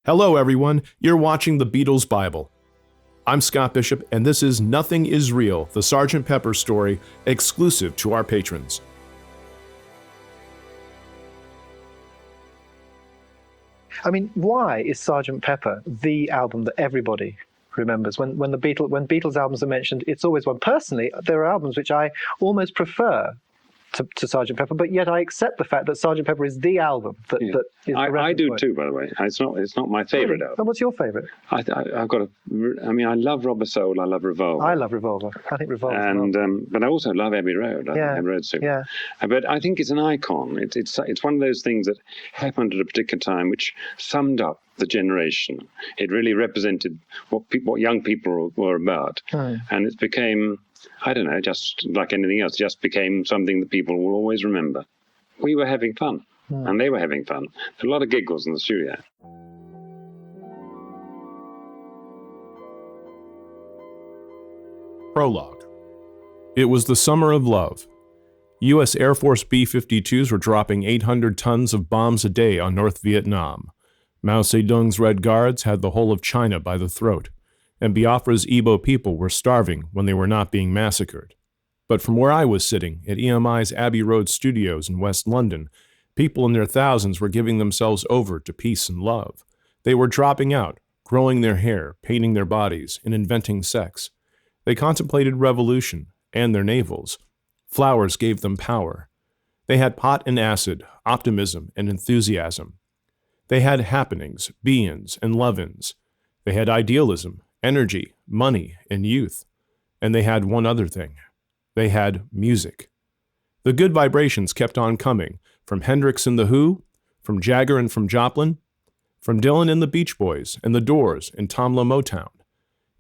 Hello, everyone. You're watching the Beatles Bible. I'm Scott Bishop, and this is Nothing Is Real, the Sgt. Pepper story, exclusive to our patrons. I mean, why is Sgt. Pepper the album that everybody remembers? When Beatles albums are mentioned, it's always one. Personally, there are albums which I almost prefer to Sgt. Pepper, but yet I accept the fact that Sgt. Pepper is the album that is the I do point. too, by the way. It's not my favourite album. And what's your favourite? I love Rubber Soul. I love Revolver. I love Revolver. I think Revolver. And but I also love Abbey Road. I think Abbey Road too. Yeah. But I think it's an icon. It's one of those things that happened at a particular time, which summed up the generation. It really represented what young people were about, and it became, I don't know, just like anything else, just became something that people will always remember. We were having fun, and they were having fun. There were a lot of giggles in the studio. Prologue. It was the summer of love. U.S. Air Force B-52s were dropping 800 tons of bombs a day on North Vietnam. Mao Zedong's Red Guards had the whole of China by the throat, and Biafra's Igbo people were starving when they were not being massacred. But from where I was sitting, at EMI's Abbey Road studios in West London, people in their thousands were giving themselves over to peace and love. They were dropping out, growing their hair, painting their bodies, and inventing sex. They contemplated revolution and their navels. Flowers gave them power. They had pot and acid, optimism and enthusiasm. They had happenings, be-ins, and love-ins. They had idealism, energy, money, and youth. And they had one other thing. They had music. The good vibrations kept on coming, from Hendrix and The Who, from Jagger and from Joplin, from Dylan and the Beach Boys, and The Doors, and Tamla Motown.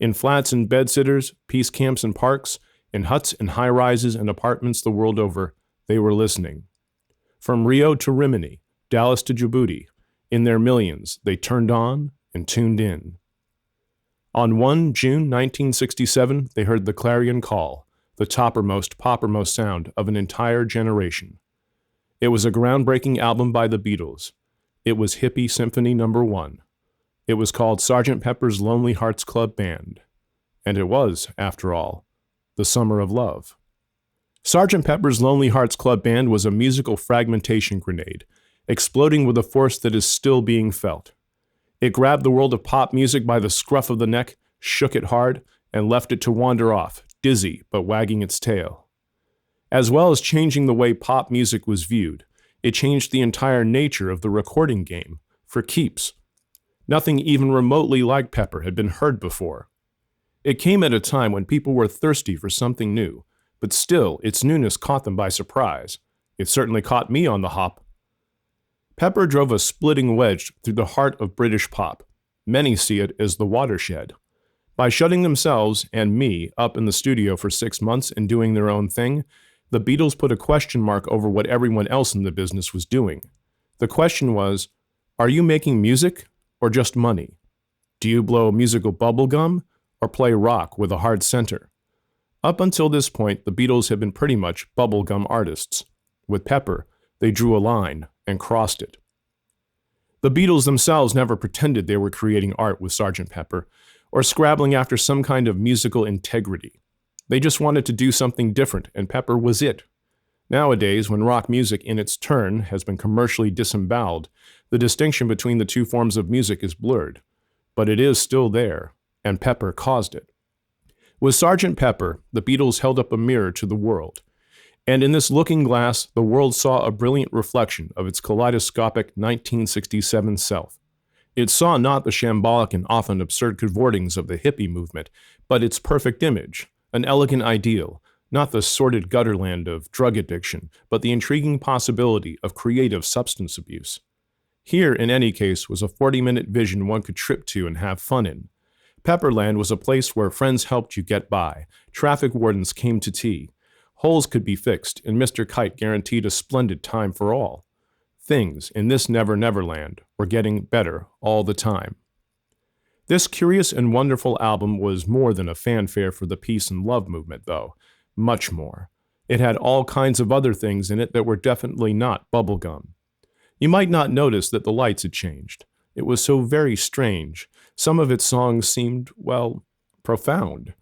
In flats and bedsitters, peace camps and parks, in huts and high-rises and apartments the world over, they were listening. From Rio to Rimini, Dallas to Djibouti, in their millions, they turned on and tuned in. On 1 June 1967, they heard the clarion call, the toppermost, poppermost sound of an entire generation. It was a groundbreaking album by the Beatles. It was Hippie Symphony No. 1. It was called Sgt. Pepper's Lonely Hearts Club Band. And it was, after all, the summer of love. Sgt. Pepper's Lonely Hearts Club Band was a musical fragmentation grenade, exploding with a force that is still being felt. It grabbed the world of pop music by the scruff of the neck, shook it hard, and left it to wander off, dizzy but wagging its tail. As well as changing the way pop music was viewed, it changed the entire nature of the recording game, for keeps. Nothing even remotely like Pepper had been heard before. It came at a time when people were thirsty for something new, but still its newness caught them by surprise. It certainly caught me on the hop. Pepper drove a splitting wedge through the heart of British pop. Many see it as the watershed. By shutting themselves, and me, up in the studio for 6 months and doing their own thing, the Beatles put a question mark over what everyone else in the business was doing. The question was, are you making music or just money? Do you blow musical bubblegum or play rock with a hard center? Up until this point, the Beatles had been pretty much bubblegum artists. With Pepper, they drew a line and crossed it. The Beatles themselves never pretended they were creating art with Sgt. Pepper, or scrabbling after some kind of musical integrity. They just wanted to do something different, and Pepper was it. Nowadays, when rock music in its turn has been commercially disemboweled, the distinction between the two forms of music is blurred. But it is still there, and Pepper caused it. With Sgt. Pepper, the Beatles held up a mirror to the world. And in this looking glass, the world saw a brilliant reflection of its kaleidoscopic 1967 self. It saw not the shambolic and often absurd cavortings of the hippie movement, but its perfect image, an elegant ideal, not the sordid gutterland of drug addiction, but the intriguing possibility of creative substance abuse. Here, in any case, was a 40-minute vision one could trip to and have fun in. Pepperland was a place where friends helped you get by, traffic wardens came to tea, holes could be fixed, and Mr. Kite guaranteed a splendid time for all. Things in this Never Never Land were getting better all the time. This curious and wonderful album was more than a fanfare for the peace and love movement, though. Much more. It had all kinds of other things in it that were definitely not bubblegum. You might not notice that the lights had changed. It was so very strange. Some of its songs seemed, well, profound.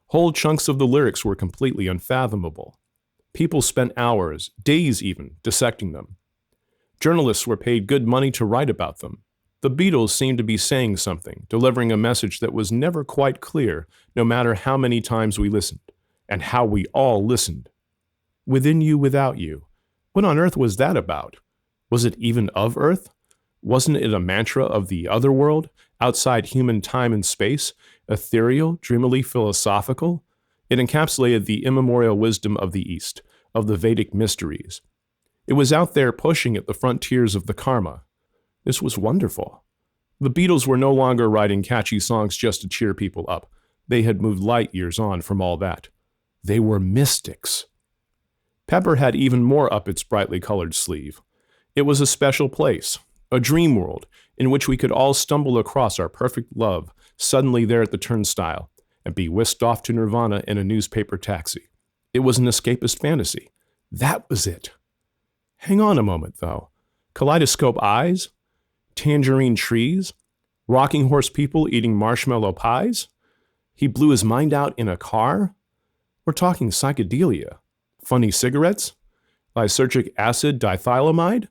Whole chunks of the lyrics were completely unfathomable. People spent hours, days even, dissecting them. Journalists were paid good money to write about them. The Beatles seemed to be saying something, delivering a message that was never quite clear, no matter how many times we listened, and how we all listened. Within you, without you. What on earth was that about? Was it even of Earth? Wasn't it a mantra of the other world, outside human time and space, ethereal, dreamily philosophical? It encapsulated the immemorial wisdom of the East, of the Vedic mysteries. It was out there pushing at the frontiers of the karma. This was wonderful. The Beatles were no longer writing catchy songs just to cheer people up. They had moved light years on from all that. They were mystics. Pepper had even more up its brightly colored sleeve. It was a special place, a dream world, in which we could all stumble across our perfect love, suddenly there at the turnstile, and be whisked off to nirvana in a newspaper taxi. It was an escapist fantasy. That was it. Hang on a moment, though. Kaleidoscope eyes? Tangerine trees? Rocking horse people eating marshmallow pies? He blew his mind out in a car? We're talking psychedelia. Funny cigarettes? Lysergic acid dithylamide?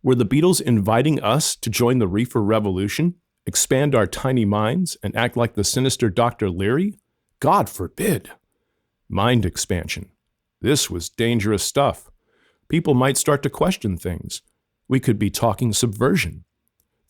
Were the Beatles inviting us to join the reefer revolution, expand our tiny minds, and act like the sinister Dr. Leary? God forbid! Mind expansion. This was dangerous stuff. People might start to question things. We could be talking subversion.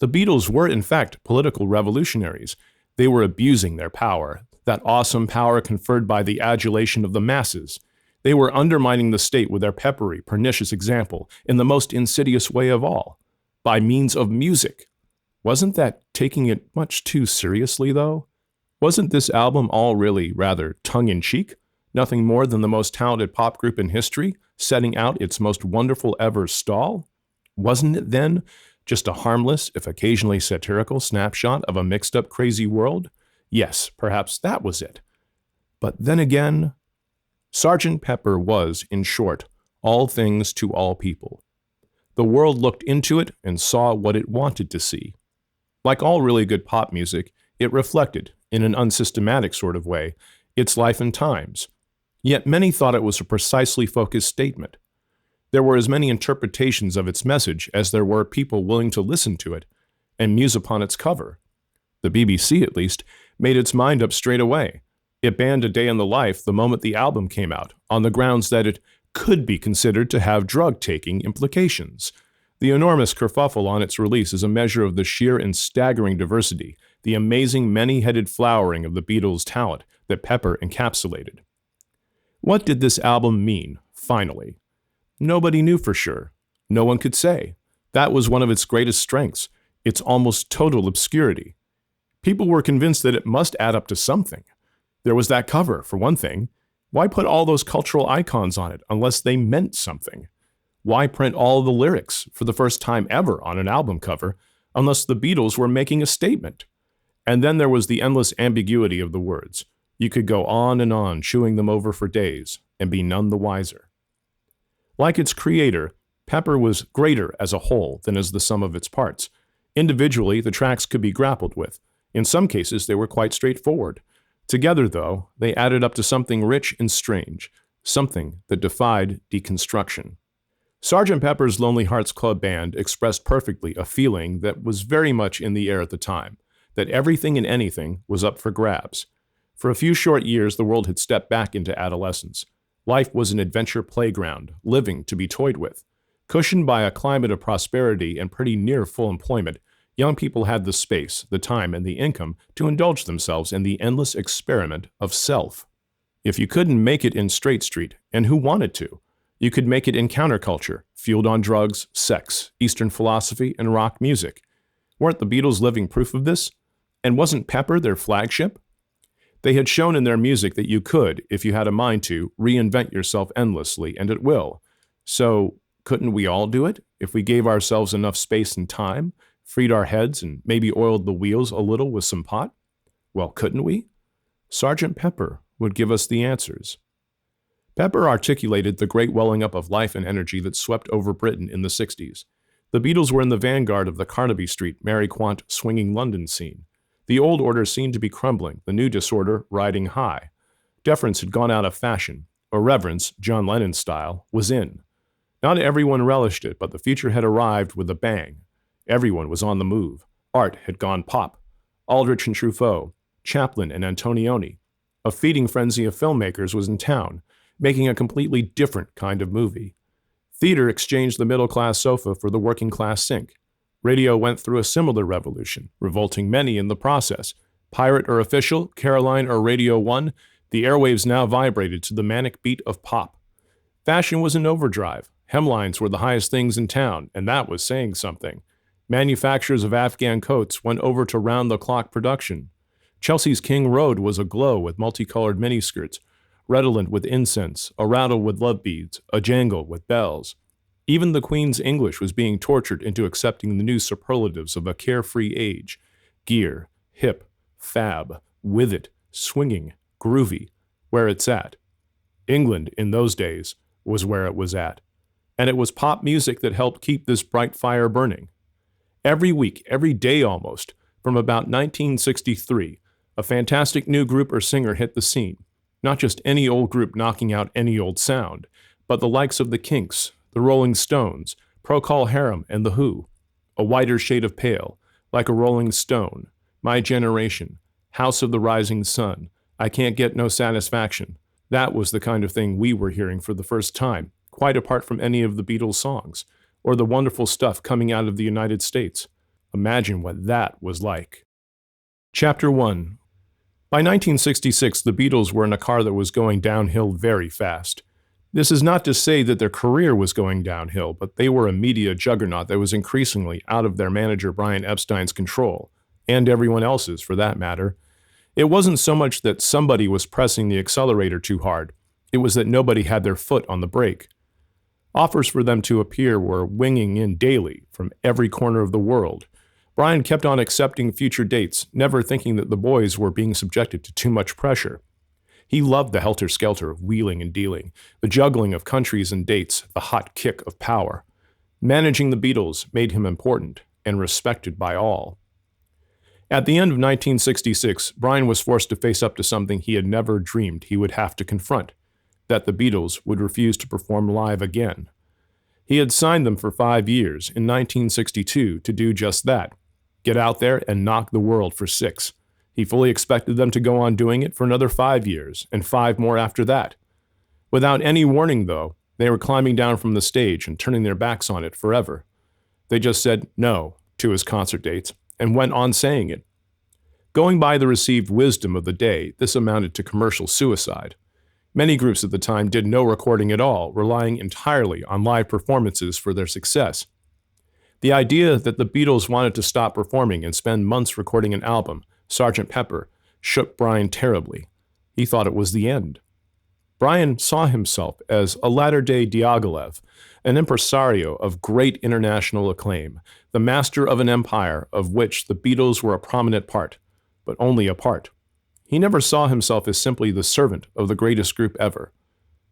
The Beatles were, in fact, political revolutionaries. They were abusing their power, that awesome power conferred by the adulation of the masses. They were undermining the state with their peppery, pernicious example in the most insidious way of all, by means of music. Wasn't that taking it much too seriously, though? Wasn't this album all really rather tongue-in-cheek? Nothing more than the most talented pop group in history, setting out its most wonderful ever stall? Wasn't it, then, just a harmless, if occasionally satirical, snapshot of a mixed-up crazy world? Yes, perhaps that was it. But then again, Sgt. Pepper was, in short, all things to all people. The world looked into it and saw what it wanted to see. Like all really good pop music, it reflected, in an unsystematic sort of way, its life and times. Yet many thought it was a precisely focused statement. There were as many interpretations of its message as there were people willing to listen to it and muse upon its cover. The BBC, at least, made its mind up straight away. It banned A Day in the Life the moment the album came out, on the grounds that it could be considered to have drug-taking implications. The enormous kerfuffle on its release is a measure of the sheer and staggering diversity, the amazing many-headed flowering of the Beatles' talent that Pepper encapsulated. What did this album mean, finally? Nobody knew for sure. No one could say. That was one of its greatest strengths, its almost total obscurity. People were convinced that it must add up to something. There was that cover, for one thing. Why put all those cultural icons on it unless they meant something? Why print all the lyrics for the first time ever on an album cover unless the Beatles were making a statement? And then there was the endless ambiguity of the words. You could go on and on, chewing them over for days, and be none the wiser. Like its creator, Pepper was greater as a whole than as the sum of its parts. Individually, the tracks could be grappled with. In some cases, they were quite straightforward. Together, though, they added up to something rich and strange, something that defied deconstruction. Sgt. Pepper's Lonely Hearts Club Band expressed perfectly a feeling that was very much in the air at the time, that everything and anything was up for grabs. For a few short years, the world had stepped back into adolescence. Life was an adventure playground, living to be toyed with. Cushioned by a climate of prosperity and pretty near full employment, young people had the space, the time, and the income to indulge themselves in the endless experiment of self. If you couldn't make it in Straight Street, and who wanted to, you could make it in counterculture, fueled on drugs, sex, Eastern philosophy, and rock music. Weren't the Beatles living proof of this? And wasn't Pepper their flagship? They had shown in their music that you could, if you had a mind to, reinvent yourself endlessly and at will. So, couldn't we all do it, if we gave ourselves enough space and time, freed our heads, and maybe oiled the wheels a little with some pot? Well, couldn't we? Sgt. Pepper would give us the answers. Pepper articulated the great welling up of life and energy that swept over Britain in the 60s. The Beatles were in the vanguard of the Carnaby Street, Mary Quant swinging London scene. The old order seemed to be crumbling, the new disorder riding high. Deference had gone out of fashion. Irreverence, John Lennon style, was in. Not everyone relished it, but the future had arrived with a bang. Everyone was on the move. Art had gone pop. Aldrich and Truffaut, Chaplin and Antonioni. A feeding frenzy of filmmakers was in town, making a completely different kind of movie. Theater exchanged the middle-class sofa for the working-class sink. Radio went through a similar revolution, revolting many in the process. Pirate or official, Caroline or Radio 1, the airwaves now vibrated to the manic beat of pop. Fashion was in overdrive. Hemlines were the highest things in town, and that was saying something. Manufacturers of Afghan coats went over to round-the-clock production. Chelsea's King Road was aglow with multicolored miniskirts, redolent with incense, a rattle with love beads, a jangle with bells. Even the Queen's English was being tortured into accepting the new superlatives of a carefree age. Gear, hip, fab, with it, swinging, groovy, where it's at. England, in those days, was where it was at. And it was pop music that helped keep this bright fire burning. Every week, every day almost, from about 1963, a fantastic new group or singer hit the scene. Not just any old group knocking out any old sound, but the likes of the Kinks, the Rolling Stones, Procol Harum, and The Who. A whiter shade of pale, like a Rolling Stone, My Generation, House of the Rising Sun, I Can't Get No Satisfaction. That was the kind of thing we were hearing for the first time, quite apart from any of the Beatles' songs, or the wonderful stuff coming out of the United States. Imagine what that was like. Chapter 1. By 1966, the Beatles were in a car that was going downhill very fast. This is not to say that their career was going downhill, but they were a media juggernaut that was increasingly out of their manager Brian Epstein's control, and everyone else's for that matter. It wasn't so much that somebody was pressing the accelerator too hard, it was that nobody had their foot on the brake. Offers for them to appear were winging in daily from every corner of the world. Brian kept on accepting future dates, never thinking that the boys were being subjected to too much pressure. He loved the helter-skelter of wheeling and dealing, the juggling of countries and dates, the hot kick of power. Managing the Beatles made him important and respected by all. At the end of 1966, Brian was forced to face up to something he had never dreamed he would have to confront, that the Beatles would refuse to perform live again. He had signed them for 5 years in 1962 to do just that, get out there and knock the world for 6. He fully expected them to go on doing it for another 5 years, and 5 more after that. Without any warning, though, they were climbing down from the stage and turning their backs on it forever. They just said no to his concert dates, and went on saying it. Going by the received wisdom of the day, this amounted to commercial suicide. Many groups at the time did no recording at all, relying entirely on live performances for their success. The idea that the Beatles wanted to stop performing and spend months recording an album, Sgt. Pepper, shook Brian terribly. He thought it was the end. Brian saw himself as a latter-day Diaghilev, an impresario of great international acclaim, the master of an empire of which the Beatles were a prominent part, but only a part. He never saw himself as simply the servant of the greatest group ever.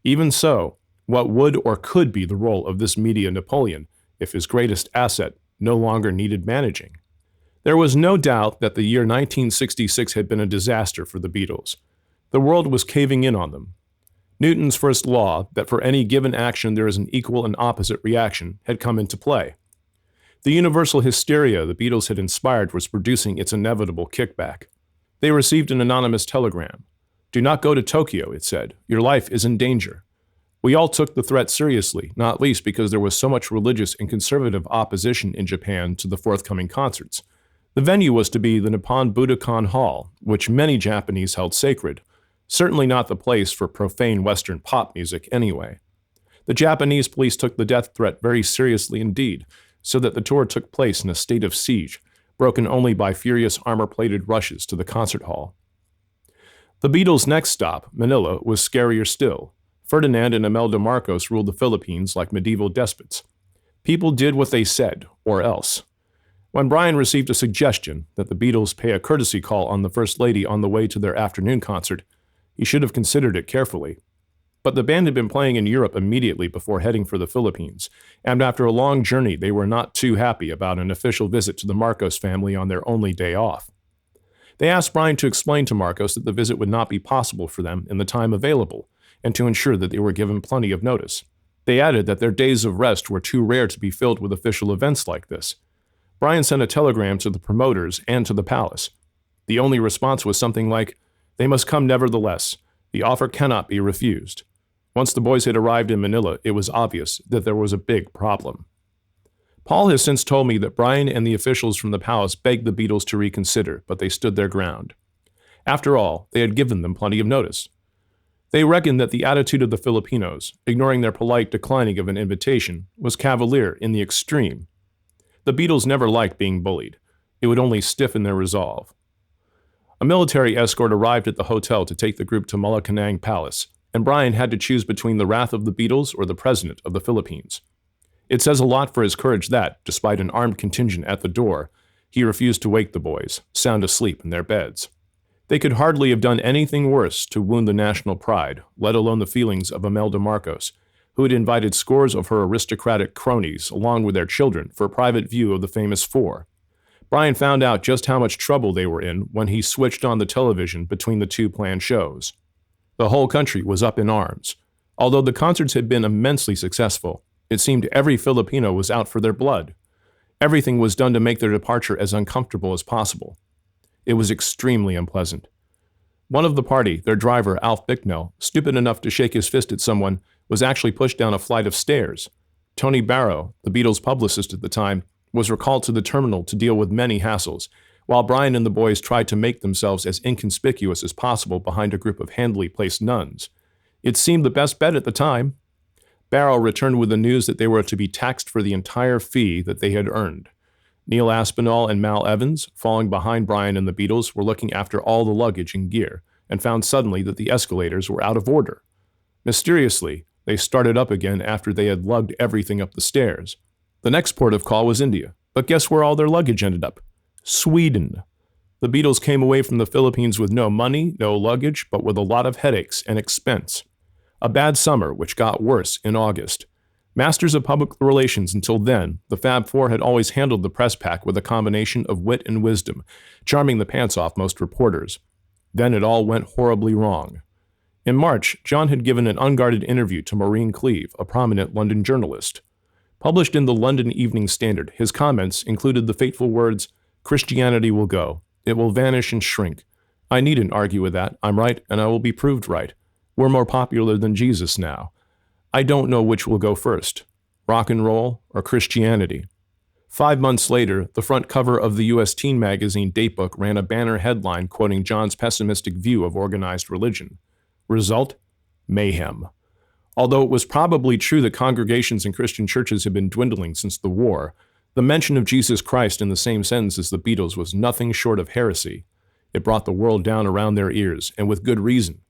Even so, what would or could be the role of this media Napoleon if his greatest asset no longer needed managing? There was no doubt that the year 1966 had been a disaster for the Beatles. The world was caving in on them. Newton's first law, that for any given action there is an equal and opposite reaction, had come into play. The universal hysteria the Beatles had inspired was producing its inevitable kickback. They received an anonymous telegram. "Do not go to Tokyo," it said. "Your life is in danger." We all took the threat seriously, not least because there was so much religious and conservative opposition in Japan to the forthcoming concerts. The venue was to be the Nippon Budokan Hall, which many Japanese held sacred. Certainly not the place for profane Western pop music anyway. The Japanese police took the death threat very seriously indeed, so that the tour took place in a state of siege, broken only by furious armor-plated rushes to the concert hall. The Beatles' next stop, Manila, was scarier still. Ferdinand and Imelda Marcos ruled the Philippines like medieval despots. People did what they said, or else. When Brian received a suggestion that the Beatles pay a courtesy call on the First Lady on the way to their afternoon concert, he should have considered it carefully. But the band had been playing in Europe immediately before heading for the Philippines, and after a long journey, they were not too happy about an official visit to the Marcos family on their only day off. They asked Brian to explain to Marcos that the visit would not be possible for them in the time available, and to ensure that they were given plenty of notice. They added that their days of rest were too rare to be filled with official events like this. Brian sent a telegram to the promoters and to the palace. The only response was something like, "They must come nevertheless. The offer cannot be refused." Once the boys had arrived in Manila, it was obvious that there was a big problem. Paul has since told me that Brian and the officials from the palace begged the Beatles to reconsider, but they stood their ground. After all, they had given them plenty of notice. They reckoned that the attitude of the Filipinos, ignoring their polite declining of an invitation, was cavalier in the extreme. The Beatles never liked being bullied. It would only stiffen their resolve. A military escort arrived at the hotel to take the group to Malacanang Palace, and Brian had to choose between the wrath of the Beatles or the president of the Philippines. It says a lot for his courage that, despite an armed contingent at the door, he refused to wake the boys, sound asleep in their beds. They could hardly have done anything worse to wound the national pride, let alone the feelings of Imelda Marcos, who had invited scores of her aristocratic cronies along with their children for a private view of the famous four. Brian found out just how much trouble they were in when he switched on the television between the two planned shows. The whole country was up in arms. Although the concerts had been immensely successful, it seemed every Filipino was out for their blood. Everything was done to make their departure as uncomfortable as possible. It was extremely unpleasant. One of the party, their driver, Alf Bicknell, stupid enough to shake his fist at someone, was actually pushed down a flight of stairs. Tony Barrow, the Beatles' publicist at the time, was recalled to the terminal to deal with many hassles, while Brian and the boys tried to make themselves as inconspicuous as possible behind a group of handily placed nuns. It seemed the best bet at the time. Barrow returned with the news that they were to be taxed for the entire fee that they had earned. Neil Aspinall and Mal Evans, falling behind Brian and the Beatles, were looking after all the luggage and gear, and found suddenly that the escalators were out of order. Mysteriously, they started up again after they had lugged everything up the stairs. The next port of call was India, but guess where all their luggage ended up? Sweden. The Beatles came away from the Philippines with no money, no luggage, but with a lot of headaches and expense. A bad summer, which got worse in August. Masters of public relations until then, the Fab Four had always handled the press pack with a combination of wit and wisdom, charming the pants off most reporters. Then it all went horribly wrong. In March, John had given an unguarded interview to Maureen Cleave, a prominent London journalist. Published in the London Evening Standard, his comments included the fateful words, "Christianity will go. It will vanish and shrink. I needn't argue with that. I'm right, and I will be proved right. We're more popular than Jesus now. I don't know which will go first, rock and roll or Christianity." 5 months later, the front cover of the U.S. teen magazine Datebook ran a banner headline quoting John's pessimistic view of organized religion. Result? Mayhem. Although it was probably true that congregations in Christian churches had been dwindling since the war, the mention of Jesus Christ in the same sentence as the Beatles was nothing short of heresy. It brought the world down around their ears, and with good reason.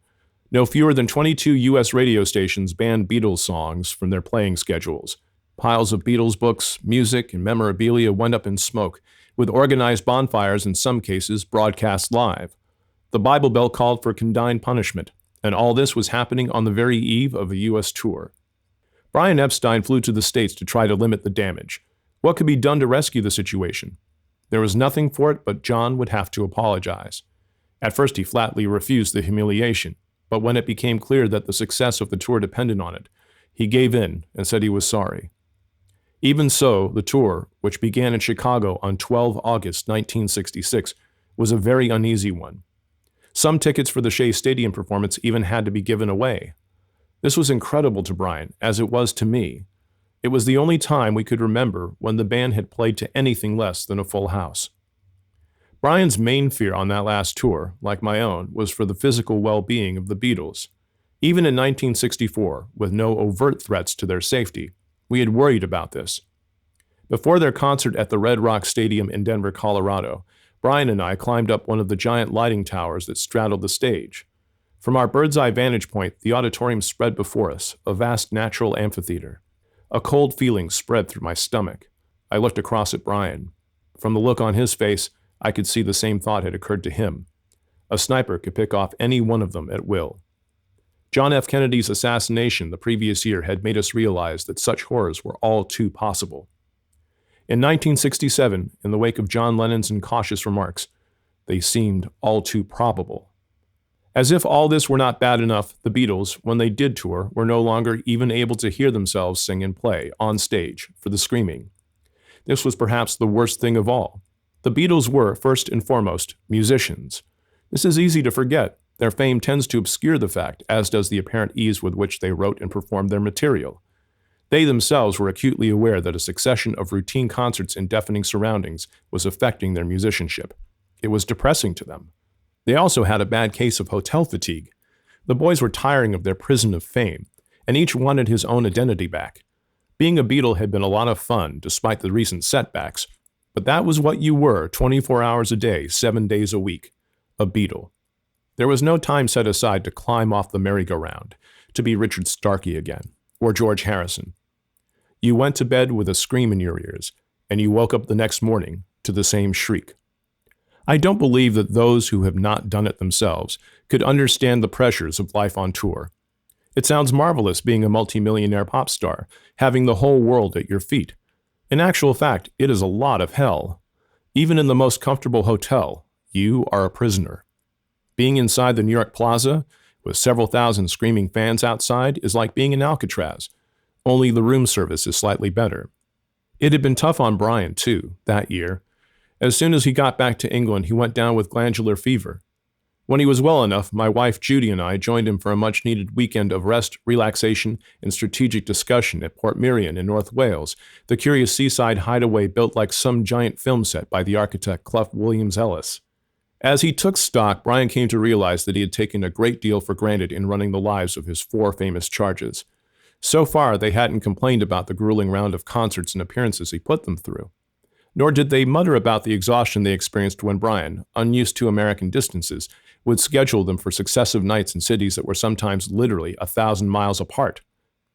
No fewer than 22 U.S. radio stations banned Beatles songs from their playing schedules. Piles of Beatles books, music, and memorabilia went up in smoke, with organized bonfires in some cases broadcast live. The Bible Belt called for condign punishment, and all this was happening on the very eve of a U.S. tour. Brian Epstein flew to the States to try to limit the damage. What could be done to rescue the situation? There was nothing for it but John would have to apologize. At first he flatly refused the humiliation, but when it became clear that the success of the tour depended on it, he gave in and said he was sorry. Even so, the tour, which began in Chicago on 12 August 1966, was a very uneasy one. Some tickets for the Shea Stadium performance even had to be given away. This was incredible to Brian, as it was to me. It was the only time we could remember when the band had played to anything less than a full house. Brian's main fear on that last tour, like my own, was for the physical well-being of the Beatles. Even in 1964, with no overt threats to their safety, we had worried about this. Before their concert at the Red Rock Stadium in Denver, Colorado, Brian and I climbed up one of the giant lighting towers that straddled the stage. From our bird's-eye vantage point, the auditorium spread before us, a vast natural amphitheater. A cold feeling spread through my stomach. I looked across at Brian. From the look on his face, I could see the same thought had occurred to him. A sniper could pick off any one of them at will. John F. Kennedy's assassination the previous year had made us realize that such horrors were all too possible. In 1967, in the wake of John Lennon's incautious remarks, they seemed all too probable. As if all this were not bad enough, the Beatles, when they did tour, were no longer even able to hear themselves sing and play on stage for the screaming. This was perhaps the worst thing of all. The Beatles were, first and foremost, musicians. This is easy to forget. Their fame tends to obscure the fact, as does the apparent ease with which they wrote and performed their material. They themselves were acutely aware that a succession of routine concerts in deafening surroundings was affecting their musicianship. It was depressing to them. They also had a bad case of hotel fatigue. The boys were tiring of their prison of fame, and each wanted his own identity back. Being a Beatle had been a lot of fun, despite the recent setbacks, but that was what you were 24 hours a day, 7 days a week, a Beatle. There was no time set aside to climb off the merry-go-round, to be Richard Starkey again, or George Harrison. You went to bed with a scream in your ears, and you woke up the next morning to the same shriek. I don't believe that those who have not done it themselves could understand the pressures of life on tour. It sounds marvelous being a multimillionaire pop star, having the whole world at your feet. In actual fact, it is a lot of hell. Even in the most comfortable hotel, you are a prisoner. Being inside the New York Plaza, with several thousand screaming fans outside, is like being in Alcatraz, only the room service is slightly better. It had been tough on Brian, too, that year. As soon as he got back to England, he went down with glandular fever. When he was well enough, my wife Judy and I joined him for a much-needed weekend of rest, relaxation, and strategic discussion at Portmeirion in North Wales, the curious seaside hideaway built like some giant film set by the architect Clough Williams Ellis. As he took stock, Brian came to realize that he had taken a great deal for granted in running the lives of his 4 famous charges. So far, they hadn't complained about the grueling round of concerts and appearances he put them through. Nor did they mutter about the exhaustion they experienced when Brian, unused to American distances, would schedule them for successive nights in cities that were sometimes literally 1,000 miles apart.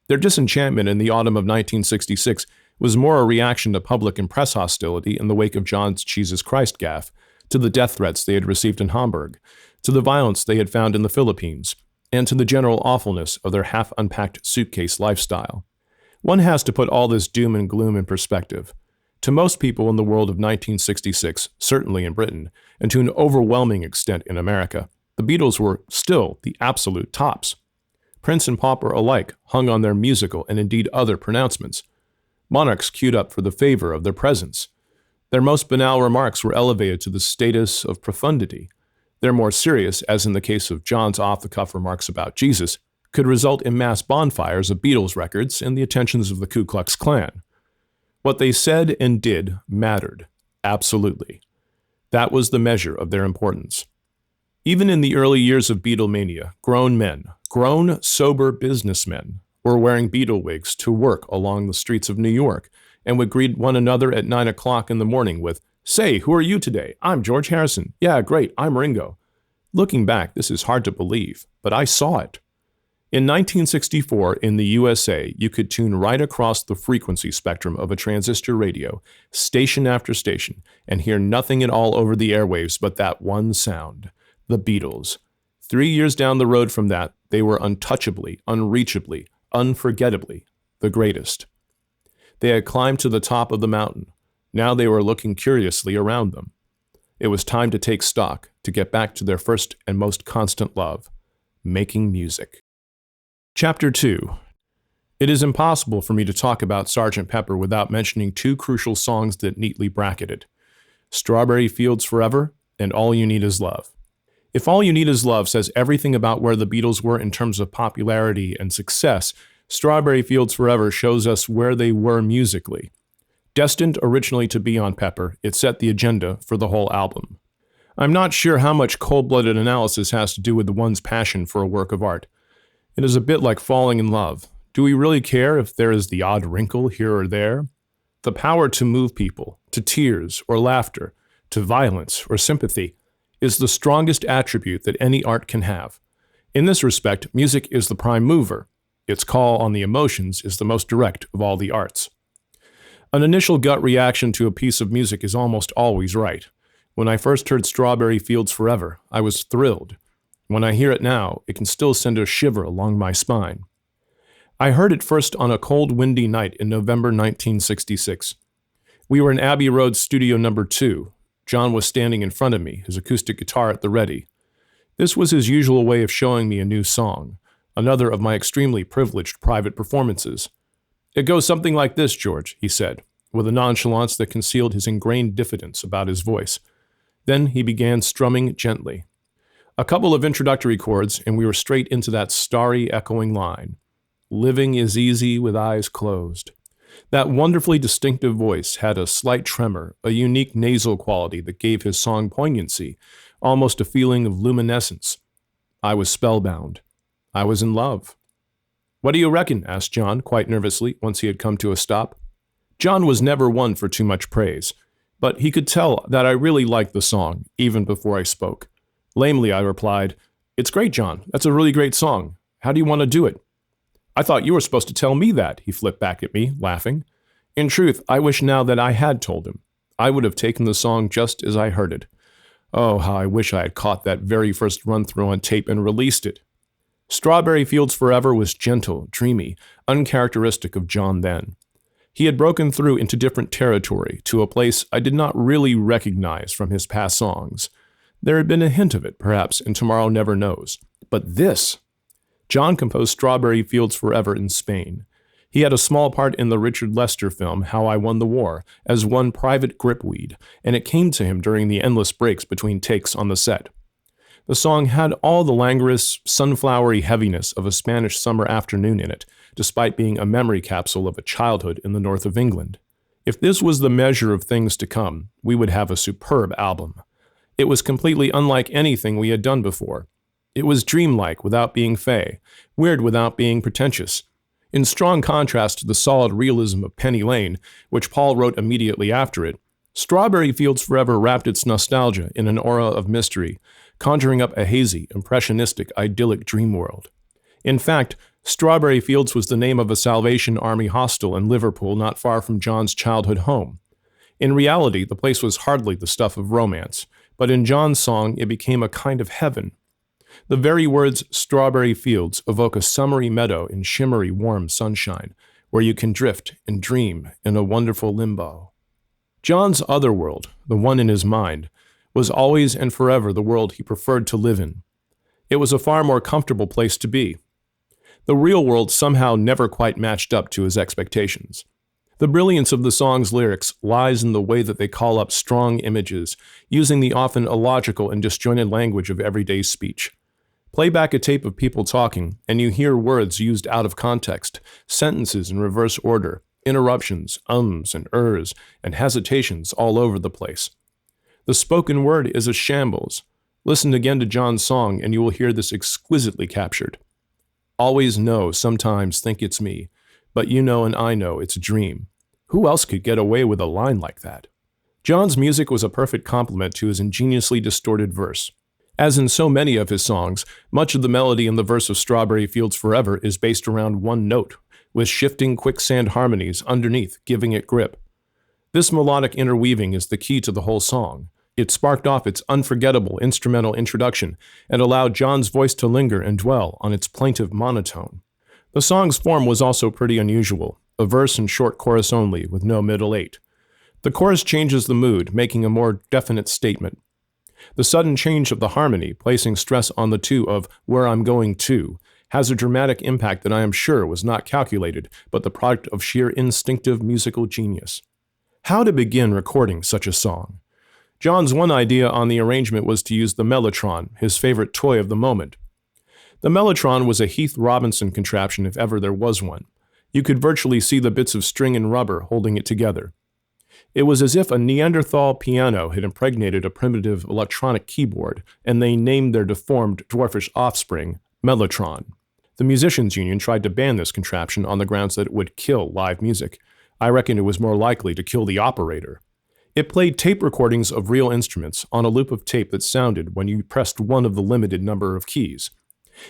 Their disenchantment in the autumn of 1966 was more a reaction to public and press hostility in the wake of John's Jesus Christ gaffe, to the death threats they had received in Hamburg, to the violence they had found in the Philippines, and to the general awfulness of their half-unpacked suitcase lifestyle. One has to put all this doom and gloom in perspective. To most people in the world of 1966, certainly in Britain, and to an overwhelming extent in America, the Beatles were still the absolute tops. Prince and pauper alike hung on their musical and indeed other pronouncements. Monarchs queued up for the favor of their presence. Their most banal remarks were elevated to the status of profundity. Their more serious, as in the case of John's off-the-cuff remarks about Jesus, could result in mass bonfires of Beatles records and the attentions of the Ku Klux Klan. What they said and did mattered, absolutely. That was the measure of their importance. Even in the early years of Beatlemania, grown men, grown, sober businessmen, were wearing Beatle wigs to work along the streets of New York and would greet one another at 9 o'clock in the morning with, "Say, who are you today? I'm George Harrison. Yeah, great, I'm Ringo." Looking back, this is hard to believe, but I saw it. In 1964, in the USA, you could tune right across the frequency spectrum of a transistor radio, station after station, and hear nothing at all over the airwaves but that one sound, the Beatles. 3 years down the road from that, they were untouchably, unreachably, unforgettably the greatest. They had climbed to the top of the mountain. Now they were looking curiously around them. It was time to take stock, to get back to their first and most constant love, making music. Chapter 2. It is impossible for me to talk about Sgt. Pepper without mentioning 2 crucial songs that neatly bracket it: Strawberry Fields Forever and All You Need Is Love. If All You Need Is Love says everything about where the Beatles were in terms of popularity and success, Strawberry Fields Forever shows us where they were musically. Destined originally to be on Pepper, it set the agenda for the whole album. I'm not sure how much cold-blooded analysis has to do with one's passion for a work of art. It is a bit like falling in love. Do we really care if there is the odd wrinkle here or there? The power to move people, to tears or laughter, to violence or sympathy, is the strongest attribute that any art can have. In this respect, music is the prime mover. Its call on the emotions is the most direct of all the arts. An initial gut reaction to a piece of music is almost always right. When I first heard Strawberry Fields Forever, I was thrilled. When I hear it now, it can still send a shiver along my spine. I heard it first on a cold, windy night in November 1966. We were in Abbey Road Studio Number 2. John was standing in front of me, his acoustic guitar at the ready. This was his usual way of showing me a new song, another of my extremely privileged private performances. "It goes something like this, George," he said, with a nonchalance that concealed his ingrained diffidence about his voice. Then he began strumming gently. A couple of introductory chords, and we were straight into that starry, echoing line. "Living is easy with eyes closed." That wonderfully distinctive voice had a slight tremor, a unique nasal quality that gave his song poignancy, almost a feeling of luminescence. I was spellbound. I was in love. "What do you reckon?" asked John, quite nervously, once he had come to a stop. John was never one for too much praise, but he could tell that I really liked the song, even before I spoke. Lamely, I replied, "It's great, John. That's a really great song. How do you want to do it?" "I thought you were supposed to tell me that," he flipped back at me, laughing. In truth, I wish now that I had told him. I would have taken the song just as I heard it. Oh, how I wish I had caught that very first run-through on tape and released it. Strawberry Fields Forever was gentle, dreamy, uncharacteristic of John then. He had broken through into different territory, to a place I did not really recognize from his past songs. There had been a hint of it, perhaps, in Tomorrow Never Knows. But this! John composed Strawberry Fields Forever in Spain. He had a small part in the Richard Lester film How I Won the War as one Private Gripweed, and it came to him during the endless breaks between takes on the set. The song had all the languorous, sunflowery heaviness of a Spanish summer afternoon in it, despite being a memory capsule of a childhood in the north of England. If this was the measure of things to come, we would have a superb album. It was completely unlike anything we had done before. It was dreamlike without being fey, weird without being pretentious. In strong contrast to the solid realism of Penny Lane, which Paul wrote immediately after it, Strawberry Fields Forever wrapped its nostalgia in an aura of mystery, conjuring up a hazy, impressionistic, idyllic dream world. In fact, Strawberry Fields was the name of a Salvation Army hostel in Liverpool not far from John's childhood home. In reality, the place was hardly the stuff of romance, but in John's song it became a kind of heaven. The very words Strawberry Fields evoke a summery meadow in shimmery, warm sunshine, where you can drift and dream in a wonderful limbo. John's other world, the one in his mind, was always and forever the world he preferred to live in. It was a far more comfortable place to be. The real world somehow never quite matched up to his expectations. The brilliance of the song's lyrics lies in the way that they call up strong images, using the often illogical and disjointed language of everyday speech. Play back a tape of people talking, and you hear words used out of context, sentences in reverse order, interruptions, ums and ers, and hesitations all over the place. The spoken word is a shambles. Listen again to John's song, and you will hear this exquisitely captured. "Always know, sometimes think it's me, but you know and I know it's a dream." Who else could get away with a line like that? John's music was a perfect complement to his ingeniously distorted verse. As in so many of his songs, much of the melody in the verse of Strawberry Fields Forever is based around one note, with shifting quicksand harmonies underneath giving it grip. This melodic interweaving is the key to the whole song. It sparked off its unforgettable instrumental introduction and allowed John's voice to linger and dwell on its plaintive monotone. The song's form was also pretty unusual, a verse and short chorus only, with no middle eight. The chorus changes the mood, making a more definite statement. The sudden change of the harmony, placing stress on the two of "where I'm going to," has a dramatic impact that I am sure was not calculated, but the product of sheer instinctive musical genius. How to begin recording such a song? John's one idea on the arrangement was to use the mellotron, his favorite toy of the moment. The mellotron was a Heath Robinson contraption if ever there was one. You could virtually see the bits of string and rubber holding it together. It was as if a Neanderthal piano had impregnated a primitive electronic keyboard, and they named their deformed, dwarfish offspring Mellotron. The Musicians' Union tried to ban this contraption on the grounds that it would kill live music. I reckon it was more likely to kill the operator. It played tape recordings of real instruments on a loop of tape that sounded when you pressed one of the limited number of keys.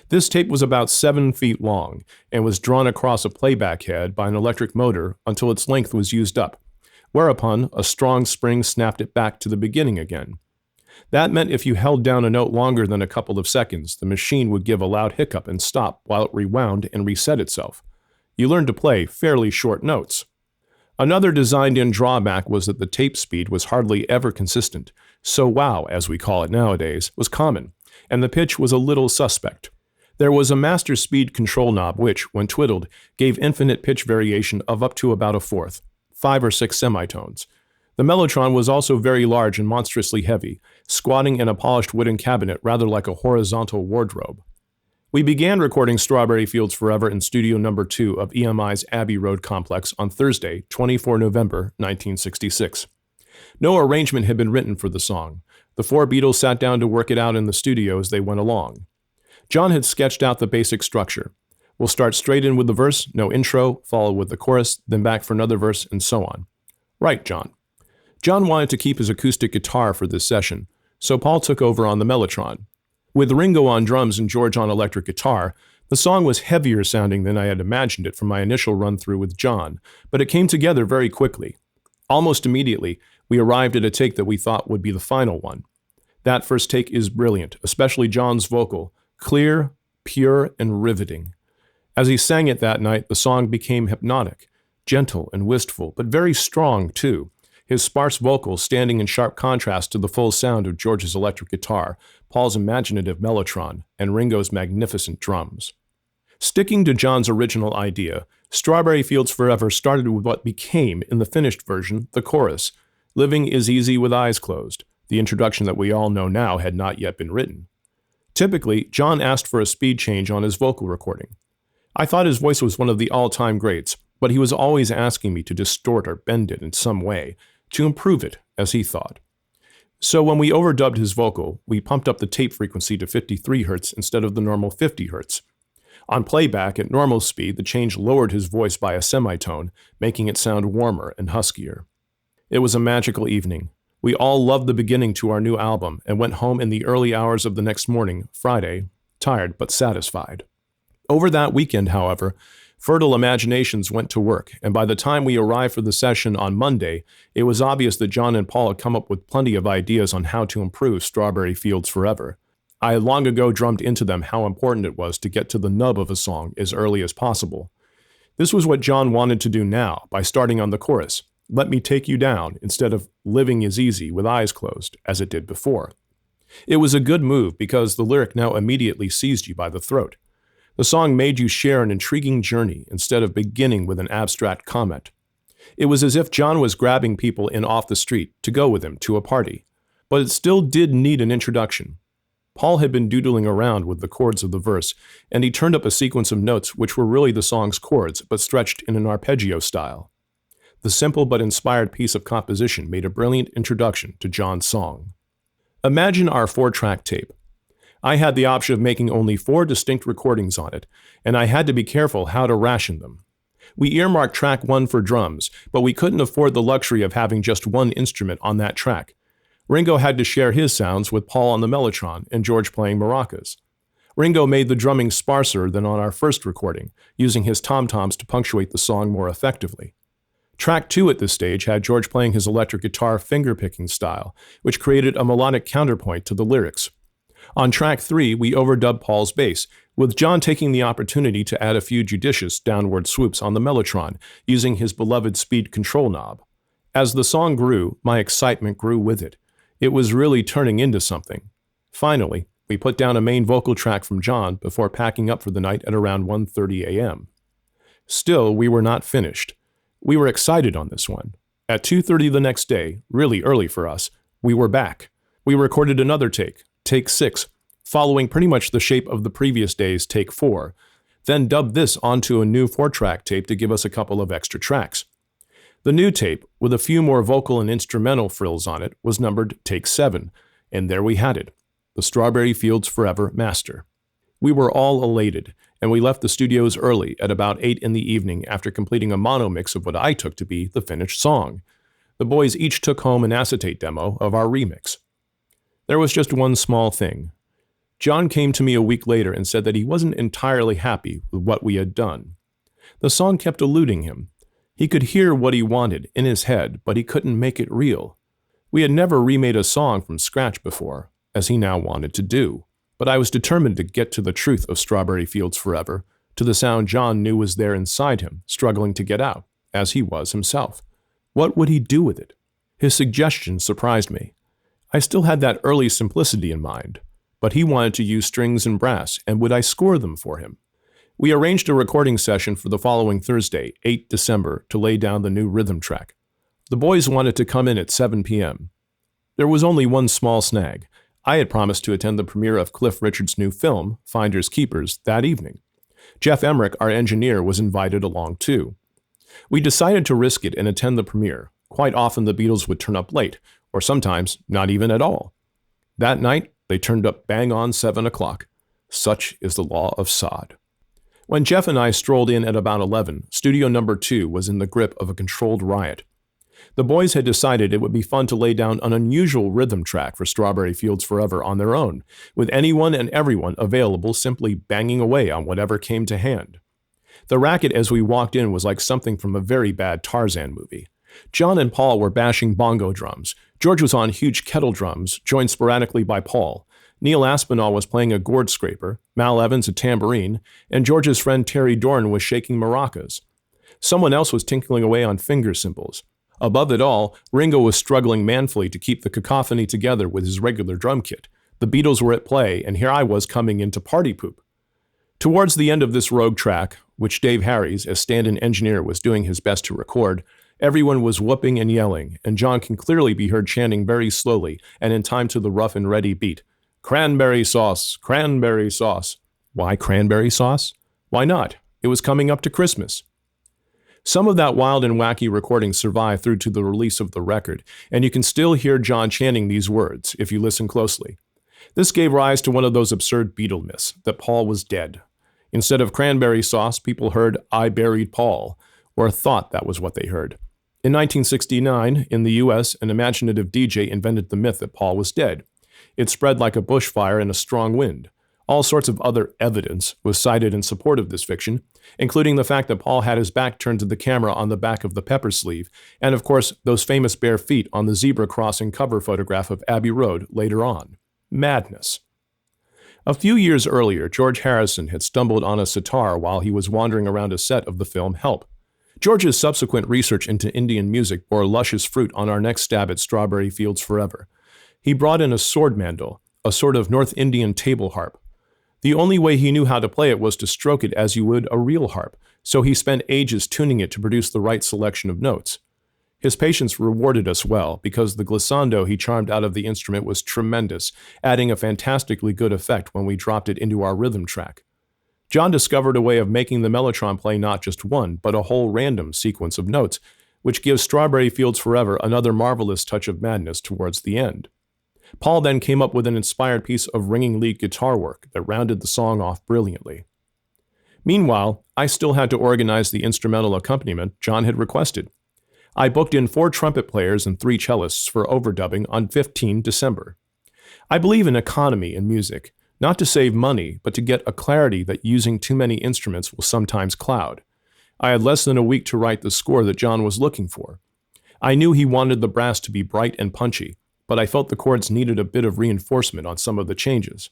This tape was about 7 feet long and was drawn across a playback head by an electric motor until its length was used up, whereupon a strong spring snapped it back to the beginning again. That meant if you held down a note longer than a couple of seconds, the machine would give a loud hiccup and stop while it rewound and reset itself. You learned to play fairly short notes. Another designed-in drawback was that the tape speed was hardly ever consistent, so wow, as we call it nowadays, was common, and the pitch was a little suspect. There was a master speed control knob which, when twiddled, gave infinite pitch variation of up to about a fourth, 5 or 6 semitones. The mellotron was also very large and monstrously heavy, squatting in a polished wooden cabinet rather like a horizontal wardrobe. We began recording Strawberry Fields Forever in studio number 2 of EMI's Abbey Road complex on Thursday, 24 November 1966. No arrangement had been written for the song. The 4 Beatles sat down to work it out in the studio as they went along. John had sketched out the basic structure. We'll start straight in with the verse, no intro, follow with the chorus, then back for another verse, and so on. Right, John. John wanted to keep his acoustic guitar for this session, so Paul took over on the mellotron. With Ringo on drums and George on electric guitar, the song was heavier sounding than I had imagined it from my initial run-through with John, but it came together very quickly. Almost immediately, we arrived at a take that we thought would be the final one. That first take is brilliant, especially John's vocal, clear, pure, and riveting. As he sang it that night, the song became hypnotic, gentle and wistful, but very strong too, his sparse vocals standing in sharp contrast to the full sound of George's electric guitar, Paul's imaginative mellotron, and Ringo's magnificent drums. Sticking to John's original idea, Strawberry Fields Forever started with what became, in the finished version, the chorus, "Living is easy with eyes closed." The introduction that we all know now had not yet been written. Typically, John asked for a speed change on his vocal recording. I thought his voice was one of the all-time greats, but he was always asking me to distort or bend it in some way, to improve it, as he thought. So when we overdubbed his vocal, we pumped up the tape frequency to 53 Hz instead of the normal 50 Hz. On playback, at normal speed, the change lowered his voice by a semitone, making it sound warmer and huskier. It was a magical evening. We all loved the beginning to our new album and went home in the early hours of the next morning, Friday, tired but satisfied. Over that weekend, however, fertile imaginations went to work, and by the time we arrived for the session on Monday, it was obvious that John and Paul had come up with plenty of ideas on how to improve Strawberry Fields Forever. I had long ago drummed into them how important it was to get to the nub of a song as early as possible. This was what John wanted to do now by starting on the chorus, "Let me take you down," instead of "Living is easy with eyes closed," as it did before. It was a good move because the lyric now immediately seized you by the throat. The song made you share an intriguing journey instead of beginning with an abstract comment. It was as if John was grabbing people in off the street to go with him to a party, but it still did need an introduction. Paul had been doodling around with the chords of the verse, and he turned up a sequence of notes which were really the song's chords, but stretched in an arpeggio style. The simple but inspired piece of composition made a brilliant introduction to John's song. Imagine our 4-track tape. I had the option of making only 4 distinct recordings on it, and I had to be careful how to ration them. We earmarked track 1 for drums, but we couldn't afford the luxury of having just one instrument on that track. Ringo had to share his sounds with Paul on the mellotron and George playing maracas. Ringo made the drumming sparser than on our first recording, using his tom-toms to punctuate the song more effectively. Track 2 at this stage had George playing his electric guitar finger-picking style, which created a melodic counterpoint to the lyrics. On track 3, we overdubbed Paul's bass, with John taking the opportunity to add a few judicious downward swoops on the mellotron, using his beloved speed control knob. As the song grew, my excitement grew with it. It was really turning into something. Finally, we put down a main vocal track from John before packing up for the night at around 1:30 a.m. Still, we were not finished. We were excited on this one. At 2:30 the next day, really early for us, we were back. We recorded another take, take 6, following pretty much the shape of the previous day's take 4, then dubbed this onto a new 4-track tape to give us a couple of extra tracks. The new tape, with a few more vocal and instrumental frills on it, was numbered Take 7, and there we had it, the Strawberry Fields Forever master. We were all elated, and we left the studios early at about 8 in the evening after completing a mono mix of what I took to be the finished song. The boys each took home an acetate demo of our remix. There was just one small thing. John came to me a week later and said that he wasn't entirely happy with what we had done. The song kept eluding him. He could hear what he wanted in his head, but he couldn't make it real. We had never remade a song from scratch before, as he now wanted to do, but I was determined to get to the truth of Strawberry Fields Forever, to the sound John knew was there inside him, struggling to get out, as he was himself. What would he do with it? His suggestion surprised me. I still had that early simplicity in mind, but he wanted to use strings and brass, and would I score them for him? We arranged a recording session for the following Thursday, 8 December, to lay down the new rhythm track. The boys wanted to come in at 7 p.m. There was only one small snag. I had promised to attend the premiere of Cliff Richard's new film, Finders Keepers, that evening. Jeff Emmerich, our engineer, was invited along too. We decided to risk it and attend the premiere. Quite often the Beatles would turn up late, or sometimes not even at all. That night, they turned up bang on 7 o'clock. Such is the law of sod. When Jeff and I strolled in at about 11, studio number 2 was in the grip of a controlled riot. The boys had decided it would be fun to lay down an unusual rhythm track for Strawberry Fields Forever on their own, with anyone and everyone available simply banging away on whatever came to hand. The racket as we walked in was like something from a very bad Tarzan movie. John and Paul were bashing bongo drums. George was on huge kettle drums, joined sporadically by Paul. Neil Aspinall was playing a gourd scraper, Mal Evans a tambourine, and George's friend Terry Dorn was shaking maracas. Someone else was tinkling away on finger cymbals. Above it all, Ringo was struggling manfully to keep the cacophony together with his regular drum kit. The Beatles were at play, and here I was coming into party poop. Towards the end of this rogue track, which Dave Harries, as stand-in engineer, was doing his best to record, everyone was whooping and yelling, and John can clearly be heard chanting very slowly and in time to the rough and ready beat. Cranberry sauce, cranberry sauce. Why cranberry sauce? Why not? It was coming up to Christmas. Some of that wild and wacky recording survived through to the release of the record, and you can still hear John chanting these words if you listen closely. This gave rise to one of those absurd Beatle myths, that Paul was dead. Instead of cranberry sauce, people heard, "I buried Paul," or thought that was what they heard. In 1969, in the U.S., an imaginative DJ invented the myth that Paul was dead. It spread like a bushfire in a strong wind. All sorts of other evidence was cited in support of this fiction, including the fact that Paul had his back turned to the camera on the back of the pepper sleeve, and of course, those famous bare feet on the zebra crossing cover photograph of Abbey Road later on. Madness. A few years earlier, George Harrison had stumbled on a sitar while he was wandering around a set of the film Help. George's subsequent research into Indian music bore luscious fruit on our next stab at Strawberry Fields Forever. He brought in a sword mandol, a sort of North Indian table harp. The only way he knew how to play it was to stroke it as you would a real harp, so he spent ages tuning it to produce the right selection of notes. His patience rewarded us well, because the glissando he charmed out of the instrument was tremendous, adding a fantastically good effect when we dropped it into our rhythm track. John discovered a way of making the mellotron play not just one, but a whole random sequence of notes, which gives Strawberry Fields Forever another marvelous touch of madness towards the end. Paul then came up with an inspired piece of ringing lead guitar work that rounded the song off brilliantly. Meanwhile, I still had to organize the instrumental accompaniment John had requested. I booked in 4 trumpet players and 3 cellists for overdubbing on 15 December. I believe in economy in music, not to save money, but to get a clarity that using too many instruments will sometimes cloud. I had less than a week to write the score that John was looking for. I knew he wanted the brass to be bright and punchy, but I felt the chords needed a bit of reinforcement on some of the changes.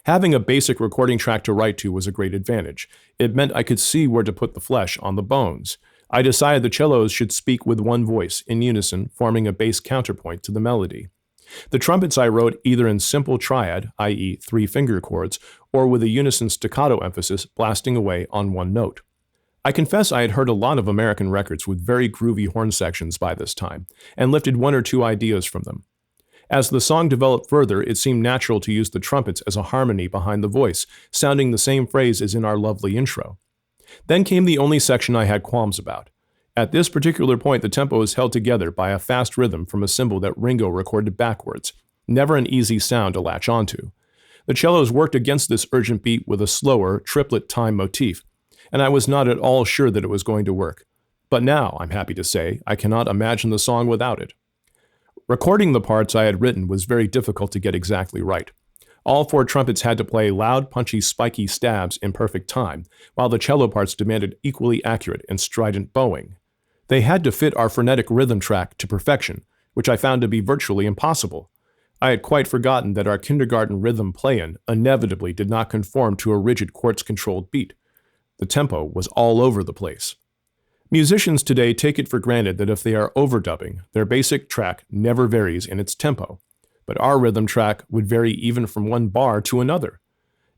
Having a basic recording track to write to was a great advantage. It meant I could see where to put the flesh on the bones. I decided the cellos should speak with one voice, in unison, forming a bass counterpoint to the melody. The trumpets I wrote either in simple triad, i.e. 3 finger chords, or with a unison staccato emphasis, blasting away on one note. I confess I had heard a lot of American records with very groovy horn sections by this time, and lifted 1 or 2 ideas from them. As the song developed further, it seemed natural to use the trumpets as a harmony behind the voice, sounding the same phrase as in our lovely intro. Then came the only section I had qualms about. At this particular point, the tempo is held together by a fast rhythm from a cymbal that Ringo recorded backwards, never an easy sound to latch onto. The cellos worked against this urgent beat with a slower, triplet time motif, and I was not at all sure that it was going to work. But now, I'm happy to say, I cannot imagine the song without it. Recording the parts I had written was very difficult to get exactly right. All 4 trumpets had to play loud, punchy, spiky stabs in perfect time, while the cello parts demanded equally accurate and strident bowing. They had to fit our frenetic rhythm track to perfection, which I found to be virtually impossible. I had quite forgotten that our kindergarten rhythm play-in inevitably did not conform to a rigid quartz-controlled beat. The tempo was all over the place. Musicians today take it for granted that if they are overdubbing, their basic track never varies in its tempo, but our rhythm track would vary even from one bar to another.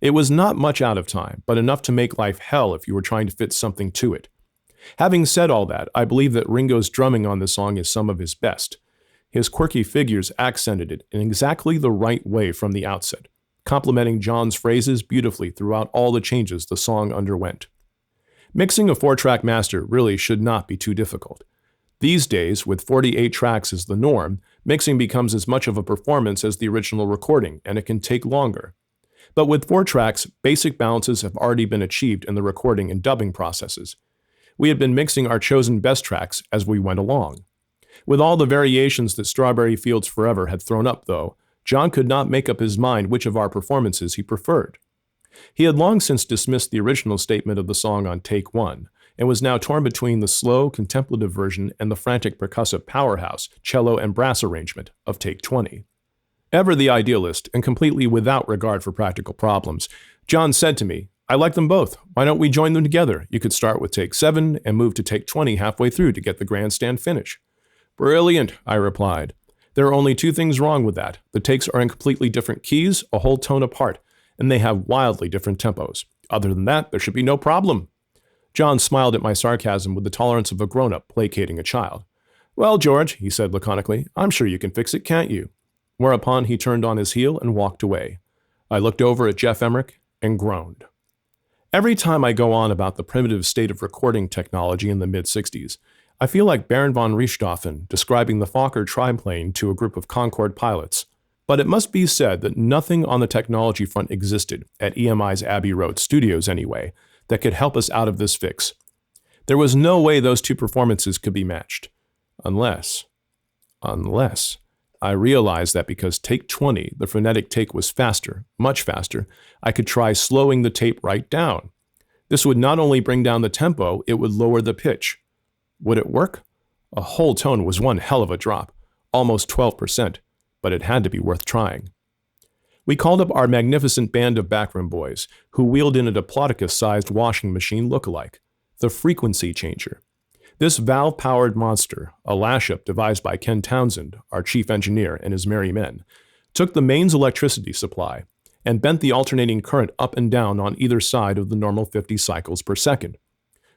It was not much out of time, but enough to make life hell if you were trying to fit something to it. Having said all that, I believe that Ringo's drumming on the song is some of his best. His quirky figures accented it in exactly the right way from the outset, complementing John's phrases beautifully throughout all the changes the song underwent. Mixing a 4-track master really should not be too difficult. These days, with 48 tracks as the norm, mixing becomes as much of a performance as the original recording, and it can take longer. But with 4 tracks, basic balances have already been achieved in the recording and dubbing processes. We had been mixing our chosen best tracks as we went along. With all the variations that Strawberry Fields Forever had thrown up, though, John could not make up his mind which of our performances he preferred. He had long since dismissed the original statement of the song on take 1, and was now torn between the slow, contemplative version and the frantic percussive powerhouse, cello and brass arrangement of take 20. Ever the idealist, and completely without regard for practical problems, John said to me, "I like them both. Why don't we join them together? You could start with take 7 and move to take 20 halfway through to get the grandstand finish." "Brilliant," I replied. "There are only 2 things wrong with that. The takes are in completely different keys, a whole tone apart, and they have wildly different tempos. Other than that, there should be no problem." John smiled at my sarcasm with the tolerance of a grown-up placating a child. "Well, George," he said laconically, "I'm sure you can fix it, can't you?" Whereupon he turned on his heel and walked away. I looked over at Jeff Emmerich and groaned. Every time I go on about the primitive state of recording technology in the mid-60s, I feel like Baron von Richthofen describing the Fokker triplane to a group of Concorde pilots. But it must be said that nothing on the technology front existed, at EMI's Abbey Road studios anyway, that could help us out of this fix. There was no way those 2 performances could be matched. Unless I realized that because take 20, the frenetic take was faster, much faster, I could try slowing the tape right down. This would not only bring down the tempo, it would lower the pitch. Would it work? A whole tone was one hell of a drop, almost 12%, but it had to be worth trying. We called up our magnificent band of backroom boys, who wheeled in a Diplodocus-sized washing machine look-alike, the frequency changer. This valve-powered monster, a lash-up devised by Ken Townsend, our chief engineer, and his merry men, took the mains electricity supply and bent the alternating current up and down on either side of the normal 50 cycles per second.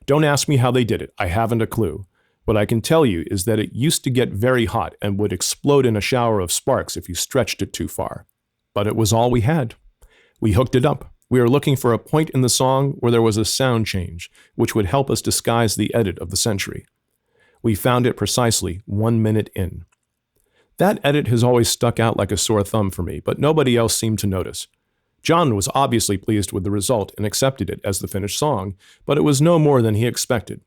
Don't ask me how they did it, I haven't a clue. What I can tell you is that it used to get very hot and would explode in a shower of sparks if you stretched it too far. But it was all we had. We hooked it up. We were looking for a point in the song where there was a sound change, which would help us disguise the edit of the century. We found it precisely 1 minute in. That edit has always stuck out like a sore thumb for me, but nobody else seemed to notice. John was obviously pleased with the result and accepted it as the finished song, but it was no more than he expected.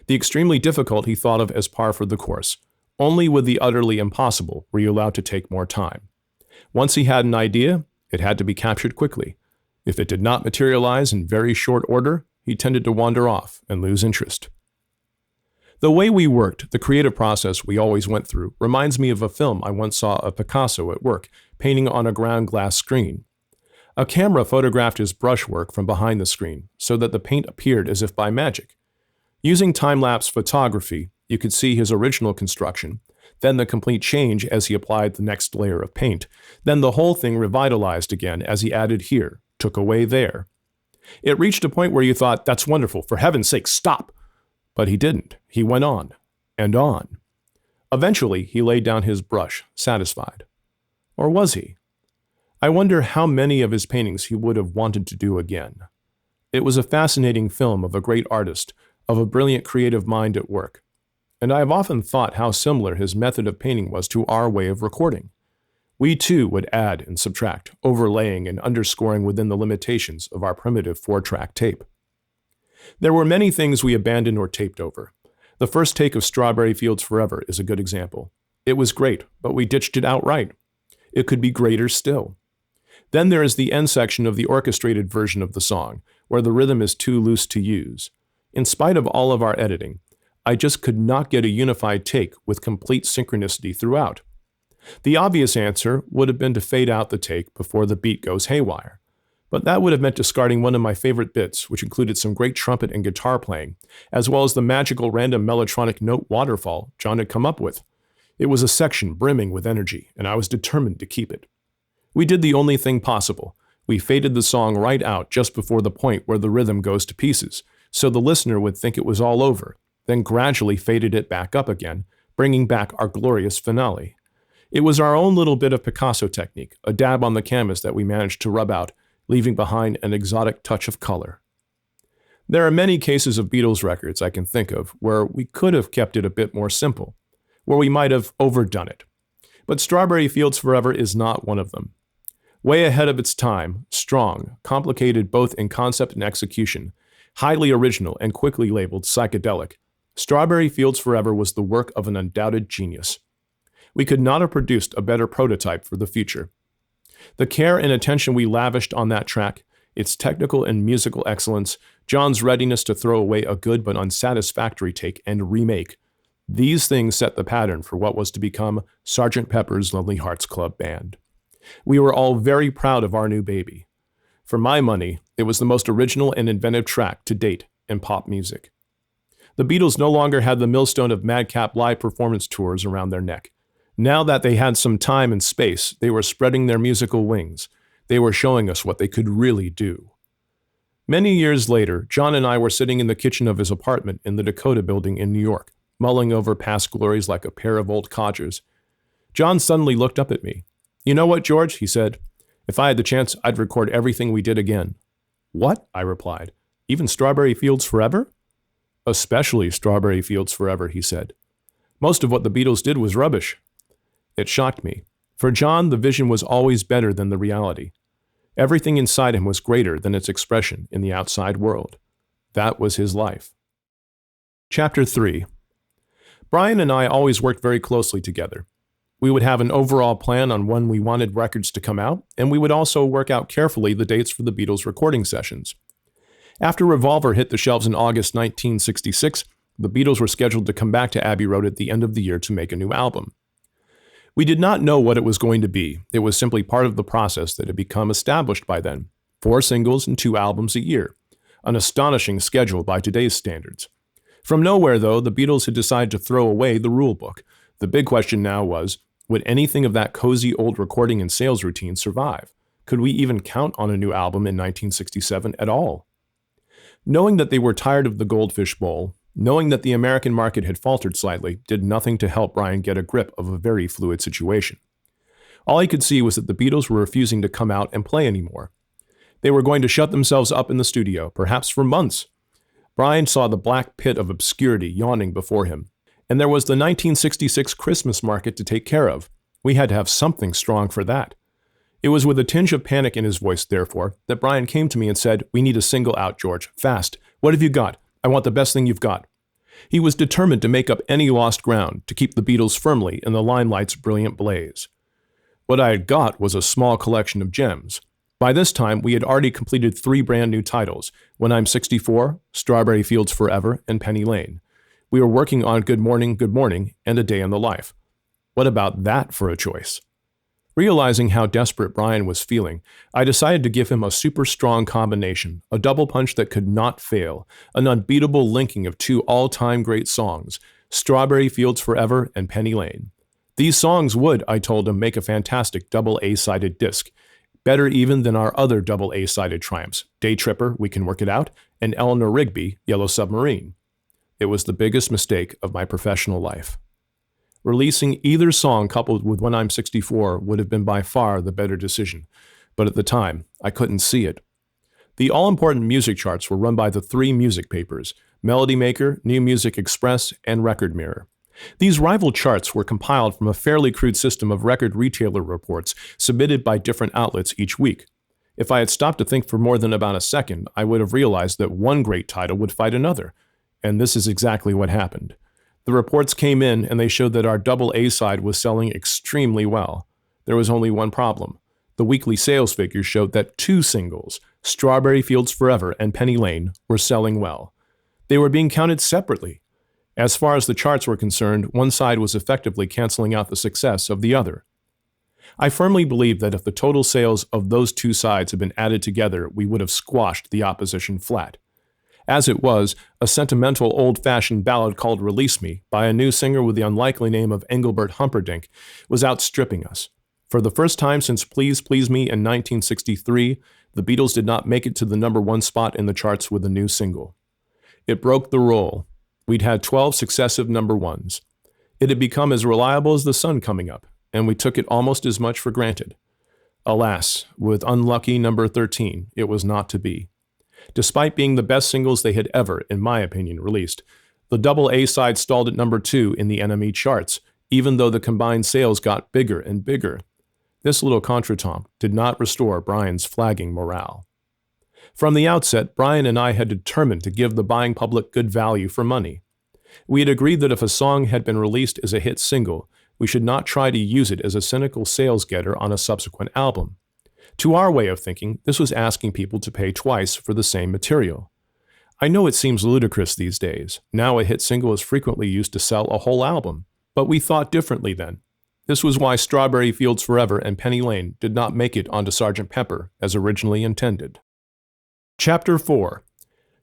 The extremely difficult he thought of as par for the course. Only with the utterly impossible were you allowed to take more time. Once he had an idea, it had to be captured quickly. If it did not materialize in very short order, he tended to wander off and lose interest. The way we worked, the creative process we always went through, reminds me of a film I once saw of Picasso at work, painting on a ground glass screen. A camera photographed his brushwork from behind the screen, so that the paint appeared as if by magic. Using time-lapse photography, you could see his original construction, then the complete change as he applied the next layer of paint, then the whole thing revitalized again as he added here, took away there. It reached a point where you thought, "That's wonderful, for heaven's sake, stop!" But he didn't. He went on, and on. Eventually, he laid down his brush, satisfied. Or was he? I wonder how many of his paintings he would have wanted to do again. It was a fascinating film of a great artist, of a brilliant creative mind at work. And I have often thought how similar his method of painting was to our way of recording. We too would add and subtract, overlaying and underscoring within the limitations of our primitive 4-track tape. There were many things we abandoned or taped over. The first take of Strawberry Fields Forever is a good example. It was great, but we ditched it outright. It could be greater still. Then there is the end section of the orchestrated version of the song, where the rhythm is too loose to use. In spite of all of our editing, I just could not get a unified take with complete synchronicity throughout. The obvious answer would have been to fade out the take before the beat goes haywire. But that would have meant discarding one of my favorite bits, which included some great trumpet and guitar playing, as well as the magical random mellotronic note waterfall John had come up with. It was a section brimming with energy, and I was determined to keep it. We did the only thing possible. We faded the song right out just before the point where the rhythm goes to pieces, so the listener would think it was all over, then gradually faded it back up again, bringing back our glorious finale. It was our own little bit of Picasso technique, a dab on the canvas that we managed to rub out, leaving behind an exotic touch of color. There are many cases of Beatles records I can think of where we could have kept it a bit more simple, where we might have overdone it. But Strawberry Fields Forever is not one of them. Way ahead of its time, strong, complicated both in concept and execution, highly original and quickly labeled psychedelic, Strawberry Fields Forever was the work of an undoubted genius. We could not have produced a better prototype for the future. The care and attention we lavished on that track, its technical and musical excellence, John's readiness to throw away a good but unsatisfactory take and remake, these things set the pattern for what was to become Sgt. Pepper's Lonely Hearts Club Band. We were all very proud of our new baby. For my money, it was the most original and inventive track to date in pop music. The Beatles no longer had the millstone of madcap live performance tours around their neck. Now that they had some time and space, they were spreading their musical wings. They were showing us what they could really do. Many years later, John and I were sitting in the kitchen of his apartment in the Dakota Building in New York, mulling over past glories like a pair of old codgers. John suddenly looked up at me. "You know what, George?" he said. "If I had the chance, I'd record everything we did again." "What?" I replied. "Even Strawberry Fields Forever?" "Especially Strawberry Fields Forever," he said. "Most of what the Beatles did was rubbish." It shocked me. For John, the vision was always better than the reality. Everything inside him was greater than its expression in the outside world. That was his life. Chapter 3. Brian and I always worked very closely together. We would have an overall plan on when we wanted records to come out, and we would also work out carefully the dates for the Beatles recording sessions. After Revolver hit the shelves in August 1966, the Beatles were scheduled to come back to Abbey Road at the end of the year to make a new album. We did not know what it was going to be. It was simply part of the process that had become established by then. 4 singles and 2 albums a year. An astonishing schedule by today's standards. From nowhere, though, the Beatles had decided to throw away the rule book. The big question now was, would anything of that cozy old recording and sales routine survive? Could we even count on a new album in 1967 at all? Knowing that they were tired of the Goldfish Bowl, knowing that the American market had faltered slightly, did nothing to help Brian get a grip of a very fluid situation. All he could see was that the Beatles were refusing to come out and play anymore. They were going to shut themselves up in the studio, perhaps for months. Brian saw the black pit of obscurity yawning before him, and there was the 1966 Christmas market to take care of. We had to have something strong for that. It was with a tinge of panic in his voice, therefore, that Brian came to me and said, "We need a single out, George. Fast. What have you got? I want the best thing you've got." He was determined to make up any lost ground, to keep the Beatles firmly in the limelight's brilliant blaze. What I had got was a small collection of gems. By this time, we had already completed 3 brand new titles, When I'm 64, Strawberry Fields Forever, and Penny Lane. We were working on Good Morning, and A Day in the Life. What about that for a choice? Realizing how desperate Brian was feeling, I decided to give him a super strong combination, a double punch that could not fail, an unbeatable linking of 2 all-time great songs, Strawberry Fields Forever and Penny Lane. These songs would, I told him, make a fantastic double A-sided disc, better even than our other double A-sided triumphs, Day Tripper, We Can Work It Out, and Eleanor Rigby, Yellow Submarine. It was the biggest mistake of my professional life. Releasing either song coupled with When I'm 64 would have been by far the better decision, but at the time, I couldn't see it. The all-important music charts were run by the 3 music papers, Melody Maker, New Music Express, and Record Mirror. These rival charts were compiled from a fairly crude system of record retailer reports submitted by different outlets each week. If I had stopped to think for more than about a second, I would have realized that one great title would fight another, and this is exactly what happened. The reports came in and they showed that our double A side was selling extremely well. There was only one problem. The weekly sales figures showed that 2 singles, Strawberry Fields Forever and Penny Lane, were selling well. They were being counted separately. As far as the charts were concerned, one side was effectively canceling out the success of the other. I firmly believe that if the total sales of those two sides had been added together, we would have squashed the opposition flat. As it was, a sentimental old-fashioned ballad called Release Me by a new singer with the unlikely name of Engelbert Humperdinck was outstripping us. For the first time since Please Please Me in 1963, the Beatles did not make it to the number one spot in the charts with a new single. It broke the rule. We'd had 12 successive number ones. It had become as reliable as the sun coming up, and we took it almost as much for granted. Alas, with unlucky number 13, it was not to be. Despite being the best singles they had ever, in my opinion, released, the double A side stalled at number 2 in the NME charts, even though the combined sales got bigger and bigger. This little contretemps did not restore Brian's flagging morale. From the outset, Brian and I had determined to give the buying public good value for money. We had agreed that if a song had been released as a hit single, we should not try to use it as a cynical sales getter on a subsequent album. To our way of thinking, this was asking people to pay twice for the same material. I know it seems ludicrous these days. Now a hit single is frequently used to sell a whole album. But we thought differently then. This was why Strawberry Fields Forever and Penny Lane did not make it onto Sgt. Pepper as originally intended. Chapter 4.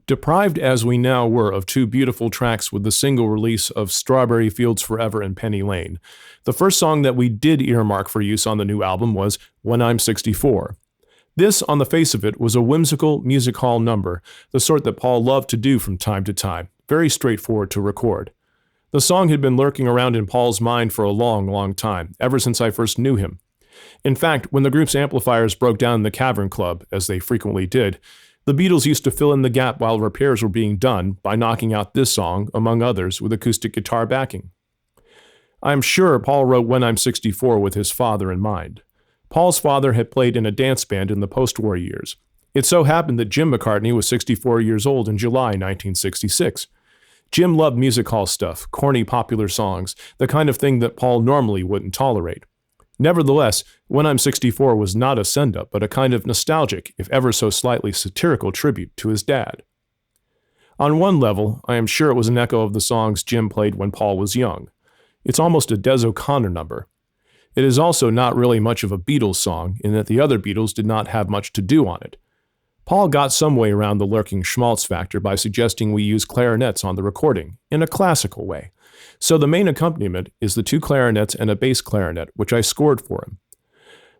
Deprived as we now were of two beautiful tracks with the single release of Strawberry Fields Forever and Penny Lane, the first song that we did earmark for use on the new album was When I'm 64. This, on the face of it, was a whimsical music hall number, the sort that Paul loved to do from time to time, very straightforward to record. The song had been lurking around in Paul's mind for a long, long time, ever since I first knew him. In fact, when the group's amplifiers broke down in the Cavern Club, as they frequently did, the Beatles used to fill in the gap while repairs were being done by knocking out this song, among others, with acoustic guitar backing. I'm sure Paul wrote When I'm 64 with his father in mind. Paul's father had played in a dance band in the post-war years. It so happened that Jim McCartney was 64 years old in July 1966. Jim loved music hall stuff, corny popular songs, the kind of thing that Paul normally wouldn't tolerate. Nevertheless, When I'm 64 was not a send-up, but a kind of nostalgic, if ever so slightly satirical tribute to his dad. On one level, I am sure it was an echo of the songs Jim played when Paul was young. It's almost a Des O'Connor number. It is also not really much of a Beatles song, in that the other Beatles did not have much to do on it. Paul got some way around the lurking schmaltz factor by suggesting we use clarinets on the recording, in a classical way. So the main accompaniment is the two clarinets and a bass clarinet, which I scored for him.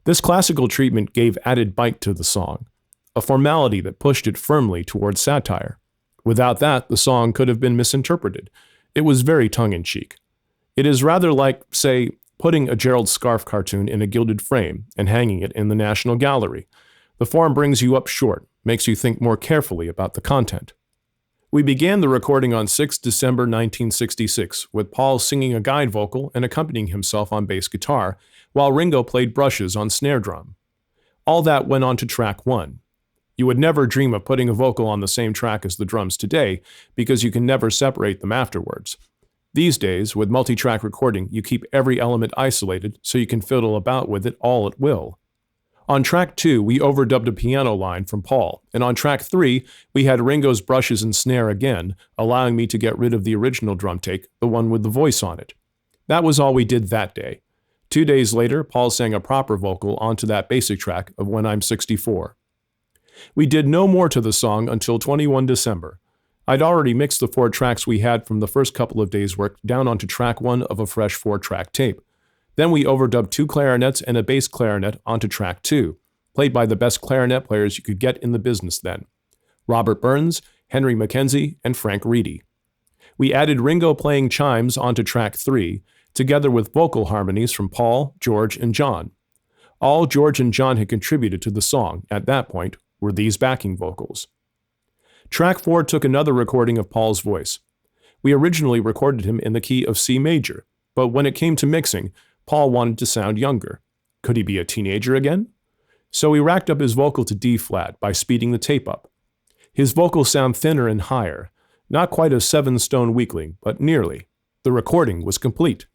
This classical treatment gave added bite to the song, a formality that pushed it firmly towards satire. Without that, the song could have been misinterpreted. It was very tongue-in-cheek. It is rather like, say, putting a Gerald Scarfe cartoon in a gilded frame and hanging it in the National Gallery. The form brings you up short, makes you think more carefully about the content. We began the recording on 6 December 1966, with Paul singing a guide vocal and accompanying himself on bass guitar, while Ringo played brushes on snare drum. All that went on to track 1. You would never dream of putting a vocal on the same track as the drums today, because you can never separate them afterwards. These days, with multi-track recording, you keep every element isolated so you can fiddle about with it all at will. On track 2, we overdubbed a piano line from Paul, and on track 3, we had Ringo's brushes and snare again, allowing me to get rid of the original drum take, the one with the voice on it. That was all we did that day. 2 days later, Paul sang a proper vocal onto that basic track of When I'm 64. We did no more to the song until 21 December. I'd already mixed the 4 tracks we had from the first couple of days' work down onto track 1 of a fresh 4-track tape. Then we overdubbed 2 clarinets and a bass clarinet onto track 2, played by the best clarinet players you could get in the business then: Robert Burns, Henry Mackenzie, and Frank Reedy. We added Ringo playing chimes onto track 3, together with vocal harmonies from Paul, George, and John. All George and John had contributed to the song, at that point, were these backing vocals. Track 4 took another recording of Paul's voice. We originally recorded him in the key of C major, but when it came to mixing, Paul wanted to sound younger. Could he be a teenager again? So we racked up his vocal to D-flat by speeding the tape up. His vocals sound thinner and higher, not quite a 7-stone weakling, but nearly. The recording was complete.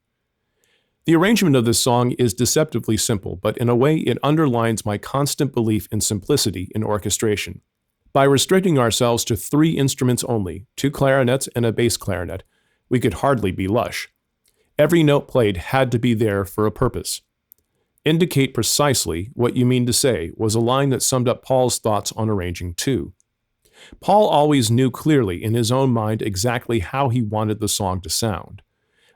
The arrangement of this song is deceptively simple, but in a way it underlines my constant belief in simplicity in orchestration. By restricting ourselves to 3 instruments only, 2 clarinets and a bass clarinet, we could hardly be lush. Every note played had to be there for a purpose. Indicate precisely what you mean to say was a line that summed up Paul's thoughts on arranging too. Paul always knew clearly in his own mind exactly how he wanted the song to sound.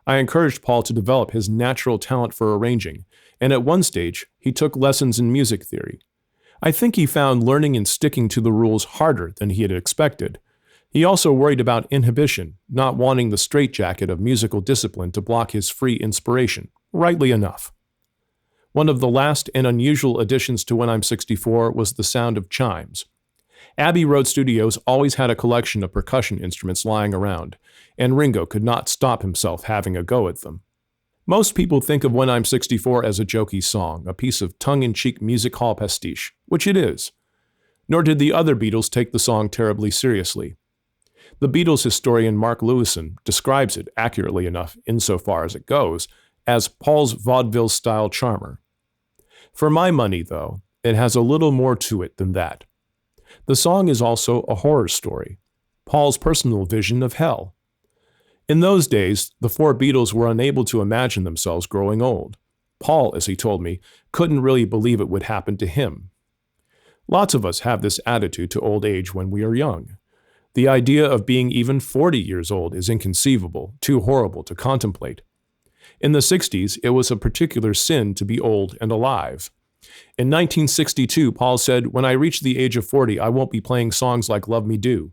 I encouraged Paul to develop his natural talent for arranging, and at one stage, he took lessons in music theory. I think he found learning and sticking to the rules harder than he had expected. He also worried about inhibition, not wanting the straitjacket of musical discipline to block his free inspiration, rightly enough. One of the last and unusual additions to When I'm 64 was the sound of chimes. Abbey Road Studios always had a collection of percussion instruments lying around, and Ringo could not stop himself having a go at them. Most people think of When I'm 64 as a jokey song, a piece of tongue-in-cheek music hall pastiche, which it is. Nor did the other Beatles take the song terribly seriously. The Beatles historian Mark Lewison describes it, accurately enough insofar as it goes, as Paul's vaudeville-style charmer. For my money, though, it has a little more to it than that. The song is also a horror story, Paul's personal vision of hell. In those days, the four Beatles were unable to imagine themselves growing old. Paul, as he told me, couldn't really believe it would happen to him. Lots of us have this attitude to old age when we are young. The idea of being even 40 years old is inconceivable, too horrible to contemplate. In the 60s, it was a particular sin to be old and alive. In 1962, Paul said, "When I reach the age of 40, I won't be playing songs like Love Me Do."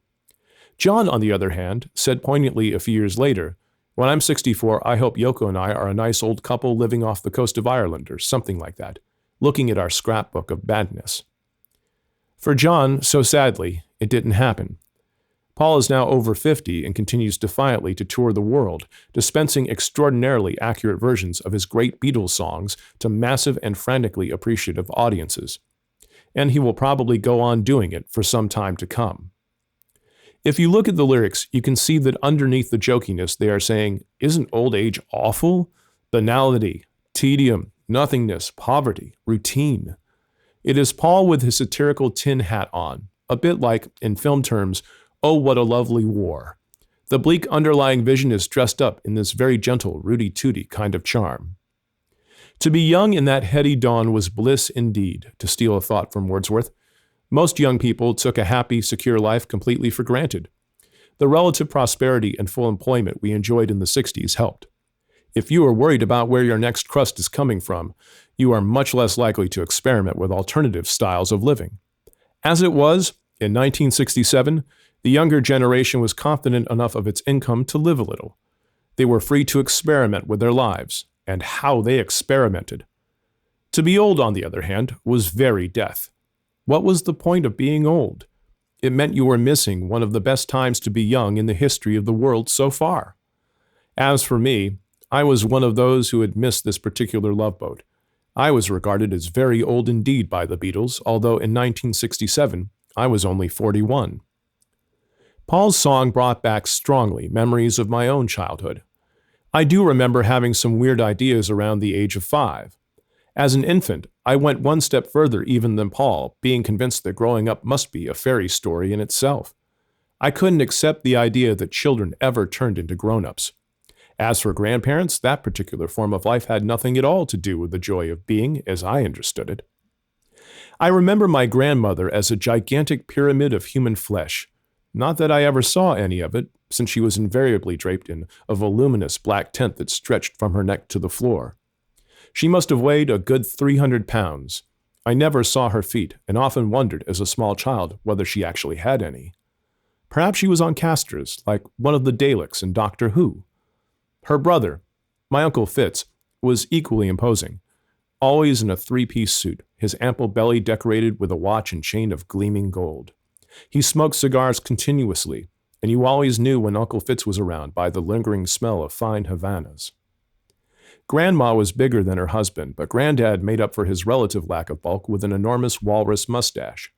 John, on the other hand, said poignantly a few years later, "When I'm 64, I hope Yoko and I are a nice old couple living off the coast of Ireland," or something like that, looking at our scrapbook of badness. For John, so sadly, it didn't happen. Paul is now over 50 and continues defiantly to tour the world, dispensing extraordinarily accurate versions of his great Beatles songs to massive and frantically appreciative audiences. And he will probably go on doing it for some time to come. If you look at the lyrics, you can see that underneath the jokiness they are saying, "Isn't old age awful? Banality, tedium, nothingness, poverty, routine." It is Paul with his satirical tin hat on, a bit like, in film terms, "Oh, what a lovely war." The bleak underlying vision is dressed up in this very gentle, rooty-tooty kind of charm. To be young in that heady dawn was bliss indeed, to steal a thought from Wordsworth. Most young people took a happy, secure life completely for granted. The relative prosperity and full employment we enjoyed in the 60s helped. If you are worried about where your next crust is coming from, you are much less likely to experiment with alternative styles of living. As it was, in 1967, the younger generation was confident enough of its income to live a little. They were free to experiment with their lives, and how they experimented. To be old, on the other hand, was very death. What was the point of being old? It meant you were missing one of the best times to be young in the history of the world so far. As for me, I was one of those who had missed this particular love boat. I was regarded as very old indeed by the Beatles, although in 1967, I was only 41. Paul's song brought back strongly memories of my own childhood. I do remember having some weird ideas around the age of 5. As an infant, I went one step further even than Paul, being convinced that growing up must be a fairy story in itself. I couldn't accept the idea that children ever turned into grown-ups. As for grandparents, that particular form of life had nothing at all to do with the joy of being, as I understood it. I remember my grandmother as a gigantic pyramid of human flesh. Not that I ever saw any of it, since she was invariably draped in a voluminous black tent that stretched from her neck to the floor. She must have weighed a good 300 pounds. I never saw her feet, and often wondered as a small child whether she actually had any. Perhaps she was on castors, like one of the Daleks in Doctor Who. Her brother, my Uncle Fitz, was equally imposing, always in a 3-piece suit, his ample belly decorated with a watch and chain of gleaming gold. He smoked cigars continuously, and you always knew when Uncle Fitz was around by the lingering smell of fine Havanas. Grandma was bigger than her husband, but Granddad made up for his relative lack of bulk with an enormous walrus mustache.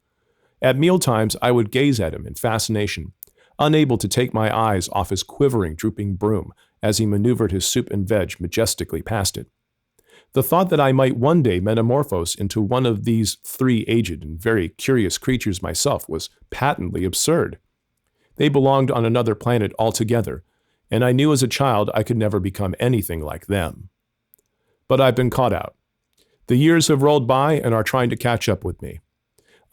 At mealtimes, I would gaze at him in fascination, unable to take my eyes off his quivering, drooping broom as he maneuvered his soup and veg majestically past it. The thought that I might one day metamorphose into one of these 3 aged and very curious creatures myself was patently absurd. They belonged on another planet altogether, and I knew as a child I could never become anything like them. But I've been caught out. The years have rolled by and are trying to catch up with me.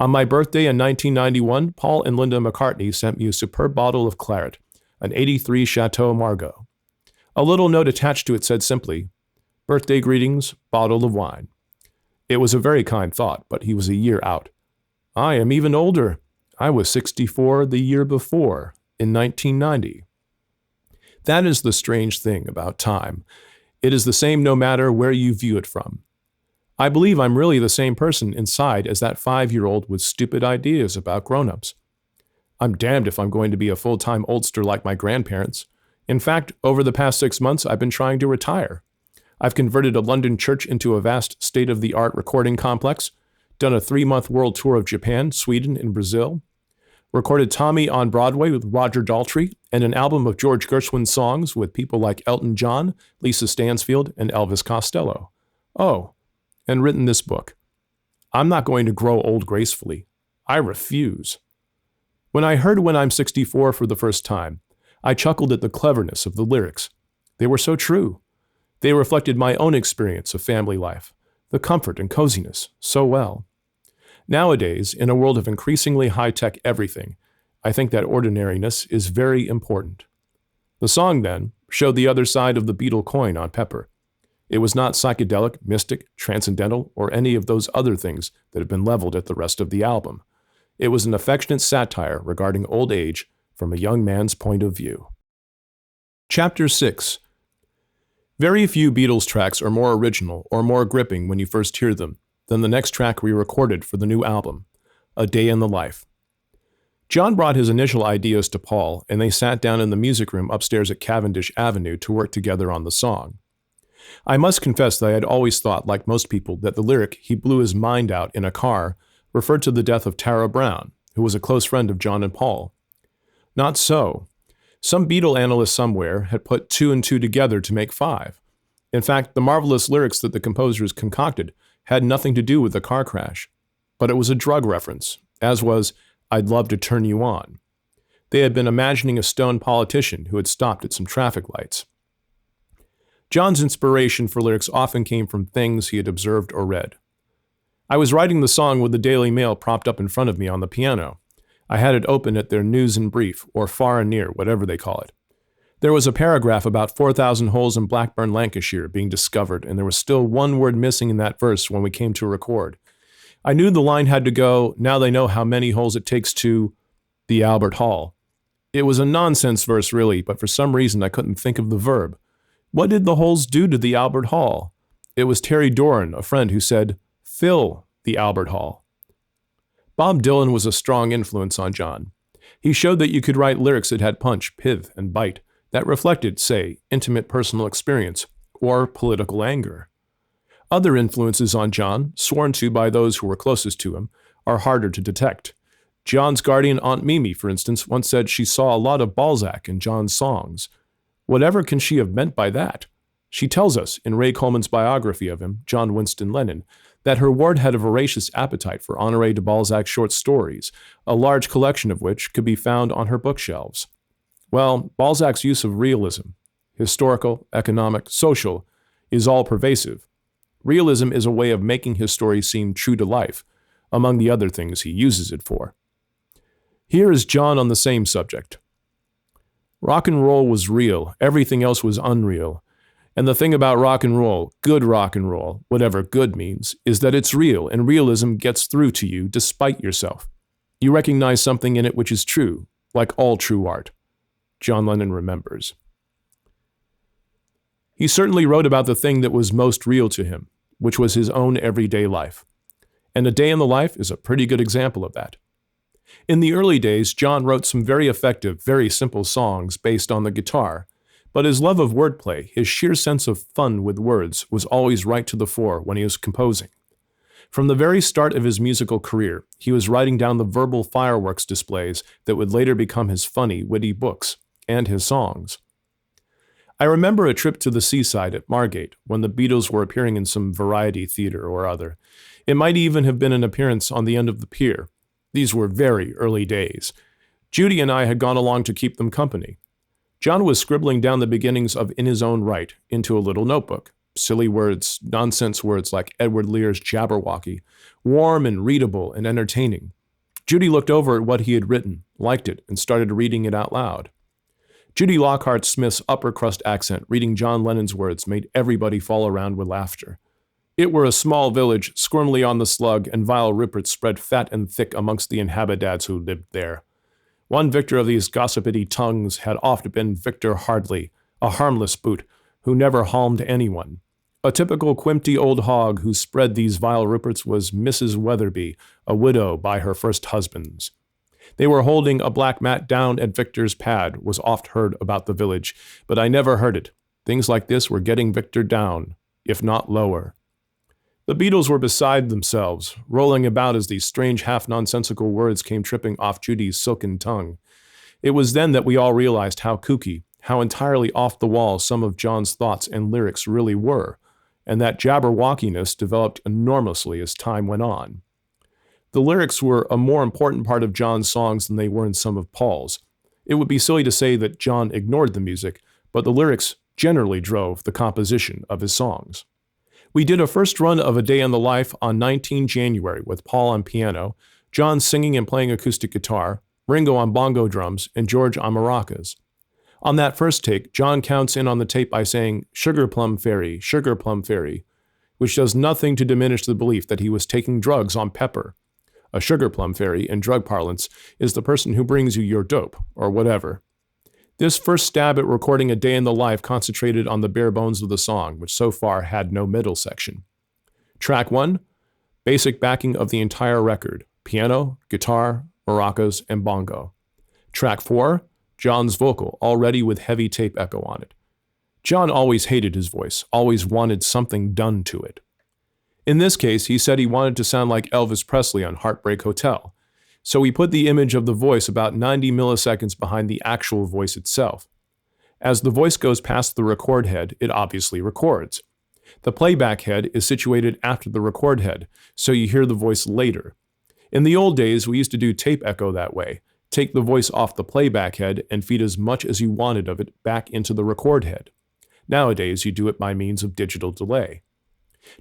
On my birthday in 1991, Paul and Linda McCartney sent me a superb bottle of claret, an 83 Chateau Margaux. A little note attached to it said simply, "Birthday greetings, bottle of wine." It was a very kind thought, but he was a year out. I am even older. I was 64 the year before, in 1990. That is the strange thing about time. It is the same no matter where you view it from. I believe I'm really the same person inside as that 5-year-old with stupid ideas about grown-ups. I'm damned if I'm going to be a full-time oldster like my grandparents. In fact, over the past 6 months, I've been trying to retire. I've converted a London church into a vast state-of-the-art recording complex, done a 3-month world tour of Japan, Sweden, and Brazil, recorded Tommy on Broadway with Roger Daltrey, and an album of George Gershwin songs with people like Elton John, Lisa Stansfield, and Elvis Costello. Oh, and written this book. I'm not going to grow old gracefully. I refuse. When I heard When I'm 64 for the first time, I chuckled at the cleverness of the lyrics. They were so true. They reflected my own experience of family life, the comfort and coziness, so well. Nowadays, in a world of increasingly high-tech everything, I think that ordinariness is very important. The song, then, showed the other side of the Beatle coin on Pepper. It was not psychedelic, mystic, transcendental, or any of those other things that have been leveled at the rest of the album. It was an affectionate satire regarding old age from a young man's point of view. Chapter 6. Very few Beatles tracks are more original or more gripping when you first hear them than the next track we recorded for the new album, A Day in the Life. John brought his initial ideas to Paul, and they sat down in the music room upstairs at Cavendish Avenue to work together on the song. I must confess that I had always thought, like most people, that the lyric, "He blew his mind out in a car," referred to the death of Tara Brown, who was a close friend of John and Paul. Not so. Some Beatle analyst somewhere had put 2 and 2 together to make 5. In fact, the marvelous lyrics that the composers concocted had nothing to do with the car crash. But it was a drug reference, as was "I'd Love to Turn You On." They had been imagining a stoned politician who had stopped at some traffic lights. John's inspiration for lyrics often came from things he had observed or read. I was writing the song with the Daily Mail propped up in front of me on the piano. I had it open at their News and Brief, or Far and Near, whatever they call it. There was a paragraph about 4,000 holes in Blackburn, Lancashire being discovered, and there was still one word missing in that verse when we came to record. I knew the line had to go, "Now they know how many holes it takes to the Albert Hall." It was a nonsense verse, really, but for some reason I couldn't think of the verb. What did the holes do to the Albert Hall? It was Terry Doran, a friend, who said, "Fill the Albert Hall." Bob Dylan was a strong influence on John. He showed that you could write lyrics that had punch, pith, and bite, that reflected, say, intimate personal experience or political anger. Other influences on John, sworn to by those who were closest to him, are harder to detect. John's guardian Aunt Mimi, for instance, once said she saw a lot of Balzac in John's songs. Whatever can she have meant by that? She tells us, in Ray Coleman's biography of him, John Winston Lennon, that her ward had a voracious appetite for Honoré de Balzac's short stories, a large collection of which could be found on her bookshelves. Well, Balzac's use of realism, historical, economic, social, is all pervasive. Realism is a way of making his story seem true to life, among the other things he uses it for. Here is John on the same subject. Rock and roll was real, everything else was unreal. And the thing about rock and roll, good rock and roll, whatever good means, is that it's real, and realism gets through to you despite yourself. You recognize something in it which is true, like all true art. John Lennon remembers. He certainly wrote about the thing that was most real to him, which was his own everyday life. And A Day in the Life is a pretty good example of that. In the early days, John wrote some very effective, very simple songs based on the guitar, but his love of wordplay, his sheer sense of fun with words, was always right to the fore when he was composing. From the very start of his musical career, he was writing down the verbal fireworks displays that would later become his funny, witty books, and his songs. I remember a trip to the seaside at Margate when the Beatles were appearing in some variety theater or other. It might even have been an appearance on the end of the pier. These were very early days. Judy and I had gone along to keep them company. John was scribbling down the beginnings of In His Own Right into a little notebook. Silly words, nonsense words like Edward Lear's Jabberwocky, warm and readable and entertaining. Judy looked over at what he had written, liked it, and started reading it out loud. Judy Lockhart Smith's upper crust accent reading John Lennon's words made everybody fall around with laughter. It were a small village, squirmly on the slug, and vile Ruperts spread fat and thick amongst the inhabitants who lived there. One victor of these gossipity tongues had oft been Victor Hardley, a harmless boot, who never harmed anyone. A typical quimpty old hog who spread these vile Ruperts was Mrs. Weatherby, a widow by her first husband's. They were holding a black mat down at Victor's pad, was oft heard about the village, but I never heard it. Things like this were getting Victor down, if not lower. The Beatles were beside themselves, rolling about as these strange half-nonsensical words came tripping off Judy's silken tongue. It was then that we all realized how kooky, how entirely off the wall some of John's thoughts and lyrics really were, and that jabberwockiness developed enormously as time went on. The lyrics were a more important part of John's songs than they were in some of Paul's. It would be silly to say that John ignored the music, but the lyrics generally drove the composition of his songs. We did a first run of A Day in the Life on 19 January with Paul on piano, John singing and playing acoustic guitar, Ringo on bongo drums, and George on maracas. On that first take, John counts in on the tape by saying, Sugar Plum Fairy, which does nothing to diminish the belief that he was taking drugs on Pepper. A sugar plum fairy, in drug parlance, is the person who brings you your dope, or whatever. This first stab at recording A Day in the Life concentrated on the bare bones of the song, which so far had no middle section. Track 1, basic backing of the entire record, piano, guitar, maracas, and bongo. Track 4, John's vocal, already with heavy tape echo on it. John always hated his voice, always wanted something done to it. In this case, he said he wanted to sound like Elvis Presley on Heartbreak Hotel, so he put the image of the voice about 90 milliseconds behind the actual voice itself. As the voice goes past the record head, it obviously records. The playback head is situated after the record head, so you hear the voice later. In the old days, we used to do tape echo that way, take the voice off the playback head and feed as much as you wanted of it back into the record head. Nowadays, you do it by means of digital delay.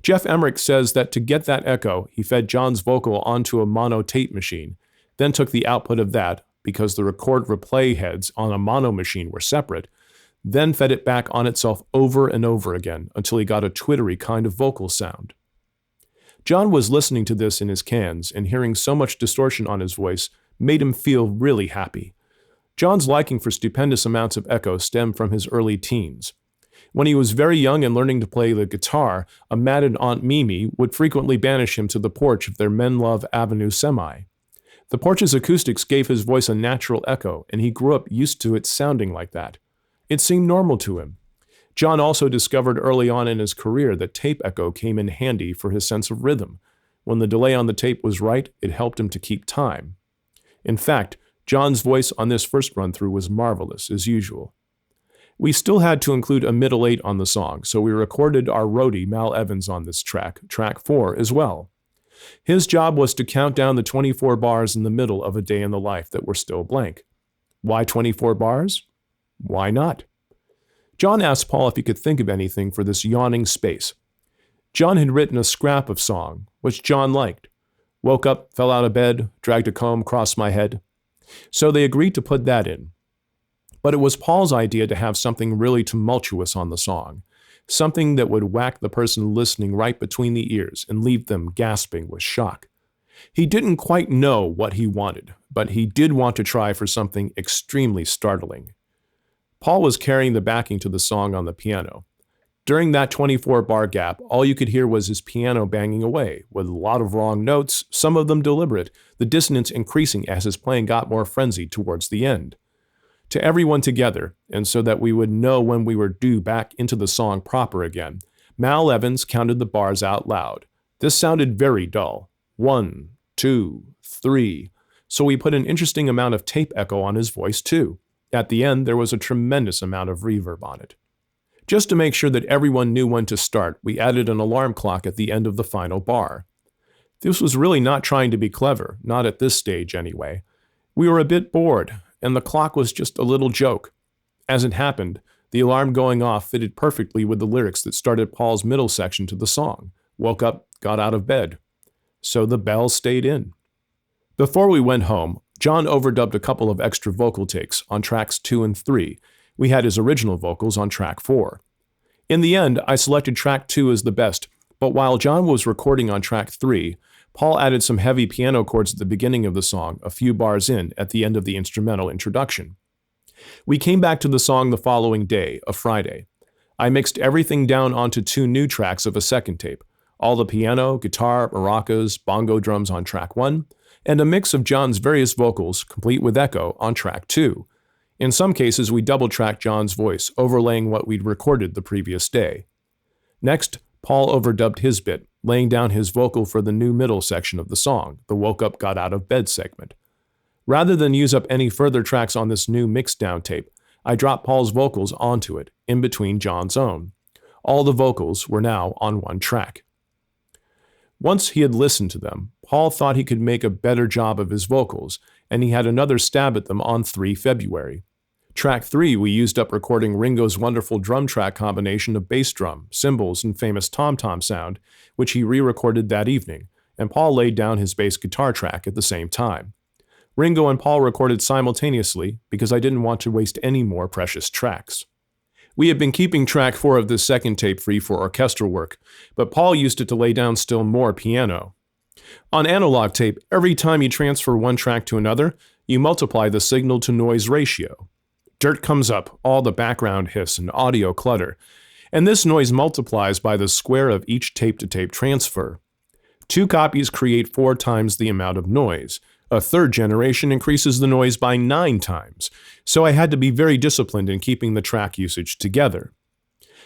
Jeff Emmerich says that to get that echo, he fed John's vocal onto a mono tape machine, then took the output of that, because the record replay heads on a mono machine were separate, then fed it back on itself over and over again until he got a twittery kind of vocal sound. John was listening to this in his cans, and hearing so much distortion on his voice made him feel really happy. John's liking for stupendous amounts of echo stemmed from his early teens. When he was very young and learning to play the guitar, a matted Aunt Mimi would frequently banish him to the porch of their Menlove Avenue semi. The porch's acoustics gave his voice a natural echo, and he grew up used to it sounding like that. It seemed normal to him. John also discovered early on in his career that tape echo came in handy for his sense of rhythm. When the delay on the tape was right, it helped him to keep time. In fact, John's voice on this first run-through was marvelous, as usual. We still had to include a middle eight on the song, so we recorded our roadie Mal Evans on this track, track 4, as well. His job was to count down the 24 bars in the middle of A Day in the Life that were still blank. Why 24 bars? Why not? John asked Paul if he could think of anything for this yawning space. John had written a scrap of song, which John liked. Woke up, fell out of bed, dragged a comb across my head. So they agreed to put that in. But it was Paul's idea to have something really tumultuous on the song, something that would whack the person listening right between the ears and leave them gasping with shock. He didn't quite know what he wanted, but he did want to try for something extremely startling. Paul was carrying the backing to the song on the piano. During that 24-bar gap, all you could hear was his piano banging away, with a lot of wrong notes, some of them deliberate, the dissonance increasing as his playing got more frenzied towards the end. To everyone together, and so that we would know when we were due back into the song proper again, Mal Evans counted the bars out loud. This sounded very dull. 1, 2, 3. So we put an interesting amount of tape echo on his voice too. At the end, there was a tremendous amount of reverb on it. Just to make sure that everyone knew when to start, we added an alarm clock at the end of the final bar. This was really not trying to be clever, not at this stage anyway. We were a bit bored, and the clock was just a little joke. As it happened, the alarm going off fitted perfectly with the lyrics that started Paul's middle section to the song. Woke up, got out of bed. So the bell stayed in. Before we went home, John overdubbed a couple of extra vocal takes on tracks 2 and 3. We had his original vocals on track 4. In the end, I selected track 2 as the best, but while John was recording on track 3, Paul added some heavy piano chords at the beginning of the song, a few bars in, at the end of the instrumental introduction. We came back to the song the following day, a Friday. I mixed everything down onto 2 new tracks of a second tape, all the piano, guitar, maracas, bongo drums on track 1, and a mix of John's various vocals, complete with echo, on track 2. In some cases, we double-tracked John's voice, overlaying what we'd recorded the previous day. Next, Paul overdubbed his bit, laying down his vocal for the new middle section of the song, the woke up, got out of bed segment. Rather than use up any further tracks on this new mixed-down tape, I dropped Paul's vocals onto it, in between John's own. All the vocals were now on one track. Once he had listened to them, Paul thought he could make a better job of his vocals, and he had another stab at them on 3 February. Track 3 we used up recording Ringo's wonderful drum track combination of bass drum, cymbals, and famous tom-tom sound, which he re-recorded that evening, and Paul laid down his bass guitar track at the same time. Ringo and Paul recorded simultaneously because I didn't want to waste any more precious tracks. We had been keeping track 4 of this second tape free for orchestral work, but Paul used it to lay down still more piano. On analog tape, every time you transfer one track to another, you multiply the signal-to-noise ratio. Dirt comes up, all the background hiss and audio clutter, and this noise multiplies by the square of each tape-to-tape transfer. 2 copies create 4 times the amount of noise. A third generation increases the noise by 9 times, so I had to be very disciplined in keeping the track usage together.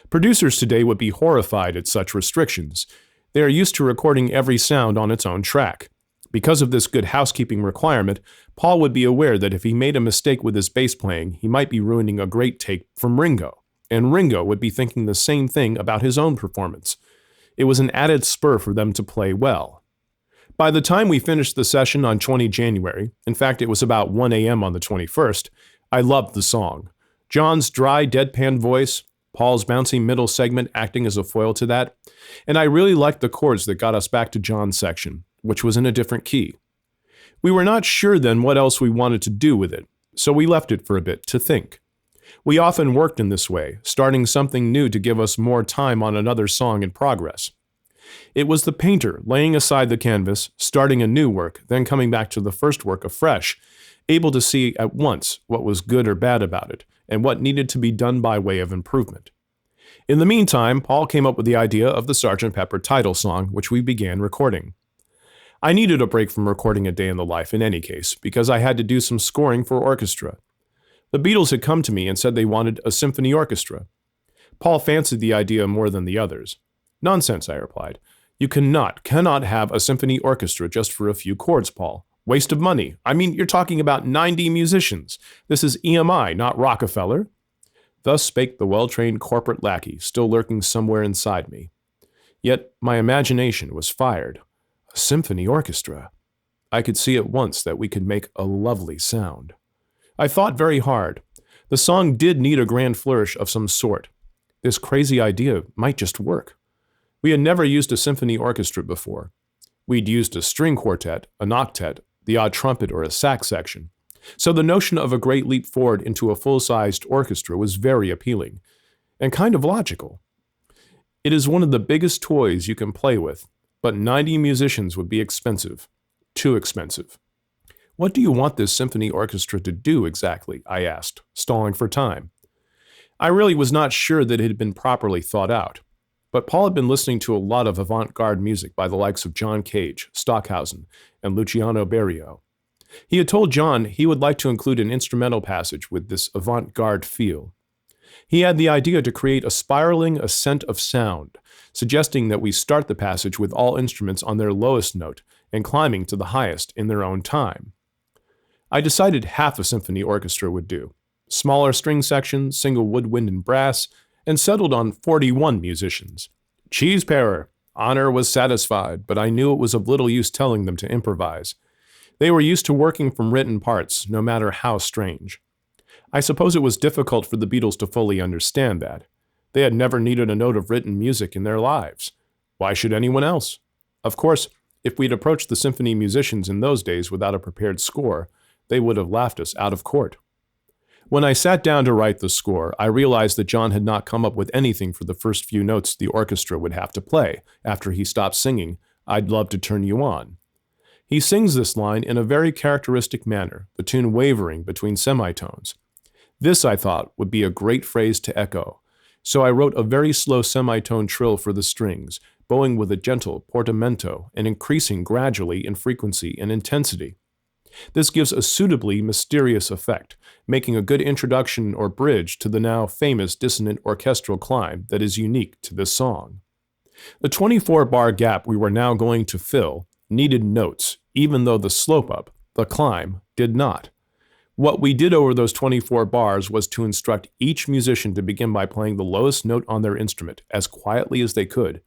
Producers today would be horrified at such restrictions. They are used to recording every sound on its own track. Because of this good housekeeping requirement, Paul would be aware that if he made a mistake with his bass playing, he might be ruining a great take from Ringo, and Ringo would be thinking the same thing about his own performance. It was an added spur for them to play well. By the time we finished the session on 20 January, in fact it was about 1 a.m. on the 21st, I loved the song. John's dry, deadpan voice, Paul's bouncy middle segment acting as a foil to that, and I really liked the chords that got us back to John's section, which was in a different key. We were not sure then what else we wanted to do with it, so we left it for a bit to think. We often worked in this way, starting something new to give us more time on another song in progress. It was the painter laying aside the canvas, starting a new work, then coming back to the first work afresh, able to see at once what was good or bad about it, and what needed to be done by way of improvement. In the meantime, Paul came up with the idea of the Sgt. Pepper title song, which we began recording. I needed a break from recording A Day in the Life in any case, because I had to do some scoring for orchestra. The Beatles had come to me and said they wanted a symphony orchestra. Paul fancied the idea more than the others. Nonsense, I replied. You cannot have a symphony orchestra just for a few chords, Paul. Waste of money. I mean, you're talking about 90 musicians. This is EMI, not Rockefeller. Thus spake the well-trained corporate lackey, still lurking somewhere inside me. Yet my imagination was fired. A symphony orchestra. I could see at once that we could make a lovely sound. I thought very hard. The song did need a grand flourish of some sort. This crazy idea might just work. We had never used a symphony orchestra before. We'd used a string quartet, an octet, the odd trumpet, or a sax section. So the notion of a great leap forward into a full-sized orchestra was very appealing, and kind of logical. It is one of the biggest toys you can play with, but 90 musicians would be expensive. Too expensive. What do you want this symphony orchestra to do exactly? I asked, stalling for time. I really was not sure that it had been properly thought out. But Paul had been listening to a lot of avant-garde music by the likes of John Cage, Stockhausen, and Luciano Berio. He had told John he would like to include an instrumental passage with this avant-garde feel. He had the idea to create a spiraling ascent of sound, suggesting that we start the passage with all instruments on their lowest note and climbing to the highest in their own time. I decided half a symphony orchestra would do. Smaller string section, single woodwind and brass, and settled on 41 musicians. Cheese parer. Honor was satisfied, but I knew it was of little use telling them to improvise. They were used to working from written parts, no matter how strange. I suppose it was difficult for the Beatles to fully understand that. They had never needed a note of written music in their lives. Why should anyone else? Of course, if we'd approached the symphony musicians in those days without a prepared score, they would have laughed us out of court. When I sat down to write the score, I realized that John had not come up with anything for the first few notes the orchestra would have to play after he stopped singing, "I'd Love to Turn You On." He sings this line in a very characteristic manner, the tune wavering between semitones. This, I thought, would be a great phrase to echo, so I wrote a very slow semitone trill for the strings, bowing with a gentle portamento and increasing gradually in frequency and intensity. This gives a suitably mysterious effect, making a good introduction or bridge to the now famous dissonant orchestral climb that is unique to this song. The 24-bar gap we were now going to fill needed notes, even though the slope-up, the climb, did not. What we did over those 24 bars was to instruct each musician to begin by playing the lowest note on their instrument as quietly as they could,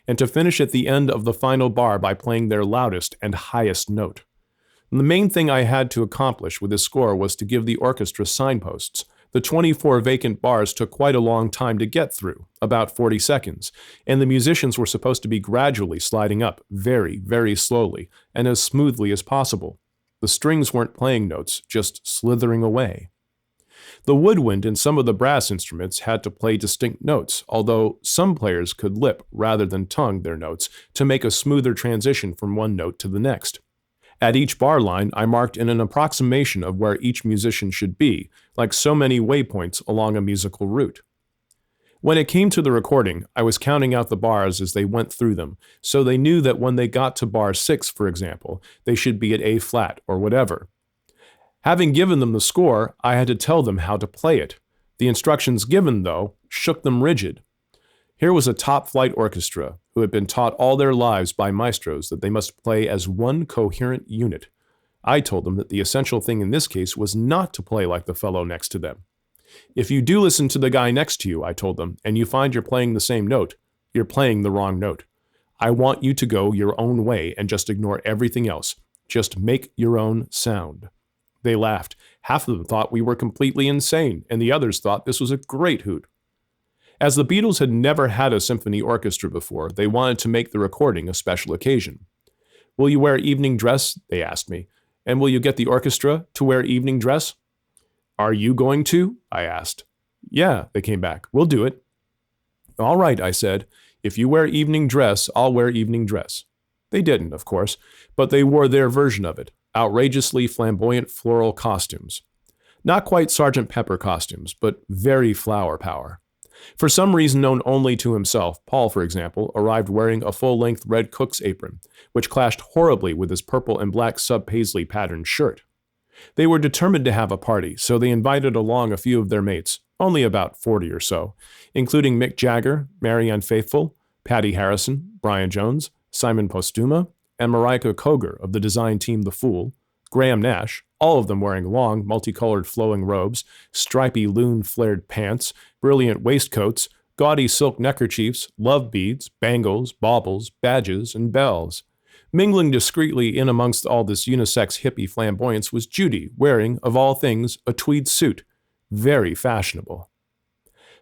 and to finish at the end of the final bar by playing their loudest and highest note. The main thing I had to accomplish with this score was to give the orchestra signposts. The 24 vacant bars took quite a long time to get through, about 40 seconds, and the musicians were supposed to be gradually sliding up, very, very slowly, and as smoothly as possible. The strings weren't playing notes, just slithering away. The woodwind and some of the brass instruments had to play distinct notes, although some players could lip rather than tongue their notes to make a smoother transition from one note to the next. At each bar line, I marked in an approximation of where each musician should be, like so many waypoints along a musical route. When it came to the recording, I was counting out the bars as they went through them, so they knew that when they got to bar 6, for example, they should be at A flat or whatever. Having given them the score, I had to tell them how to play it. The instructions given, though, shook them rigid. Here was a top-flight orchestra who had been taught all their lives by maestros that they must play as one coherent unit. I told them that the essential thing in this case was not to play like the fellow next to them. If you do listen to the guy next to you, I told them, and you find you're playing the same note, you're playing the wrong note. I want you to go your own way and just ignore everything else. Just make your own sound. They laughed. Half of them thought we were completely insane, and the others thought this was a great hoot. As the Beatles had never had a symphony orchestra before, they wanted to make the recording a special occasion. "Will you wear evening dress?" they asked me. "And will you get the orchestra to wear evening dress?" "Are you going to?" I asked. "Yeah," they came back. "We'll do it." "All right," I said. "If you wear evening dress, I'll wear evening dress." They didn't, of course, but they wore their version of it, outrageously flamboyant floral costumes. Not quite Sgt. Pepper costumes, but very flower power. For some reason known only to himself, Paul, for example, arrived wearing a full-length red cook's apron, which clashed horribly with his purple and black sub-paisley patterned shirt. They were determined to have a party, so they invited along a few of their mates, only about 40 or so, including Mick Jagger, Marianne Faithfull, Patty Harrison, Brian Jones, Simon Postuma, and Marika Koger of the design team The Fool, Graham Nash, all of them wearing long, multicolored flowing robes, stripy loon-flared pants, brilliant waistcoats, gaudy silk neckerchiefs, love beads, bangles, baubles, badges, and bells. Mingling discreetly in amongst all this unisex hippie flamboyance was Judy, wearing, of all things, a tweed suit. Very fashionable.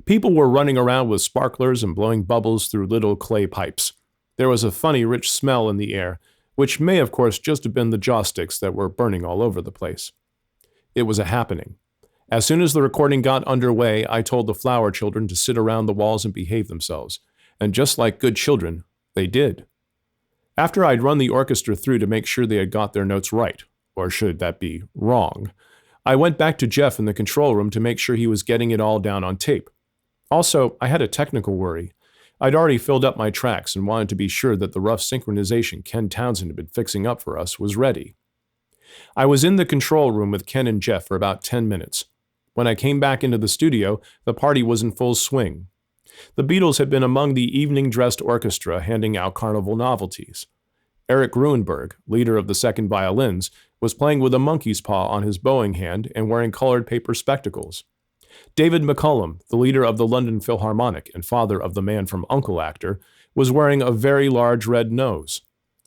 People were running around with sparklers and blowing bubbles through little clay pipes. There was a funny, rich smell in the air, which may, of course, just have been the joss sticks that were burning all over the place. It was a happening. As soon as the recording got underway, I told the flower children to sit around the walls and behave themselves, and just like good children, they did. After I'd run the orchestra through to make sure they had got their notes right, or should that be wrong, I went back to Jeff in the control room to make sure he was getting it all down on tape. Also, I had a technical worry. I'd already filled up my tracks and wanted to be sure that the rough synchronization Ken Townsend had been fixing up for us was ready. I was in the control room with Ken and Jeff for about 10 minutes. When I came back into the studio, the party was in full swing. The Beatles had been among the evening-dressed orchestra handing out carnival novelties. Eric Ruenberg, leader of the second violins, was playing with a monkey's paw on his bowing hand and wearing colored paper spectacles. David McCullum, the leader of the London Philharmonic and father of the Man from U.N.C.L.E. actor, was wearing a very large red nose.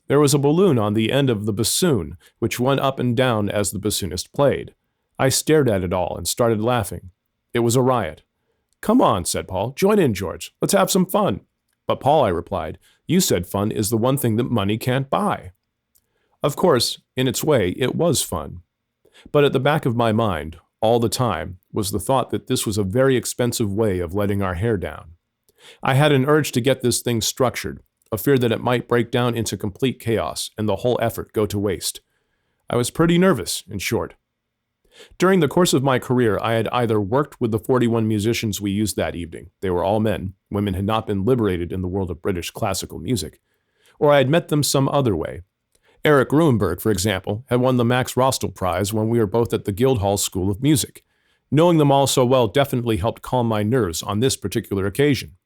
There was a balloon on the end of the bassoon, which went up and down as the bassoonist played. I stared at it all and started laughing. It was a riot. "Come on," said Paul. "Join in, George. Let's have some fun." "But Paul," I replied, "you said fun is the one thing that money can't buy." Of course, in its way, it was fun. But at the back of my mind, all the time, was the thought that this was a very expensive way of letting our hair down. I had an urge to get this thing structured, a fear that it might break down into complete chaos and the whole effort go to waste. I was pretty nervous, in short. During the course of my career, I had either worked with the 41 musicians we used that evening — they were all men, women had not been liberated in the world of British classical music — or I had met them some other way. Eric Ruhenberg, for example, had won the Max Rostel Prize when we were both at the Guildhall School of Music. Knowing them all so well definitely helped calm my nerves on this particular occasion.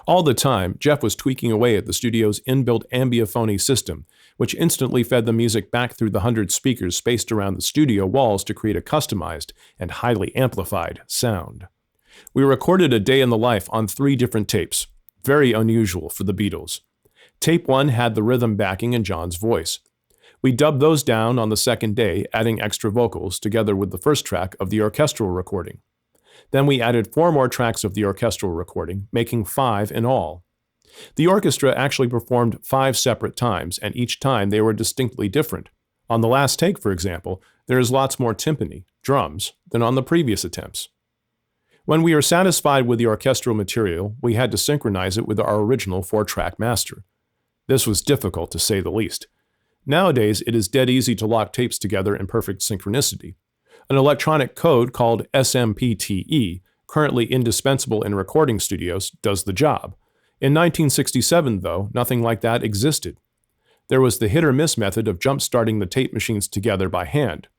All the time, Jeff was tweaking away at the studio's inbuilt ambiophony system, which instantly fed the music back through the 100 speakers spaced around the studio walls to create a customized and highly amplified sound. We recorded a day in the life on 3 different tapes, very unusual for the Beatles. Tape 1 had the rhythm backing and John's voice. We dubbed those down on the second day, adding extra vocals together with the first track of the orchestral recording. Then we added 4 more tracks of the orchestral recording, making 5 in all. The orchestra actually performed 5 separate times, and each time they were distinctly different. On the last take, for example, there is lots more timpani, drums, than on the previous attempts. When we were satisfied with the orchestral material, we had to synchronize it with our original 4-track master. This was difficult, to say the least. Nowadays, it is dead easy to lock tapes together in perfect synchronicity. An electronic code called SMPTE, currently indispensable in recording studios, does the job. In 1967, though, nothing like that existed. There was the hit-or-miss method of jump-starting the tape machines together by hand.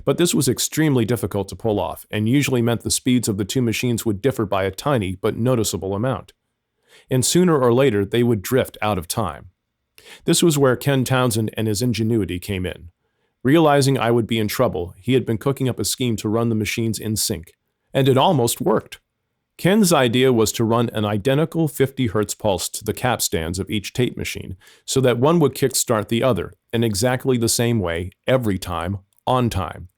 But this was extremely difficult to pull off, and usually meant the speeds of the 2 machines would differ by a tiny but noticeable amount. And sooner or later, they would drift out of time. This was where Ken Townsend and his ingenuity came in. Realizing I would be in trouble, he had been cooking up a scheme to run the machines in sync. And it almost worked. Ken's idea was to run an identical 50 Hz pulse to the capstans of each tape machine, so that one would kickstart the other, in exactly the same way, every time, on time.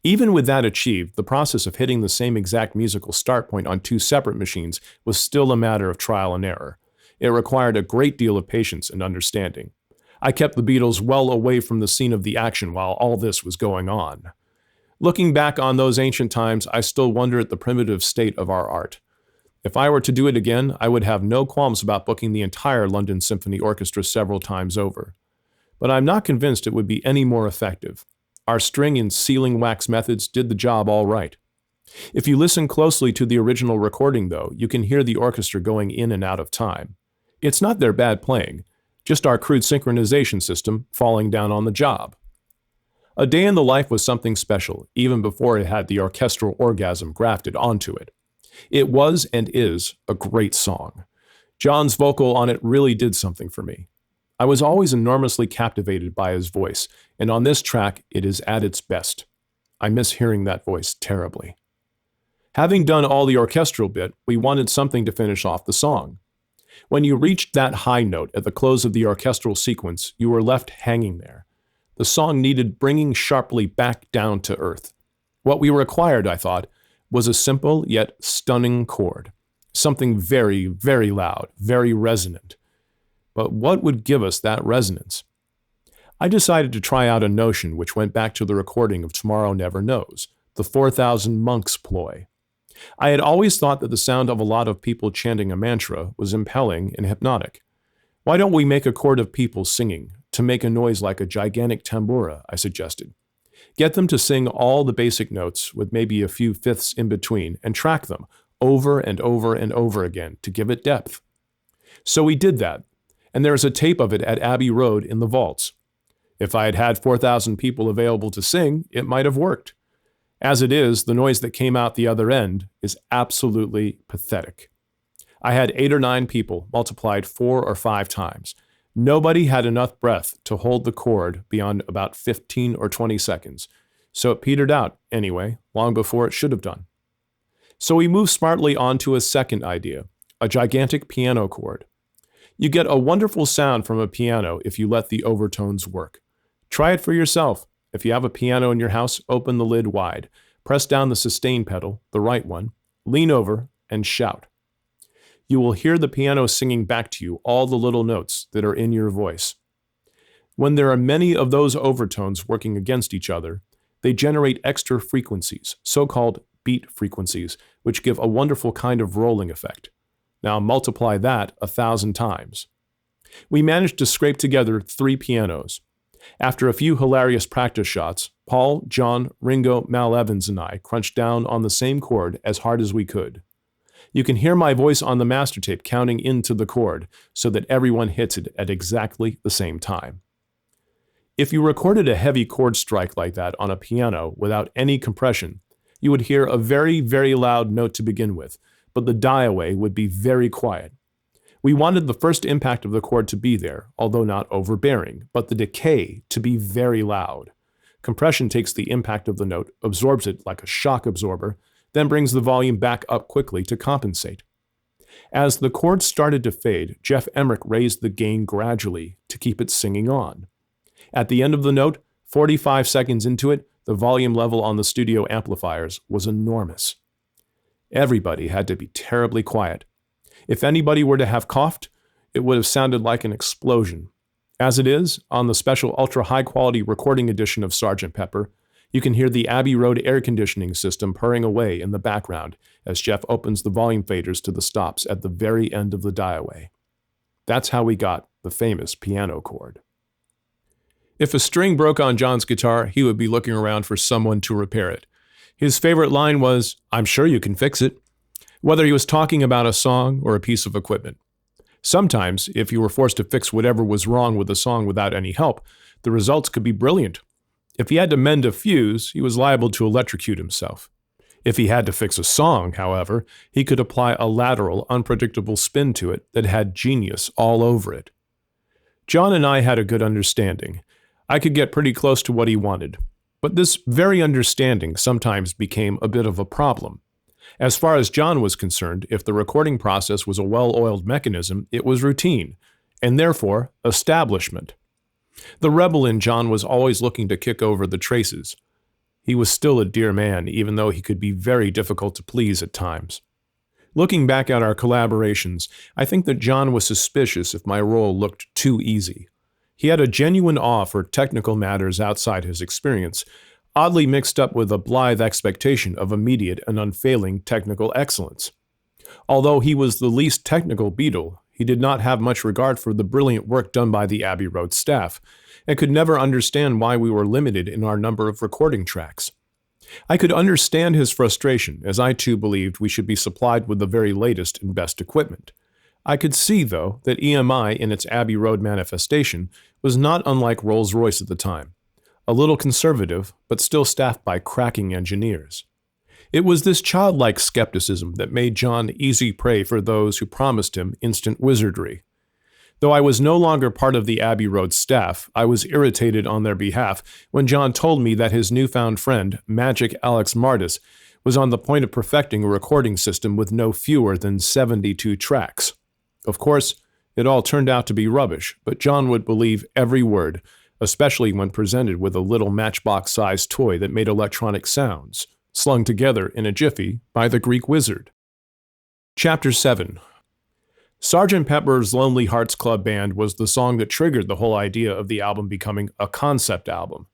Even with that achieved, the process of hitting the same exact musical start point on 2 separate machines was still a matter of trial and error. It required a great deal of patience and understanding. I kept the Beatles well away from the scene of the action while all this was going on. Looking back on those ancient times, I still wonder at the primitive state of our art. If I were to do it again, I would have no qualms about booking the entire London Symphony Orchestra several times over. But I'm not convinced it would be any more effective. Our string and sealing wax methods did the job all right. If you listen closely to the original recording, though, you can hear the orchestra going in and out of time. It's not their bad playing, just our crude synchronization system falling down on the job. A Day in the Life was something special, even before it had the orchestral orgasm grafted onto it. It was and is a great song. John's vocal on it really did something for me. I was always enormously captivated by his voice, and on this track it is at its best. I miss hearing that voice terribly. Having done all the orchestral bit, we wanted something to finish off the song. When you reached that high note at the close of the orchestral sequence, you were left hanging there. The song needed bringing sharply back down to earth. What we required, I thought, was a simple yet stunning chord. Something very, very loud, very resonant. But what would give us that resonance? I decided to try out a notion which went back to the recording of Tomorrow Never Knows, the 4,000 monks ploy. I had always thought that the sound of a lot of people chanting a mantra was impelling and hypnotic. Why don't we make a chord of people singing, to make a noise like a gigantic tambura, I suggested. Get them to sing all the basic notes with maybe a few fifths in between and track them over and over and over again to give it depth. So we did that, and there is a tape of it at Abbey Road in the vaults. If I had had 4,000 people available to sing, it might have worked. As it is, the noise that came out the other end is absolutely pathetic. I had 8 or 9 people multiplied 4 or 5 times. Nobody had enough breath to hold the chord beyond about 15 or 20 seconds, so it petered out, anyway, long before it should have done. So we moved smartly on to a second idea, a gigantic piano chord. You get a wonderful sound from a piano if you let the overtones work. Try it for yourself, If you have a piano in your house, open the lid wide. Press down the sustain pedal, the right one, lean over, and shout. You will hear the piano singing back to you all the little notes that are in your voice. When there are many of those overtones working against each other, they generate extra frequencies, so-called beat frequencies, which give a wonderful kind of rolling effect. Now multiply that 1,000 times. We managed to scrape together 3 pianos. After a few hilarious practice shots, Paul, John, Ringo, Mal Evans, and I crunched down on the same chord as hard as we could. You can hear my voice on the master tape counting into the chord so that everyone hits it at exactly the same time. If you recorded a heavy chord strike like that on a piano without any compression, you would hear a very, very loud note to begin with, but the die-away would be very quiet. We wanted the first impact of the chord to be there, although not overbearing, but the decay to be very loud. Compression takes the impact of the note, absorbs it like a shock absorber, then brings the volume back up quickly to compensate. As the chord started to fade, Jeff Emmerich raised the gain gradually to keep it singing on. At the end of the note, 45 seconds into it, the volume level on the studio amplifiers was enormous. Everybody had to be terribly quiet. If anybody were to have coughed, it would have sounded like an explosion. As it is, on the special ultra-high-quality recording edition of Sgt. Pepper, you can hear the Abbey Road air conditioning system purring away in the background as Jeff opens the volume faders to the stops at the very end of the die-away. That's how we got the famous piano chord. If a string broke on John's guitar, he would be looking around for someone to repair it. His favorite line was, "I'm sure you can fix it," whether he was talking about a song or a piece of equipment. Sometimes, if you were forced to fix whatever was wrong with the song without any help, the results could be brilliant. If he had to mend a fuse, he was liable to electrocute himself. If he had to fix a song, however, he could apply a lateral, unpredictable spin to it that had genius all over it. John and I had a good understanding. I could get pretty close to what he wanted, but this very understanding sometimes became a bit of a problem. As far as John was concerned, if the recording process was a well-oiled mechanism, it was routine, and therefore establishment. The rebel in John was always looking to kick over the traces. He was still a dear man, even though he could be very difficult to please at times. Looking back at our collaborations, I think that John was suspicious if my role looked too easy. He had a genuine awe for technical matters outside his experience, oddly mixed up with a blithe expectation of immediate and unfailing technical excellence. Although he was the least technical Beatle, he did not have much regard for the brilliant work done by the Abbey Road staff, and could never understand why we were limited in our number of recording tracks. I could understand his frustration, as I too believed we should be supplied with the very latest and best equipment. I could see, though, that EMI in its Abbey Road manifestation was not unlike Rolls-Royce at the time. A little conservative, but still staffed by cracking engineers. It was this childlike skepticism that made John easy prey for those who promised him instant wizardry. Though I was no longer part of the Abbey Road staff, I was irritated on their behalf when John told me that his newfound friend, Magic Alex Martis, was on the point of perfecting a recording system with no fewer than 72 tracks. Of course, it all turned out to be rubbish, but John would believe every word, especially when presented with a little matchbox-sized toy that made electronic sounds, slung together in a jiffy by the Greek wizard. Chapter 7. Sgt. Pepper's Lonely Hearts Club Band was the song that triggered the whole idea of the album becoming a concept album.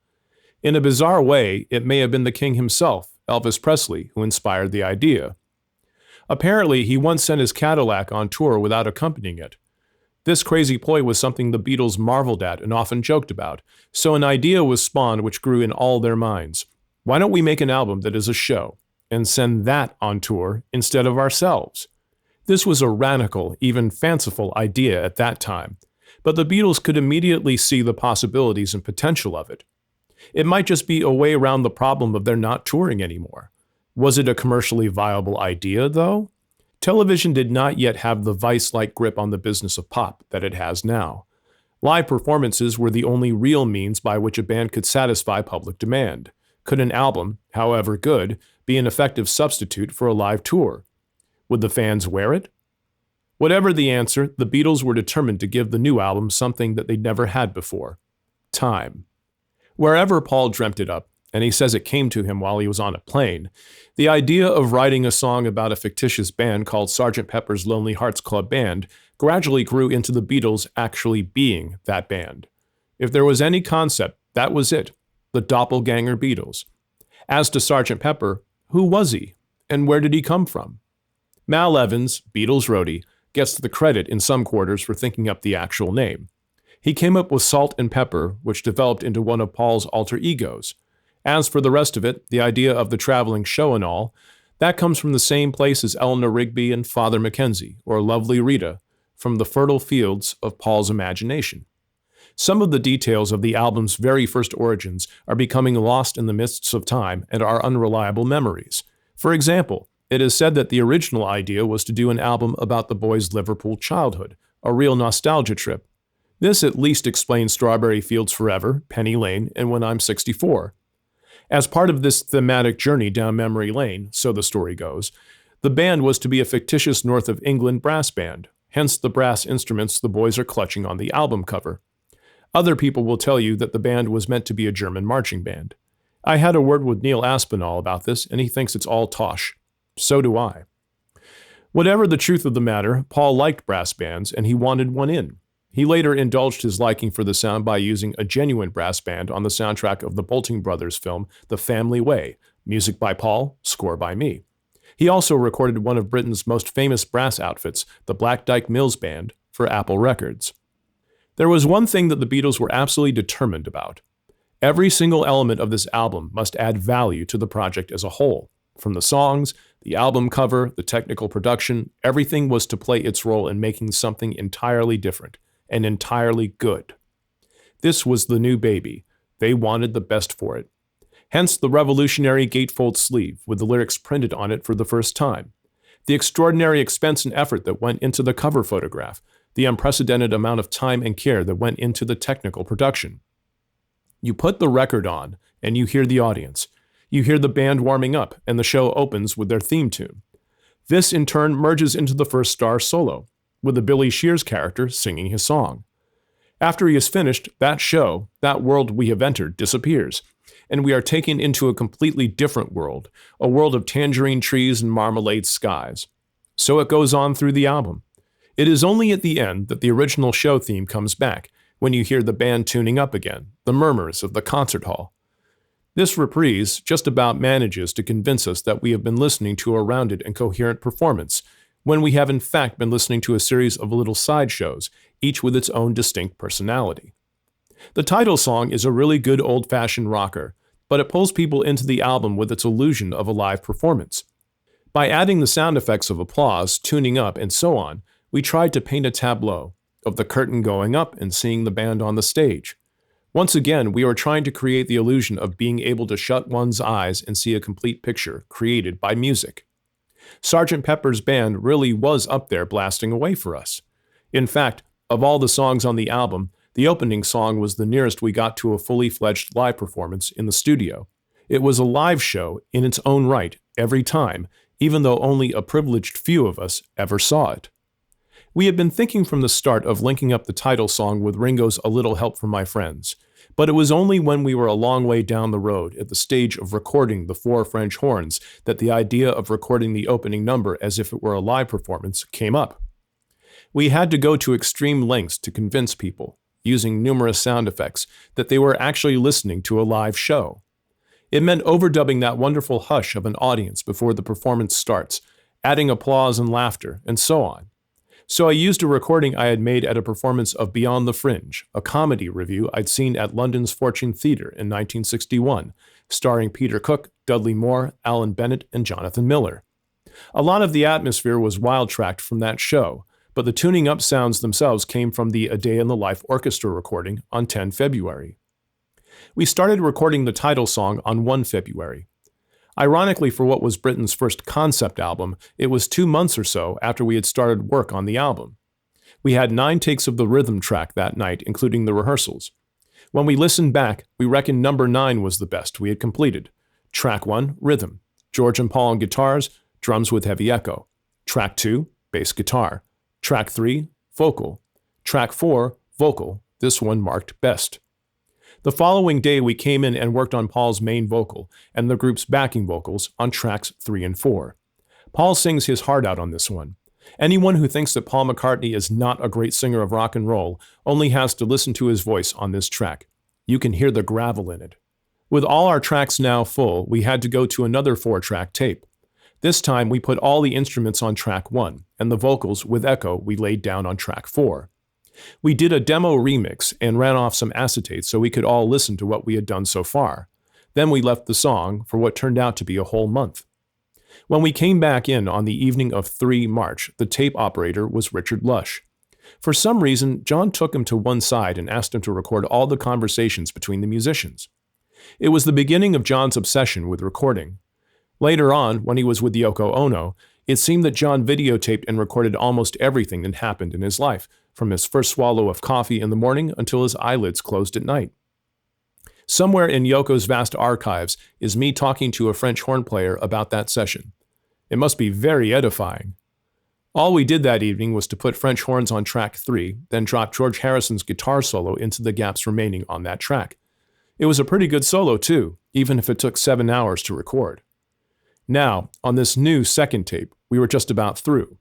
In a bizarre way, it may have been the king himself, Elvis Presley, who inspired the idea. Apparently, he once sent his Cadillac on tour without accompanying it. This crazy ploy was something the Beatles marveled at and often joked about, so an idea was spawned which grew in all their minds. Why don't we make an album that is a show, and send that on tour instead of ourselves? This was a radical, even fanciful idea at that time, but the Beatles could immediately see the possibilities and potential of it. It might just be a way around the problem of their not touring anymore. Was it a commercially viable idea, though? Television did not yet have the vice-like grip on the business of pop that it has now. Live performances were the only real means by which a band could satisfy public demand. Could an album, however good, be an effective substitute for a live tour? Would the fans wear it? Whatever the answer, the Beatles were determined to give the new album something that they'd never had before: time. Wherever Paul dreamt it up, and he says it came to him while he was on a plane, the idea of writing a song about a fictitious band called Sgt. Pepper's Lonely Hearts Club Band gradually grew into the Beatles actually being that band. If there was any concept, that was it, the doppelganger Beatles. As to Sgt. Pepper, who was he, and where did he come from? Mal Evans, Beatles roadie, gets the credit in some quarters for thinking up the actual name. He came up with Salt and Pepper, which developed into one of Paul's alter egos. As for the rest of it, the idea of the traveling show and all, that comes from the same place as Eleanor Rigby and Father Mackenzie, or Lovely Rita, from the fertile fields of Paul's imagination. Some of the details of the album's very first origins are becoming lost in the mists of time and are unreliable memories. For example, it is said that the original idea was to do an album about the boys' Liverpool childhood, a real nostalgia trip. This at least explains Strawberry Fields Forever, Penny Lane, and When I'm 64. As part of this thematic journey down memory lane, so the story goes, the band was to be a fictitious North of England brass band, hence the brass instruments the boys are clutching on the album cover. Other people will tell you that the band was meant to be a German marching band. I had a word with Neil Aspinall about this, and he thinks it's all tosh. So do I. Whatever the truth of the matter, Paul liked brass bands, and he wanted one in. He later indulged his liking for the sound by using a genuine brass band on the soundtrack of the Bolting Brothers film The Family Way, music by Paul, score by me. He also recorded one of Britain's most famous brass outfits, the Black Dyke Mills Band, for Apple Records. There was one thing that the Beatles were absolutely determined about. Every single element of this album must add value to the project as a whole. From the songs, the album cover, the technical production, everything was to play its role in making something entirely different and entirely good. This was the new baby. They wanted the best for it. Hence the revolutionary gatefold sleeve with the lyrics printed on it for the first time. The extraordinary expense and effort that went into the cover photograph, the unprecedented amount of time and care that went into the technical production. You put the record on, and you hear the audience. You hear the band warming up, and the show opens with their theme tune. This, in turn, merges into the first star solo, with the Billy Shears character singing his song. After he is finished, that show, that world we have entered, disappears, and we are taken into a completely different world, a world of tangerine trees and marmalade skies. So it goes on through the album. It is only at the end that the original show theme comes back, when you hear the band tuning up again, the murmurs of the concert hall. This reprise just about manages to convince us that we have been listening to a rounded and coherent performance, when we have in fact been listening to a series of little sideshows, each with its own distinct personality. The title song is a really good old-fashioned rocker, but it pulls people into the album with its illusion of a live performance. By adding the sound effects of applause, tuning up, and so on, we tried to paint a tableau of the curtain going up and seeing the band on the stage. Once again, we are trying to create the illusion of being able to shut one's eyes and see a complete picture created by music. Sgt. Pepper's band really was up there blasting away for us. In fact, of all the songs on the album, the opening song was the nearest we got to a fully fledged live performance in the studio. It was a live show in its own right every time, even though only a privileged few of us ever saw it. We had been thinking from the start of linking up the title song with Ringo's A Little Help from My Friends, but it was only when we were a long way down the road at the stage of recording the 4 French horns that the idea of recording the opening number as if it were a live performance came up. We had to go to extreme lengths to convince people, using numerous sound effects, that they were actually listening to a live show. It meant overdubbing that wonderful hush of an audience before the performance starts, adding applause and laughter, and so on. So I used a recording I had made at a performance of Beyond the Fringe, a comedy revue I'd seen at London's Fortune Theatre in 1961, starring Peter Cook, Dudley Moore, Alan Bennett, and Jonathan Miller. A lot of the atmosphere was wild-tracked from that show, but the tuning up sounds themselves came from the A Day in the Life Orchestra recording on 10 February. We started recording the title song on 1 February. Ironically, for what was Britain's first concept album, it was 2 months or so after we had started work on the album. We had 9 takes of the rhythm track that night, including the rehearsals. When we listened back, we reckoned number 9 was the best we had completed. Track 1, rhythm. George and Paul on guitars, drums with heavy echo. Track 2, bass guitar. Track 3, vocal. Track 4, vocal. This one marked best. The following day, we came in and worked on Paul's main vocal and the group's backing vocals on tracks 3 and 4. Paul sings his heart out on this one. Anyone who thinks that Paul McCartney is not a great singer of rock and roll only has to listen to his voice on this track. You can hear the gravel in it. With all our tracks now full, we had to go to another 4-track tape. This time, we put all the instruments on track 1, and the vocals with echo we laid down on track 4. We did a demo remix and ran off some acetate so we could all listen to what we had done so far. Then we left the song for what turned out to be a whole month. When we came back in on the evening of 3 March, the tape operator was Richard Lush. For some reason, John took him to one side and asked him to record all the conversations between the musicians. It was the beginning of John's obsession with recording. Later on, when he was with Yoko Ono, it seemed that John videotaped and recorded almost everything that happened in his life, from his first swallow of coffee in the morning until his eyelids closed at night. Somewhere in Yoko's vast archives is me talking to a French horn player about that session. It must be very edifying. All we did that evening was to put French horns on track 3, then drop George Harrison's guitar solo into the gaps remaining on that track. It was a pretty good solo too, even if it took 7 hours to record. Now, on this new second tape, we were just about through.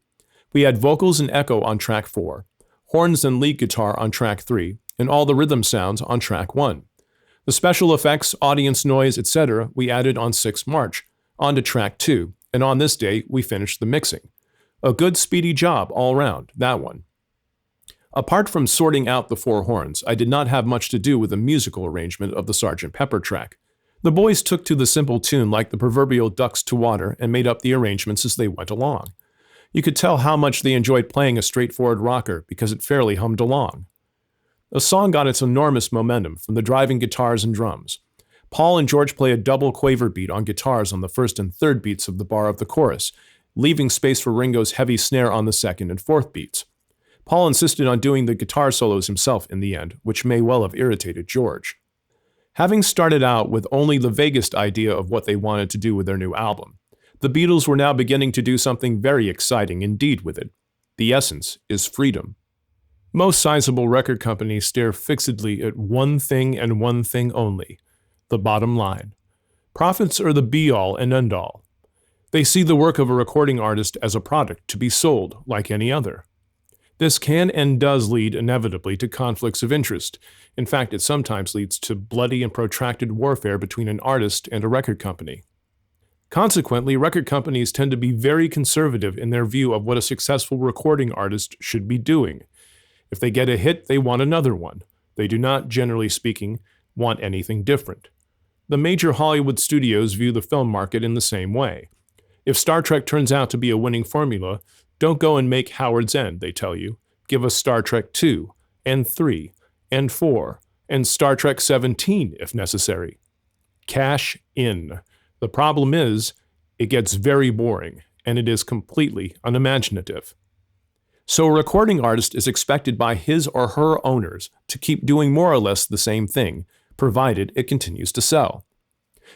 We had vocals and echo on track 4, horns and lead guitar on track 3, and all the rhythm sounds on track 1. The special effects, audience noise, etc. we added on 6 March, onto track 2, and on this day we finished the mixing. A good speedy job all round, that one. Apart from sorting out the 4 horns, I did not have much to do with the musical arrangement of the Sgt. Pepper track. The boys took to the simple tune like the proverbial ducks to water and made up the arrangements as they went along. You could tell how much they enjoyed playing a straightforward rocker because it fairly hummed along. The song got its enormous momentum from the driving guitars and drums. Paul and George play a double quaver beat on guitars on the first and third beats of the bar of the chorus, leaving space for Ringo's heavy snare on the second and fourth beats. Paul insisted on doing the guitar solos himself in the end, which may well have irritated George. Having started out with only the vaguest idea of what they wanted to do with their new album, the Beatles were now beginning to do something very exciting indeed with it. The essence is freedom. Most sizable record companies stare fixedly at one thing and one thing only, the bottom line. Profits are the be-all and end-all. They see the work of a recording artist as a product to be sold like any other. This can and does lead inevitably to conflicts of interest. In fact, it sometimes leads to bloody and protracted warfare between an artist and a record company. Consequently, record companies tend to be very conservative in their view of what a successful recording artist should be doing. If they get a hit, they want another one. They do not, generally speaking, want anything different. The major Hollywood studios view the film market in the same way. If Star Trek turns out to be a winning formula, don't go and make Howard's End, they tell you. Give us Star Trek 2, and 3, and 4, and Star Trek 17 if necessary. Cash in. The problem is, it gets very boring, and it is completely unimaginative. So a recording artist is expected by his or her owners to keep doing more or less the same thing, provided it continues to sell.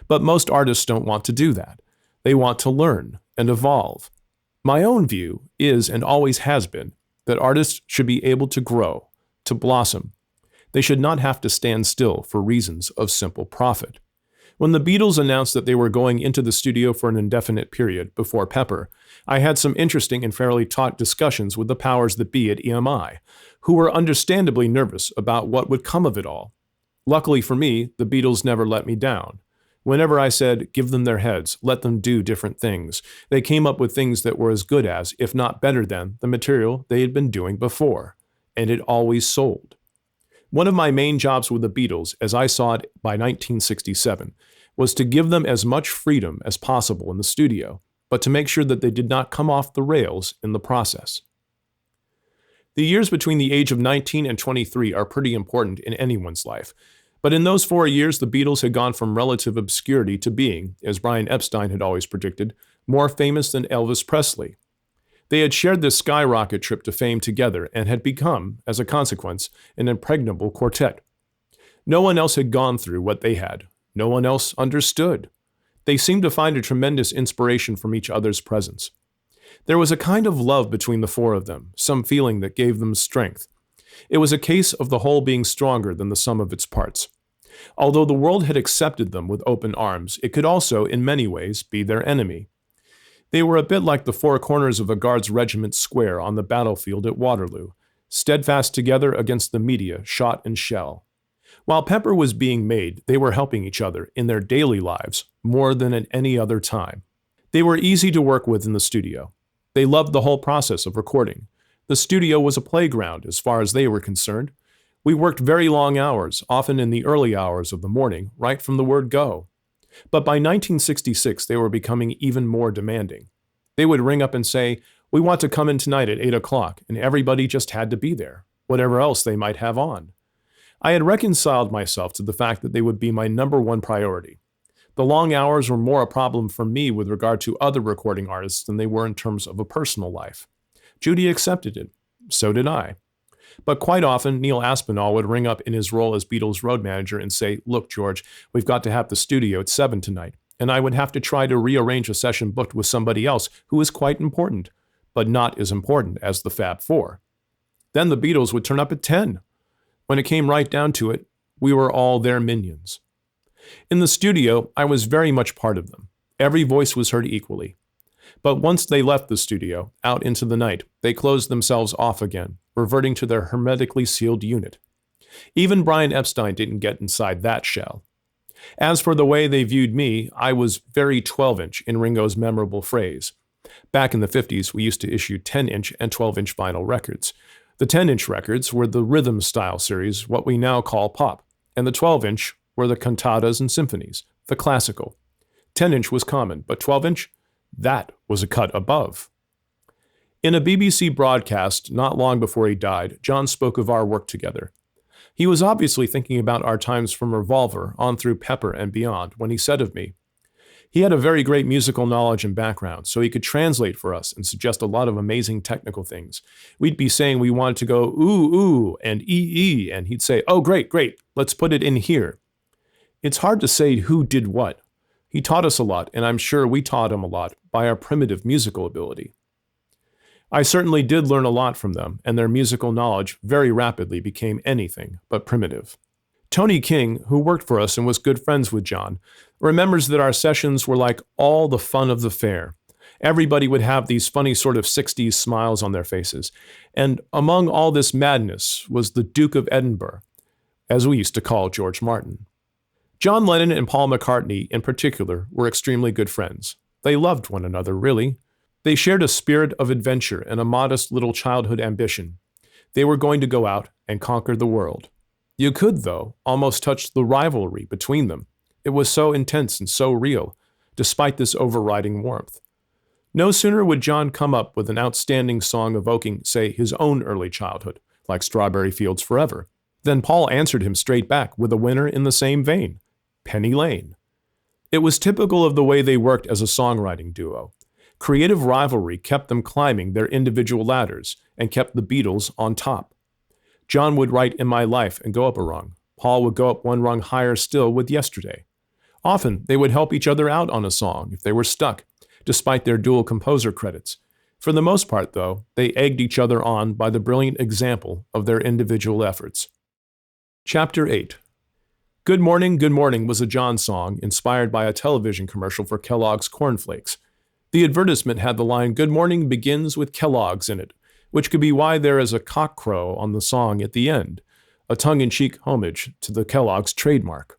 But most artists don't want to do that. They want to learn and evolve. My own view is, and always has been, that artists should be able to grow, to blossom. They should not have to stand still for reasons of simple profit. When the Beatles announced that they were going into the studio for an indefinite period before Pepper, I had some interesting and fairly taut discussions with the powers that be at EMI, who were understandably nervous about what would come of it all. Luckily for me, the Beatles never let me down. Whenever I said, give them their heads, let them do different things, they came up with things that were as good as, if not better than, the material they had been doing before. And it always sold. One of my main jobs with the Beatles, as I saw it by 1967, was to give them as much freedom as possible in the studio, but to make sure that they did not come off the rails in the process. The years between the age of 19 and 23 are pretty important in anyone's life. But in those 4 years, the Beatles had gone from relative obscurity to being, as Brian Epstein had always predicted, more famous than Elvis Presley. They had shared this skyrocket trip to fame together and had become, as a consequence, an impregnable quartet. No one else had gone through what they had. No one else understood. They seemed to find a tremendous inspiration from each other's presence. There was a kind of love between the 4 of them, some feeling that gave them strength. It was a case of the whole being stronger than the sum of its parts. Although the world had accepted them with open arms, it could also, in many ways, be their enemy. They were a bit like the four corners of a Guards regiment square on the battlefield at Waterloo, steadfast together against the media, shot and shell. While Pepper was being made, they were helping each other in their daily lives more than at any other time. They were easy to work with in the studio. They loved the whole process of recording. The studio was a playground as far as they were concerned. We worked very long hours, often in the early hours of the morning, right from the word go. But by 1966, they were becoming even more demanding. They would ring up and say, "We want to come in tonight at 8 o'clock," and everybody just had to be there, whatever else they might have on. I had reconciled myself to the fact that they would be my number one priority. The long hours were more a problem for me with regard to other recording artists than they were in terms of a personal life. Judy accepted it. So did I. But quite often, Neil Aspinall would ring up in his role as Beatles road manager and say, "Look, George, we've got to have the studio at 7 tonight." And I would have to try to rearrange a session booked with somebody else who is quite important, but not as important as the Fab Four. Then the Beatles would turn up at 10. When it came right down to it, we were all their minions. In the studio, I was very much part of them. Every voice was heard equally. But once they left the studio, out into the night, they closed themselves off again, reverting to their hermetically sealed unit. Even Brian Epstein didn't get inside that shell. As for the way they viewed me, I was very 12-inch in Ringo's memorable phrase. Back in the 50s, we used to issue 10-inch and 12-inch vinyl records. The 10-inch records were the rhythm style series, what we now call pop, and the 12-inch were the cantatas and symphonies, the classical. 10-inch was common, but 12-inch? That was a cut above. In a BBC broadcast not long before he died, John spoke of our work together. He was obviously thinking about our times from Revolver on through Pepper and beyond when he said of me, "He had a very great musical knowledge and background, so he could translate for us and suggest a lot of amazing technical things. We'd be saying we wanted to go ooh, ooh, and ee, and he'd say, 'Oh, great, great, let's put it in here.' It's hard to say who did what. He taught us a lot, and I'm sure we taught him a lot by our primitive musical ability. I certainly did learn a lot from them, and their musical knowledge very rapidly became anything but primitive." Tony King, who worked for us and was good friends with John, remembers that our sessions were like all the fun of the fair. Everybody would have these funny sort of 60s smiles on their faces. And among all this madness was the Duke of Edinburgh, as we used to call George Martin. John Lennon and Paul McCartney, in particular, were extremely good friends. They loved one another, really. They shared a spirit of adventure and a modest little childhood ambition. They were going to go out and conquer the world. You could, though, almost touch the rivalry between them. It was so intense and so real, despite this overriding warmth. No sooner would John come up with an outstanding song evoking, say, his own early childhood, like Strawberry Fields Forever, than Paul answered him straight back with a winner in the same vein, Penny Lane. It was typical of the way they worked as a songwriting duo. Creative rivalry kept them climbing their individual ladders and kept the Beatles on top. John would write In My Life and go up a rung. Paul would go up one rung higher still with Yesterday. Often, they would help each other out on a song if they were stuck, despite their dual composer credits. For the most part, though, they egged each other on by the brilliant example of their individual efforts. Chapter 8. Good Morning was a John song inspired by a television commercial for Kellogg's Corn Flakes. The advertisement had the line, "Good morning begins with Kellogg's" in it, which could be why there is a cock crow on the song at the end, a tongue-in-cheek homage to the Kellogg's trademark.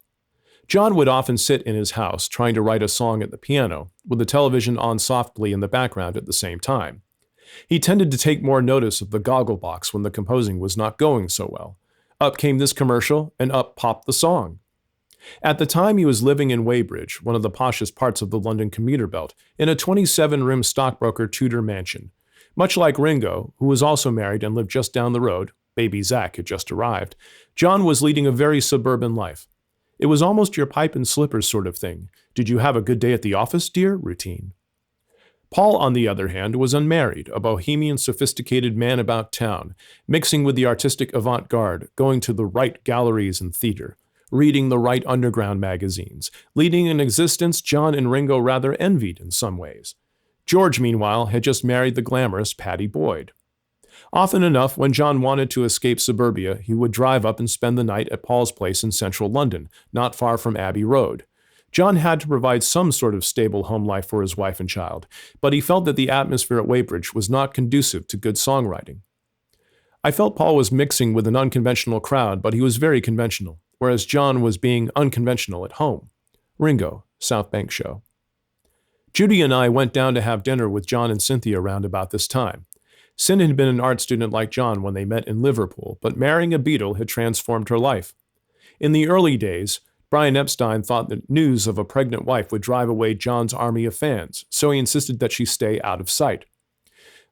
John would often sit in his house trying to write a song at the piano, with the television on softly in the background at the same time. He tended to take more notice of the goggle box when the composing was not going so well. Up came this commercial, and up popped the song. At the time, he was living in Weybridge, one of the poshest parts of the London commuter belt, in a 27-room stockbroker Tudor mansion. Much like Ringo, who was also married and lived just down the road, baby Zach had just arrived, John was leading a very suburban life. It was almost your pipe and slippers sort of thing. Did you have a good day at the office, dear? Routine. Paul, on the other hand, was unmarried, a bohemian, sophisticated man about town, mixing with the artistic avant-garde, going to the right galleries and theater, reading the right underground magazines, leading an existence John and Ringo rather envied in some ways. George, meanwhile, had just married the glamorous Pattie Boyd. Often enough, when John wanted to escape suburbia, he would drive up and spend the night at Paul's place in central London, not far from Abbey Road. John had to provide some sort of stable home life for his wife and child, but he felt that the atmosphere at Weybridge was not conducive to good songwriting. I felt Paul was mixing with an unconventional crowd, but he was very conventional, whereas John was being unconventional at home. Ringo, South Bank Show. Judy and I went down to have dinner with John and Cynthia around about this time. Cyn had been an art student like John when they met in Liverpool, but marrying a Beatle had transformed her life. In the early days, Brian Epstein thought that news of a pregnant wife would drive away John's army of fans, so he insisted that she stay out of sight.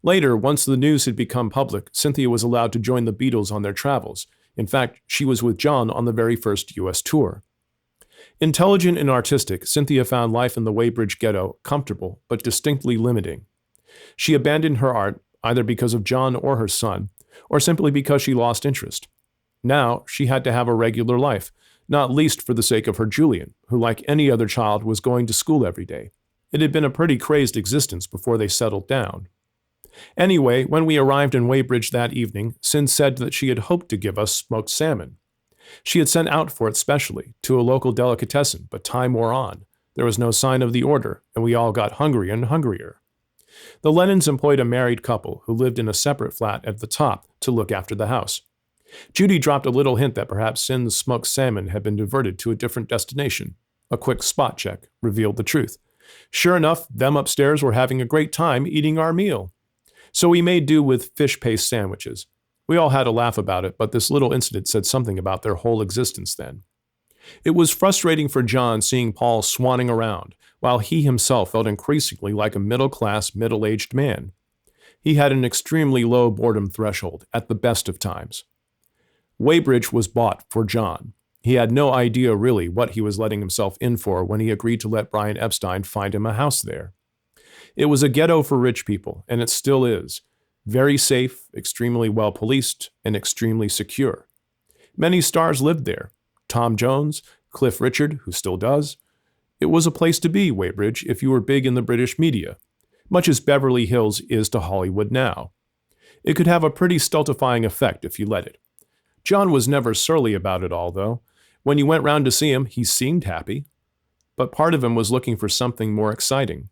Later, once the news had become public, Cynthia was allowed to join the Beatles on their travels. In fact, she was with John on the very first U.S. tour. Intelligent and artistic, Cynthia found life in the Weybridge ghetto comfortable but distinctly limiting. She abandoned her art either because of John or her son, or simply because she lost interest. Now, she had to have a regular life, not least for the sake of her Julian, who, like any other child, was going to school every day. It had been a pretty crazed existence before they settled down. Anyway, when we arrived in Weybridge that evening, Cyn said that she had hoped to give us smoked salmon. She had sent out for it specially, to a local delicatessen, but time wore on. There was no sign of the order, and we all got hungrier and hungrier. The Lennons employed a married couple who lived in a separate flat at the top to look after the house. Judy dropped a little hint that perhaps Cyn's smoked salmon had been diverted to a different destination. A quick spot check revealed the truth. Sure enough, them upstairs were having a great time eating our meal. So we made do with fish paste sandwiches. We all had a laugh about it, but this little incident said something about their whole existence then. It was frustrating for John seeing Paul swanning around, while he himself felt increasingly like a middle-class, middle-aged man. He had an extremely low boredom threshold at the best of times. Weybridge was bought for John. He had no idea really what he was letting himself in for when he agreed to let Brian Epstein find him a house there. It was a ghetto for rich people, and it still is. Very safe, extremely well policed, and extremely secure. Many stars lived there. Tom Jones, Cliff Richard, who still does. It was a place to be, Weybridge, if you were big in the British media, much as Beverly Hills is to Hollywood now. It could have a pretty stultifying effect if you let it. John was never surly about it all, though. When you went round to see him, he seemed happy. But part of him was looking for something more exciting.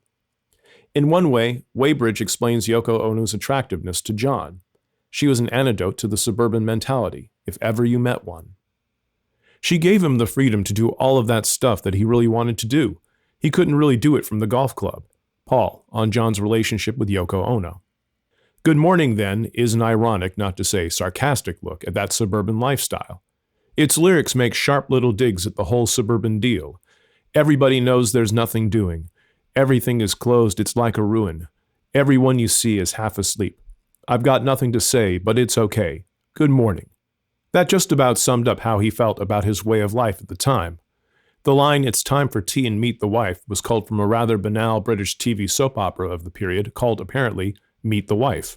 In one way, Weybridge explains Yoko Ono's attractiveness to John. She was an antidote to the suburban mentality, if ever you met one. She gave him the freedom to do all of that stuff that he really wanted to do. He couldn't really do it from the golf club. Paul, on John's relationship with Yoko Ono. Good Morning, then, is an ironic, not to say sarcastic look at that suburban lifestyle. Its lyrics make sharp little digs at the whole suburban deal. Everybody knows there's nothing doing. Everything is closed, it's like a ruin. Everyone you see is half asleep. I've got nothing to say, but it's okay. Good morning. That just about summed up how he felt about his way of life at the time. The line, "It's time for tea and meet the wife," was culled from a rather banal British TV soap opera of the period called, apparently, Meet the Wife.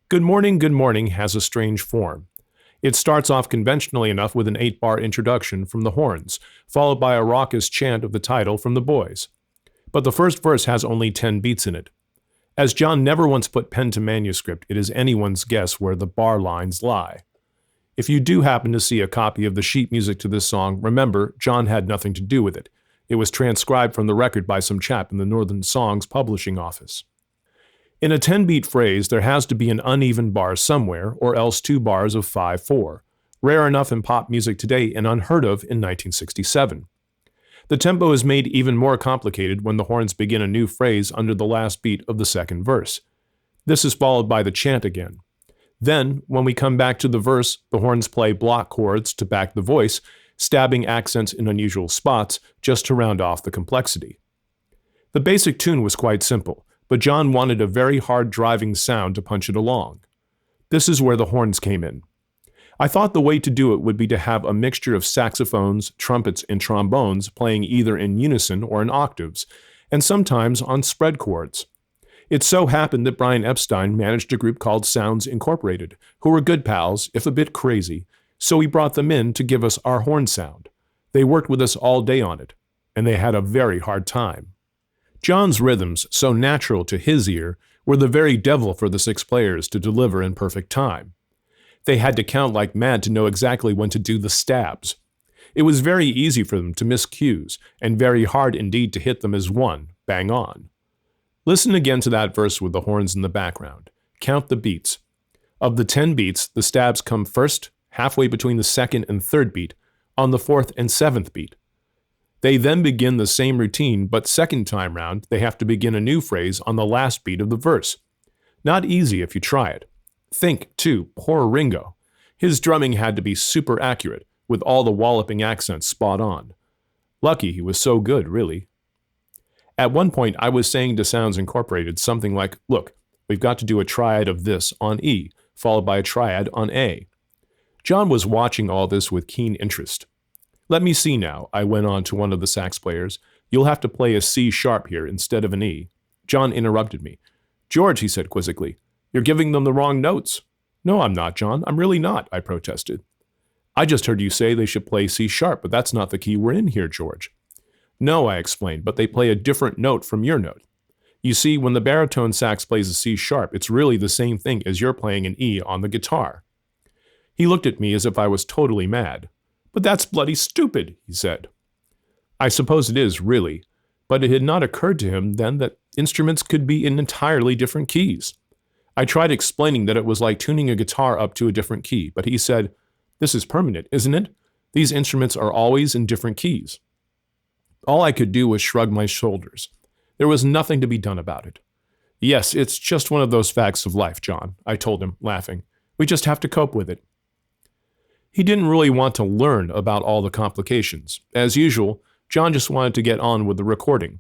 Good Morning has a strange form. It starts off conventionally enough with an 8-bar introduction from the horns, followed by a raucous chant of the title from the boys. But the first verse has only 10 beats in it. As John never once put pen to manuscript, it is anyone's guess where the bar lines lie. If you do happen to see a copy of the sheet music to this song, remember, John had nothing to do with it. It was transcribed from the record by some chap in the Northern Songs publishing office. In a 10-beat phrase, there has to be an uneven bar somewhere, or else 2 bars of 5/4. Rare enough in pop music today and unheard of in 1967. The tempo is made even more complicated when the horns begin a new phrase under the last beat of the second verse. This is followed by the chant again. Then, when we come back to the verse, the horns play block chords to back the voice, stabbing accents in unusual spots just to round off the complexity. The basic tune was quite simple, but John wanted a very hard driving sound to punch it along. This is where the horns came in. I thought the way to do it would be to have a mixture of saxophones, trumpets, and trombones playing either in unison or in octaves, and sometimes on spread chords. It so happened that Brian Epstein managed a group called Sounds Incorporated, who were good pals, if a bit crazy, so he brought them in to give us our horn sound. They worked with us all day on it, and they had a very hard time. John's rhythms, so natural to his ear, were the very devil for the 6 players to deliver in perfect time. They had to count like mad to know exactly when to do the stabs. It was very easy for them to miss cues, and very hard indeed to hit them as one, bang on. Listen again to that verse with the horns in the background. Count the beats. Of the 10 beats, the stabs come first, halfway between the 2nd and 3rd beat, on the 4th and 7th beat. They then begin the same routine, but second time round, they have to begin a new phrase on the last beat of the verse. Not easy if you try it. Think, too, poor Ringo. His drumming had to be super accurate, with all the walloping accents spot on. Lucky he was so good, really. At one point, I was saying to Sounds Incorporated something like, look, we've got to do a triad of this on E, followed by a triad on A. John was watching all this with keen interest. Let me see now, I went on to one of the sax players. You'll have to play a C sharp here instead of an E. John interrupted me. George, he said quizzically, you're giving them the wrong notes. No, I'm not, John. I'm really not, I protested. I just heard you say they should play C sharp, but that's not the key we're in here, George. No, I explained, but they play a different note from your note. You see, when the baritone sax plays a C sharp, it's really the same thing as you're playing an E on the guitar. He looked at me as if I was totally mad. But that's bloody stupid, he said. I suppose it is, really, but it had not occurred to him then that instruments could be in entirely different keys. I tried explaining that it was like tuning a guitar up to a different key, but he said, this is permanent, isn't it? These instruments are always in different keys. All I could do was shrug my shoulders. There was nothing to be done about it. Yes, it's just one of those facts of life, John, I told him, laughing. We just have to cope with it. He didn't really want to learn about all the complications. As usual, John just wanted to get on with the recording.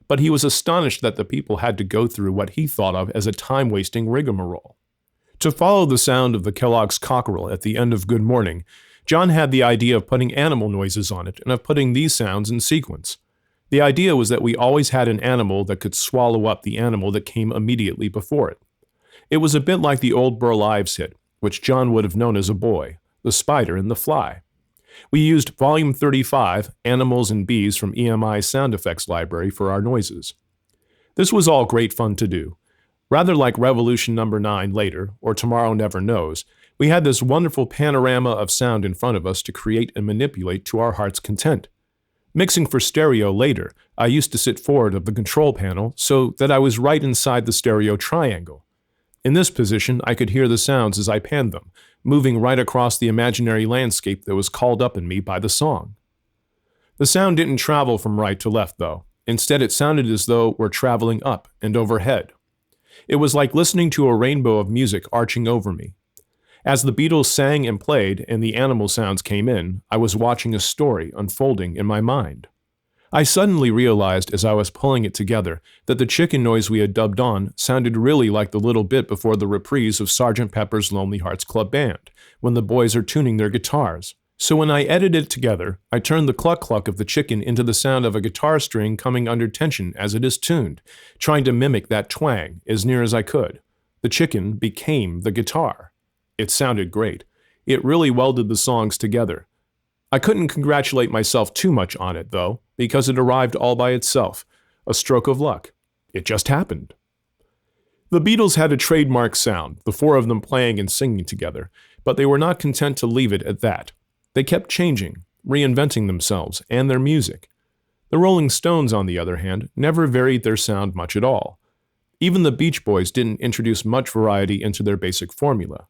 But he was astonished that the people had to go through what he thought of as a time-wasting rigmarole. To follow the sound of the Kellogg's cockerel at the end of Good Morning, John had the idea of putting animal noises on it and of putting these sounds in sequence. The idea was that we always had an animal that could swallow up the animal that came immediately before it. It was a bit like the old Burl Ives hit, which John would have known as a boy, The Spider and the Fly. We used Volume 35, Animals and Bees from EMI's sound effects library for our noises. This was all great fun to do. Rather like Revolution No. 9 later, or Tomorrow Never Knows, we had this wonderful panorama of sound in front of us to create and manipulate to our heart's content. Mixing for stereo later, I used to sit forward of the control panel so that I was right inside the stereo triangle. In this position, I could hear the sounds as I panned them, moving right across the imaginary landscape that was called up in me by the song. The sound didn't travel from right to left, though. Instead, it sounded as though we're traveling up and overhead. It was like listening to a rainbow of music arching over me. As the Beatles sang and played and the animal sounds came in, I was watching a story unfolding in my mind. I suddenly realized as I was pulling it together that the chicken noise we had dubbed on sounded really like the little bit before the reprise of Sgt. Pepper's Lonely Hearts Club Band, when the boys are tuning their guitars. So when I edited it together, I turned the cluck-cluck of the chicken into the sound of a guitar string coming under tension as it is tuned, trying to mimic that twang as near as I could. The chicken became the guitar. It sounded great. It really welded the songs together. I couldn't congratulate myself too much on it, though, because it arrived all by itself, a stroke of luck. It just happened. The Beatles had a trademark sound, the 4 of them playing and singing together, but they were not content to leave it at that. They kept changing, reinventing themselves and their music. The Rolling Stones, on the other hand, never varied their sound much at all. Even the Beach Boys didn't introduce much variety into their basic formula.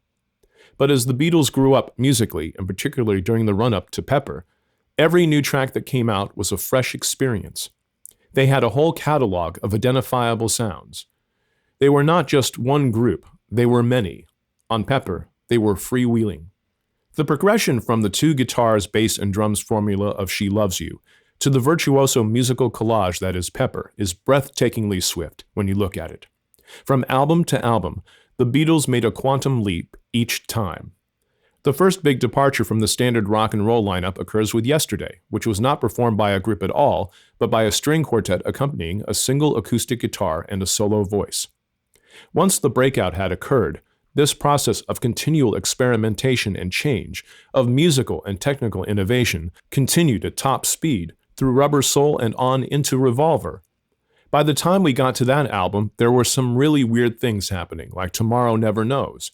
But as the Beatles grew up musically, and particularly during the run-up to Pepper, every new track that came out was a fresh experience. They had a whole catalog of identifiable sounds. They were not just one group, they were many. On Pepper, they were freewheeling. The progression from the 2 guitars, bass, and drums formula of She Loves You to the virtuoso musical collage that is Pepper is breathtakingly swift when you look at it. From album to album, the Beatles made a quantum leap each time. The first big departure from the standard rock and roll lineup occurs with Yesterday, which was not performed by a group at all, but by a string quartet accompanying a single acoustic guitar and a solo voice. Once the breakout had occurred, this process of continual experimentation and change, of musical and technical innovation, continued at top speed through Rubber Soul and on into Revolver. By the time we got to that album, there were some really weird things happening, like Tomorrow Never Knows.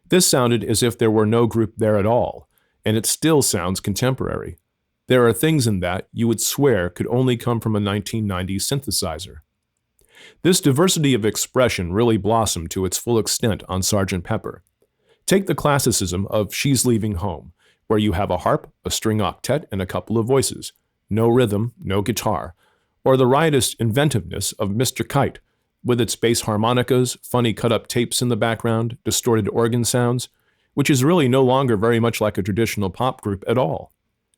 This sounded as if there were no group there at all, and it still sounds contemporary. There are things in that you would swear could only come from a 1990s synthesizer. This diversity of expression really blossomed to its full extent on Sgt. Pepper. Take the classicism of She's Leaving Home, where you have a harp, a string octet, and a couple of voices. No rhythm, no guitar. Or the riotous inventiveness of Mr. Kite, with its bass harmonicas, funny cut-up tapes in the background, distorted organ sounds, which is really no longer very much like a traditional pop group at all.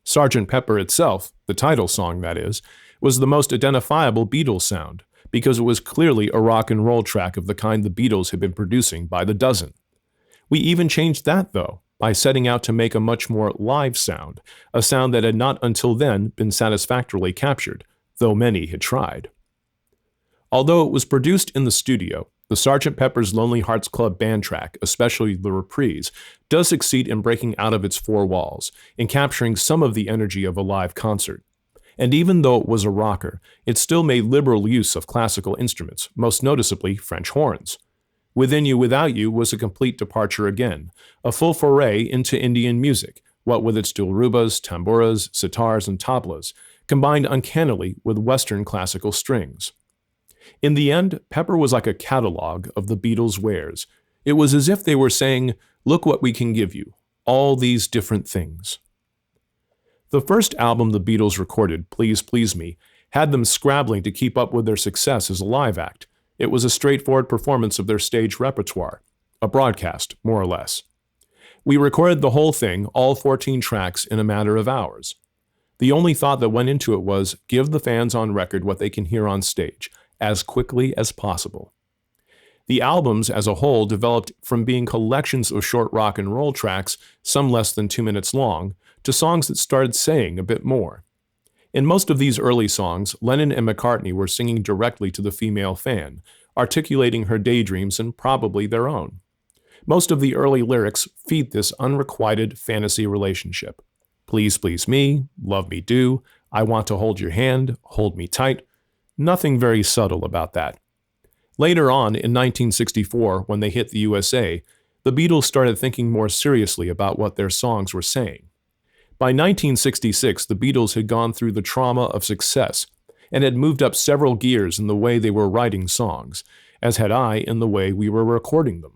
Sgt. Pepper itself, the title song that is, was the most identifiable Beatles sound, because it was clearly a rock and roll track of the kind the Beatles had been producing by the dozen. We even changed that, though, by setting out to make a much more live sound, a sound that had not until then been satisfactorily captured, though many had tried. Although it was produced in the studio, the Sgt. Pepper's Lonely Hearts Club Band track, especially the reprise, does succeed in breaking out of its four walls, in capturing some of the energy of a live concert. And even though it was a rocker, it still made liberal use of classical instruments, most noticeably French horns. Within You Without You was a complete departure again, a full foray into Indian music, what with its dilrubas, tamburas, sitars, and tablas, combined uncannily with Western classical strings. In the end, Pepper was like a catalog of the Beatles' wares. It was as if they were saying, look what we can give you, all these different things. The first album the Beatles recorded, Please Please Me, had them scrabbling to keep up with their success as a live act. It was a straightforward performance of their stage repertoire, a broadcast, more or less. We recorded the whole thing, all 14 tracks, in a matter of hours. The only thought that went into it was, give the fans on record what they can hear on stage, as quickly as possible. The albums as a whole developed from being collections of short rock and roll tracks, some less than 2 minutes long, to songs that started saying a bit more. In most of these early songs, Lennon and McCartney were singing directly to the female fan, articulating her daydreams and probably their own. Most of the early lyrics feed this unrequited fantasy relationship. Please Please Me, Love Me Do, I Want to Hold Your Hand, Hold Me Tight. Nothing very subtle about that. Later on, in 1964, when they hit the USA, the Beatles started thinking more seriously about what their songs were saying. By 1966, the Beatles had gone through the trauma of success and had moved up several gears in the way they were writing songs, as had I in the way we were recording them.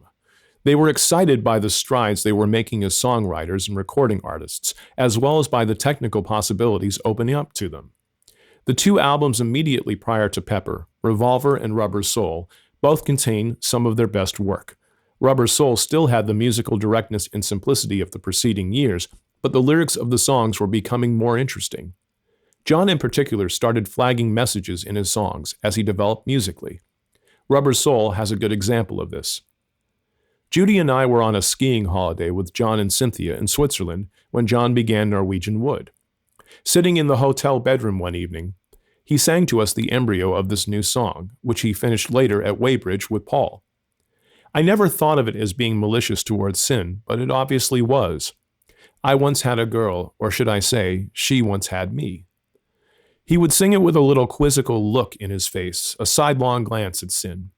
They were excited by the strides they were making as songwriters and recording artists, as well as by the technical possibilities opening up to them. The two albums immediately prior to Pepper, Revolver and Rubber Soul, both contain some of their best work. Rubber Soul still had the musical directness and simplicity of the preceding years, but the lyrics of the songs were becoming more interesting. John in particular started flagging messages in his songs as he developed musically. Rubber Soul has a good example of this. Judy and I were on a skiing holiday with John and Cynthia in Switzerland when John began Norwegian Wood. Sitting in the hotel bedroom one evening, he sang to us the embryo of this new song, which he finished later at Weybridge with Paul. I never thought of it as being malicious towards Sin, but it obviously was. I once had a girl, or should I say, she once had me. He would sing it with a little quizzical look in his face, a sidelong glance at Sin.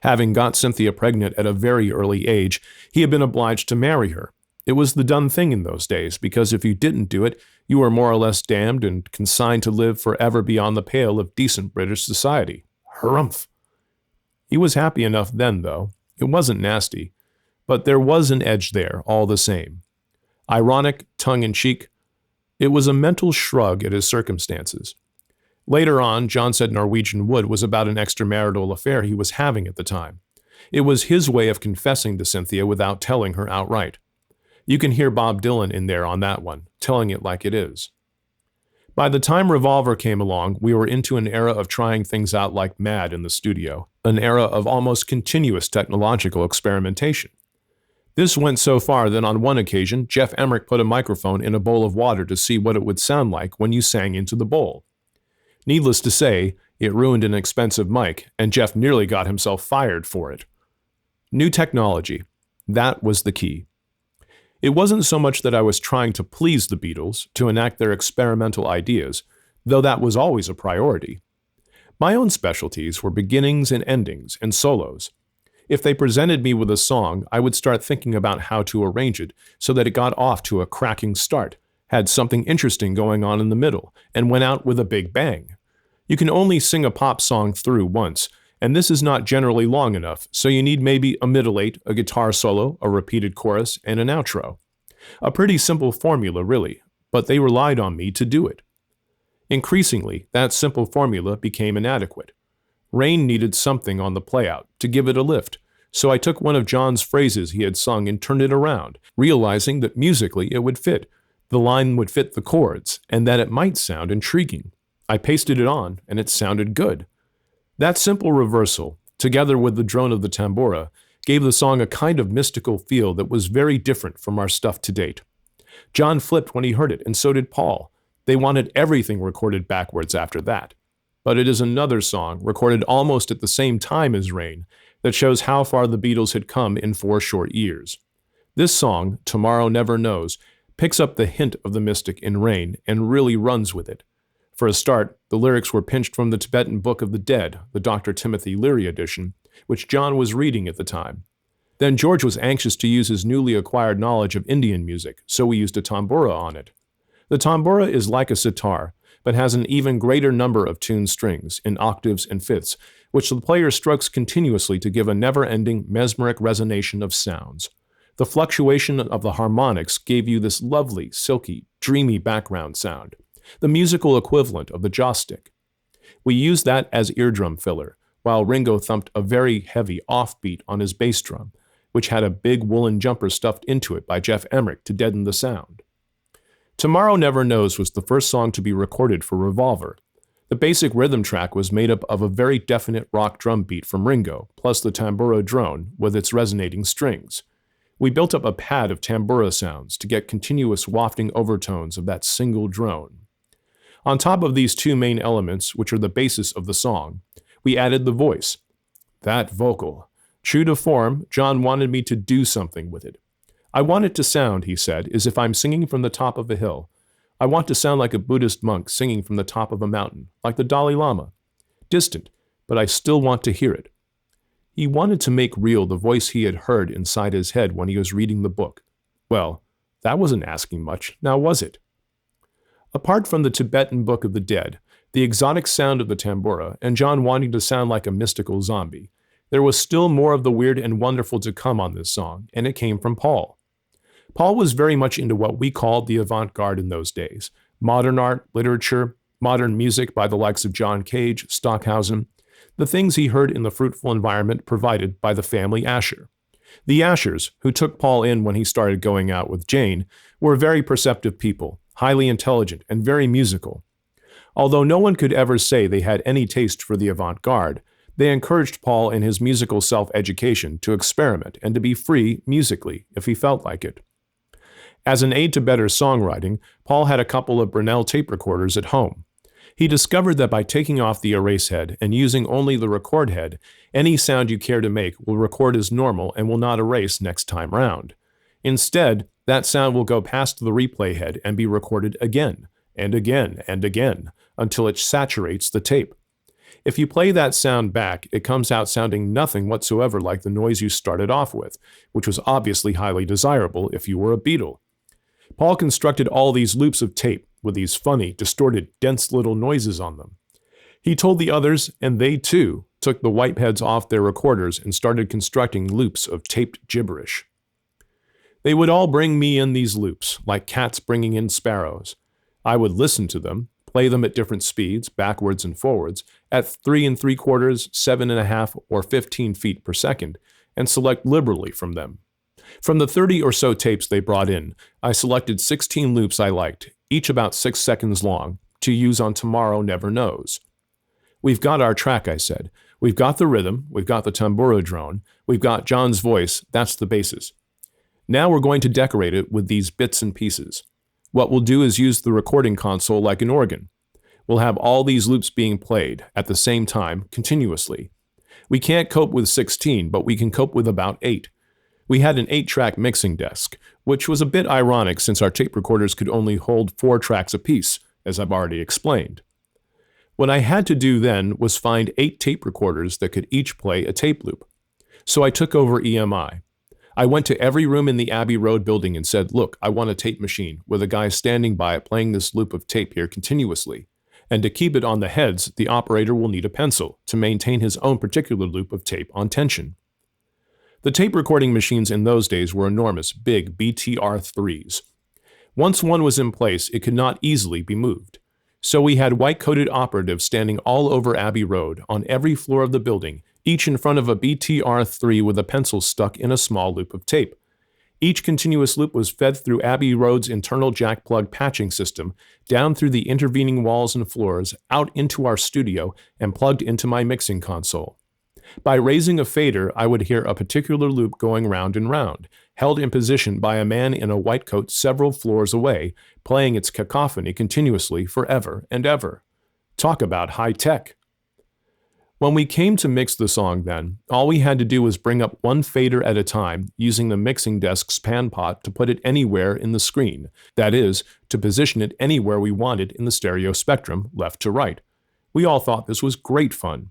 Having got Cynthia pregnant at a very early age, he had been obliged to marry her. It was the done thing in those days, because if you didn't do it, you were more or less damned and consigned to live forever beyond the pale of decent British society. Harumph! He was happy enough then, though. It wasn't nasty. But there was an edge there, all the same. Ironic, tongue-in-cheek, it was a mental shrug at his circumstances. Later on, John said Norwegian Wood was about an extramarital affair he was having at the time. It was his way of confessing to Cynthia without telling her outright. You can hear Bob Dylan in there on that one, telling it like it is. By the time Revolver came along, we were into an era of trying things out like mad in the studio, an era of almost continuous technological experimentation. This went so far that on one occasion, Jeff Emmerich put a microphone in a bowl of water to see what it would sound like when you sang into the bowl. Needless to say, it ruined an expensive mic, and Jeff nearly got himself fired for it. New technology. That was the key. It wasn't so much that I was trying to please the Beatles, to enact their experimental ideas, though that was always a priority. My own specialties were beginnings and endings and solos. If they presented me with a song, I would start thinking about how to arrange it so that it got off to a cracking start, had something interesting going on in the middle, and went out with a big bang. You can only sing a pop song through once, and this is not generally long enough, so you need maybe a middle eight, a guitar solo, a repeated chorus, and an outro. A pretty simple formula, really, but they relied on me to do it. Increasingly, that simple formula became inadequate. Rain needed something on the playout to give it a lift, so I took one of John's phrases he had sung and turned it around, realizing that musically it would fit, the line would fit the chords, and that it might sound intriguing. I pasted it on, and it sounded good. That simple reversal, together with the drone of the tambura, gave the song a kind of mystical feel that was very different from our stuff to date. John flipped when he heard it, and so did Paul. They wanted everything recorded backwards after that. But it is another song, recorded almost at the same time as Rain, that shows how far the Beatles had come in 4 short years. This song, Tomorrow Never Knows, picks up the hint of the mystic in Rain and really runs with it. For a start, the lyrics were pinched from the Tibetan Book of the Dead, the Dr. Timothy Leary edition, which John was reading at the time. Then George was anxious to use his newly acquired knowledge of Indian music, so we used a tambura on it. The tambura is like a sitar, but has an even greater number of tuned strings, in octaves and fifths, which the player strokes continuously to give a never-ending mesmeric resonation of sounds. The fluctuation of the harmonics gave you this lovely, silky, dreamy background sound, the musical equivalent of the joystick. We used that as eardrum filler, while Ringo thumped a very heavy offbeat on his bass drum, which had a big woolen jumper stuffed into it by Jeff Emmerich to deaden the sound. Tomorrow Never Knows was the first song to be recorded for Revolver. The basic rhythm track was made up of a very definite rock drum beat from Ringo, plus the tambura drone with its resonating strings. We built up a pad of tambura sounds to get continuous wafting overtones of that single drone. On top of these 2 main elements, which are the basis of the song, we added the voice. That vocal. True to form, John wanted me to do something with it. I want it to sound, he said, as if I'm singing from the top of a hill. I want to sound like a Buddhist monk singing from the top of a mountain, like the Dalai Lama. Distant, but I still want to hear it. He wanted to make real the voice he had heard inside his head when he was reading the book. Well, that wasn't asking much, now was it? Apart from the Tibetan Book of the Dead, the exotic sound of the tambura, and John wanting to sound like a mystical zombie, there was still more of the weird and wonderful to come on this song, and it came from Paul. Paul was very much into what we called the avant-garde in those days, modern art, literature, modern music by the likes of John Cage, Stockhausen, the things he heard in the fruitful environment provided by the family Asher. The Ashers, who took Paul in when he started going out with Jane, were very perceptive people, highly intelligent, and very musical. Although no one could ever say they had any taste for the avant-garde, they encouraged Paul in his musical self-education to experiment and to be free musically if he felt like it. As an aid to better songwriting, Paul had a couple of Brunel tape recorders at home. He discovered that by taking off the erase head and using only the record head, any sound you care to make will record as normal and will not erase next time round. Instead, that sound will go past the replay head and be recorded again, and again, and again, until it saturates the tape. If you play that sound back, it comes out sounding nothing whatsoever like the noise you started off with, which was obviously highly desirable if you were a Beatle. Paul constructed all these loops of tape with these funny, distorted, dense little noises on them. He told the others, and they too took the wipe heads off their recorders and started constructing loops of taped gibberish. They would all bring me in these loops, like cats bringing in sparrows. I would listen to them, play them at different speeds, backwards and forwards, at 3 3/4, 7.5, or 15 feet per second, and select liberally from them. From the 30 or so tapes they brought in, I selected 16 loops I liked, each about 6 seconds long, to use on Tomorrow Never Knows. We've got our track, I said. We've got the rhythm, we've got the tambura drone, we've got John's voice, that's the basis. Now we're going to decorate it with these bits and pieces. What we'll do is use the recording console like an organ. We'll have all these loops being played at the same time, continuously. We can't cope with 16, but we can cope with about 8. We had an 8-track mixing desk, which was a bit ironic since our tape recorders could only hold 4 tracks apiece, as I've already explained. What I had to do then was find 8 tape recorders that could each play a tape loop. So I took over EMI. I went to every room in the Abbey Road building and said, look, I want a tape machine with a guy standing by it playing this loop of tape here continuously. And to keep it on the heads, the operator will need a pencil to maintain his own particular loop of tape on tension. The tape recording machines in those days were enormous, big BTR-3s. Once one was in place, it could not easily be moved. So we had white-coated operatives standing all over Abbey Road on every floor of the building, each in front of a BTR-3 with a pencil stuck in a small loop of tape. Each continuous loop was fed through Abbey Road's internal jack plug patching system, down through the intervening walls and floors, out into our studio, and plugged into my mixing console. By raising a fader, I would hear a particular loop going round and round, held in position by a man in a white coat several floors away, playing its cacophony continuously forever and ever. Talk about high tech. When we came to mix the song then, all we had to do was bring up one fader at a time using the mixing desk's pan pot to put it anywhere in the screen, that is, to position it anywhere we wanted in the stereo spectrum, left to right. We all thought this was great fun.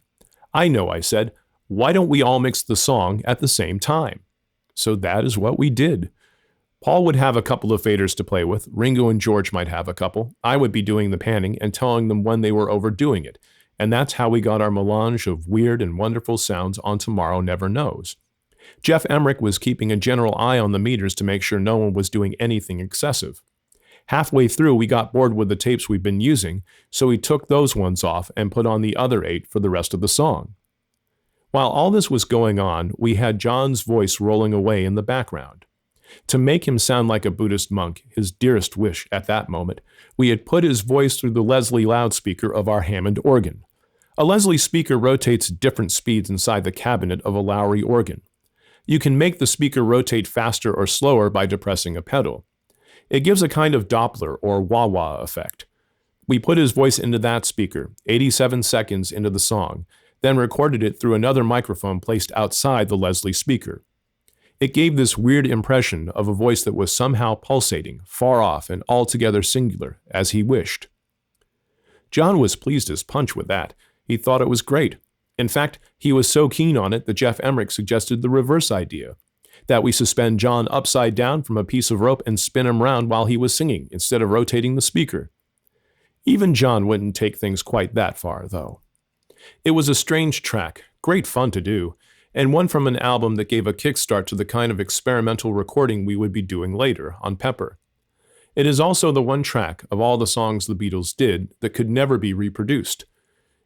I know, I said, why don't we all mix the song at the same time? So that is what we did. Paul would have a couple of faders to play with, Ringo and George might have a couple, I would be doing the panning and telling them when they were overdoing it, and that's how we got our melange of weird and wonderful sounds on Tomorrow Never Knows. Jeff Emmerich was keeping a general eye on the meters to make sure no one was doing anything excessive. Halfway through, we got bored with the tapes we'd been using, so we took those ones off and put on the other 8 for the rest of the song. While all this was going on, we had John's voice rolling away in the background. To make him sound like a Buddhist monk, his dearest wish at that moment, we had put his voice through the Leslie loudspeaker of our Hammond organ. A Leslie speaker rotates at different speeds inside the cabinet of a Lowry organ. You can make the speaker rotate faster or slower by depressing a pedal. It gives a kind of Doppler or wah-wah effect. We put his voice into that speaker, 87 seconds into the song, then recorded it through another microphone placed outside the Leslie speaker. It gave this weird impression of a voice that was somehow pulsating, far off and altogether singular, as he wished. John was pleased as punch with that. He thought it was great. In fact, he was so keen on it that Jeff Emmerich suggested the reverse idea, that we suspend John upside down from a piece of rope and spin him round while he was singing, instead of rotating the speaker. Even John wouldn't take things quite that far, though. It was a strange track, great fun to do, and one from an album that gave a kickstart to the kind of experimental recording we would be doing later on Pepper. It is also the one track of all the songs the Beatles did that could never be reproduced.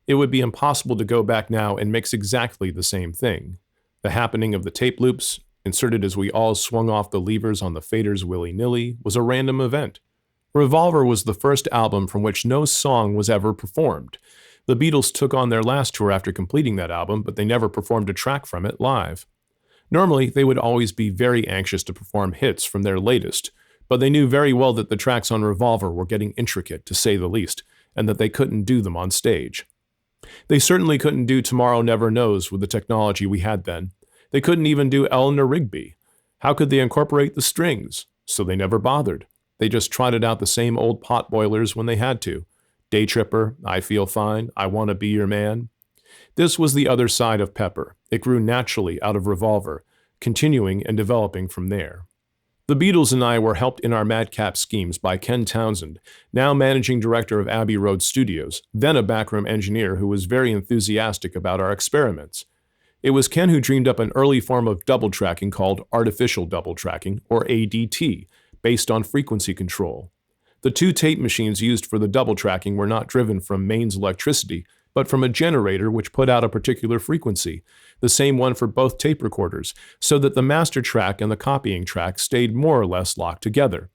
It would be impossible to go back now and mix exactly the same thing. The happening of the tape loops, inserted as we all swung off the levers on the faders willy-nilly, was a random event. Revolver was the first album from which no song was ever performed. The Beatles took on their last tour after completing that album, but they never performed a track from it live. Normally, they would always be very anxious to perform hits from their latest, but they knew very well that the tracks on Revolver were getting intricate, to say the least, and that they couldn't do them on stage. They certainly couldn't do Tomorrow Never Knows with the technology we had then. They couldn't even do Eleanor Rigby. How could they incorporate the strings? So they never bothered. They just trotted out the same old pot boilers when they had to. Day Tripper, I Feel Fine, I Want to Be Your Man. This was the other side of Pepper. It grew naturally out of Revolver, continuing and developing from there. The Beatles and I were helped in our madcap schemes by Ken Townsend, now managing director of Abbey Road Studios, then a backroom engineer who was very enthusiastic about our experiments. It was Ken who dreamed up an early form of double tracking called artificial double tracking, or ADT, based on frequency control. The 2 tape machines used for the double tracking were not driven from mains electricity, but from a generator which put out a particular frequency, the same one for both tape recorders, so that the master track and the copying track stayed more or less locked together.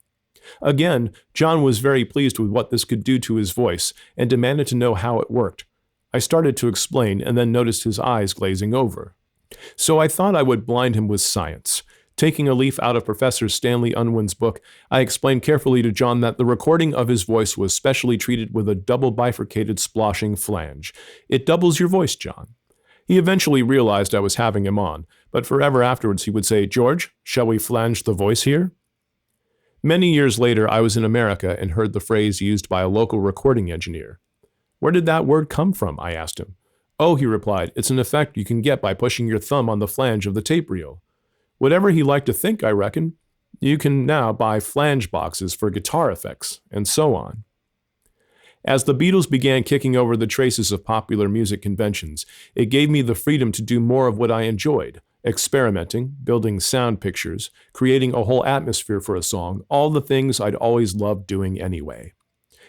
Again, John was very pleased with what this could do to his voice and demanded to know how it worked. I started to explain and then noticed his eyes glazing over. So I thought I would blind him with science. Taking a leaf out of Professor Stanley Unwin's book, I explained carefully to John that the recording of his voice was specially treated with a double bifurcated splashing flange. It doubles your voice, John. He eventually realized I was having him on, but forever afterwards he would say, George, shall we flange the voice here? Many years later, I was in America and heard the phrase used by a local recording engineer. "Where did that word come from?" I asked him. "Oh," he replied, "it's an effect you can get by pushing your thumb on the flange of the tape reel." Whatever he liked to think, I reckon. You can now buy flange boxes for guitar effects, and so on. As the Beatles began kicking over the traces of popular music conventions, it gave me the freedom to do more of what I enjoyed: experimenting, building sound pictures, creating a whole atmosphere for a song, all the things I'd always loved doing anyway.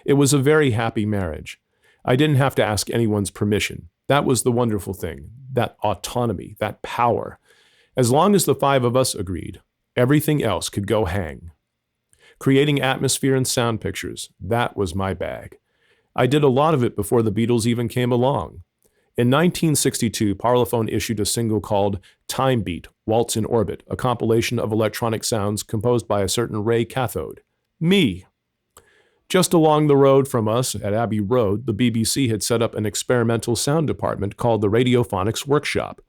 It was a very happy marriage. I didn't have to ask anyone's permission. That was the wonderful thing, that autonomy, that power. As long as the five of us agreed, everything else could go hang. Creating atmosphere and sound pictures, that was my bag. I did a lot of it before the Beatles even came along. In 1962, Parlophone issued a single called Time Beat, Waltz in Orbit, a compilation of electronic sounds composed by a certain Ray Cathode. Me! Just along the road from us, at Abbey Road, the BBC had set up an experimental sound department called the Radiophonics Workshop.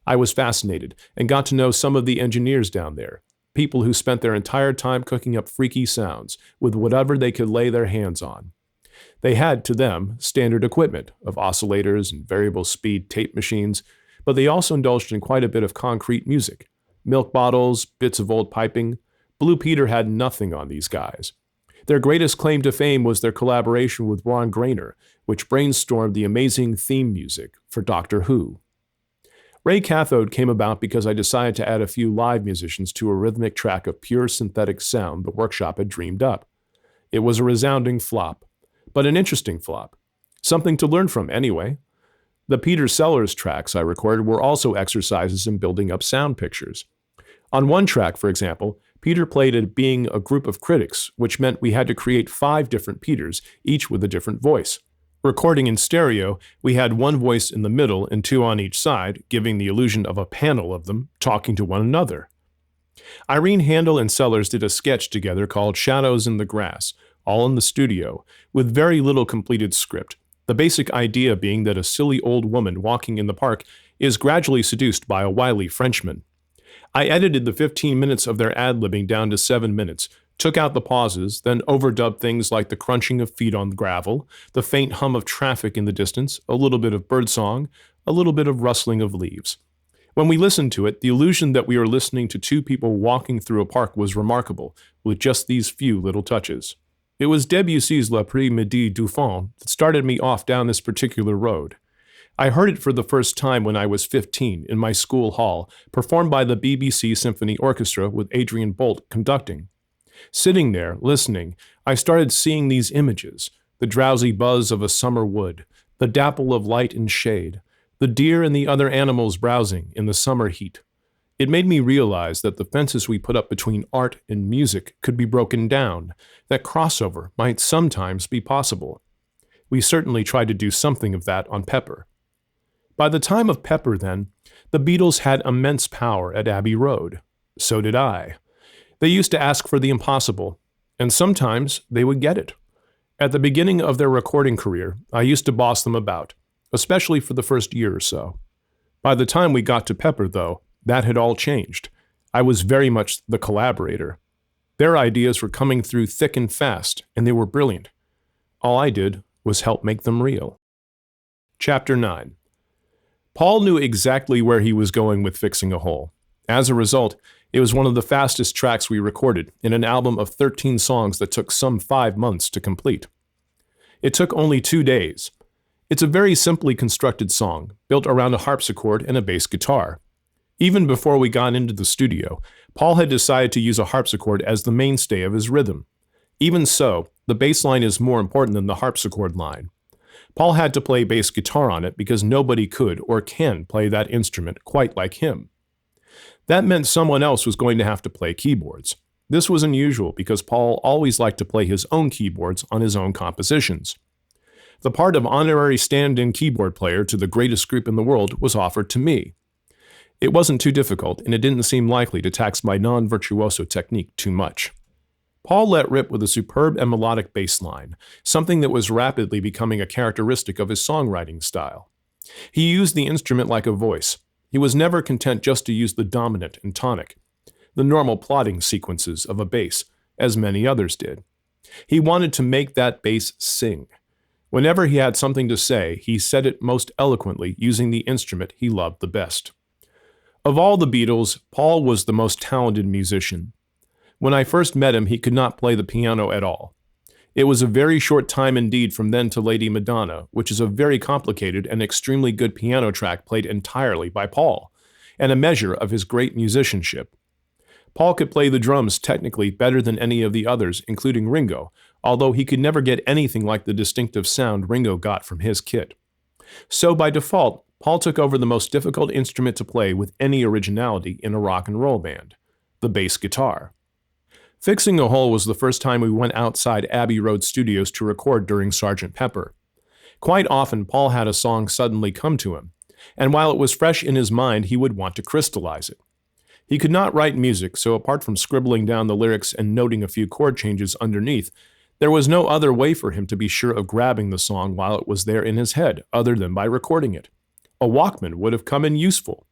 I was fascinated and got to know some of the engineers down there, people who spent their entire time cooking up freaky sounds with whatever they could lay their hands on. They had, to them, standard equipment of oscillators and variable speed tape machines, but they also indulged in quite a bit of concrete music. Milk bottles, bits of old piping. Blue Peter had nothing on these guys. Their greatest claim to fame was their collaboration with Ron Grainer, which brainstormed the amazing theme music for Doctor Who. Ray Cathode came about because I decided to add a few live musicians to a rhythmic track of pure synthetic sound the workshop had dreamed up. It was a resounding flop, but an interesting flop. Something to learn from, anyway. The Peter Sellers tracks I recorded were also exercises in building up sound pictures. On one track, for example, Peter played at being a group of critics, which meant we had to create 5 different Peters, each with a different voice. Recording in stereo, we had one voice in the middle and 2 on each side, giving the illusion of a panel of them talking to one another. Irene Handel and Sellers did a sketch together called Shadows in the Grass, all in the studio, with very little completed script. The basic idea being that a silly old woman walking in the park is gradually seduced by a wily Frenchman. I edited the 15 minutes of their ad-libbing down to 7 minutes, took out the pauses, then overdubbed things like the crunching of feet on gravel, the faint hum of traffic in the distance, a little bit of birdsong, a little bit of rustling of leaves. When we listened to it, the illusion that we were listening to 2 people walking through a park was remarkable, with just these few little touches. It was Debussy's L'après-midi du Fond that started me off down this particular road. I heard it for the first time when I was 15 in my school hall, performed by the BBC Symphony Orchestra with Adrian Bolt conducting. Sitting there, listening, I started seeing these images: the drowsy buzz of a summer wood, the dapple of light and shade, the deer and the other animals browsing in the summer heat. It made me realize that the fences we put up between art and music could be broken down, that crossover might sometimes be possible. We certainly tried to do something of that on Pepper. By the time of Pepper, then, the Beatles had immense power at Abbey Road. So did I. They used to ask for the impossible, and sometimes they would get it. At the beginning of their recording career, I used to boss them about, especially for the first year or so. By the time we got to Pepper, though, that had all changed. I was very much the collaborator. Their ideas were coming through thick and fast, and they were brilliant. All I did was help make them real. Chapter 9. Paul knew exactly where he was going with Fixing a Hole. As a result, it was one of the fastest tracks we recorded in an album of 13 songs that took some 5 months to complete. It took only 2 days. It's a very simply constructed song, built around a harpsichord and a bass guitar. Even before we got into the studio, Paul had decided to use a harpsichord as the mainstay of his rhythm. Even so, the bass line is more important than the harpsichord line. Paul had to play bass guitar on it because nobody could or can play that instrument quite like him. That meant someone else was going to have to play keyboards. This was unusual because Paul always liked to play his own keyboards on his own compositions. The part of honorary stand-in keyboard player to the greatest group in the world was offered to me. It wasn't too difficult, and it didn't seem likely to tax my non-virtuoso technique too much. Paul let rip with a superb and melodic bass line, something that was rapidly becoming a characteristic of his songwriting style. He used the instrument like a voice. He was never content just to use the dominant and tonic, the normal plodding sequences of a bass, as many others did. He wanted to make that bass sing. Whenever he had something to say, he said it most eloquently using the instrument he loved the best. Of all the Beatles, Paul was the most talented musician. When I first met him, he could not play the piano at all. It was a very short time indeed from then to Lady Madonna, which is a very complicated and extremely good piano track played entirely by Paul, and a measure of his great musicianship. Paul could play the drums technically better than any of the others, including Ringo, although he could never get anything like the distinctive sound Ringo got from his kit. So by default, Paul took over the most difficult instrument to play with any originality in a rock and roll band, the bass guitar. Fixing a Hole was the first time we went outside Abbey Road Studios to record during Sgt. Pepper. Quite often, Paul had a song suddenly come to him, and while it was fresh in his mind, he would want to crystallize it. He could not write music, so apart from scribbling down the lyrics and noting a few chord changes underneath, there was no other way for him to be sure of grabbing the song while it was there in his head, other than by recording it. A Walkman would have come in useful.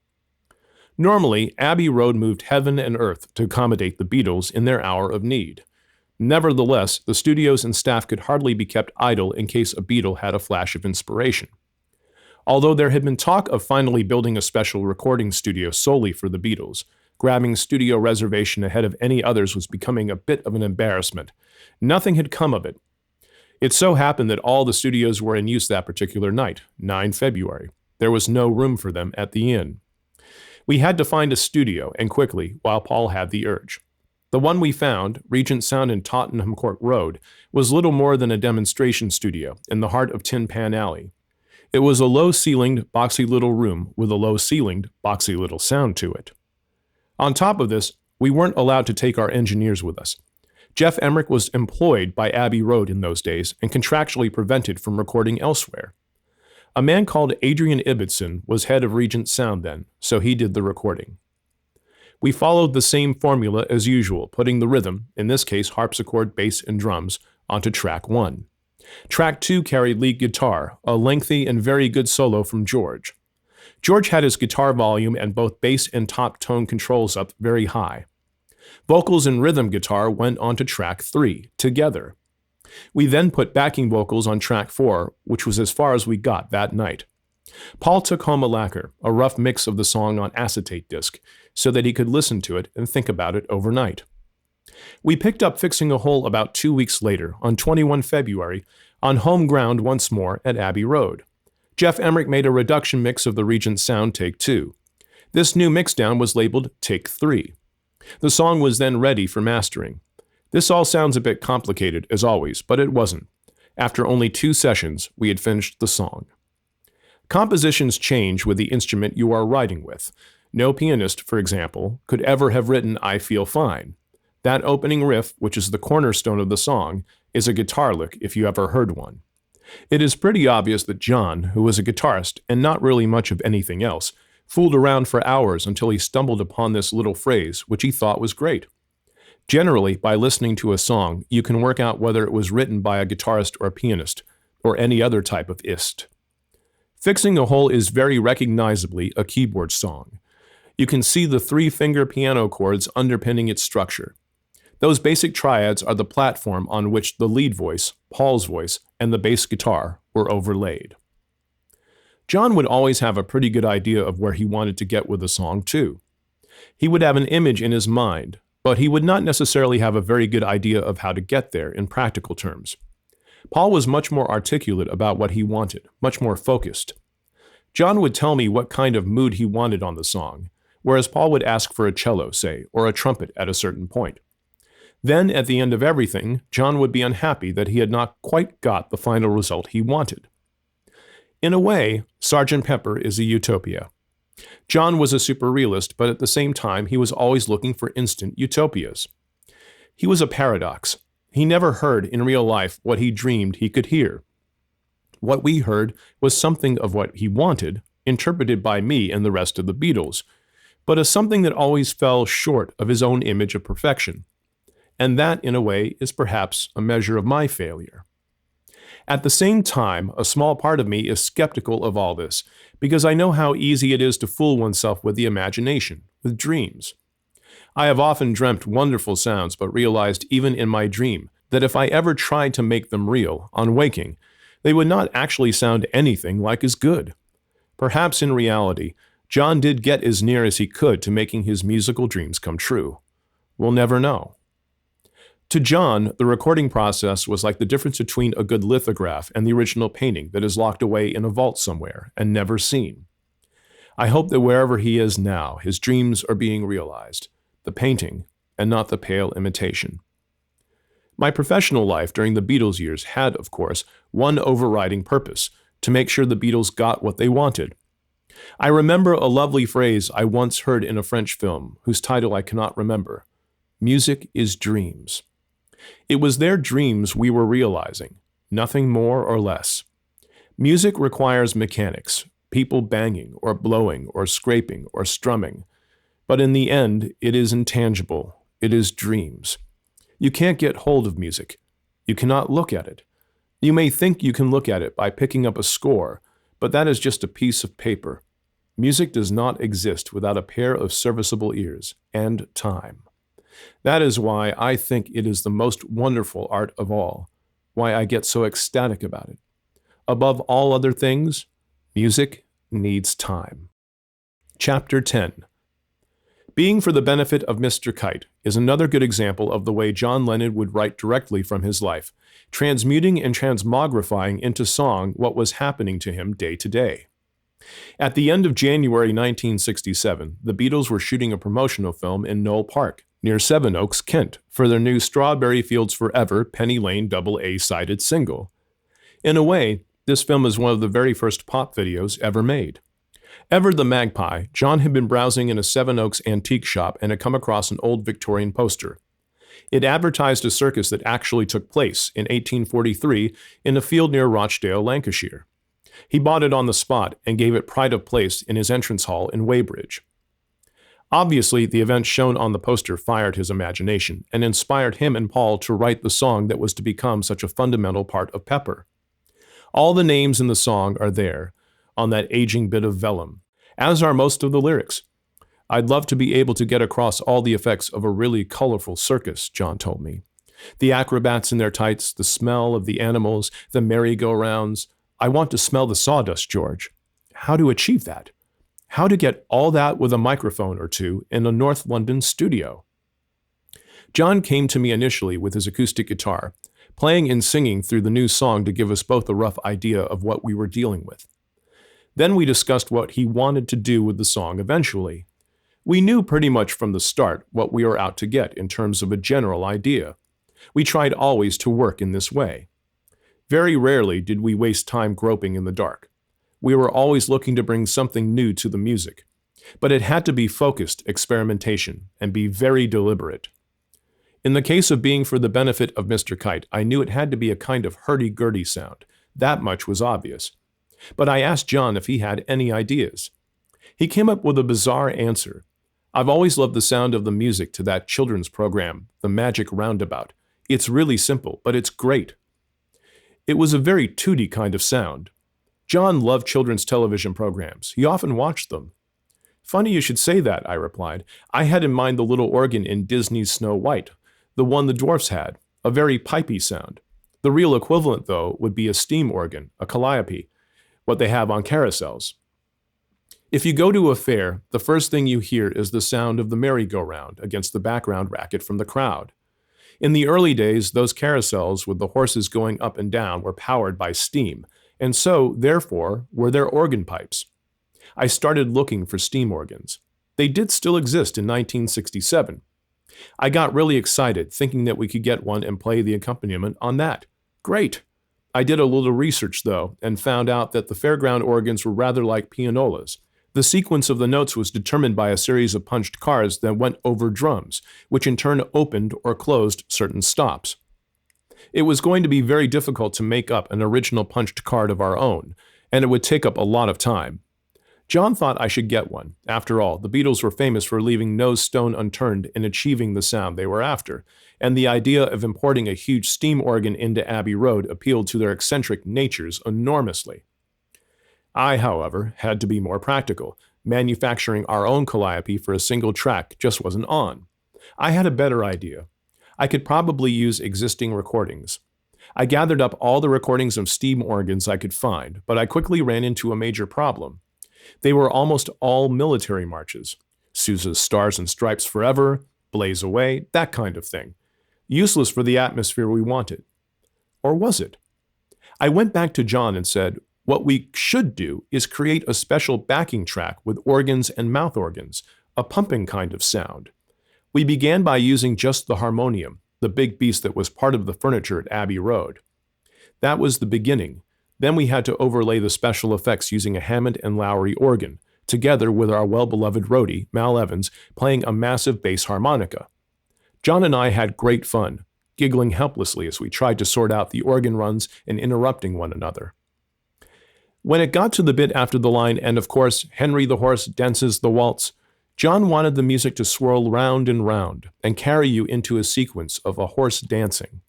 Normally, Abbey Road moved heaven and earth to accommodate the Beatles in their hour of need. Nevertheless, the studios and staff could hardly be kept idle in case a Beatle had a flash of inspiration. Although there had been talk of finally building a special recording studio solely for the Beatles, grabbing studio reservation ahead of any others was becoming a bit of an embarrassment. Nothing had come of it. It so happened that all the studios were in use that particular night, 9 February. There was no room for them at the inn. We had to find a studio, and quickly, while Paul had the urge. The one we found, Regent Sound in Tottenham Court Road, was little more than a demonstration studio in the heart of Tin Pan Alley. It was a low-ceilinged, boxy little room with a low-ceilinged, boxy little sound to it. On top of this, we weren't allowed to take our engineers with us. Jeff Emmerich was employed by Abbey Road in those days and contractually prevented from recording elsewhere. A man called Adrian Ibbotson was head of Regent Sound then, so he did the recording. We followed the same formula as usual, putting the rhythm, in this case harpsichord, bass, and drums, onto track 1. Track 2 carried lead guitar, a lengthy and very good solo from George. George had his guitar volume and both bass and top tone controls up very high. Vocals and rhythm guitar went onto track 3, together. We then put backing vocals on track 4, which was as far as we got that night. Paul took home a lacquer, a rough mix of the song on acetate disc, so that he could listen to it and think about it overnight. We picked up Fixing a Hole about 2 weeks later, on 21 February, on home ground once more at Abbey Road. Jeff Emmerich made a reduction mix of the Regent Sound Take 2. This new mixdown was labeled Take 3. The song was then ready for mastering. This all sounds a bit complicated, as always, but it wasn't. After only 2 sessions, we had finished the song. Compositions change with the instrument you are writing with. No pianist, for example, could ever have written I Feel Fine. That opening riff, which is the cornerstone of the song, is a guitar lick if you ever heard one. It is pretty obvious that John, who was a guitarist and not really much of anything else, fooled around for hours until he stumbled upon this little phrase, which he thought was great. Generally, by listening to a song, you can work out whether it was written by a guitarist or a pianist, or any other type of ist. Fixing a Hole is very recognizably a keyboard song. You can see the 3-finger piano chords underpinning its structure. Those basic triads are the platform on which the lead voice, Paul's voice, and the bass guitar were overlaid. John would always have a pretty good idea of where he wanted to get with the song, too. He would have an image in his mind, but he would not necessarily have a very good idea of how to get there in practical terms. Paul was much more articulate about what he wanted, much more focused. John would tell me what kind of mood he wanted on the song, whereas Paul would ask for a cello, say, or a trumpet at a certain point. Then, at the end of everything, John would be unhappy that he had not quite got the final result he wanted. In a way, Sgt. Pepper is a utopia. John was a super realist, but at the same time, he was always looking for instant utopias. He was a paradox. He never heard in real life what he dreamed he could hear. What we heard was something of what he wanted, interpreted by me and the rest of the Beatles, but as something that always fell short of his own image of perfection. And that, in a way, is perhaps a measure of my failure. At the same time, a small part of me is skeptical of all this, because I know how easy it is to fool oneself with the imagination, with dreams. I have often dreamt wonderful sounds, but realized even in my dream that if I ever tried to make them real, on waking, They would not actually sound anything like as good. Perhaps in reality, John did get as near as he could to making his musical dreams come true. We'll never know. To John, the recording process was like the difference between a good lithograph and the original painting that is locked away in a vault somewhere and never seen. I hope that wherever he is now, his dreams are being realized, the painting and not the pale imitation. My professional life during the Beatles years had, of course, one overriding purpose: to make sure the Beatles got what they wanted. I remember a lovely phrase I once heard in a French film, whose title I cannot remember. Music is dreams. It was their dreams we were realizing, nothing more or less. Music requires mechanics, people banging or blowing or scraping or strumming. But in the end, it is intangible. It is dreams. You can't get hold of music. You cannot look at it. You may think you can look at it by picking up a score, but that is just a piece of paper. Music does not exist without a pair of serviceable ears and time. That is why I think it is the most wonderful art of all, why I get so ecstatic about it. Above all other things, music needs time. Chapter 10. Being for the Benefit of Mr. Kite is another good example of the way John Lennon would write directly from his life, transmuting and transmogrifying into song what was happening to him day to day. At the end of January 1967, the Beatles were shooting a promotional film in Knoll Park, near Sevenoaks, Kent, for their new Strawberry Fields Forever Penny Lane double-A-sided single. In a way, this film is one of the very first pop videos ever made. Ever the Magpie, John had been browsing in a Sevenoaks antique shop and had come across an old Victorian poster. It advertised a circus that actually took place in 1843 in a field near Rochdale, Lancashire. He bought it on the spot and gave it pride of place in his entrance hall in Weybridge. Obviously, the events shown on the poster fired his imagination and inspired him and Paul to write the song that was to become such a fundamental part of Pepper. All the names in the song are there, on that aging bit of vellum, as are most of the lyrics. I'd love to be able to get across all the effects of a really colorful circus, John told me. The acrobats in their tights, the smell of the animals, the merry-go-rounds. I want to smell the sawdust, George. How to achieve that? How to get all that with a microphone or two in a North London studio? John came to me initially with his acoustic guitar, playing and singing through the new song to give us both a rough idea of what we were dealing with. Then we discussed what he wanted to do with the song eventually. We knew pretty much from the start what we were out to get in terms of a general idea. We tried always to work in this way. Very rarely did we waste time groping in the dark. We were always looking to bring something new to the music, but it had to be focused experimentation and be very deliberate. In the case of Being for the Benefit of Mr. Kite, I knew it had to be a kind of hurdy-gurdy sound. That much was obvious. But I asked John if he had any ideas. He came up with a bizarre answer. I've always loved the sound of the music to that children's program, The Magic Roundabout. It's really simple, but it's great. It was a very tooty kind of sound. John loved children's television programs. He often watched them. Funny you should say that, I replied. I had in mind the little organ in Disney's Snow White, the one the dwarfs had, a very pipey sound. The real equivalent, though, would be a steam organ, a calliope, what they have on carousels. If you go to a fair, the first thing you hear is the sound of the merry-go-round against the background racket from the crowd. In the early days, those carousels with the horses going up and down were powered by steam, and so, therefore, were their organ pipes. I started looking for steam organs. They did still exist in 1967. I got really excited, thinking that we could get one and play the accompaniment on that. Great! I did a little research, though, and found out that the fairground organs were rather like pianolas. The sequence of the notes was determined by a series of punched cards that went over drums, which in turn opened or closed certain stops. It was going to be very difficult to make up an original punched card of our own, and it would take up a lot of time. John thought I should get one. After all, the Beatles were famous for leaving no stone unturned in achieving the sound they were after, and the idea of importing a huge steam organ into Abbey Road appealed to their eccentric natures enormously. I, however, had to be more practical. Manufacturing our own calliope for a single track just wasn't on. I had a better idea. I could probably use existing recordings. I gathered up all the recordings of steam organs I could find, but I quickly ran into a major problem. They were almost all military marches. Sousa's Stars and Stripes Forever, Blaze Away, that kind of thing. Useless for the atmosphere we wanted. Or was it? I went back to John and said, what we should do is create a special backing track with organs and mouth organs, a pumping kind of sound. We began by using just the harmonium, the big beast that was part of the furniture at Abbey Road. That was the beginning. Then we had to overlay the special effects using a Hammond and Lowry organ, together with our well-beloved roadie, Mal Evans, playing a massive bass harmonica. John and I had great fun, giggling helplessly as we tried to sort out the organ runs and interrupting one another. When it got to the bit after the line, and of course, Henry the Horse dances the waltz, John wanted the music to swirl round and round and carry you into a sequence of a horse dancing.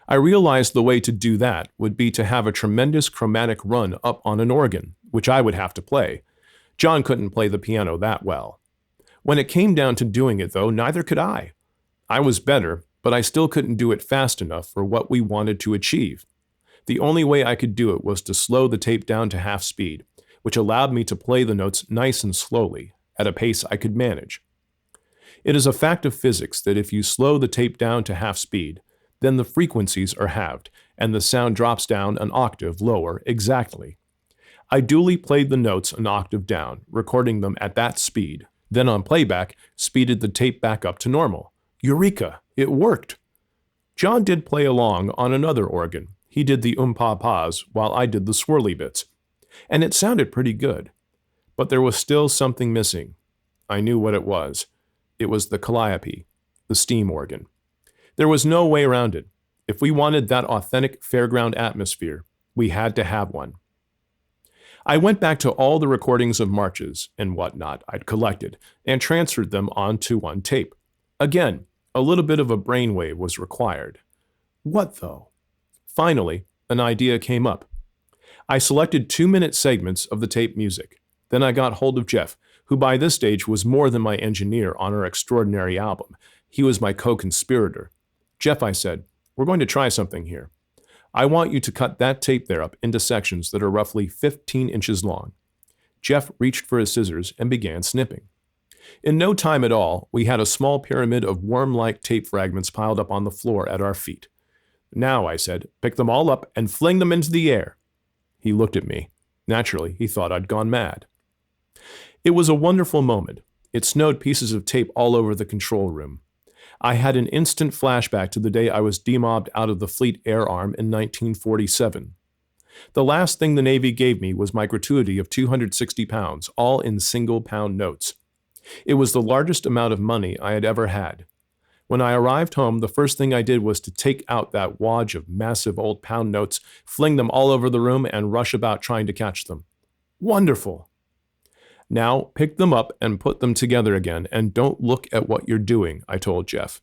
I realized the way to do that would be to have a tremendous chromatic run up on an organ, which I would have to play. John couldn't play the piano that well. When it came down to doing it, though, neither could I. I was better, but I still couldn't do it fast enough for what we wanted to achieve. The only way I could do it was to slow the tape down to half speed, which allowed me to play the notes nice and slowly, at a pace I could manage. It is a fact of physics that if you slow the tape down to half speed, then the frequencies are halved, and the sound drops down an octave lower exactly. I duly played the notes an octave down, recording them at that speed, then on playback, speeded the tape back up to normal. Eureka! It worked! John did play along on another organ. He did the pa-pas while I did the swirly bits. And it sounded pretty good. But there was still something missing. I knew what it was. It was the calliope, the steam organ. There was no way around it. If we wanted that authentic fairground atmosphere, we had to have one. I went back to all the recordings of marches and whatnot I'd collected and transferred them onto one tape. Again, a little bit of a brainwave was required. What though? Finally, an idea came up. I selected 2-minute segments of the tape music. Then I got hold of Jeff, who by this stage was more than my engineer on our extraordinary album. He was my co-conspirator. Jeff, I said, we're going to try something here. I want you to cut that tape there up into sections that are roughly 15 inches long. Jeff reached for his scissors and began snipping. In no time at all, we had a small pyramid of worm-like tape fragments piled up on the floor at our feet. Now, I said, pick them all up and fling them into the air. He looked at me. Naturally, he thought I'd gone mad. It was a wonderful moment. It snowed pieces of tape all over the control room. I had an instant flashback to the day I was demobbed out of the Fleet Air Arm in 1947. The last thing the Navy gave me was my gratuity of 260 pounds, all in single-pound notes. It was the largest amount of money I had ever had. When I arrived home, the first thing I did was to take out that wad of massive old pound notes, fling them all over the room, and rush about trying to catch them. Wonderful! Now, pick them up and put them together again, and don't look at what you're doing, I told Jeff.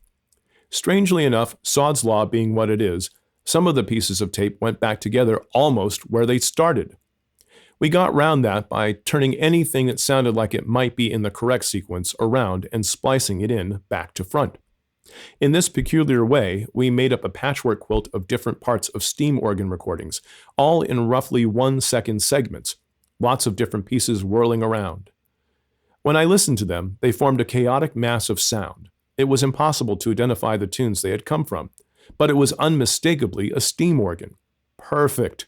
Strangely enough, Sod's Law being what it is, some of the pieces of tape went back together almost where they started. We got round that by turning anything that sounded like it might be in the correct sequence around and splicing it in back to front. In this peculiar way, we made up a patchwork quilt of different parts of steam organ recordings, all in roughly 1-second segments, lots of different pieces whirling around. When I listened to them, they formed a chaotic mass of sound. It was impossible to identify the tunes they had come from, but it was unmistakably a steam organ. Perfect.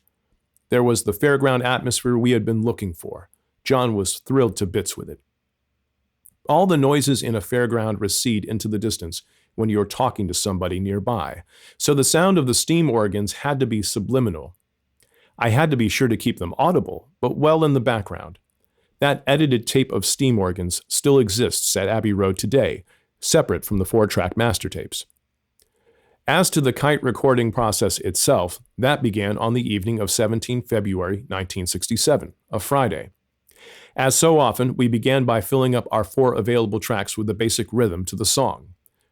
There was the fairground atmosphere we had been looking for. John was thrilled to bits with it. All the noises in a fairground recede into the distance when you're talking to somebody nearby, so the sound of the steam organs had to be subliminal. I had to be sure to keep them audible, but well in the background. That edited tape of steam organs still exists at Abbey Road today, separate from the 4-track master tapes. As to the kite recording process itself, that began on the evening of 17 February 1967, a Friday. As so often, we began by filling up our 4 available tracks with the basic rhythm to the song.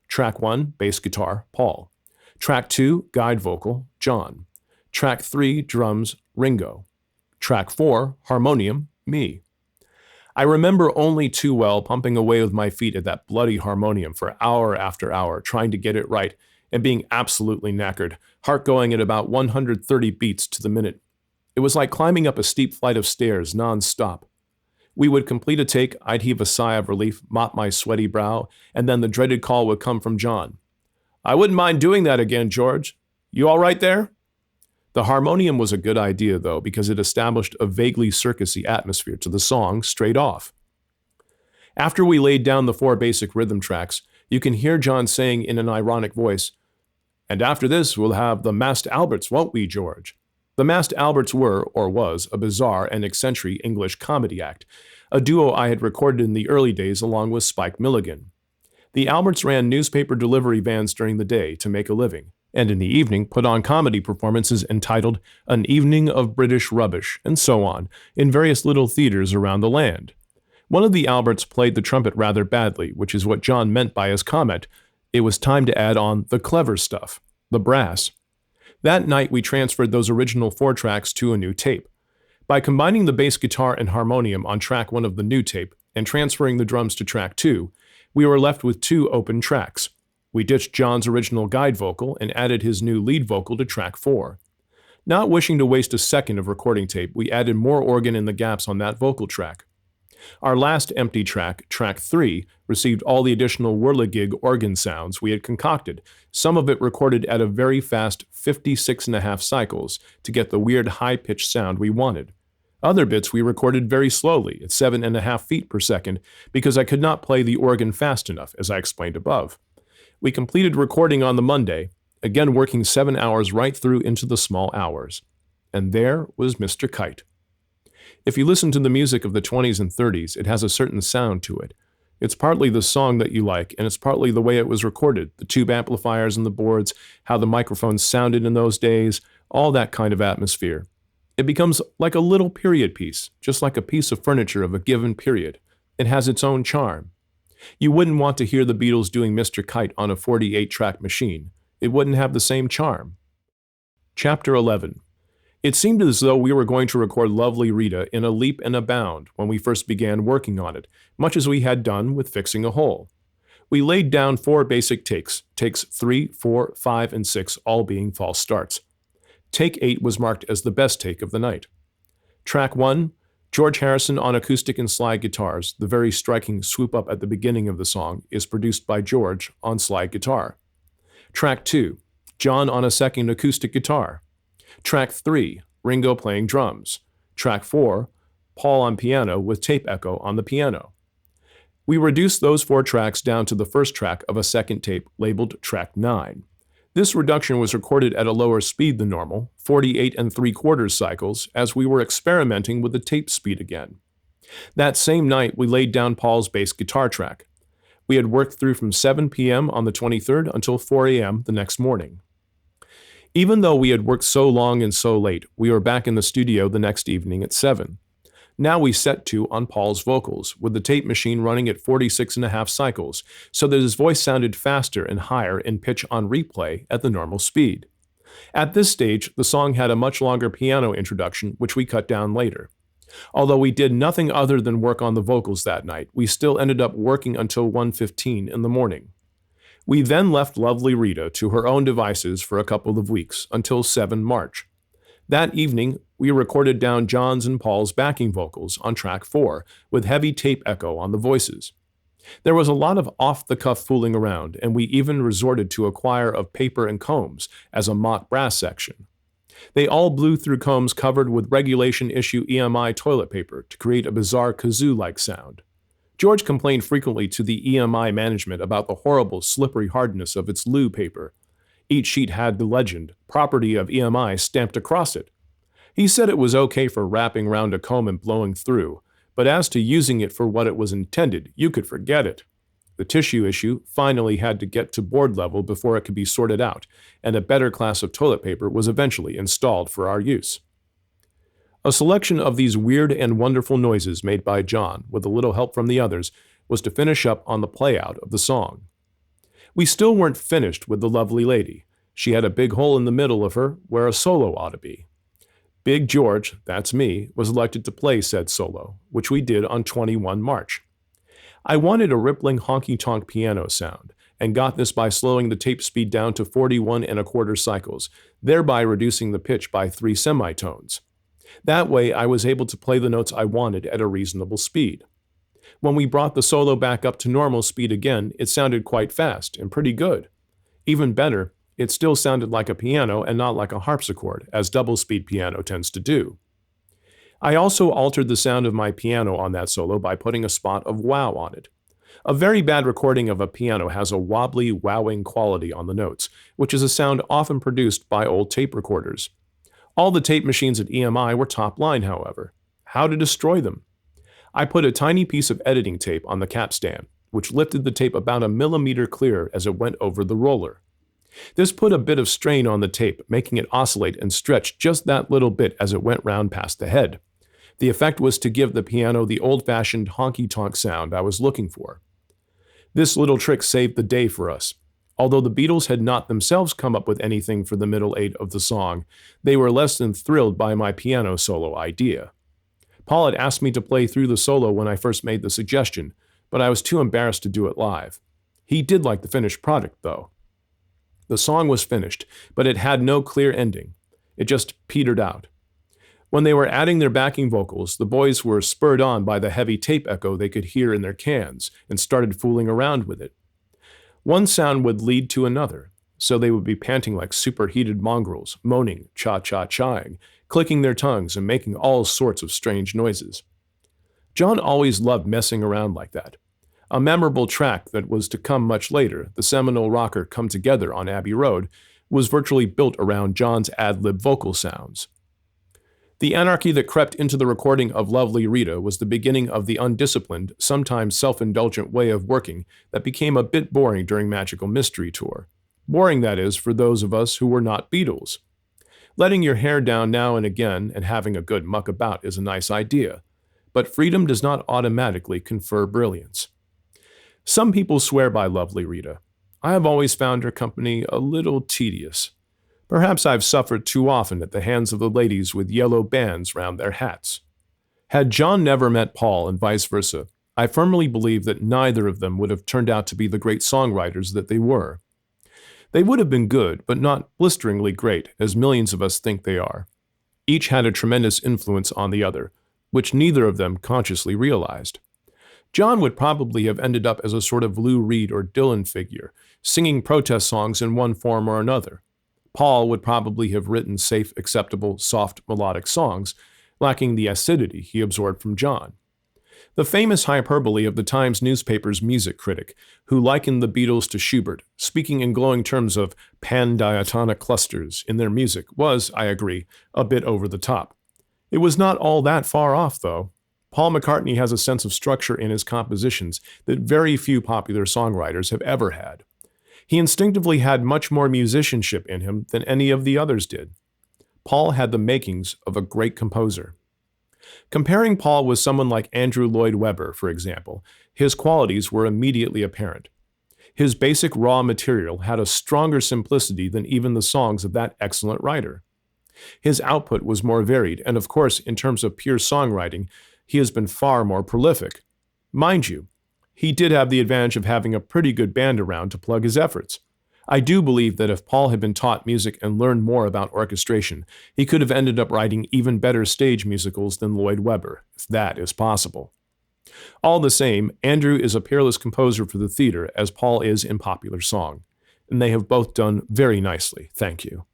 Track 1, bass guitar, Paul. Track 2, guide vocal, John. Track 3, drums, Ringo. Track 4, harmonium, me. I remember only too well pumping away with my feet at that bloody harmonium for hour after hour, trying to get it right, and being absolutely knackered, heart going at about 130 beats to the minute. It was like climbing up a steep flight of stairs non-stop. We would complete a take, I'd heave a sigh of relief, mop my sweaty brow, and then the dreaded call would come from John. "I wouldn't mind doing that again, George. You all right there?" The harmonium was a good idea, though, because it established a vaguely circusy atmosphere to the song straight off. After we laid down the 4 basic rhythm tracks, you can hear John saying in an ironic voice, "And after this, we'll have the Masked Alberts, won't we, George?" The Masked Alberts were, or was, a bizarre and eccentric English comedy act, a duo I had recorded in the early days along with Spike Milligan. The Alberts ran newspaper delivery vans during the day to make a living, and in the evening put on comedy performances entitled An Evening of British Rubbish, and so on, in various little theaters around the land. One of the Alberts played the trumpet rather badly, which is what John meant by his comment, it was time to add on the clever stuff, the brass. That night we transferred those original 4 tracks to a new tape. By combining the bass guitar and harmonium on track 1 of the new tape, and transferring the drums to track 2, we were left with 2 open tracks. We ditched John's original guide vocal and added his new lead vocal to track 4. Not wishing to waste a second of recording tape, we added more organ in the gaps on that vocal track. Our last empty track, track 3, received all the additional whirligig organ sounds we had concocted, some of it recorded at a very fast 56.5 cycles to get the weird high-pitched sound we wanted. Other bits we recorded very slowly, at 7.5 feet per second, because I could not play the organ fast enough, as I explained above. We completed recording on the Monday, again working 7 hours right through into the small hours. And there was Mr. Kite. If you listen to the music of the 20s and 30s, it has a certain sound to it. It's partly the song that you like, and it's partly the way it was recorded, the tube amplifiers and the boards, how the microphones sounded in those days, all that kind of atmosphere. It becomes like a little period piece, just like a piece of furniture of a given period. It has its own charm. You wouldn't want to hear the Beatles doing Mr. Kite on a 48-track machine. It wouldn't have the same charm. Chapter 11. It seemed as though we were going to record Lovely Rita in a leap and a bound when we first began working on it, much as we had done with Fixing a Hole. We laid down 4 basic takes 3, 4, 5, and 6 all being false starts. Take 8 was marked as the best take of the night. Track 1, George Harrison on acoustic and slide guitars, the very striking swoop up at the beginning of the song, is produced by George on slide guitar. Track 2, John on a second acoustic guitar. Track 3, Ringo playing drums. Track 4, Paul on piano with tape echo on the piano. We reduced those 4 tracks down to the first track of a second tape labeled track 9. This reduction was recorded at a lower speed than normal, 48 3/4 cycles, as we were experimenting with the tape speed again. That same night, we laid down Paul's bass guitar track. We had worked through from 7 p.m. on the 23rd until 4 a.m. the next morning. Even though we had worked so long and so late, we were back in the studio the next evening at 7. Now we set to on Paul's vocals, with the tape machine running at 46.5 cycles, so that his voice sounded faster and higher in pitch on replay at the normal speed. At this stage, the song had a much longer piano introduction, which we cut down later. Although we did nothing other than work on the vocals that night, we still ended up working until 1:15 in the morning. We then left Lovely Rita to her own devices for a couple of weeks, until 7 March. That evening, we recorded down John's and Paul's backing vocals on track 4, with heavy tape echo on the voices. There was a lot of off-the-cuff fooling around, and we even resorted to a choir of paper and combs as a mock brass section. They all blew through combs covered with regulation issue EMI toilet paper to create a bizarre kazoo-like sound. George complained frequently to the EMI management about the horrible, slippery hardness of its loo paper. Each sheet had the legend, property of EMI, stamped across it. He said it was okay for wrapping round a comb and blowing through, but as to using it for what it was intended, you could forget it. The tissue issue finally had to get to board level before it could be sorted out, and a better class of toilet paper was eventually installed for our use. A selection of these weird and wonderful noises made by John, with a little help from the others, was to finish up on the playout of the song. We still weren't finished with the Lovely Lady. She had a big hole in the middle of her where a solo ought to be. Big George, that's me, was elected to play said solo, which we did on 21 March. I wanted a rippling honky-tonk piano sound, and got this by slowing the tape speed down to 41 1/4 cycles, thereby reducing the pitch by 3 semitones. That way, I was able to play the notes I wanted at a reasonable speed. When we brought the solo back up to normal speed again, it sounded quite fast and pretty good. Even better, it still sounded like a piano and not like a harpsichord, as double-speed piano tends to do. I also altered the sound of my piano on that solo by putting a spot of wow on it. A very bad recording of a piano has a wobbly, wowing quality on the notes, which is a sound often produced by old tape recorders. All the tape machines at EMI were top-line, however. How to destroy them? I put a tiny piece of editing tape on the capstan, which lifted the tape about a millimeter clear as it went over the roller. This put a bit of strain on the tape, making it oscillate and stretch just that little bit as it went round past the head. The effect was to give the piano the old-fashioned honky-tonk sound I was looking for. This little trick saved the day for us. Although the Beatles had not themselves come up with anything for the middle 8 of the song, they were less than thrilled by my piano solo idea. Paul had asked me to play through the solo when I first made the suggestion, but I was too embarrassed to do it live. He did like the finished product, though. The song was finished, but it had no clear ending. It just petered out. When they were adding their backing vocals, the boys were spurred on by the heavy tape echo they could hear in their cans and started fooling around with it. One sound would lead to another, so they would be panting like superheated mongrels, moaning, cha-cha-chaing, clicking their tongues and making all sorts of strange noises. John always loved messing around like that. A memorable track that was to come much later, the seminal rocker Come Together on Abbey Road, was virtually built around John's ad-lib vocal sounds. The anarchy that crept into the recording of Lovely Rita was the beginning of the undisciplined, sometimes self-indulgent way of working that became a bit boring during Magical Mystery Tour. Boring, that is, for those of us who were not Beatles. Letting your hair down now and again and having a good muck about is a nice idea, but freedom does not automatically confer brilliance. Some people swear by Lovely Rita. I have always found her company a little tedious. Perhaps I've suffered too often at the hands of the ladies with yellow bands round their hats. Had John never met Paul and vice versa, I firmly believe that neither of them would have turned out to be the great songwriters that they were. They would have been good, but not blisteringly great, as millions of us think they are. Each had a tremendous influence on the other, which neither of them consciously realized. John would probably have ended up as a sort of Lou Reed or Dylan figure, singing protest songs in one form or another. Paul would probably have written safe, acceptable, soft, melodic songs, lacking the acidity he absorbed from John. The famous hyperbole of the Times newspaper's music critic, who likened the Beatles to Schubert, speaking in glowing terms of pan-diatonic clusters in their music, was, I agree, a bit over the top. It was not all that far off, though. Paul McCartney has a sense of structure in his compositions that very few popular songwriters have ever had. He instinctively had much more musicianship in him than any of the others did. Paul had the makings of a great composer. Comparing Paul with someone like Andrew Lloyd Webber, for example, his qualities were immediately apparent. His basic raw material had a stronger simplicity than even the songs of that excellent writer. His output was more varied, and of course, in terms of pure songwriting, he has been far more prolific. Mind you, he did have the advantage of having a pretty good band around to plug his efforts. I do believe that if Paul had been taught music and learned more about orchestration, he could have ended up writing even better stage musicals than Lloyd Webber, if that is possible. All the same, Andrew is a peerless composer for the theater, as Paul is in popular song, and they have both done very nicely, thank you.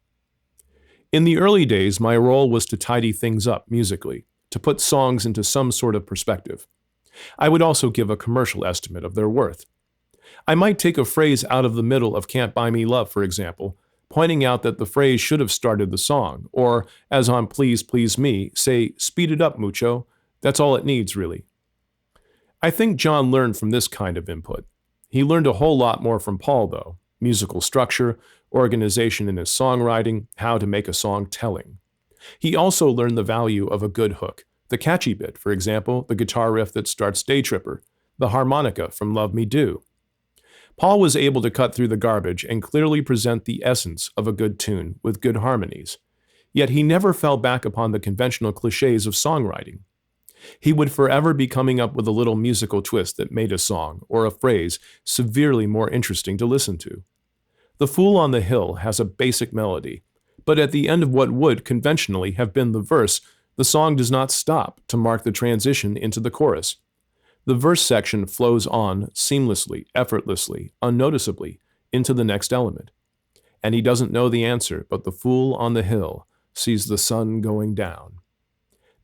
In the early days, my role was to tidy things up musically, to put songs into some sort of perspective. I would also give a commercial estimate of their worth. I might take a phrase out of the middle of Can't Buy Me Love, for example, pointing out that the phrase should have started the song, or, as on Please Please Me, say, speed it up, mucho. That's all it needs, really. I think John learned from this kind of input. He learned a whole lot more from Paul, though. Musical structure, organization in his songwriting, how to make a song telling. He also learned the value of a good hook. The catchy bit, for example, the guitar riff that starts Day Tripper, the harmonica from Love Me Do. Paul was able to cut through the garbage and clearly present the essence of a good tune with good harmonies. Yet he never fell back upon the conventional cliches of songwriting. He would forever be coming up with a little musical twist that made a song or a phrase severely more interesting to listen to. The Fool on the Hill has a basic melody, but at the end of what would conventionally have been the verse, the song does not stop to mark the transition into the chorus. The verse section flows on seamlessly, effortlessly, unnoticeably, into the next element. And he doesn't know the answer, but the fool on the hill sees the sun going down.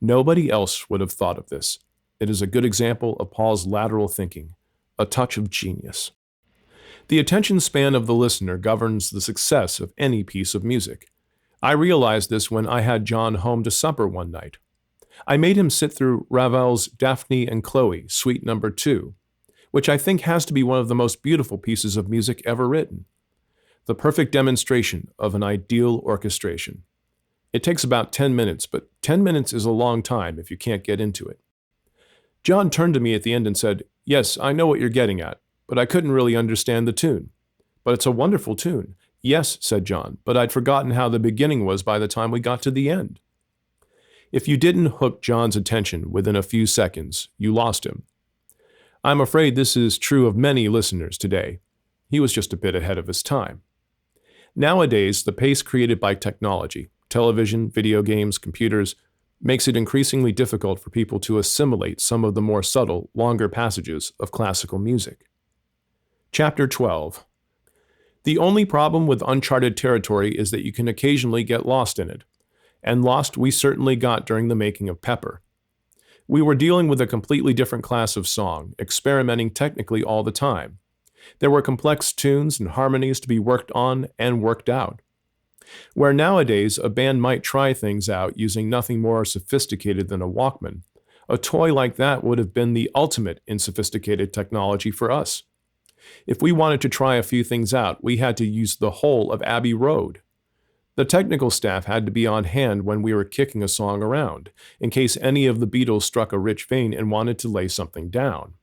Nobody else would have thought of this. It is a good example of Paul's lateral thinking, a touch of genius. The attention span of the listener governs the success of any piece of music. I realized this when I had John home to supper one night. I made him sit through Ravel's Daphne and Chloe, Suite No. 2, which I think has to be one of the most beautiful pieces of music ever written. The perfect demonstration of an ideal orchestration. It takes about 10 minutes, but 10 minutes is a long time if you can't get into it. John turned to me at the end and said, "Yes, I know what you're getting at, but I couldn't really understand the tune." "But it's a wonderful tune." "Yes," said John, "but I'd forgotten how the beginning was by the time we got to the end." If you didn't hook John's attention within a few seconds, you lost him. I'm afraid this is true of many listeners today. He was just a bit ahead of his time. Nowadays, the pace created by technology, television, video games, computers, makes it increasingly difficult for people to assimilate some of the more subtle, longer passages of classical music. Chapter 12. The only problem with uncharted territory is that you can occasionally get lost in it. And lost we certainly got during the making of Pepper. We were dealing with a completely different class of song, experimenting technically all the time. There were complex tunes and harmonies to be worked on and worked out. Where nowadays a band might try things out using nothing more sophisticated than a Walkman, a toy like that would have been the ultimate in sophisticated technology for us. If we wanted to try a few things out, we had to use the whole of Abbey Road. The technical staff had to be on hand when we were kicking a song around, in case any of the Beatles struck a rich vein and wanted to lay something down.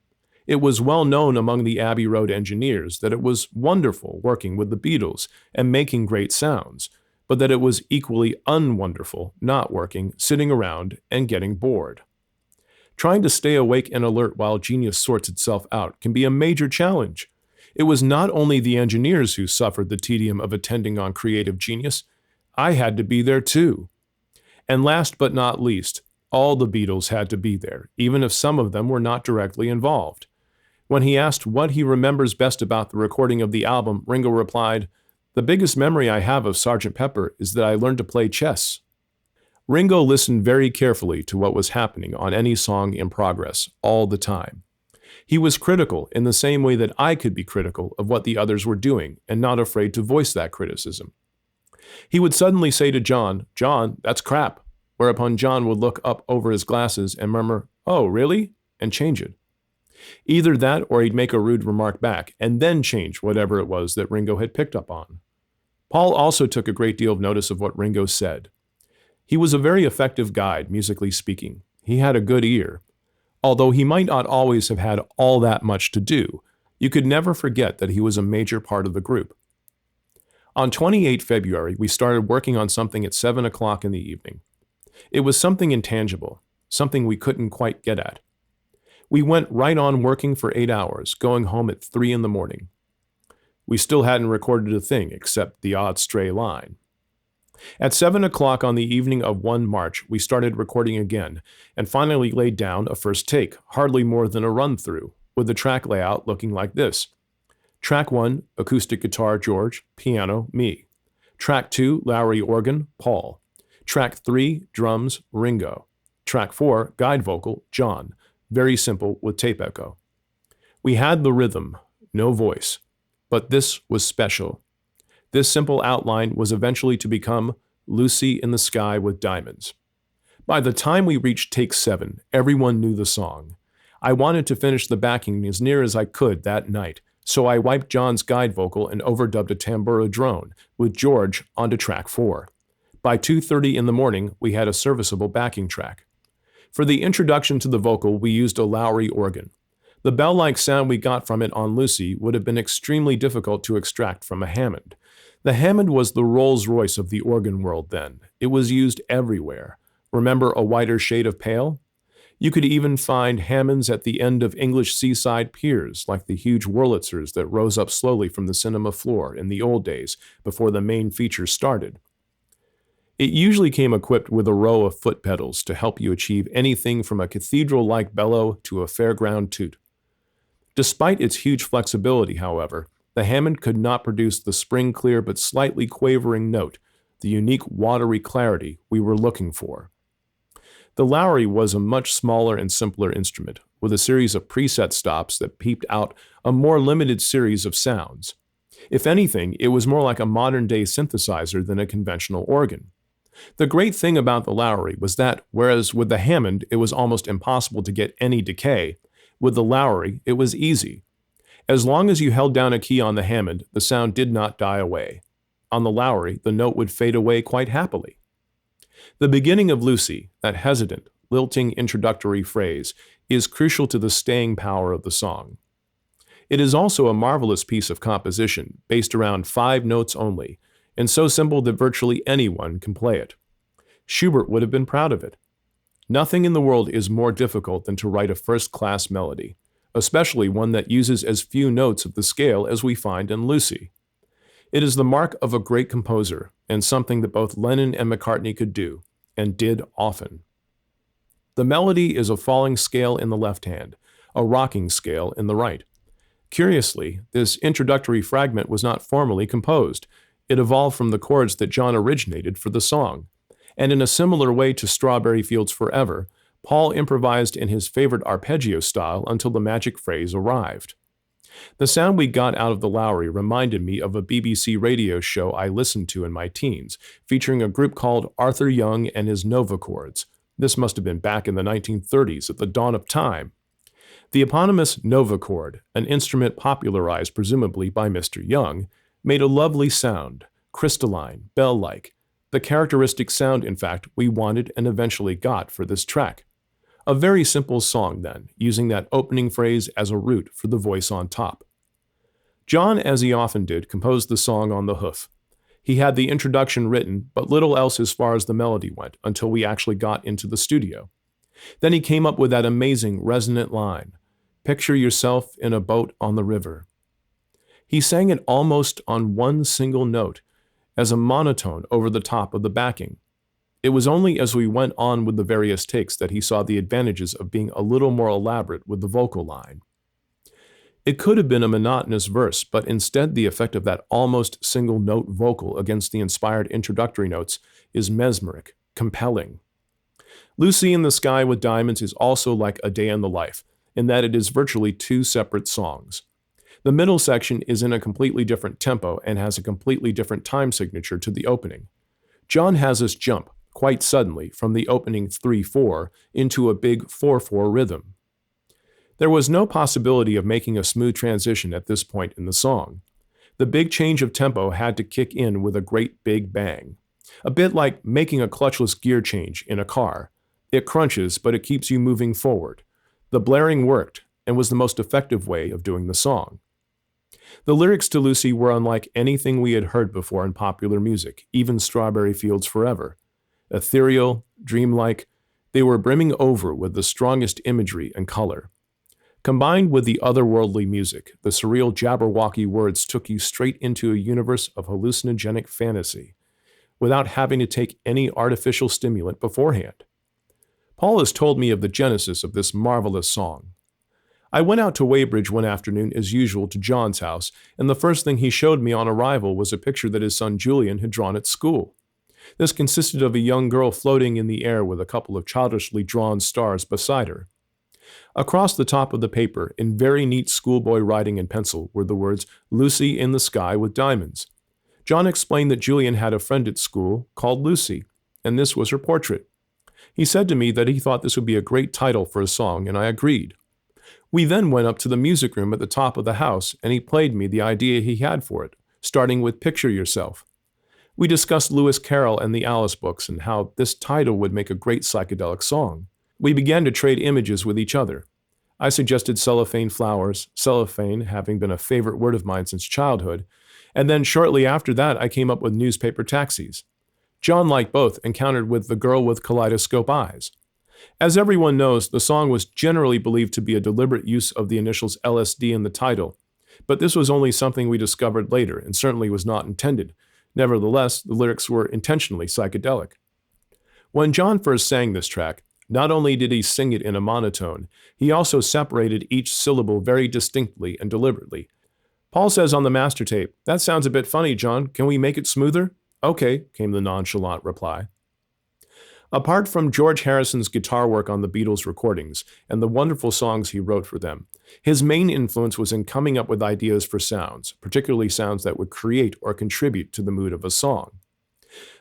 It was well known among the Abbey Road engineers that it was wonderful working with the Beatles and making great sounds, but that it was equally unwonderful not working, sitting around, and getting bored. Trying to stay awake and alert while genius sorts itself out can be a major challenge. It was not only the engineers who suffered the tedium of attending on creative genius. I had to be there too. And last but not least, all the Beatles had to be there, even if some of them were not directly involved. When he asked what he remembers best about the recording of the album, Ringo replied, "The biggest memory I have of Sgt. Pepper is that I learned to play chess." Ringo listened very carefully to what was happening on any song in progress, all the time. He was critical in the same way that I could be critical of what the others were doing and not afraid to voice that criticism. He would suddenly say to John, "John, that's crap," whereupon John would look up over his glasses and murmur, "Oh, really?" and change it. Either that or he'd make a rude remark back and then change whatever it was that Ringo had picked up on. Paul also took a great deal of notice of what Ringo said. He was a very effective guide, musically speaking. He had a good ear. Although he might not always have had all that much to do, you could never forget that he was a major part of the group. On 28 February, we started working on something at 7 o'clock in the evening. It was something intangible, something we couldn't quite get at. We went right on working for 8 hours, going home at 3 in the morning. We still hadn't recorded a thing except the odd stray line. At 7 o'clock on the evening of 1 March, we started recording again, and finally laid down a first take, hardly more than a run-through, with the track layout looking like this. Track 1, acoustic guitar, George, piano, me. Track 2, Lowry organ, Paul. Track 3, drums, Ringo. Track 4, guide vocal, John. Very simple with tape echo. We had the rhythm, no voice, but this was special. This simple outline was eventually to become Lucy in the Sky with Diamonds. By the time we reached take 7, everyone knew the song. I wanted to finish the backing as near as I could that night, so I wiped John's guide vocal and overdubbed a tambura drone with George onto track 4. By 2:30 in the morning, we had a serviceable backing track. For the introduction to the vocal, we used a Lowry organ. The bell-like sound we got from it on Lucy would have been extremely difficult to extract from a Hammond. The Hammond was the Rolls-Royce of the organ world then. It was used everywhere. Remember A Whiter Shade of Pale? You could even find Hammonds at the end of English seaside piers, like the huge Wurlitzers that rose up slowly from the cinema floor in the old days before the main feature started. It usually came equipped with a row of foot pedals to help you achieve anything from a cathedral-like bellow to a fairground toot. Despite its huge flexibility, however, the Hammond could not produce the spring-clear but slightly quavering note, the unique watery clarity we were looking for. The Lowry was a much smaller and simpler instrument, with a series of preset stops that peeped out a more limited series of sounds. If anything, it was more like a modern-day synthesizer than a conventional organ. The great thing about the Lowry was that, whereas with the Hammond it was almost impossible to get any decay, with the Lowry it was easy. As long as you held down a key on the Hammond, the sound did not die away. On the Lowry, the note would fade away quite happily. The beginning of Lucy, that hesitant, lilting introductory phrase, is crucial to the staying power of the song. It is also a marvelous piece of composition, based around 5 notes only, and so simple that virtually anyone can play it. Schubert would have been proud of it. Nothing in the world is more difficult than to write a first-class melody, especially one that uses as few notes of the scale as we find in Lucy. It is the mark of a great composer, and something that both Lennon and McCartney could do, and did often. The melody is a falling scale in the left hand, a rocking scale in the right. Curiously, this introductory fragment was not formally composed. It evolved from the chords that John originated for the song, and in a similar way to Strawberry Fields Forever, Paul improvised in his favorite arpeggio style until the magic phrase arrived. The sound we got out of the Lowry reminded me of a BBC radio show I listened to in my teens, featuring a group called Arthur Young and his Nova Chords. This must have been back in the 1930s, at the dawn of time. The eponymous Nova chord, an instrument popularized presumably by Mr. Young, made a lovely sound, crystalline, bell-like, the characteristic sound, in fact, we wanted and eventually got for this track. A very simple song, then, using that opening phrase as a root for the voice on top. John, as he often did, composed the song on the hoof. He had the introduction written, but little else as far as the melody went, until we actually got into the studio. Then he came up with that amazing, resonant line, "Picture yourself in a boat on the river." He sang it almost on one single note, as a monotone over the top of the backing. It was only as we went on with the various takes that he saw the advantages of being a little more elaborate with the vocal line. It could have been a monotonous verse, but instead the effect of that almost single-note vocal against the inspired introductory notes is mesmeric, compelling. Lucy in the Sky with Diamonds is also like A Day in the Life, in that it is virtually 2 separate songs. The middle section is in a completely different tempo and has a completely different time signature to the opening. John has us jump, quite suddenly, from the opening 3-4 into a big 4-4 rhythm. There was no possibility of making a smooth transition at this point in the song. The big change of tempo had to kick in with a great big bang. A bit like making a clutchless gear change in a car. It crunches, but it keeps you moving forward. The blaring worked, and was the most effective way of doing the song. The lyrics to Lucy were unlike anything we had heard before in popular music, even Strawberry Fields Forever. Ethereal, dreamlike, they were brimming over with the strongest imagery and color. Combined with the otherworldly music, the surreal Jabberwocky words took you straight into a universe of hallucinogenic fantasy, without having to take any artificial stimulant beforehand. Paul has told me of the genesis of this marvelous song. I went out to Weybridge one afternoon as usual to John's house, and the first thing he showed me on arrival was a picture that his son Julian had drawn at school. This consisted of a young girl floating in the air with a couple of childishly drawn stars beside her. Across the top of the paper, in very neat schoolboy writing in pencil, were the words, "Lucy in the Sky with Diamonds." John explained that Julian had a friend at school called Lucy, and this was her portrait. He said to me that he thought this would be a great title for a song, and I agreed. We then went up to the music room at the top of the house, and he played me the idea he had for it, starting with "Picture Yourself." We discussed Lewis Carroll and the Alice books and how this title would make a great psychedelic song. We began to trade images with each other. I suggested cellophane flowers, cellophane having been a favorite word of mine since childhood, and then shortly after that I came up with newspaper taxis. John liked both and countered with the girl with kaleidoscope eyes. As everyone knows, the song was generally believed to be a deliberate use of the initials LSD in the title, but this was only something we discovered later and certainly was not intended. Nevertheless, the lyrics were intentionally psychedelic. When John first sang this track, not only did he sing it in a monotone, he also separated each syllable very distinctly and deliberately. Paul says on the master tape, "That sounds a bit funny, John. Can we make it smoother?" "Okay," came the nonchalant reply. Apart from George Harrison's guitar work on the Beatles recordings and the wonderful songs he wrote for them, his main influence was in coming up with ideas for sounds, particularly sounds that would create or contribute to the mood of a song.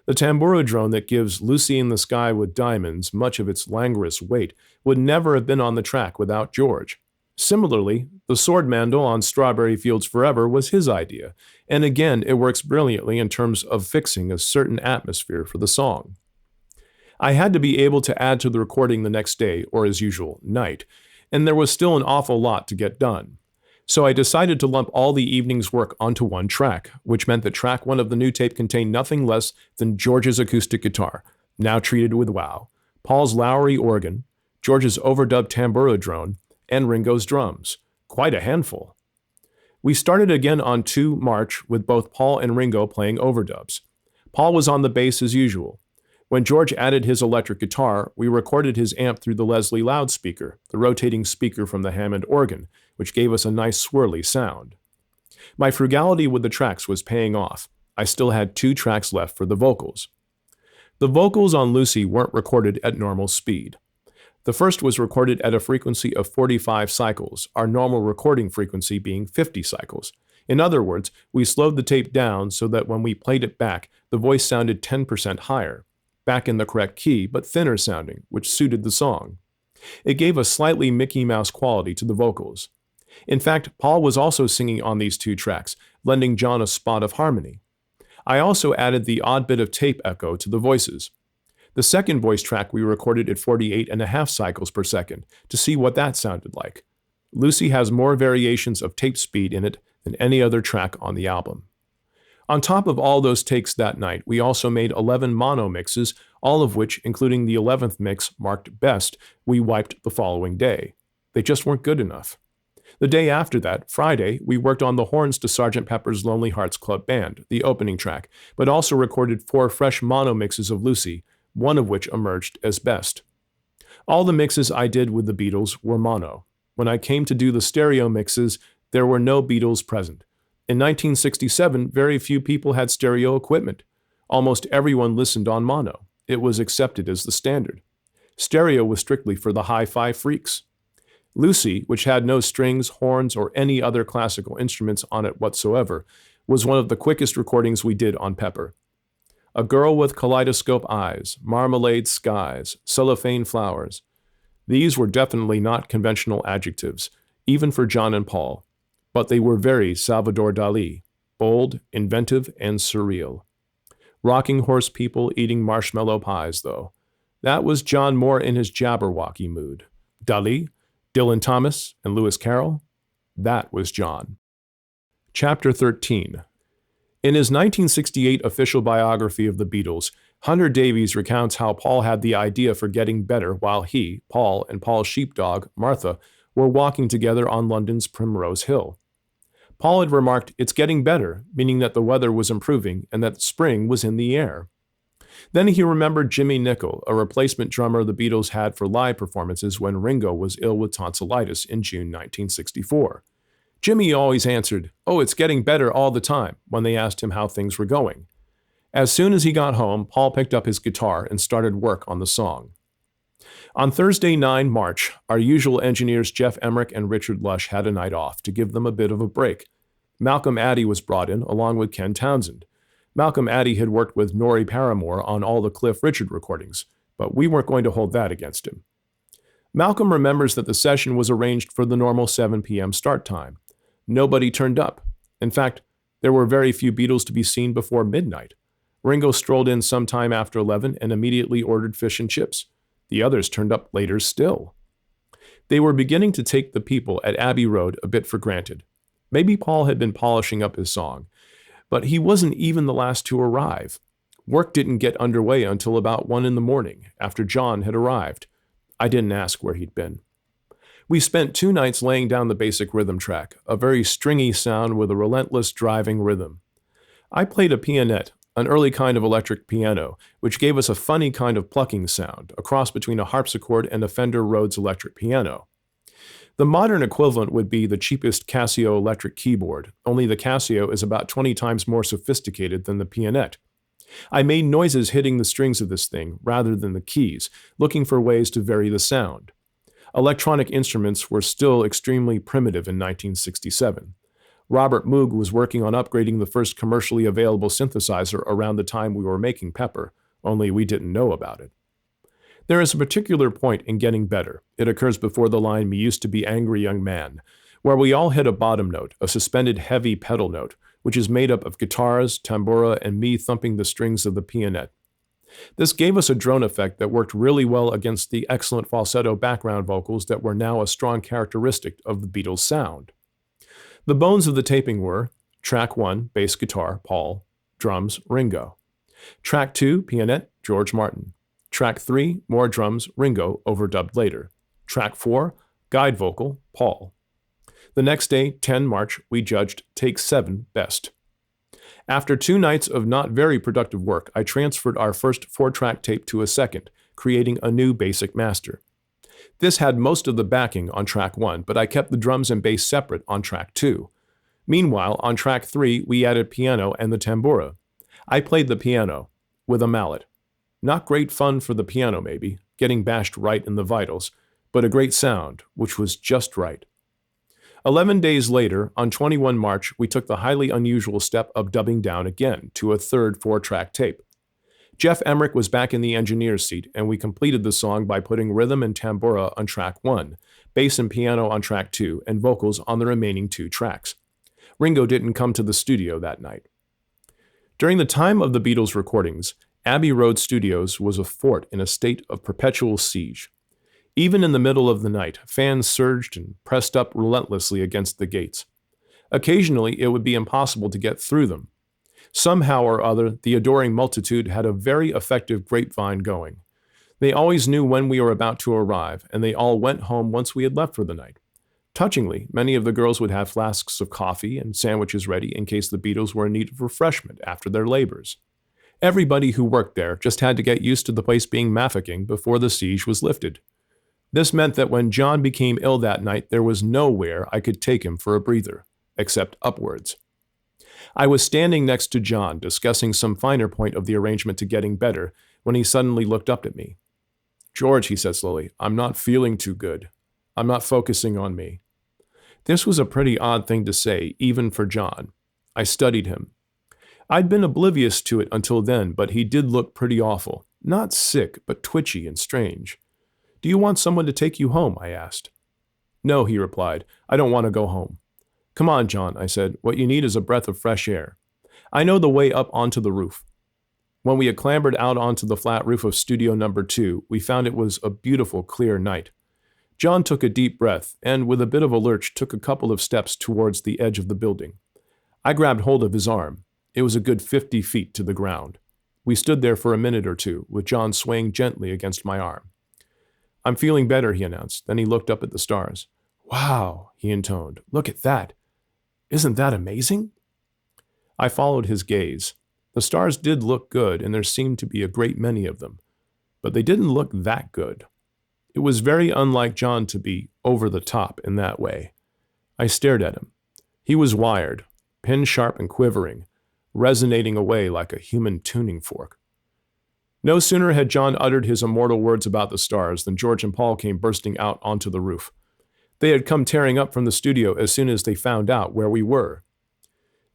The tamburo drone that gives Lucy in the Sky with Diamonds much of its languorous weight would never have been on the track without George. Similarly, the sword mandol on Strawberry Fields Forever was his idea, and again it works brilliantly in terms of fixing a certain atmosphere for the song. I had to be able to add to the recording the next day, or as usual, night, and there was still an awful lot to get done. So I decided to lump all the evening's work onto one track, which meant that track 1 of the new tape contained nothing less than George's acoustic guitar, now treated with wow, Paul's Lowry organ, George's overdubbed tamburo drone, and Ringo's drums. Quite a handful. We started again on 2 March with both Paul and Ringo playing overdubs. Paul was on the bass as usual. When George added his electric guitar, we recorded his amp through the Leslie loudspeaker, the rotating speaker from the Hammond organ, which gave us a nice swirly sound. My frugality with the tracks was paying off. I still had 2 tracks left for the vocals. The vocals on Lucy weren't recorded at normal speed. The first was recorded at a frequency of 45 cycles, our normal recording frequency being 50 cycles. In other words, we slowed the tape down so that when we played it back, the voice sounded 10% higher, back in the correct key, but thinner sounding, which suited the song. It gave a slightly Mickey Mouse quality to the vocals. In fact, Paul was also singing on these 2 tracks, lending John a spot of harmony. I also added the odd bit of tape echo to the voices. The second voice track we recorded at 48.5 cycles per second to see what that sounded like. Lucy has more variations of tape speed in it than any other track on the album. On top of all those takes that night, we also made 11 mono mixes, all of which, including the 11th mix marked best, we wiped the following day. They just weren't good enough. The day after that, Friday, we worked on the horns to Sgt. Pepper's Lonely Hearts Club Band, the opening track, but also recorded 4 fresh mono mixes of Lucy, one of which emerged as best. All the mixes I did with the Beatles were mono. When I came to do the stereo mixes, there were no Beatles present. In 1967, very few people had stereo equipment. Almost everyone listened on mono. It was accepted as the standard. Stereo was strictly for the hi-fi freaks. Lucy, which had no strings, horns, or any other classical instruments on it whatsoever, was one of the quickest recordings we did on Pepper. A girl with kaleidoscope eyes, marmalade skies, cellophane flowers. These were definitely not conventional adjectives, even for John and Paul, but they were very Salvador Dali, bold, inventive, and surreal. Rocking horse people eating marshmallow pies, though. That was John more in his Jabberwocky mood. Dali, Dylan Thomas, and Lewis Carroll? That was John. Chapter 13. In his 1968 official biography of the Beatles, Hunter Davies recounts how Paul had the idea for getting better while he, Paul, and Paul's sheepdog, Martha, were walking together on London's Primrose Hill. Paul had remarked, "It's getting better," meaning that the weather was improving and that spring was in the air. Then he remembered Jimmy Nicol, a replacement drummer the Beatles had for live performances when Ringo was ill with tonsillitis in June 1964. Jimmy always answered, "Oh, it's getting better all the time," when they asked him how things were going. As soon as he got home, Paul picked up his guitar and started work on the song. On Thursday, 9 March, our usual engineers Jeff Emmerich and Richard Lush had a night off to give them a bit of a break. Malcolm Addy was brought in, along with Ken Townsend. Malcolm Addy had worked with Norrie Paramore on all the Cliff Richard recordings, but we weren't going to hold that against him. Malcolm remembers that the session was arranged for the normal 7 p.m. start time. Nobody turned up. In fact, there were very few Beatles to be seen before midnight. Ringo strolled in sometime after 11 and immediately ordered fish and chips. The others turned up later still. They were beginning to take the people at Abbey Road a bit for granted. Maybe Paul had been polishing up his song, but he wasn't even the last to arrive. Work didn't get underway until about 1 in the morning, after John had arrived. I didn't ask where he'd been. We spent 2 nights laying down the basic rhythm track, a very stringy sound with a relentless driving rhythm. I played a pianette, an early kind of electric piano, which gave us a funny kind of plucking sound, a cross between a harpsichord and a Fender Rhodes electric piano. The modern equivalent would be the cheapest Casio electric keyboard, only the Casio is about 20 times more sophisticated than the pianette. I made noises hitting the strings of this thing rather than the keys, looking for ways to vary the sound. Electronic instruments were still extremely primitive in 1967. Robert Moog was working on upgrading the first commercially available synthesizer around the time we were making Pepper, only we didn't know about it. There is a particular point in getting better. It occurs before the line "Me used to be angry young man," where we all hit a bottom note, a suspended heavy pedal note, which is made up of guitars, tambura, and me thumping the strings of the pianette. This gave us a drone effect that worked really well against the excellent falsetto background vocals that were now a strong characteristic of the Beatles' sound. The bones of the taping were track 1, bass guitar, Paul, drums, Ringo. Track 2, pianette, George Martin. Track 3, more drums, Ringo, overdubbed later. Track 4, guide vocal, Paul. The next day, 10 March, we judged take 7, best. After 2 nights of not very productive work, I transferred our first 4-track tape to a second, creating a new basic master. This had most of the backing on track 1, but I kept the drums and bass separate on track 2. Meanwhile, on track 3, we added piano and the tambura. I played the piano, with a mallet. Not great fun for the piano maybe, getting bashed right in the vitals, but a great sound, which was just right. 11 days later, on 21 March, we took the highly unusual step of dubbing down again to a third 4-track tape. Jeff Emmerich was back in the engineer's seat, and we completed the song by putting rhythm and tambura on track 1, bass and piano on track 2, and vocals on the remaining 2 tracks. Ringo didn't come to the studio that night. During the time of the Beatles' recordings, Abbey Road Studios was a fort in a state of perpetual siege. Even in the middle of the night, fans surged and pressed up relentlessly against the gates. Occasionally, it would be impossible to get through them. Somehow or other, the adoring multitude had a very effective grapevine going. They always knew when we were about to arrive, and they all went home once we had left for the night. Touchingly, many of the girls would have flasks of coffee and sandwiches ready in case the Beatles were in need of refreshment after their labors. Everybody who worked there just had to get used to the place being mafficking before the siege was lifted. This meant that when John became ill that night, there was nowhere I could take him for a breather, except upwards. I was standing next to John, discussing some finer point of the arrangement to getting better, when he suddenly looked up at me. "George," he said slowly, "I'm not feeling too good. I'm not focusing on me." This was a pretty odd thing to say, even for John. I studied him. I'd been oblivious to it until then, but he did look pretty awful. Not sick, but twitchy and strange. "Do you want someone to take you home?" I asked. "No," he replied. "I don't want to go home." "Come on, John," I said. "What you need is a breath of fresh air. I know the way up onto the roof." When we had clambered out onto the flat roof of studio number 2, we found it was a beautiful, clear night. John took a deep breath, and with a bit of a lurch took a couple of steps towards the edge of the building. I grabbed hold of his arm. It was a good 50 feet to the ground. We stood there for a minute or two, with John swaying gently against my arm. "I'm feeling better," he announced. Then he looked up at the stars. "Wow," he intoned. "Look at that. Isn't that amazing?" I followed his gaze. The stars did look good, and there seemed to be a great many of them. But they didn't look that good. It was very unlike John to be over the top in that way. I stared at him. He was wired, pin-sharp and quivering, resonating away like a human tuning fork. No sooner had John uttered his immortal words about the stars than George and Paul came bursting out onto the roof. They had come tearing up from the studio as soon as they found out where we were.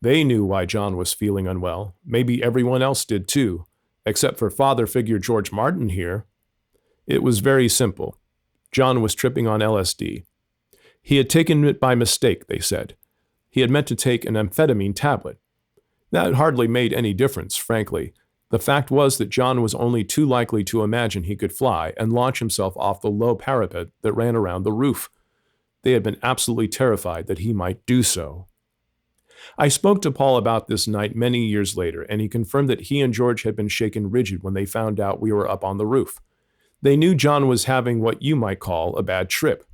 They knew why John was feeling unwell. Maybe everyone else did too, except for father figure George Martin here. It was very simple. John was tripping on LSD. He had taken it by mistake, they said. He had meant to take an amphetamine tablet. That hardly made any difference, frankly. The fact was that John was only too likely to imagine he could fly and launch himself off the low parapet that ran around the roof. They had been absolutely terrified that he might do so. I spoke to Paul about this night many years later, and he confirmed that he and George had been shaken rigid when they found out we were up on the roof. They knew John was having what you might call a bad trip.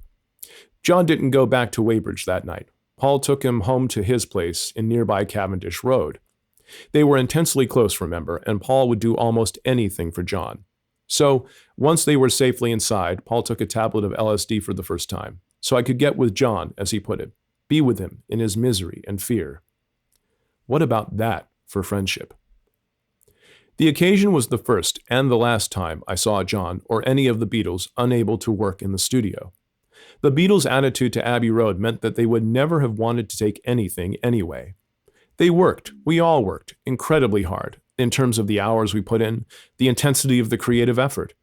John didn't go back to Weybridge that night. Paul took him home to his place in nearby Cavendish Road. They were intensely close, remember, and Paul would do almost anything for John. So, once they were safely inside, Paul took a tablet of LSD for the first time, so I could get with John, as he put it, be with him in his misery and fear. What about that for friendship? The occasion was the first and the last time I saw John or any of the Beatles unable to work in the studio. The Beatles' attitude to Abbey Road meant that they would never have wanted to take anything anyway. They worked, we all worked, incredibly hard, in terms of the hours we put in, the intensity of the creative effort.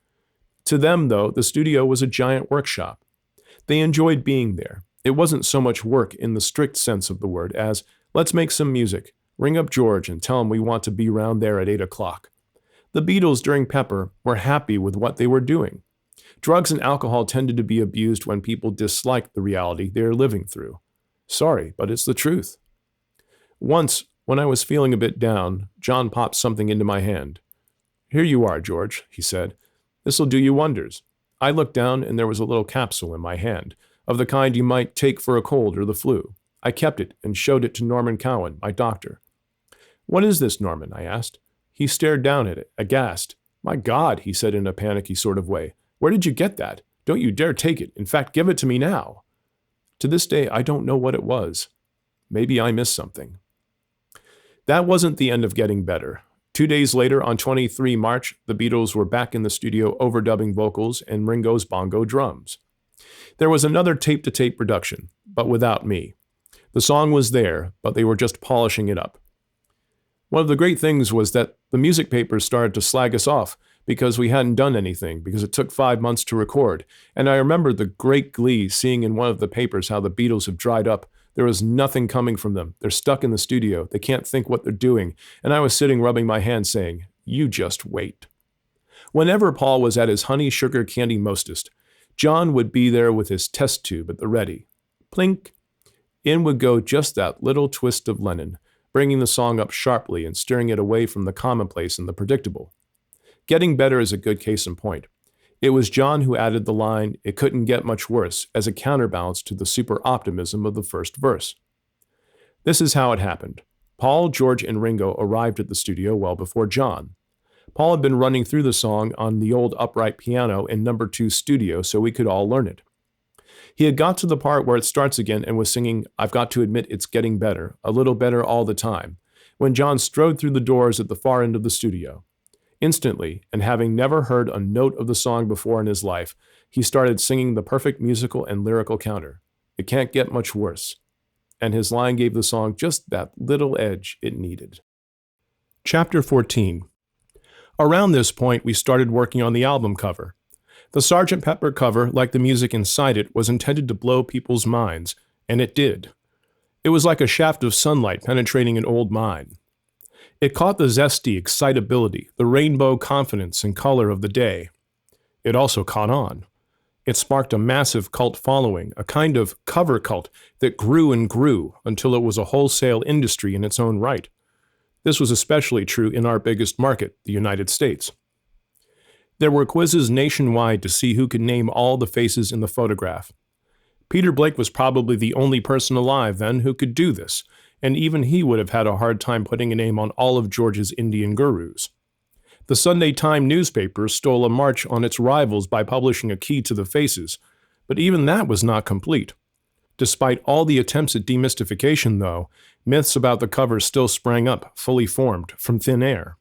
To them, though, the studio was a giant workshop. They enjoyed being there. It wasn't so much work in the strict sense of the word as, let's make some music, ring up George and tell him we want to be round there at 8 o'clock. The Beatles during Pepper were happy with what they were doing. Drugs and alcohol tended to be abused when people disliked the reality they are living through. Sorry, but it's the truth. Once, when I was feeling a bit down, John popped something into my hand. Here you are, George, he said. This'll do you wonders. I looked down and there was a little capsule in my hand, of the kind you might take for a cold or the flu. I kept it and showed it to Norman Cowan, my doctor. What is this, Norman? I asked. He stared down at it, aghast. My God, he said in a panicky sort of way. Where did you get that? Don't you dare take it. In fact, give it to me now. To this day, I don't know what it was. Maybe I missed something. That wasn't the end of getting better. 2 days later, on 23 March, the Beatles were back in the studio overdubbing vocals and Ringo's bongo drums. There was another tape-to-tape production, but without me. The song was there, but they were just polishing it up. One of the great things was that the music papers started to slag us off because we hadn't done anything, because it took 5 months to record, and I remember the great glee seeing in one of the papers how the Beatles have dried up. There was nothing coming from them. They're stuck in the studio. They can't think what they're doing. And I was sitting rubbing my hands saying, you just wait. Whenever Paul was at his honey sugar candy mostest, John would be there with his test tube at the ready. Plink. In would go just that little twist of Lennon, bringing the song up sharply and steering it away from the commonplace and the predictable. Getting Better is a good case in point. It was John who added the line, "It couldn't get much worse," as a counterbalance to the super optimism of the first verse. This is how it happened. Paul, George, and Ringo arrived at the studio well before John. Paul had been running through the song on the old upright piano in number 2 studio so we could all learn it. He had got to the part where it starts again and was singing, "I've got to admit it's getting better, a little better all the time," when John strode through the doors at the far end of the studio. Instantly, and having never heard a note of the song before in his life, he started singing the perfect musical and lyrical counter. It can't get much worse. And his line gave the song just that little edge it needed. Chapter 14. Around this point, we started working on the album cover. The Sgt. Pepper cover, like the music inside it, was intended to blow people's minds, and it did. It was like a shaft of sunlight penetrating an old mine. It caught the zesty excitability, the rainbow confidence and color of the day. It also caught on. It sparked a massive cult following, a kind of cover cult that grew and grew until it was a wholesale industry in its own right. This was especially true in our biggest market, the United States. There were quizzes nationwide to see who could name all the faces in the photograph. Peter Blake was probably the only person alive then who could do this, and even he would have had a hard time putting a name on all of George's Indian gurus. The Sunday Times newspaper stole a march on its rivals by publishing a key to the faces, but even that was not complete. Despite all the attempts at demystification, though, myths about the cover still sprang up, fully formed, from thin air.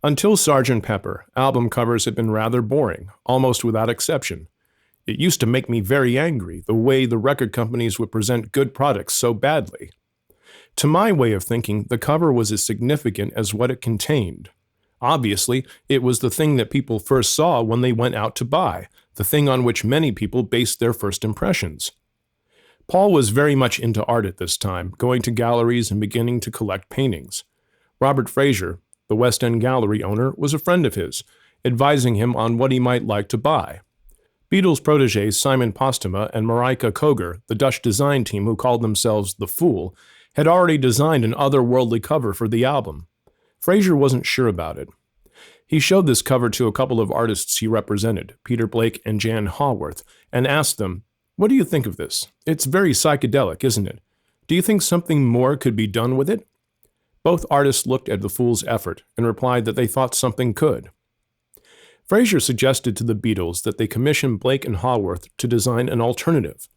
Until Sgt. Pepper, album covers had been rather boring, almost without exception. It used to make me very angry, the way the record companies would present good products so badly. To my way of thinking, the cover was as significant as what it contained. Obviously, it was the thing that people first saw when they went out to buy, the thing on which many people based their first impressions. Paul was very much into art at this time, going to galleries and beginning to collect paintings. Robert Fraser, the West End Gallery owner, was a friend of his, advising him on what he might like to buy. Beatles protégés Simon Postuma and Marijke Koger, the Dutch design team who called themselves The Fool, had already designed an otherworldly cover for the album. Fraser wasn't sure about it. He showed this cover to a couple of artists he represented, Peter Blake and Jan Haworth, and asked them, "What do you think of this? It's very psychedelic, isn't it? Do you think something more could be done with it?" Both artists looked at the fool's effort and replied that they thought something could. Fraser suggested to the Beatles that they commission Blake and Haworth to design an alternative.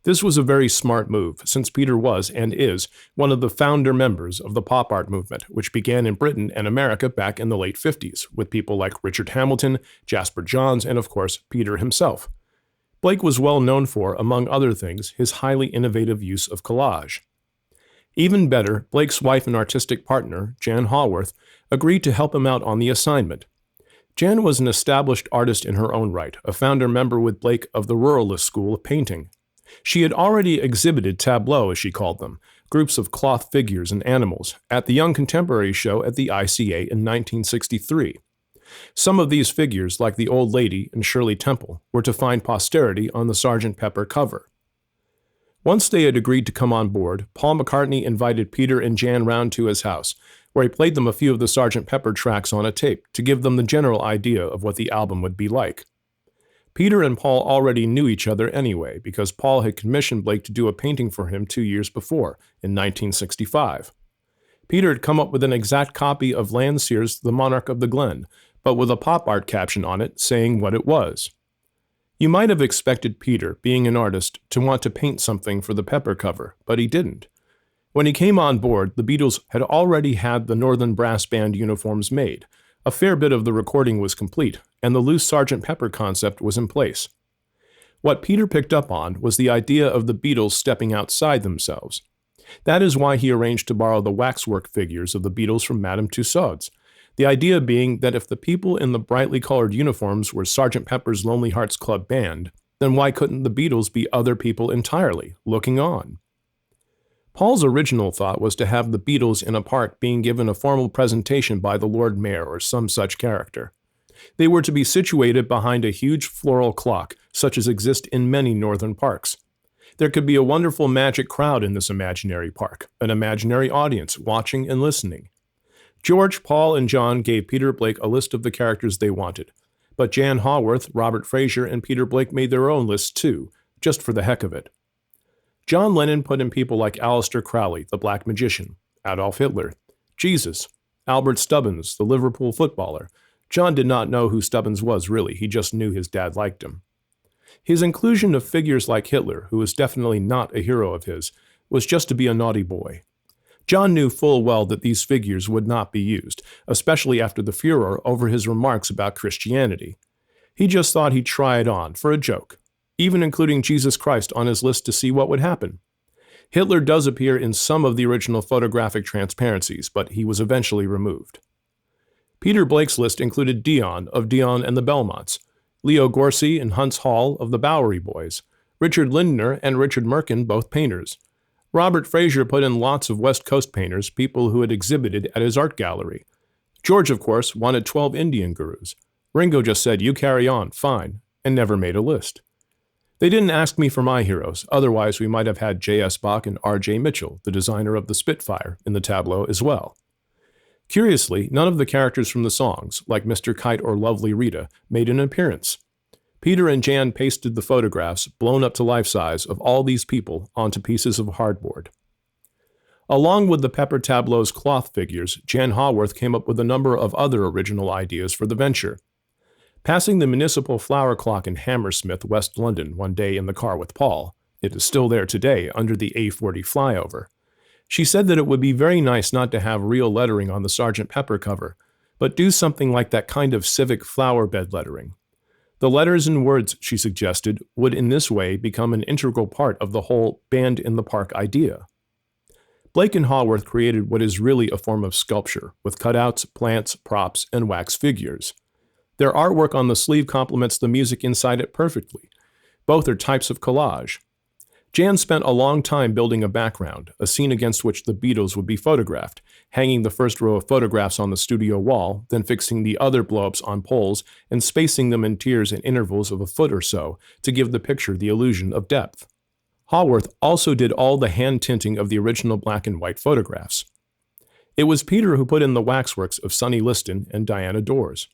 This was a very smart move, since Peter was, and is, one of the founder members of the pop art movement, which began in Britain and America back in the late 50s, with people like Richard Hamilton, Jasper Johns, and of course, Peter himself. Blake was well known for, among other things, his highly innovative use of collage. Even better, Blake's wife and artistic partner, Jan Haworth, agreed to help him out on the assignment. Jan was an established artist in her own right, a founder member with Blake of the Ruralist School of Painting. She had already exhibited tableaux, as she called them, groups of cloth figures and animals, at the Young Contemporary Show at the ICA in 1963. Some of these figures, like the Old Lady and Shirley Temple, were to find posterity on the Sgt. Pepper cover. Once they had agreed to come on board, Paul McCartney invited Peter and Jan round to his house, where he played them a few of the Sgt. Pepper tracks on a tape to give them the general idea of what the album would be like. Peter and Paul already knew each other anyway, because Paul had commissioned Blake to do a painting for him 2 years before, in 1965. Peter had come up with an exact copy of Landseer's The Monarch of the Glen, but with a pop art caption on it saying what it was. You might have expected Peter, being an artist, to want to paint something for the Pepper cover, but he didn't. When he came on board, the Beatles had already had the Northern Brass Band uniforms made. A fair bit of the recording was complete, and the loose Sgt. Pepper concept was in place. What Peter picked up on was the idea of the Beatles stepping outside themselves. That is why he arranged to borrow the waxwork figures of the Beatles from Madame Tussauds, the idea being that if the people in the brightly colored uniforms were Sgt. Pepper's Lonely Hearts Club Band, then why couldn't the Beatles be other people entirely, looking on? Paul's original thought was to have the Beatles in a park being given a formal presentation by the Lord Mayor or some such character. They were to be situated behind a huge floral clock, such as exist in many northern parks. There could be a wonderful magic crowd in this imaginary park, an imaginary audience watching and listening. George, Paul, and John gave Peter Blake a list of the characters they wanted, but Jan Haworth, Robert Fraser, and Peter Blake made their own lists too, just for the heck of it. John Lennon put in people like Aleister Crowley, the Black Magician, Adolf Hitler, Jesus, Albert Stubbins, the Liverpool footballer. John did not know who Stubbins was, really. He just knew his dad liked him. His inclusion of figures like Hitler, who was definitely not a hero of his, was just to be a naughty boy. John knew full well that these figures would not be used, especially after the furor over his remarks about Christianity. He just thought he'd try it on, for a joke, even including Jesus Christ on his list to see what would happen. Hitler does appear in some of the original photographic transparencies, but he was eventually removed. Peter Blake's list included Dion of Dion and the Belmonts, Leo Gorsey and Hunts Hall of the Bowery Boys, Richard Lindner and Richard Merkin, both painters. Robert Fraser put in lots of West Coast painters, people who had exhibited at his art gallery. George, of course, wanted 12 Indian gurus. Ringo just said, "You carry on, fine," and never made a list. They didn't ask me for my heroes, otherwise we might have had J.S. Bach and R.J. Mitchell, the designer of the Spitfire, in the tableau as well. Curiously, none of the characters from the songs, like Mr. Kite or Lovely Rita, made an appearance. Peter and Jan pasted the photographs, blown up to life-size, of all these people onto pieces of hardboard. Along with the Pepper tableau's cloth figures, Jan Haworth came up with a number of other original ideas for the venture. Passing the municipal flower clock in Hammersmith, West London, one day in the car with Paul, it is still there today under the A40 flyover, she said that it would be very nice not to have real lettering on the Sgt. Pepper cover, but do something like that kind of civic flower bed lettering. The letters and words, she suggested, would in this way become an integral part of the whole band in the park idea. Blake and Haworth created what is really a form of sculpture, with cutouts, plants, props, and wax figures. Their artwork on the sleeve complements the music inside it perfectly. Both are types of collage. Jan spent a long time building a background, a scene against which the Beatles would be photographed, hanging the first row of photographs on the studio wall, then fixing the other blow-ups on poles and spacing them in tiers in intervals of a foot or so to give the picture the illusion of depth. Haworth also did all the hand tinting of the original black and white photographs. It was Peter who put in the waxworks of Sonny Liston and Diana Dors.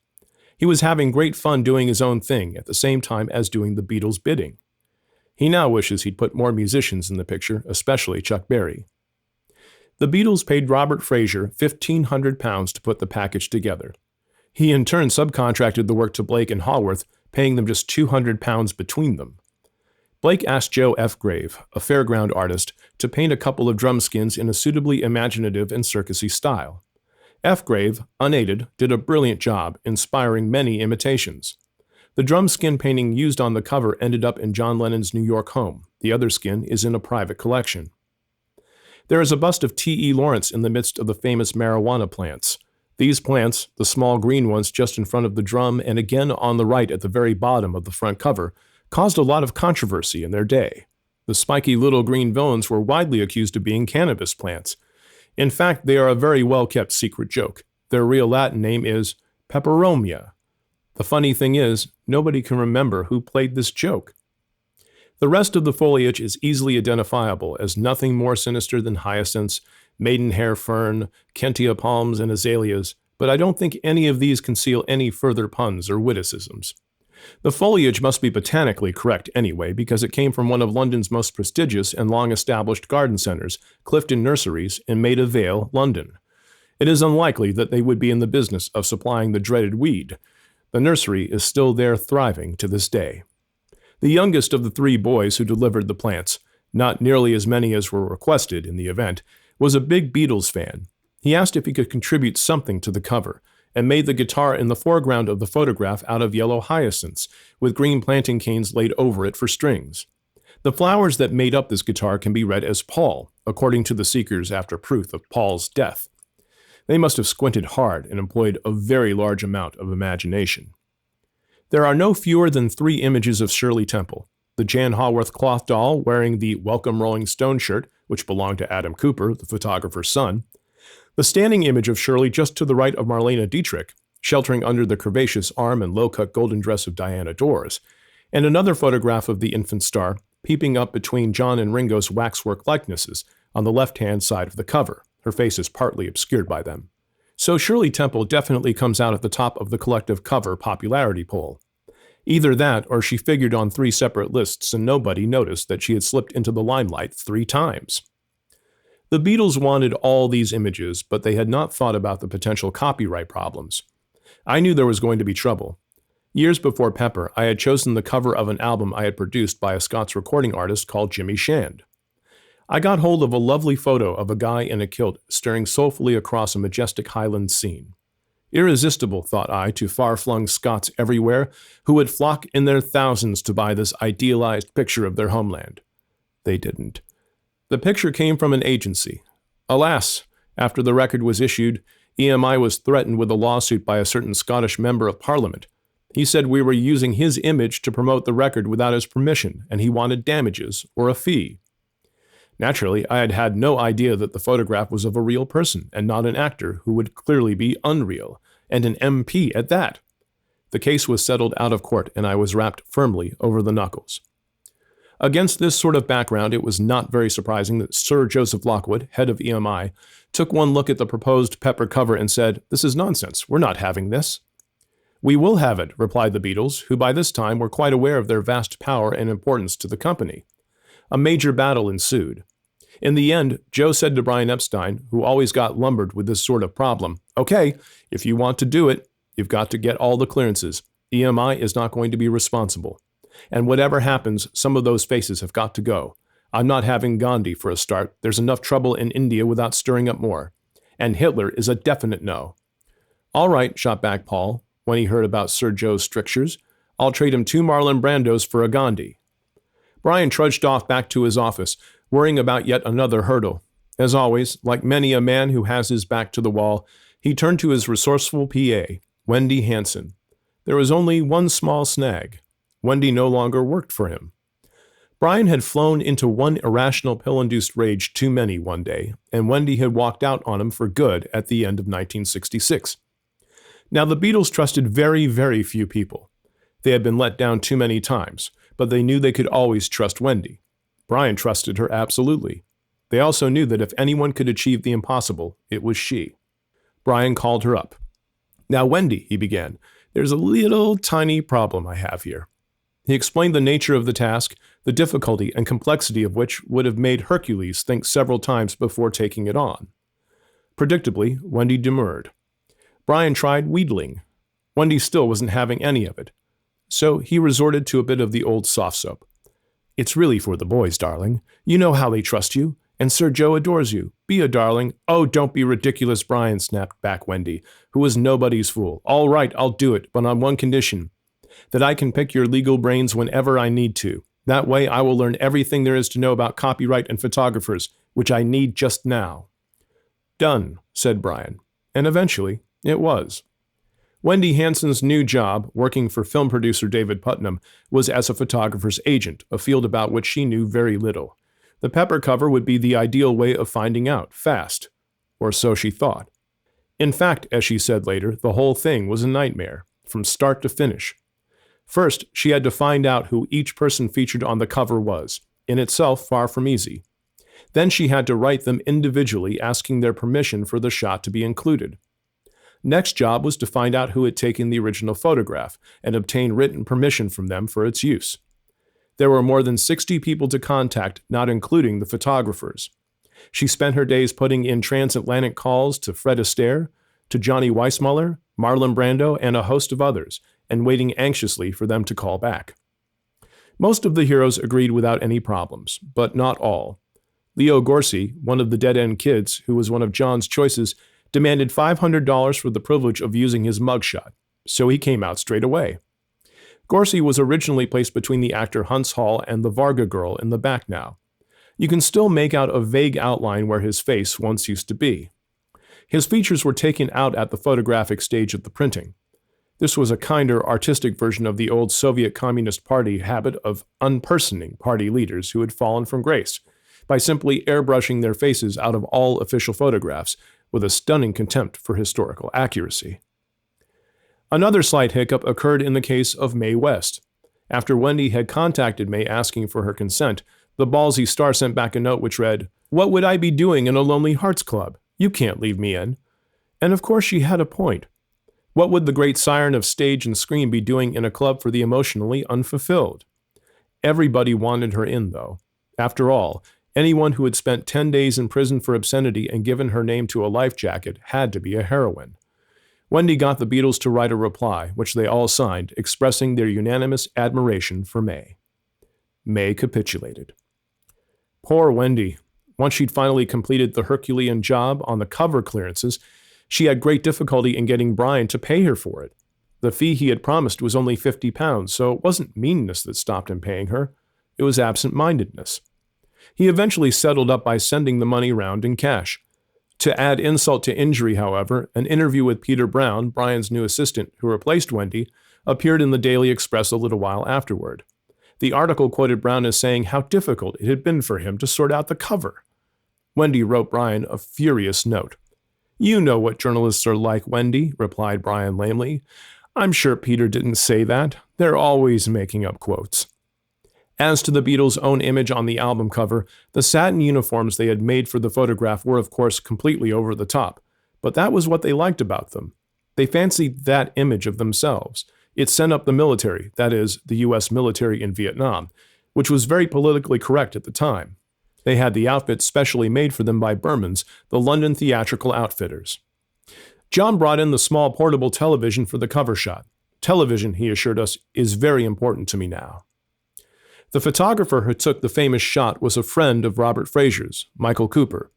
He was having great fun doing his own thing at the same time as doing the Beatles' bidding. He now wishes he'd put more musicians in the picture, especially Chuck Berry. The Beatles paid Robert Fraser £1,500 to put the package together. He in turn subcontracted the work to Blake and Haworth, paying them just £200 between them. Blake asked Joe F. Grave, a fairground artist, to paint a couple of drum skins in a suitably imaginative and circusy style. F. Grave, unaided, did a brilliant job, inspiring many imitations. The drum skin painting used on the cover ended up in John Lennon's New York home. The other skin is in a private collection. There is a bust of T.E. Lawrence in the midst of the famous marijuana plants. These plants, the small green ones just in front of the drum and again on the right at the very bottom of the front cover, caused a lot of controversy in their day. The spiky little green villains were widely accused of being cannabis plants. In fact, they are a very well-kept secret joke. Their real Latin name is peperomia. The funny thing is, nobody can remember who played this joke. The rest of the foliage is easily identifiable as nothing more sinister than hyacinths, maidenhair fern, kentia palms, and azaleas, but I don't think any of these conceal any further puns or witticisms. The foliage must be botanically correct anyway, because it came from one of London's most prestigious and long-established garden centres, Clifton Nurseries, in Maida Vale, London. It is unlikely that they would be in the business of supplying the dreaded weed. The nursery is still there thriving to this day. The youngest of the three boys who delivered the plants, not nearly as many as were requested in the event, was a big Beatles fan. He asked if he could contribute something to the cover, and made the guitar in the foreground of the photograph out of yellow hyacinths, with green plantain canes laid over it for strings. The flowers that made up this guitar can be read as Paul, according to the seekers after proof of Paul's death. They must have squinted hard and employed a very large amount of imagination. There are no fewer than 3 images of Shirley Temple: the Jan Haworth cloth doll wearing the Welcome Rolling Stone shirt, which belonged to Adam Cooper, the photographer's son; the standing image of Shirley just to the right of Marlene Dietrich, sheltering under the curvaceous arm and low-cut golden dress of Diana Dors; and another photograph of the infant star, peeping up between John and Ringo's waxwork likenesses on the left-hand side of the cover. Her face is partly obscured by them. So Shirley Temple definitely comes out at the top of the collective cover popularity poll. Either that, or she figured on 3 separate lists and nobody noticed that she had slipped into the limelight 3 times. The Beatles wanted all these images, but they had not thought about the potential copyright problems. I knew there was going to be trouble. Years before Pepper, I had chosen the cover of an album I had produced by a Scots recording artist called Jimmy Shand. I got hold of a lovely photo of a guy in a kilt staring soulfully across a majestic Highland scene. Irresistible, thought I, to far-flung Scots everywhere who would flock in their thousands to buy this idealized picture of their homeland. They didn't. The picture came from an agency. Alas, after the record was issued, EMI was threatened with a lawsuit by a certain Scottish member of Parliament. He said we were using his image to promote the record without his permission, and he wanted damages or a fee. Naturally, I had had no idea that the photograph was of a real person and not an actor who would clearly be unreal, and an MP at that. The case was settled out of court, and I was rapped firmly over the knuckles. Against this sort of background, it was not very surprising that Sir Joseph Lockwood, head of EMI, took one look at the proposed Pepper cover and said, "This is nonsense. We're not having this." "We will have it," replied the Beatles, who by this time were quite aware of their vast power and importance to the company. A major battle ensued. In the end, Joe said to Brian Epstein, who always got lumbered with this sort of problem, "Okay, if you want to do it, you've got to get all the clearances. EMI is not going to be responsible. And whatever happens, some of those faces have got to go. I'm not having Gandhi for a start. There's enough trouble in India without stirring up more. And Hitler is a definite no." "All right," shot back Paul, when he heard about Sir Joe's strictures. "I'll trade him 2 Marlon Brandos for a Gandhi." Brian trudged off back to his office, worrying about yet another hurdle. As always, like many a man who has his back to the wall, he turned to his resourceful PA, Wendy Hanson. There was only one small snag. Wendy no longer worked for him. Brian had flown into one irrational pill-induced rage too many one day, and Wendy had walked out on him for good at the end of 1966. Now, the Beatles trusted very, very few people. They had been let down too many times, but they knew they could always trust Wendy. Brian trusted her absolutely. They also knew that if anyone could achieve the impossible, it was she. Brian called her up. "Now, Wendy," he began, "there's a little tiny problem I have here." He explained the nature of the task, the difficulty and complexity of which would have made Hercules think several times before taking it on. Predictably, Wendy demurred. Brian tried wheedling. Wendy still wasn't having any of it. So he resorted to a bit of the old soft soap. "It's really for the boys, darling. You know how they trust you, and Sir Joe adores you. Be a darling." "Oh, don't be ridiculous, Brian," snapped back Wendy, who was nobody's fool. "All right, I'll do it, but on one condition. That I can pick your legal brains whenever I need to. That way I will learn everything there is to know about copyright and photographers, which I need just now." "Done," said Brian. And eventually, it was. Wendy Hansen's new job, working for film producer David Putnam, was as a photographer's agent, a field about which she knew very little. The Pepper cover would be the ideal way of finding out, fast. Or so she thought. In fact, as she said later, the whole thing was a nightmare, from start to finish. First, she had to find out who each person featured on the cover was, in itself far from easy. Then she had to write them individually, asking their permission for the shot to be included. Next job was to find out who had taken the original photograph and obtain written permission from them for its use. There were more than 60 people to contact, not including the photographers. She spent her days putting in transatlantic calls to Fred Astaire, to Johnny Weissmuller, Marlon Brando, and a host of others, and waiting anxiously for them to call back. Most of the heroes agreed without any problems, but not all. Leo Gorcey, one of the dead-end kids, who was one of John's choices, demanded $500 for the privilege of using his mugshot, so he came out straight away. Gorcey was originally placed between the actor Hunts Hall and the Varga girl in the back now. You can still make out a vague outline where his face once used to be. His features were taken out at the photographic stage of the printing. This was a kinder, artistic version of the old Soviet Communist Party habit of unpersoning party leaders who had fallen from grace, by simply airbrushing their faces out of all official photographs with a stunning contempt for historical accuracy. Another slight hiccup occurred in the case of Mae West. After Wendy had contacted Mae asking for her consent, the ballsy star sent back a note which read, "What would I be doing in a Lonely Hearts Club? You can't leave me in." And of course she had a point. What would the great siren of stage and screen be doing in a club for the emotionally unfulfilled? Everybody wanted her in, though. After all, anyone who had spent 10 days in prison for obscenity and given her name to a life jacket had to be a heroine. Wendy got the Beatles to write a reply, which they all signed, expressing their unanimous admiration for Mae. Mae capitulated. Poor Wendy. Once she'd finally completed the Herculean job on the cover clearances, she had great difficulty in getting Brian to pay her for it. The fee he had promised was only £50, so it wasn't meanness that stopped him paying her. It was absent-mindedness. He eventually settled up by sending the money round in cash. To add insult to injury, however, an interview with Peter Brown, Brian's new assistant, who replaced Wendy, appeared in the Daily Express a little while afterward. The article quoted Brown as saying how difficult it had been for him to sort out the cover. Wendy wrote Brian a furious note. "You know what journalists are like, Wendy," replied Brian lamely. "I'm sure Peter didn't say that. They're always making up quotes." As to the Beatles' own image on the album cover, the satin uniforms they had made for the photograph were, of course, completely over the top. But that was what they liked about them. They fancied that image of themselves. It sent up the military, that is, the U.S. military in Vietnam, which was very politically correct at the time. They had the outfits specially made for them by Berman's, the London theatrical outfitters. John brought in the small portable television for the cover shot. Television, he assured us, is very important to me now. The photographer who took the famous shot was a friend of Robert Fraser's, Michael Cooper.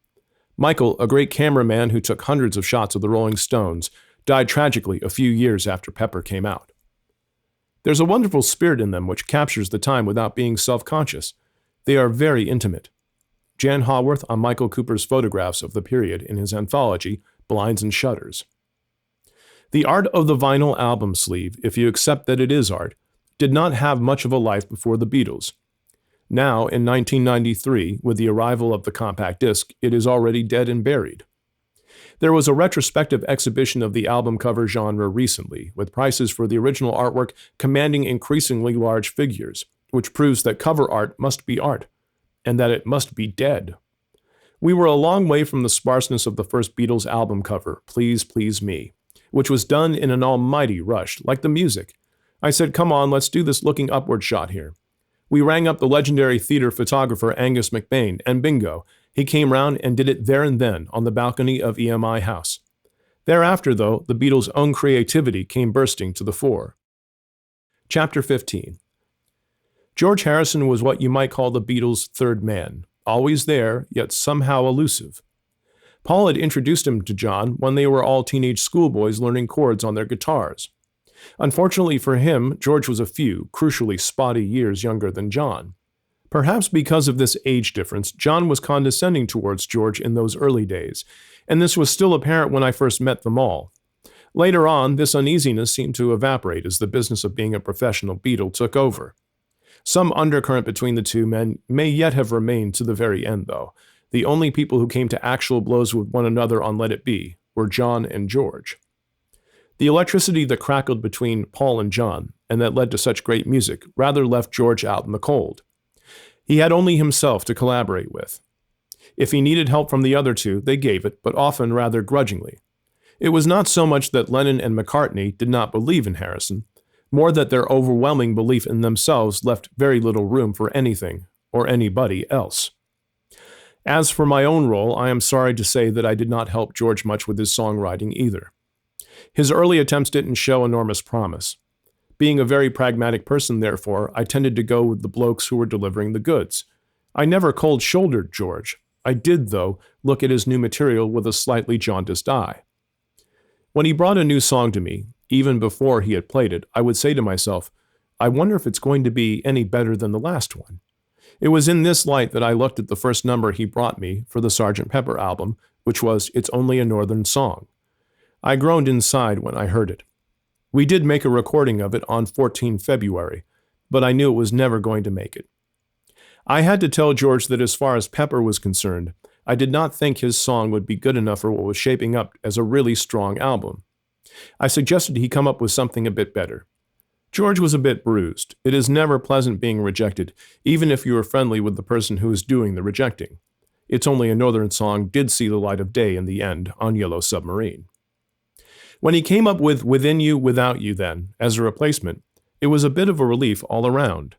Michael, a great cameraman who took hundreds of shots of the Rolling Stones, died tragically a few years after Pepper came out. There's a wonderful spirit in them which captures the time without being self-conscious. They are very intimate. Jan Haworth on Michael Cooper's photographs of the period in his anthology, Blinds and Shutters. The art of the vinyl album sleeve, if you accept that it is art, did not have much of a life before the Beatles. Now, in 1993, with the arrival of the compact disc, it is already dead and buried. There was a retrospective exhibition of the album cover genre recently, with prices for the original artwork commanding increasingly large figures, which proves that cover art must be art, and that it must be dead. We were a long way from the sparseness of the first Beatles album cover, Please Please Me, which was done in an almighty rush, like the music. I said, come on, let's do this looking upward shot here. We rang up the legendary theater photographer Angus McBain, and bingo, he came round and did it there and then on the balcony of EMI House. Thereafter, though, the Beatles' own creativity came bursting to the fore. Chapter 15. George Harrison was what you might call the Beatles' third man, always there, yet somehow elusive. Paul had introduced him to John when they were all teenage schoolboys learning chords on their guitars. Unfortunately for him, George was a few, crucially spotty years younger than John. Perhaps because of this age difference, John was condescending towards George in those early days, and this was still apparent when I first met them all. Later on, this uneasiness seemed to evaporate as the business of being a professional Beatle took over. Some undercurrent between the two men may yet have remained to the very end, though. The only people who came to actual blows with one another on Let It Be were John and George. The electricity that crackled between Paul and John, and that led to such great music, rather left George out in the cold. He had only himself to collaborate with. If he needed help from the other two, they gave it, but often rather grudgingly. It was not so much that Lennon and McCartney did not believe in Harrison, more that their overwhelming belief in themselves left very little room for anything or anybody else. As for my own role, I am sorry to say that I did not help George much with his songwriting either. His early attempts didn't show enormous promise. Being a very pragmatic person, therefore, I tended to go with the blokes who were delivering the goods. I never cold-shouldered George. I did, though, look at his new material with a slightly jaundiced eye. When he brought a new song to me, even before he had played it, I would say to myself, I wonder if it's going to be any better than the last one. It was in this light that I looked at the first number he brought me for the Sgt. Pepper album, which was It's Only a Northern Song. I groaned inside when I heard it. We did make a recording of it on 14 February, but I knew it was never going to make it. I had to tell George that as far as Pepper was concerned, I did not think his song would be good enough for what was shaping up as a really strong album. I suggested he come up with something a bit better. George was a bit bruised. It is never pleasant being rejected, even if you are friendly with the person who is doing the rejecting. It's Only a Northern Song did see the light of day in the end on Yellow Submarine. When he came up with Within You, Without You then, as a replacement, it was a bit of a relief all around.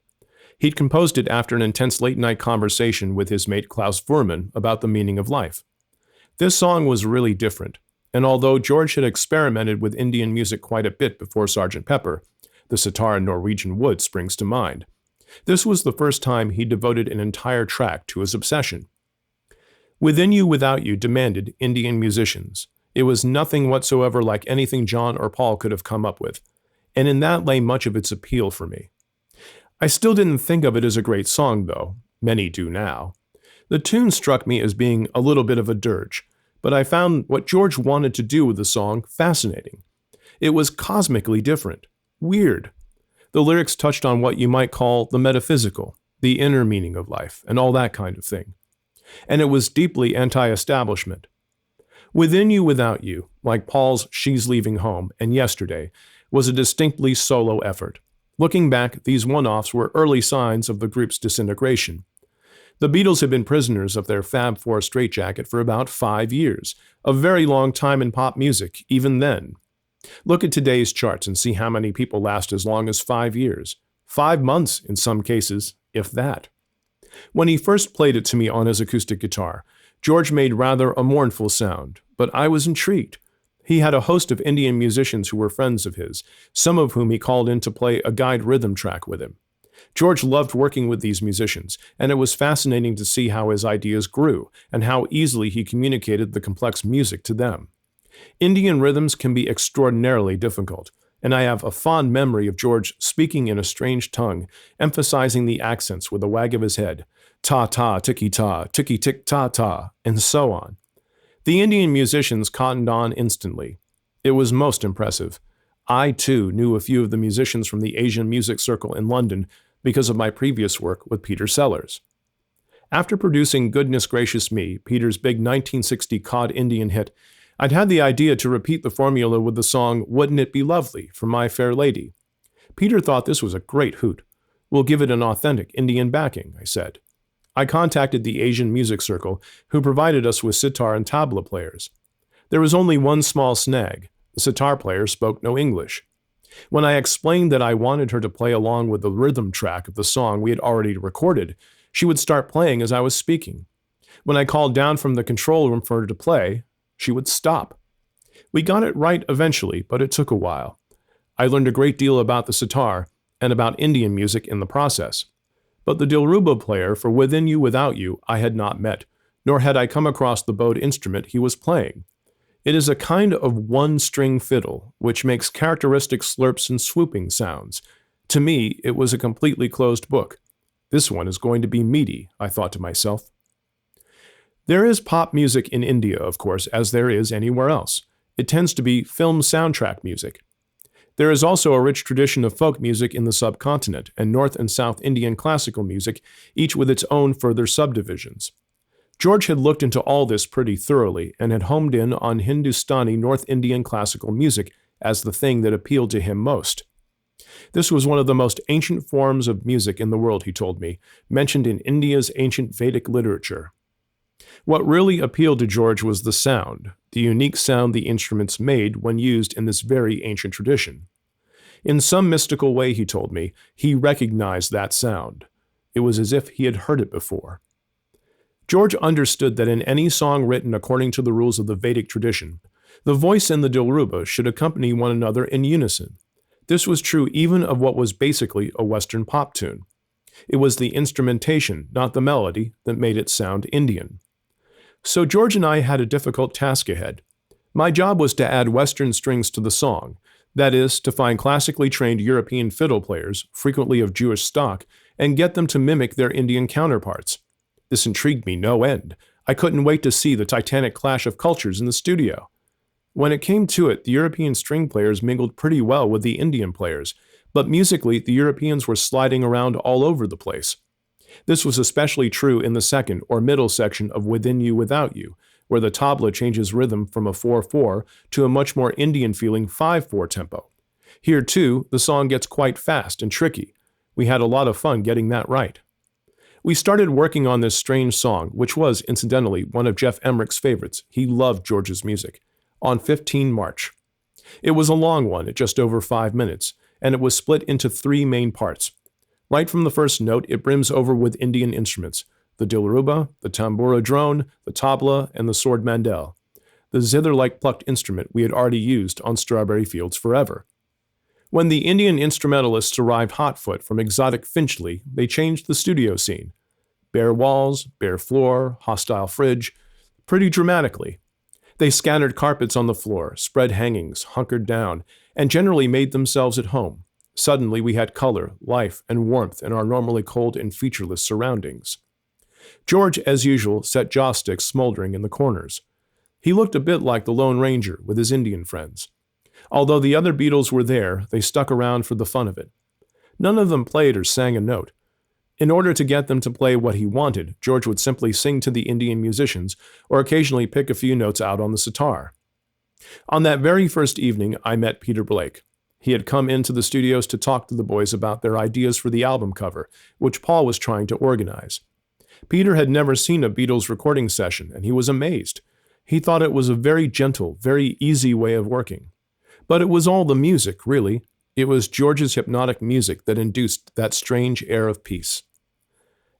He'd composed it after an intense late-night conversation with his mate Klaus Voormann about the meaning of life. This song was really different, and although George had experimented with Indian music quite a bit before Sgt. Pepper, the sitar in Norwegian Wood springs to mind, this was the first time he devoted an entire track to his obsession. Within You, Without You demanded Indian musicians. It was nothing whatsoever like anything John or Paul could have come up with, and in that lay much of its appeal for me. I still didn't think of it as a great song, though. Many do now. The tune struck me as being a little bit of a dirge, but I found what George wanted to do with the song fascinating. It was cosmically different, weird. The lyrics touched on what you might call the metaphysical, the inner meaning of life, and all that kind of thing. And it was deeply anti-establishment. Within You, Without You, like Paul's She's Leaving Home and Yesterday, was a distinctly solo effort. Looking back, these one-offs were early signs of the group's disintegration. The Beatles had been prisoners of their Fab Four straitjacket for about 5 years, a very long time in pop music, even then. Look at today's charts and see how many people last as long as 5 years. 5 months in some cases, if that. When he first played it to me on his acoustic guitar, George made rather a mournful sound, but I was intrigued. He had a host of Indian musicians who were friends of his, some of whom he called in to play a guide rhythm track with him. George loved working with these musicians, and it was fascinating to see how his ideas grew and how easily he communicated the complex music to them. Indian rhythms can be extraordinarily difficult, and I have a fond memory of George speaking in a strange tongue, emphasizing the accents with a wag of his head, ta-ta, tiki-ta, tiki-tik-ta-ta, and so on. The Indian musicians cottoned on instantly. It was most impressive. I, too, knew a few of the musicians from the Asian music circle in London because of my previous work with Peter Sellers. After producing Goodness Gracious Me, Peter's big 1960 cod Indian hit, I'd had the idea to repeat the formula with the song Wouldn't It Be Lovely from My Fair Lady. Peter thought this was a great hoot. We'll give it an authentic Indian backing, I said. I contacted the Asian Music Circle, who provided us with sitar and tabla players. There was only one small snag. The sitar player spoke no English. When I explained that I wanted her to play along with the rhythm track of the song we had already recorded, she would start playing as I was speaking. When I called down from the control room for her to play, she would stop. We got it right eventually, but it took a while. I learned a great deal about the sitar and about Indian music in the process. But the Dilruba player for Within You Without You I had not met, nor had I come across the bowed instrument he was playing. It is a kind of one-string fiddle, which makes characteristic slurps and swooping sounds. To me, it was a completely closed book. This one is going to be meaty, I thought to myself. There is pop music in India, of course, as there is anywhere else. It tends to be film soundtrack music. There is also a rich tradition of folk music in the subcontinent, and North and South Indian classical music, each with its own further subdivisions. George had looked into all this pretty thoroughly and had homed in on Hindustani North Indian classical music as the thing that appealed to him most. This was one of the most ancient forms of music in the world, he told me, mentioned in India's ancient Vedic literature. What really appealed to George was the sound, the unique sound the instruments made when used in this very ancient tradition. In some mystical way, he told me, he recognized that sound. It was as if he had heard it before. George understood that in any song written according to the rules of the Vedic tradition, the voice and the Dilruba should accompany one another in unison. This was true even of what was basically a Western pop tune. It was the instrumentation, not the melody, that made it sound Indian. So George and I had a difficult task ahead. My job was to add Western strings to the song, that is, to find classically trained European fiddle players, frequently of Jewish stock, and get them to mimic their Indian counterparts. This intrigued me no end. I couldn't wait to see the titanic clash of cultures in the studio. When it came to it, the European string players mingled pretty well with the Indian players, but musically, the Europeans were sliding around all over the place. This was especially true in the second or middle section of Within You Without You, where the tabla changes rhythm from a 4/4 to a much more Indian-feeling 5/4 tempo. Here, too, the song gets quite fast and tricky. We had a lot of fun getting that right. We started working on this strange song, which was, incidentally, one of Jeff Emmerich's favorites. He loved George's music, on 15 March. It was a long one, at just over 5 minutes, and it was split into 3 main parts. Right from the first note, it brims over with Indian instruments, the dilruba, the tambura drone, the tabla, and the sword mandel, the zither-like plucked instrument we had already used on Strawberry Fields Forever. When the Indian instrumentalists arrived hotfoot from exotic Finchley, they changed the studio scene. Bare walls, bare floor, hostile fridge, pretty dramatically. They scattered carpets on the floor, spread hangings, hunkered down, and generally made themselves at home. Suddenly we had color, life, and warmth in our normally cold and featureless surroundings. George, as usual, set joss sticks smoldering in the corners. He looked a bit like the Lone Ranger with his Indian friends. Although the other Beatles were there, they stuck around for the fun of it. None of them played or sang a note. In order to get them to play what he wanted, George would simply sing to the Indian musicians or occasionally pick a few notes out on the sitar. On that very first evening, I met Peter Blake. He had come into the studios to talk to the boys about their ideas for the album cover, which Paul was trying to organize. Peter had never seen a Beatles recording session, and he was amazed. He thought it was a very gentle, very easy way of working. But it was all the music, really. It was George's hypnotic music that induced that strange air of peace.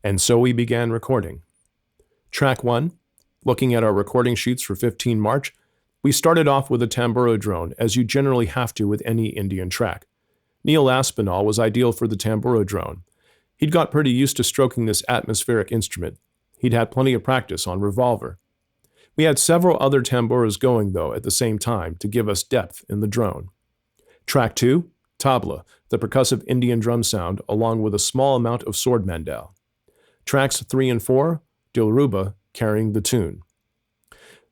And so we began recording. Track 1, looking at our recording sheets for 15 March, we started off with a tambura drone, as you generally have to with any Indian track. Neil Aspinall was ideal for the tambura drone. He'd got pretty used to stroking this atmospheric instrument. He'd had plenty of practice on Revolver. We had several other tamburas going, though, at the same time to give us depth in the drone. Track 2, tabla, the percussive Indian drum sound, along with a small amount of sword mandel. Tracks 3 and 4, dilruba, carrying the tune.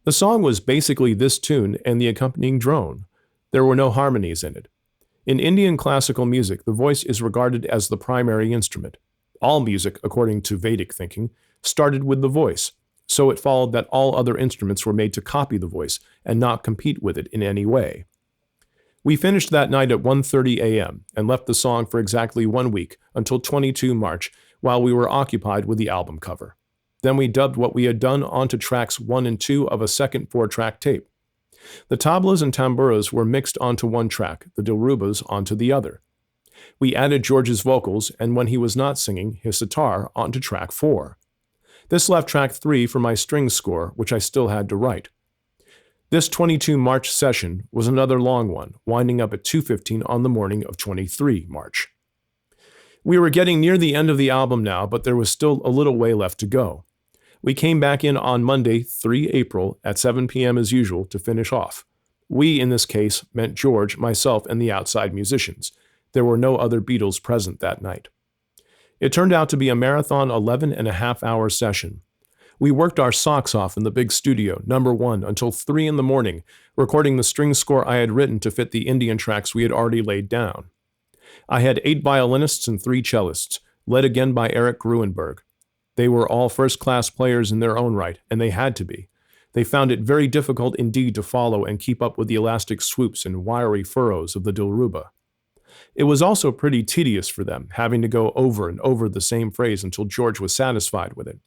The song was basically this tune and the accompanying drone. There were no harmonies in it. In Indian classical music, the voice is regarded as the primary instrument. All music, according to Vedic thinking, started with the voice, so it followed that all other instruments were made to copy the voice and not compete with it in any way. We finished that night at 1:30 a.m. and left the song for exactly 1 week, until 22 March, while we were occupied with the album cover. Then we dubbed what we had done onto tracks 1 and 2 of a second 4-track tape. The tablas and tamburas were mixed onto one track, the dilrubas onto the other. We added George's vocals, and when he was not singing, his sitar onto track 4. This left track 3 for my strings score, which I still had to write. This 22 March session was another long one, winding up at 2:15 on the morning of 23 March. We were getting near the end of the album now, but there was still a little way left to go. We came back in on Monday, 3 April, at 7 p.m. as usual to finish off. We, in this case, meant George, myself, and the outside musicians. There were no other Beatles present that night. It turned out to be a marathon 11.5-hour session. We worked our socks off in the big studio, number 1, until 3 in the morning, recording the string score I had written to fit the Indian tracks we had already laid down. I had 8 violinists and 3 cellists, led again by Eric Gruenberg. They were all first-class players in their own right, and they had to be. They found it very difficult indeed to follow and keep up with the elastic swoops and wiry furrows of the dilruba. It was also pretty tedious for them, having to go over and over the same phrase until George was satisfied with it.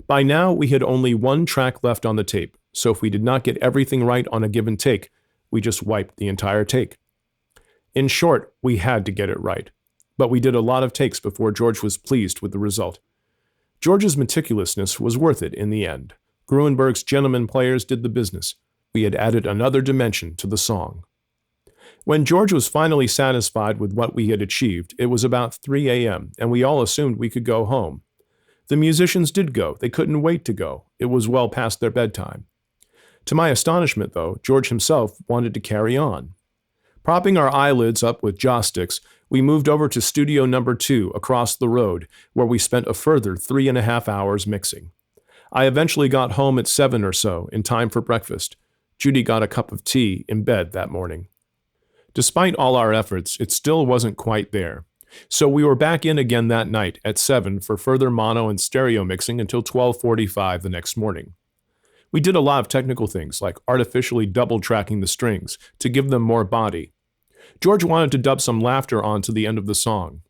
By now, we had only 1 track left on the tape, so if we did not get everything right on a given take, we just wiped the entire take. In short, we had to get it right, but we did a lot of takes before George was pleased with the result. George's meticulousness was worth it in the end. Gruenberg's gentlemen players did the business. We had added another dimension to the song. When George was finally satisfied with what we had achieved, it was about 3 a.m., and we all assumed we could go home. The musicians did go. They couldn't wait to go. It was well past their bedtime. To my astonishment, though, George himself wanted to carry on. Propping our eyelids up with jaw sticks, we moved over to studio number 2 across the road, where we spent a further 3.5 hours mixing. I eventually got home at 7 or so, in time for breakfast. Judy got a cup of tea in bed that morning. Despite all our efforts, it still wasn't quite there. So we were back in again that night at 7 for further mono and stereo mixing until 12:45 the next morning. We did a lot of technical things, like artificially double-tracking the strings to give them more body. George wanted to dub some laughter onto the end of the song.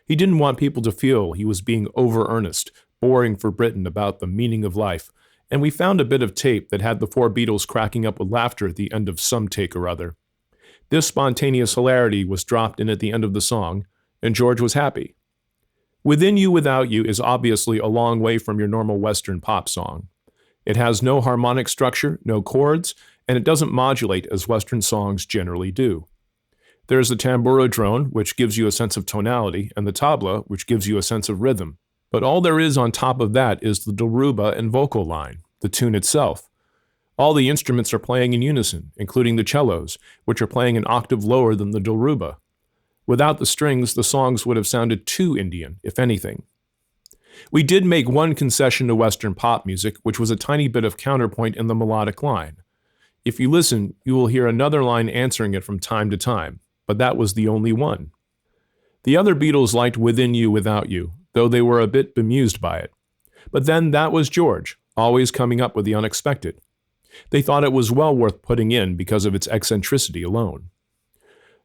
He didn't want people to feel he was being over-earnest, boring for Britain about the meaning of life, and we found a bit of tape that had the 4 Beatles cracking up with laughter at the end of some take or other. This spontaneous hilarity was dropped in at the end of the song, and George was happy. Within You Without You is obviously a long way from your normal Western pop song. It has no harmonic structure, no chords, and it doesn't modulate as Western songs generally do. There's the tambura drone, which gives you a sense of tonality, and the tabla, which gives you a sense of rhythm. But all there is on top of that is the dilruba and vocal line, the tune itself. All the instruments are playing in unison, including the cellos, which are playing an octave lower than the dilruba. Without the strings, the songs would have sounded too Indian, if anything. We did make one concession to Western pop music, which was a tiny bit of counterpoint in the melodic line. If you listen, you will hear another line answering it from time to time, but that was the only one. The other Beatles liked Within You Without You, though they were a bit bemused by it. But then that was George, always coming up with the unexpected. They thought it was well worth putting in because of its eccentricity alone.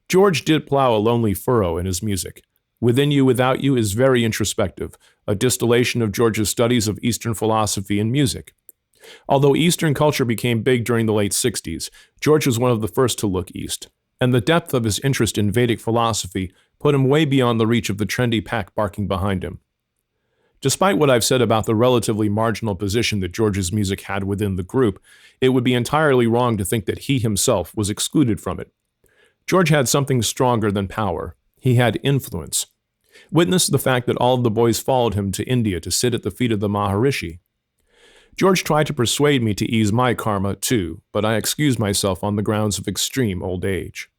George did plow a lonely furrow in his music. Within You Without You is very introspective, a distillation of George's studies of Eastern philosophy and music. Although Eastern culture became big during the late 60s, George was one of the first to look east, and the depth of his interest in Vedic philosophy put him way beyond the reach of the trendy pack barking behind him. Despite what I've said about the relatively marginal position that George's music had within the group, it would be entirely wrong to think that he himself was excluded from it. George had something stronger than power. He had influence. Witness the fact that all of the boys followed him to India to sit at the feet of the Maharishi. George tried to persuade me to ease my karma, too, but I excused myself on the grounds of extreme old age.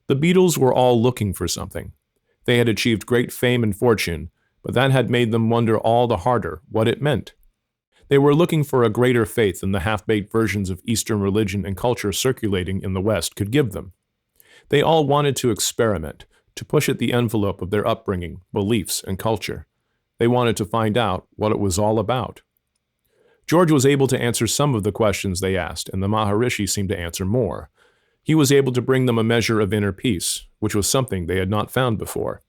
The Beatles were all looking for something. They had achieved great fame and fortune, but that had made them wonder all the harder what it meant. They were looking for a greater faith than the half-baked versions of Eastern religion and culture circulating in the West could give them. They all wanted to experiment, to push at the envelope of their upbringing, beliefs, and culture. They wanted to find out what it was all about. George was able to answer some of the questions they asked, and the Maharishi seemed to answer more. He was able to bring them a measure of inner peace, which was something they had not found before.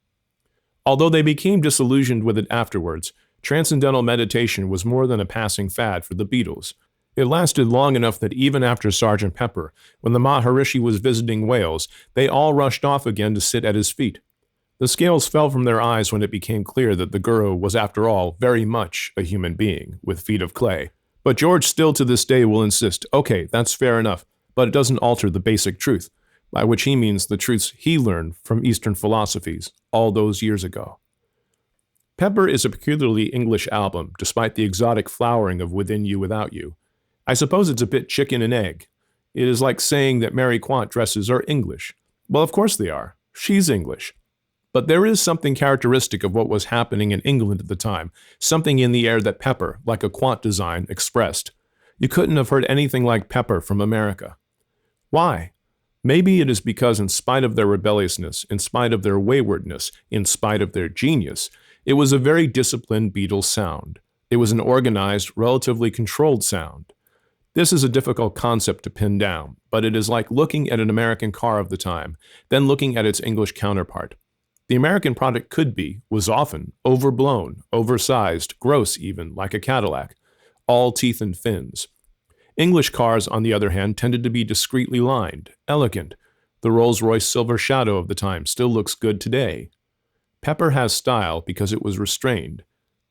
Although they became disillusioned with it afterwards, transcendental meditation was more than a passing fad for the Beatles. It lasted long enough that even after Sgt. Pepper, when the Maharishi was visiting Wales, they all rushed off again to sit at his feet. The scales fell from their eyes when it became clear that the Guru was, after all, very much a human being with feet of clay. But George still to this day will insist, okay, that's fair enough, but it doesn't alter the basic truth, by which he means the truths he learned from Eastern philosophies all those years ago. Pepper is a peculiarly English album, despite the exotic flowering of Within You Without You. I suppose it's a bit chicken and egg. It is like saying that Mary Quant dresses are English. Well, of course they are. She's English. But there is something characteristic of what was happening in England at the time, something in the air that Pepper, like a Quant design, expressed. You couldn't have heard anything like Pepper from America. Why? Maybe it is because in spite of their rebelliousness, in spite of their waywardness, in spite of their genius, it was a very disciplined Beatles sound. It was an organized, relatively controlled sound. This is a difficult concept to pin down, but it is like looking at an American car of the time, then looking at its English counterpart. The American product was often, overblown, oversized, gross even, like a Cadillac, all teeth and fins. English cars, on the other hand, tended to be discreetly lined, elegant. The Rolls-Royce Silver Shadow of the time still looks good today. Pepper has style because it was restrained.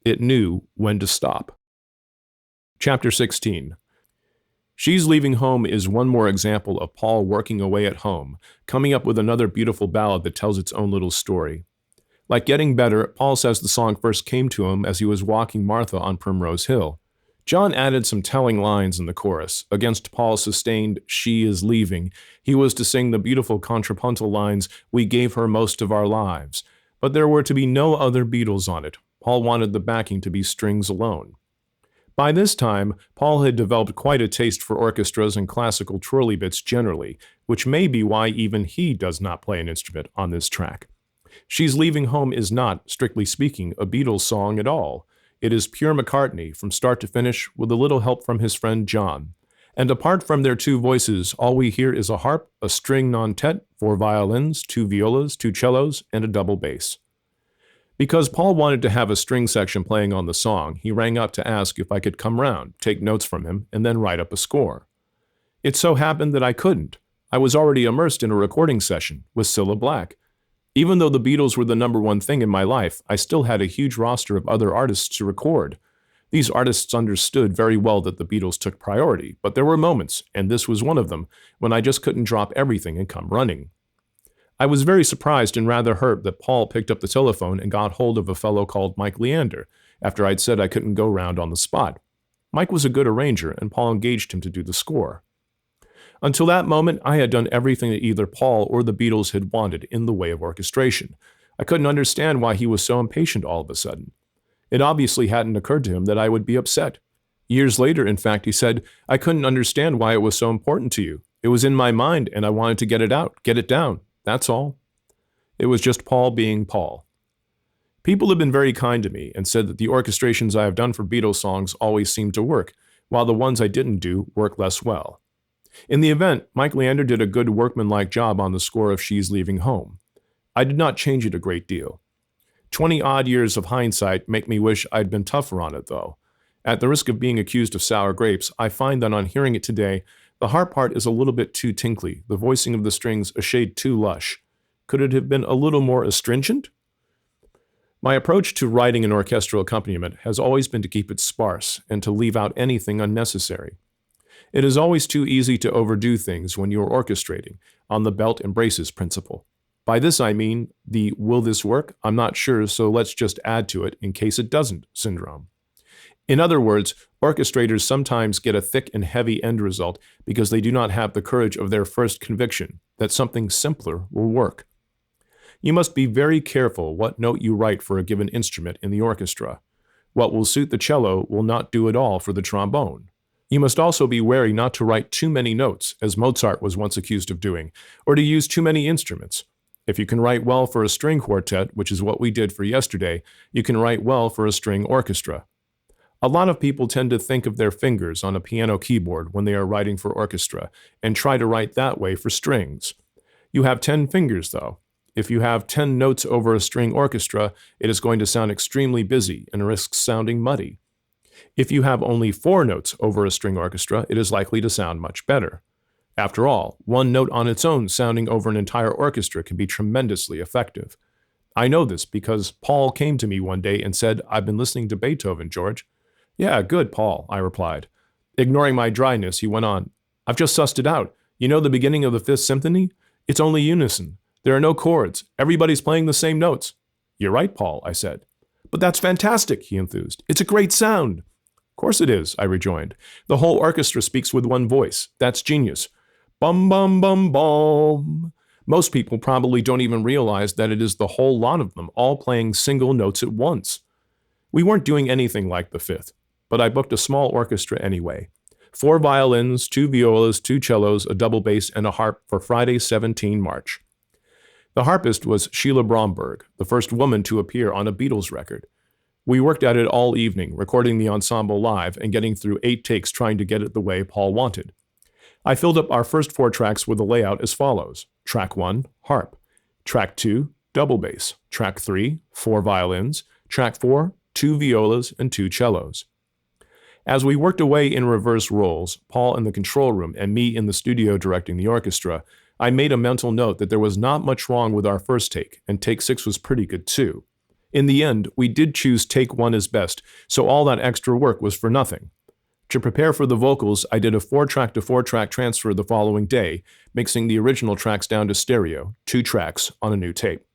It knew when to stop. Chapter 16. She's Leaving Home is one more example of Paul working away at home, coming up with another beautiful ballad that tells its own little story. Like Getting Better, Paul says the song first came to him as he was walking Martha on Primrose Hill. John added some telling lines in the chorus. Against Paul's sustained "she is leaving," he was to sing the beautiful contrapuntal lines, "we gave her most of our lives." But there were to be no other Beatles on it. Paul wanted the backing to be strings alone. By this time, Paul had developed quite a taste for orchestras and classical twirly bits generally, which may be why even he does not play an instrument on this track. She's Leaving Home is not, strictly speaking, a Beatles song at all. It is pure McCartney from start to finish with a little help from his friend John. And apart from their two voices, all we hear is a harp, a string non-tet, 4 violins, 2 violas, 2 cellos, and a double bass. Because Paul wanted to have a string section playing on the song, he rang up to ask if I could come round, take notes from him, and then write up a score. It so happened that I couldn't. I was already immersed in a recording session with Cilla Black. Even though the Beatles were the number one thing in my life, I still had a huge roster of other artists to record. These artists understood very well that the Beatles took priority, but there were moments, and this was one of them, when I just couldn't drop everything and come running. I was very surprised and rather hurt that Paul picked up the telephone and got hold of a fellow called Mike Leander, after I'd said I couldn't go round on the spot. Mike was a good arranger, and Paul engaged him to do the score. Until that moment, I had done everything that either Paul or the Beatles had wanted in the way of orchestration. I couldn't understand why he was so impatient all of a sudden. It obviously hadn't occurred to him that I would be upset. Years later, in fact, he said, "I couldn't understand why it was so important to you. It was in my mind, and I wanted to get it out, get it down. That's all." It was just Paul being Paul. People have been very kind to me and said that the orchestrations I have done for Beatles songs always seem to work, while the ones I didn't do work less well. In the event, Mike Leander did a good workmanlike job on the score of She's Leaving Home. I did not change it a great deal. 20-odd years of hindsight make me wish I'd been tougher on it, though. At the risk of being accused of sour grapes, I find that on hearing it today, the harp part is a little bit too tinkly, the voicing of the strings a shade too lush. Could it have been a little more astringent? My approach to writing an orchestral accompaniment has always been to keep it sparse and to leave out anything unnecessary. It is always too easy to overdo things when you are orchestrating, on the belt and braces principle. By this I mean the "will this work? I'm not sure, so let's just add to it in case it doesn't" syndrome. In other words, orchestrators sometimes get a thick and heavy end result because they do not have the courage of their first conviction that something simpler will work. You must be very careful what note you write for a given instrument in the orchestra. What will suit the cello will not do at all for the trombone. You must also be wary not to write too many notes, as Mozart was once accused of doing, or to use too many instruments. If you can write well for a string quartet, which is what we did for yesterday, you can write well for a string orchestra. A lot of people tend to think of their fingers on a piano keyboard when they are writing for orchestra, and try to write that way for strings. You have 10 fingers, though. If you have 10 notes over a string orchestra, it is going to sound extremely busy and risks sounding muddy. If you have only 4 notes over a string orchestra, it is likely to sound much better. After all, one note on its own sounding over an entire orchestra can be tremendously effective. I know this because Paul came to me one day and said, "I've been listening to Beethoven, George." "Yeah, good, Paul," I replied. Ignoring my dryness, he went on, "I've just sussed it out. You know the beginning of the Fifth Symphony? It's only unison. There are no chords. Everybody's playing the same notes." "You're right, Paul," I said. "But that's fantastic," he enthused. "It's a great sound." "Of course it is," I rejoined. "The whole orchestra speaks with one voice. That's genius. Bum, bum, bum, bum." Most people probably don't even realize that it is the whole lot of them, all playing single notes at once. We weren't doing anything like the Fifth, but I booked a small orchestra anyway. 4 violins, 2 violas, 2 cellos, a double bass, and a harp for Friday, 17 March. The harpist was Sheila Bromberg, the first woman to appear on a Beatles record. We worked at it all evening, recording the ensemble live and getting through 8 takes trying to get it the way Paul wanted. I filled up our first 4 tracks with a layout as follows. Track 1, harp. Track 2, double bass. Track 3, 4 violins. Track 4, 2 violas and 2 cellos. As we worked away in reverse roles, Paul in the control room and me in the studio directing the orchestra, I made a mental note that there was not much wrong with our first take, and take 6 was pretty good too. In the end, we did choose take 1 as best, so all that extra work was for nothing. To prepare for the vocals, I did a 4-track to 4-track transfer the following day, mixing the original tracks down to stereo, 2 tracks on a new tape.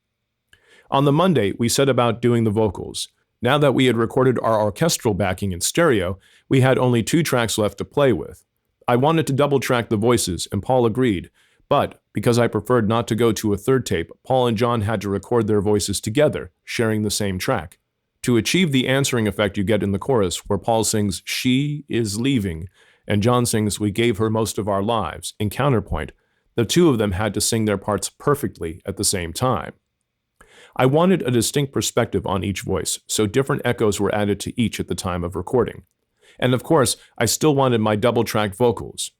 On the Monday, we set about doing the vocals. Now that we had recorded our orchestral backing in stereo, we had only 2 tracks left to play with. I wanted to double-track the voices, and Paul agreed, but because I preferred not to go to a 3rd tape, Paul and John had to record their voices together, sharing the same track. To achieve the answering effect you get in the chorus, where Paul sings, "She is leaving," and John sings, "We gave her most of our lives," in counterpoint, the 2 of them had to sing their parts perfectly at the same time. I wanted a distinct perspective on each voice, so different echoes were added to each at the time of recording. And of course, I still wanted my double-track vocals.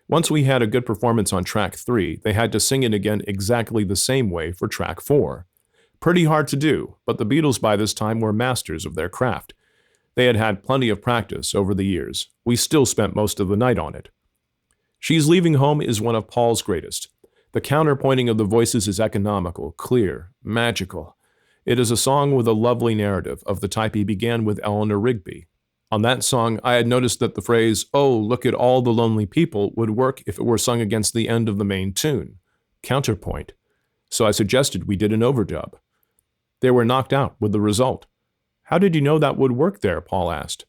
Once we had a good performance on track 3, they had to sing it again exactly the same way for track 4. Pretty hard to do, but the Beatles by this time were masters of their craft. They had had plenty of practice over the years. We still spent most of the night on it. She's Leaving Home is one of Paul's greatest. The counterpointing of the voices is economical, clear, magical. It is a song with a lovely narrative of the type he began with Eleanor Rigby. On that song, I had noticed that the phrase, "Oh, look at all the lonely people," would work if it were sung against the end of the main tune. Counterpoint. So I suggested we did an overdub. They were knocked out with the result. "How did you know that would work there?" Paul asked.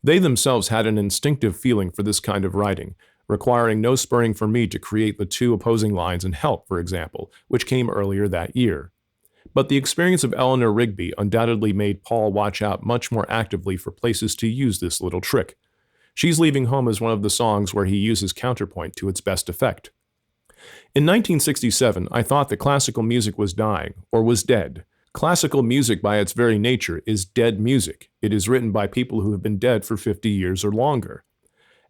They themselves had an instinctive feeling for this kind of writing, requiring no spurring from me to create the 2 opposing lines in Help, for example, which came earlier that year. But the experience of Eleanor Rigby undoubtedly made Paul watch out much more actively for places to use this little trick. She's Leaving Home is one of the songs where he uses counterpoint to its best effect. In 1967, I thought that classical music was dying, or was dead. Classical music by its very nature is dead music. It is written by people who have been dead for 50 years or longer.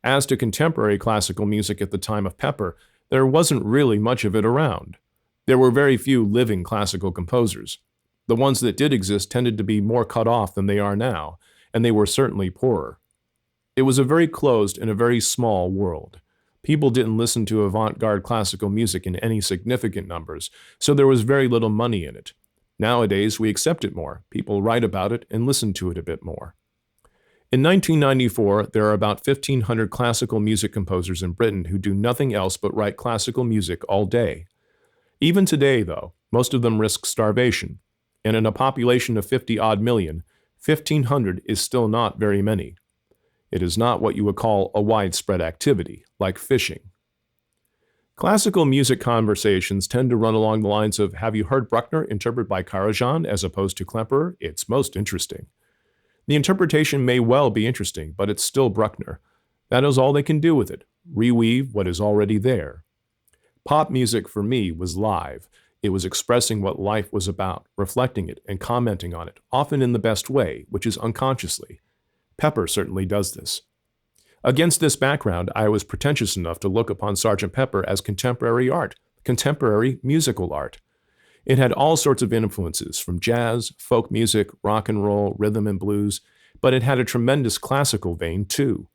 As to contemporary classical music at the time of Pepper, there wasn't really much of it around. There were very few living classical composers. The ones that did exist tended to be more cut off than they are now, and they were certainly poorer. It was a very closed and a very small world. People didn't listen to avant-garde classical music in any significant numbers, so there was very little money in it. Nowadays, we accept it more. People write about it and listen to it a bit more. In 1994, there are about 1,500 classical music composers in Britain who do nothing else but write classical music all day. Even today, though, most of them risk starvation, and in a population of 50-odd million, 1,500 is still not very many. It is not what you would call a widespread activity, like fishing. Classical music conversations tend to run along the lines of, "Have you heard Bruckner interpreted by Karajan as opposed to Klemperer? It's most interesting." The interpretation may well be interesting, but it's still Bruckner. That is all they can do with it, reweave what is already there. Pop music for me was live. It was expressing what life was about, reflecting it and commenting on it, often in the best way, which is unconsciously. Pepper certainly does this. Against this background, I was pretentious enough to look upon Sgt. Pepper as contemporary art, contemporary musical art. It had all sorts of influences, from jazz, folk music, rock and roll, rhythm and blues, but it had a tremendous classical vein too.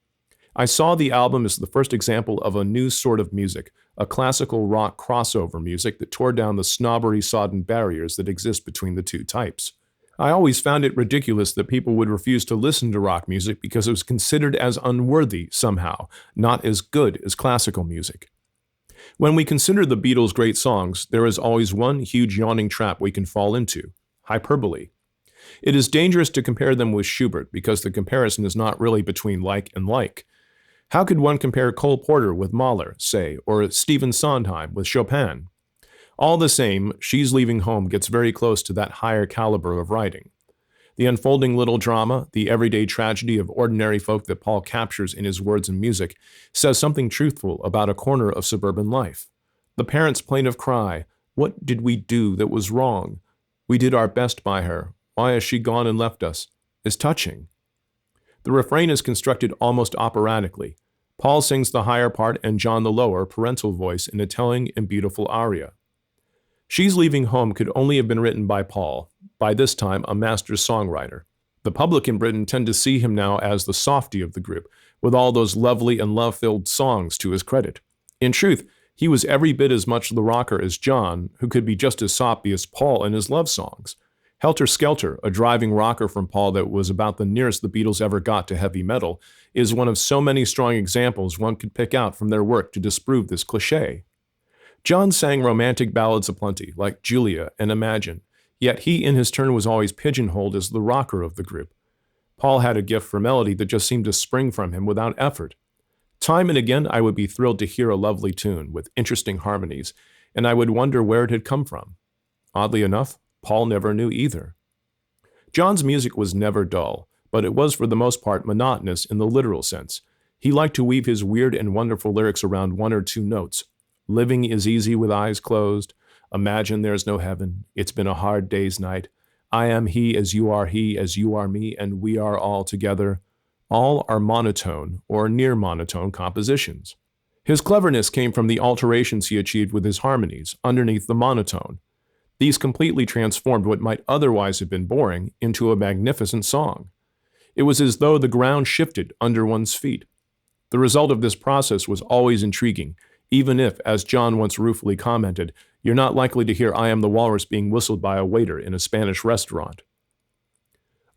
I saw the album as the first example of a new sort of music, a classical rock crossover music that tore down the snobbery-sodden barriers that exist between the two types. I always found it ridiculous that people would refuse to listen to rock music because it was considered as unworthy somehow, not as good as classical music. When we consider the Beatles' great songs, there is always one huge yawning trap we can fall into: hyperbole. It is dangerous to compare them with Schubert because the comparison is not really between like and like. How could one compare Cole Porter with Mahler, say, or Stephen Sondheim with Chopin? All the same, She's Leaving Home gets very close to that higher caliber of writing. The unfolding little drama, the everyday tragedy of ordinary folk that Paul captures in his words and music, says something truthful about a corner of suburban life. The parents' plaintive cry, "What did we do that was wrong? We did our best by her. Why has she gone and left us?" is touching. The refrain is constructed almost operatically. Paul sings the higher part and John the lower, parental voice in a telling and beautiful aria. She's Leaving Home could only have been written by Paul, by this time a master songwriter. The public in Britain tend to see him now as the softy of the group, with all those lovely and love-filled songs to his credit. In truth, he was every bit as much the rocker as John, who could be just as soppy as Paul in his love songs. Helter Skelter, a driving rocker from Paul that was about the nearest the Beatles ever got to heavy metal, is one of so many strong examples one could pick out from their work to disprove this cliché. John sang romantic ballads aplenty, like Julia and Imagine, yet he in his turn was always pigeonholed as the rocker of the group. Paul had a gift for melody that just seemed to spring from him without effort. Time and again I would be thrilled to hear a lovely tune with interesting harmonies, and I would wonder where it had come from. Oddly enough, Paul never knew either. John's music was never dull, but it was for the most part monotonous in the literal sense. He liked to weave his weird and wonderful lyrics around one or two notes. Living is easy with eyes closed. Imagine there's no heaven. It's been a hard day's night. I am he as you are me, and we are all together. All are monotone or near monotone compositions. His cleverness came from the alterations he achieved with his harmonies underneath the monotone. These completely transformed what might otherwise have been boring into a magnificent song. It was as though the ground shifted under one's feet. The result of this process was always intriguing, even if, as John once ruefully commented, you're not likely to hear I Am the Walrus being whistled by a waiter in a Spanish restaurant.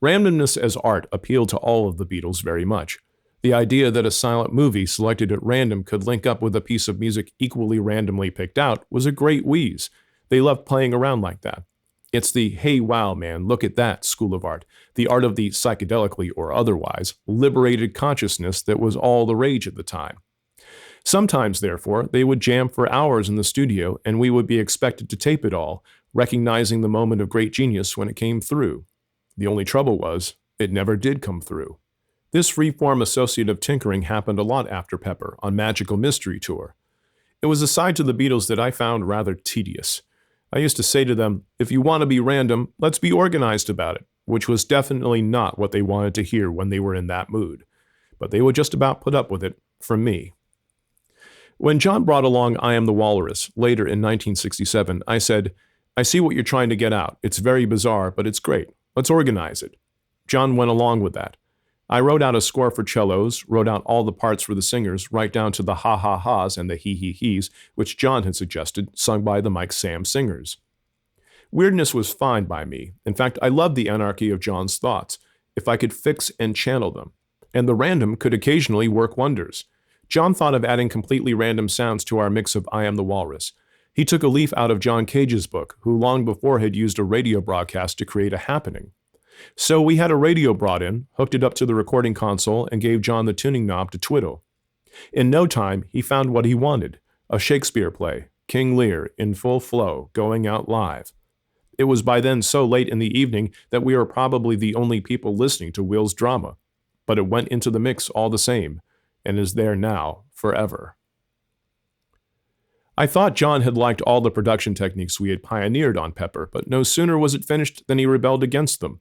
Randomness as art appealed to all of the Beatles very much. The idea that a silent movie selected at random could link up with a piece of music equally randomly picked out was a great wheeze. They loved playing around like that. It's the "hey wow man, look at that" school of art, the art of the psychedelically or otherwise liberated consciousness that was all the rage at the time. Sometimes, therefore, they would jam for hours in the studio and we would be expected to tape it all, recognizing the moment of great genius when it came through. The only trouble was, it never did come through. This free-form associative tinkering happened a lot after Pepper on Magical Mystery Tour. It was a side to the Beatles that I found rather tedious. I used to say to them, if you want to be random, let's be organized about it, which was definitely not what they wanted to hear when they were in that mood. But they would just about put up with it, from me. When John brought along I Am the Walrus, later in 1967, I said, I see what you're trying to get out. It's very bizarre, but it's great. Let's organize it. John went along with that. I wrote out a score for cellos, wrote out all the parts for the singers, right down to the ha-ha-has and the he-he-he's, which John had suggested, sung by the Mike Sam singers. Weirdness was fine by me. In fact, I loved the anarchy of John's thoughts, if I could fix and channel them. And the random could occasionally work wonders. John thought of adding completely random sounds to our mix of I Am the Walrus. He took a leaf out of John Cage's book, who long before had used a radio broadcast to create a happening. So we had a radio brought in, hooked it up to the recording console, and gave John the tuning knob to twiddle. In no time, he found what he wanted, a Shakespeare play, King Lear, in full flow, going out live. It was by then so late in the evening that we were probably the only people listening to Will's drama, but it went into the mix all the same, and is there now, forever. I thought John had liked all the production techniques we had pioneered on Pepper, but no sooner was it finished than he rebelled against them.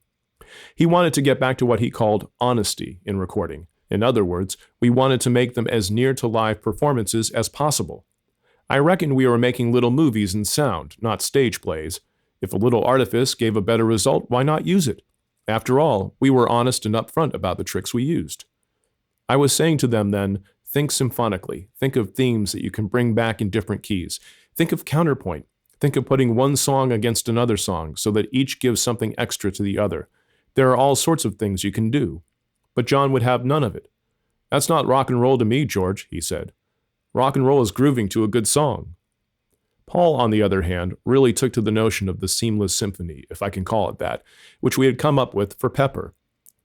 He wanted to get back to what he called honesty in recording. In other words, we wanted to make them as near to live performances as possible. I reckoned we were making little movies in sound, not stage plays. If a little artifice gave a better result, why not use it? After all, we were honest and upfront about the tricks we used. I was saying to them then, think symphonically. Think of themes that you can bring back in different keys. Think of counterpoint. Think of putting one song against another song so that each gives something extra to the other. There are all sorts of things you can do. But John would have none of it. That's not rock and roll to me, George, he said. Rock and roll is grooving to a good song. Paul, on the other hand, really took to the notion of the seamless symphony, if I can call it that, which we had come up with for Pepper.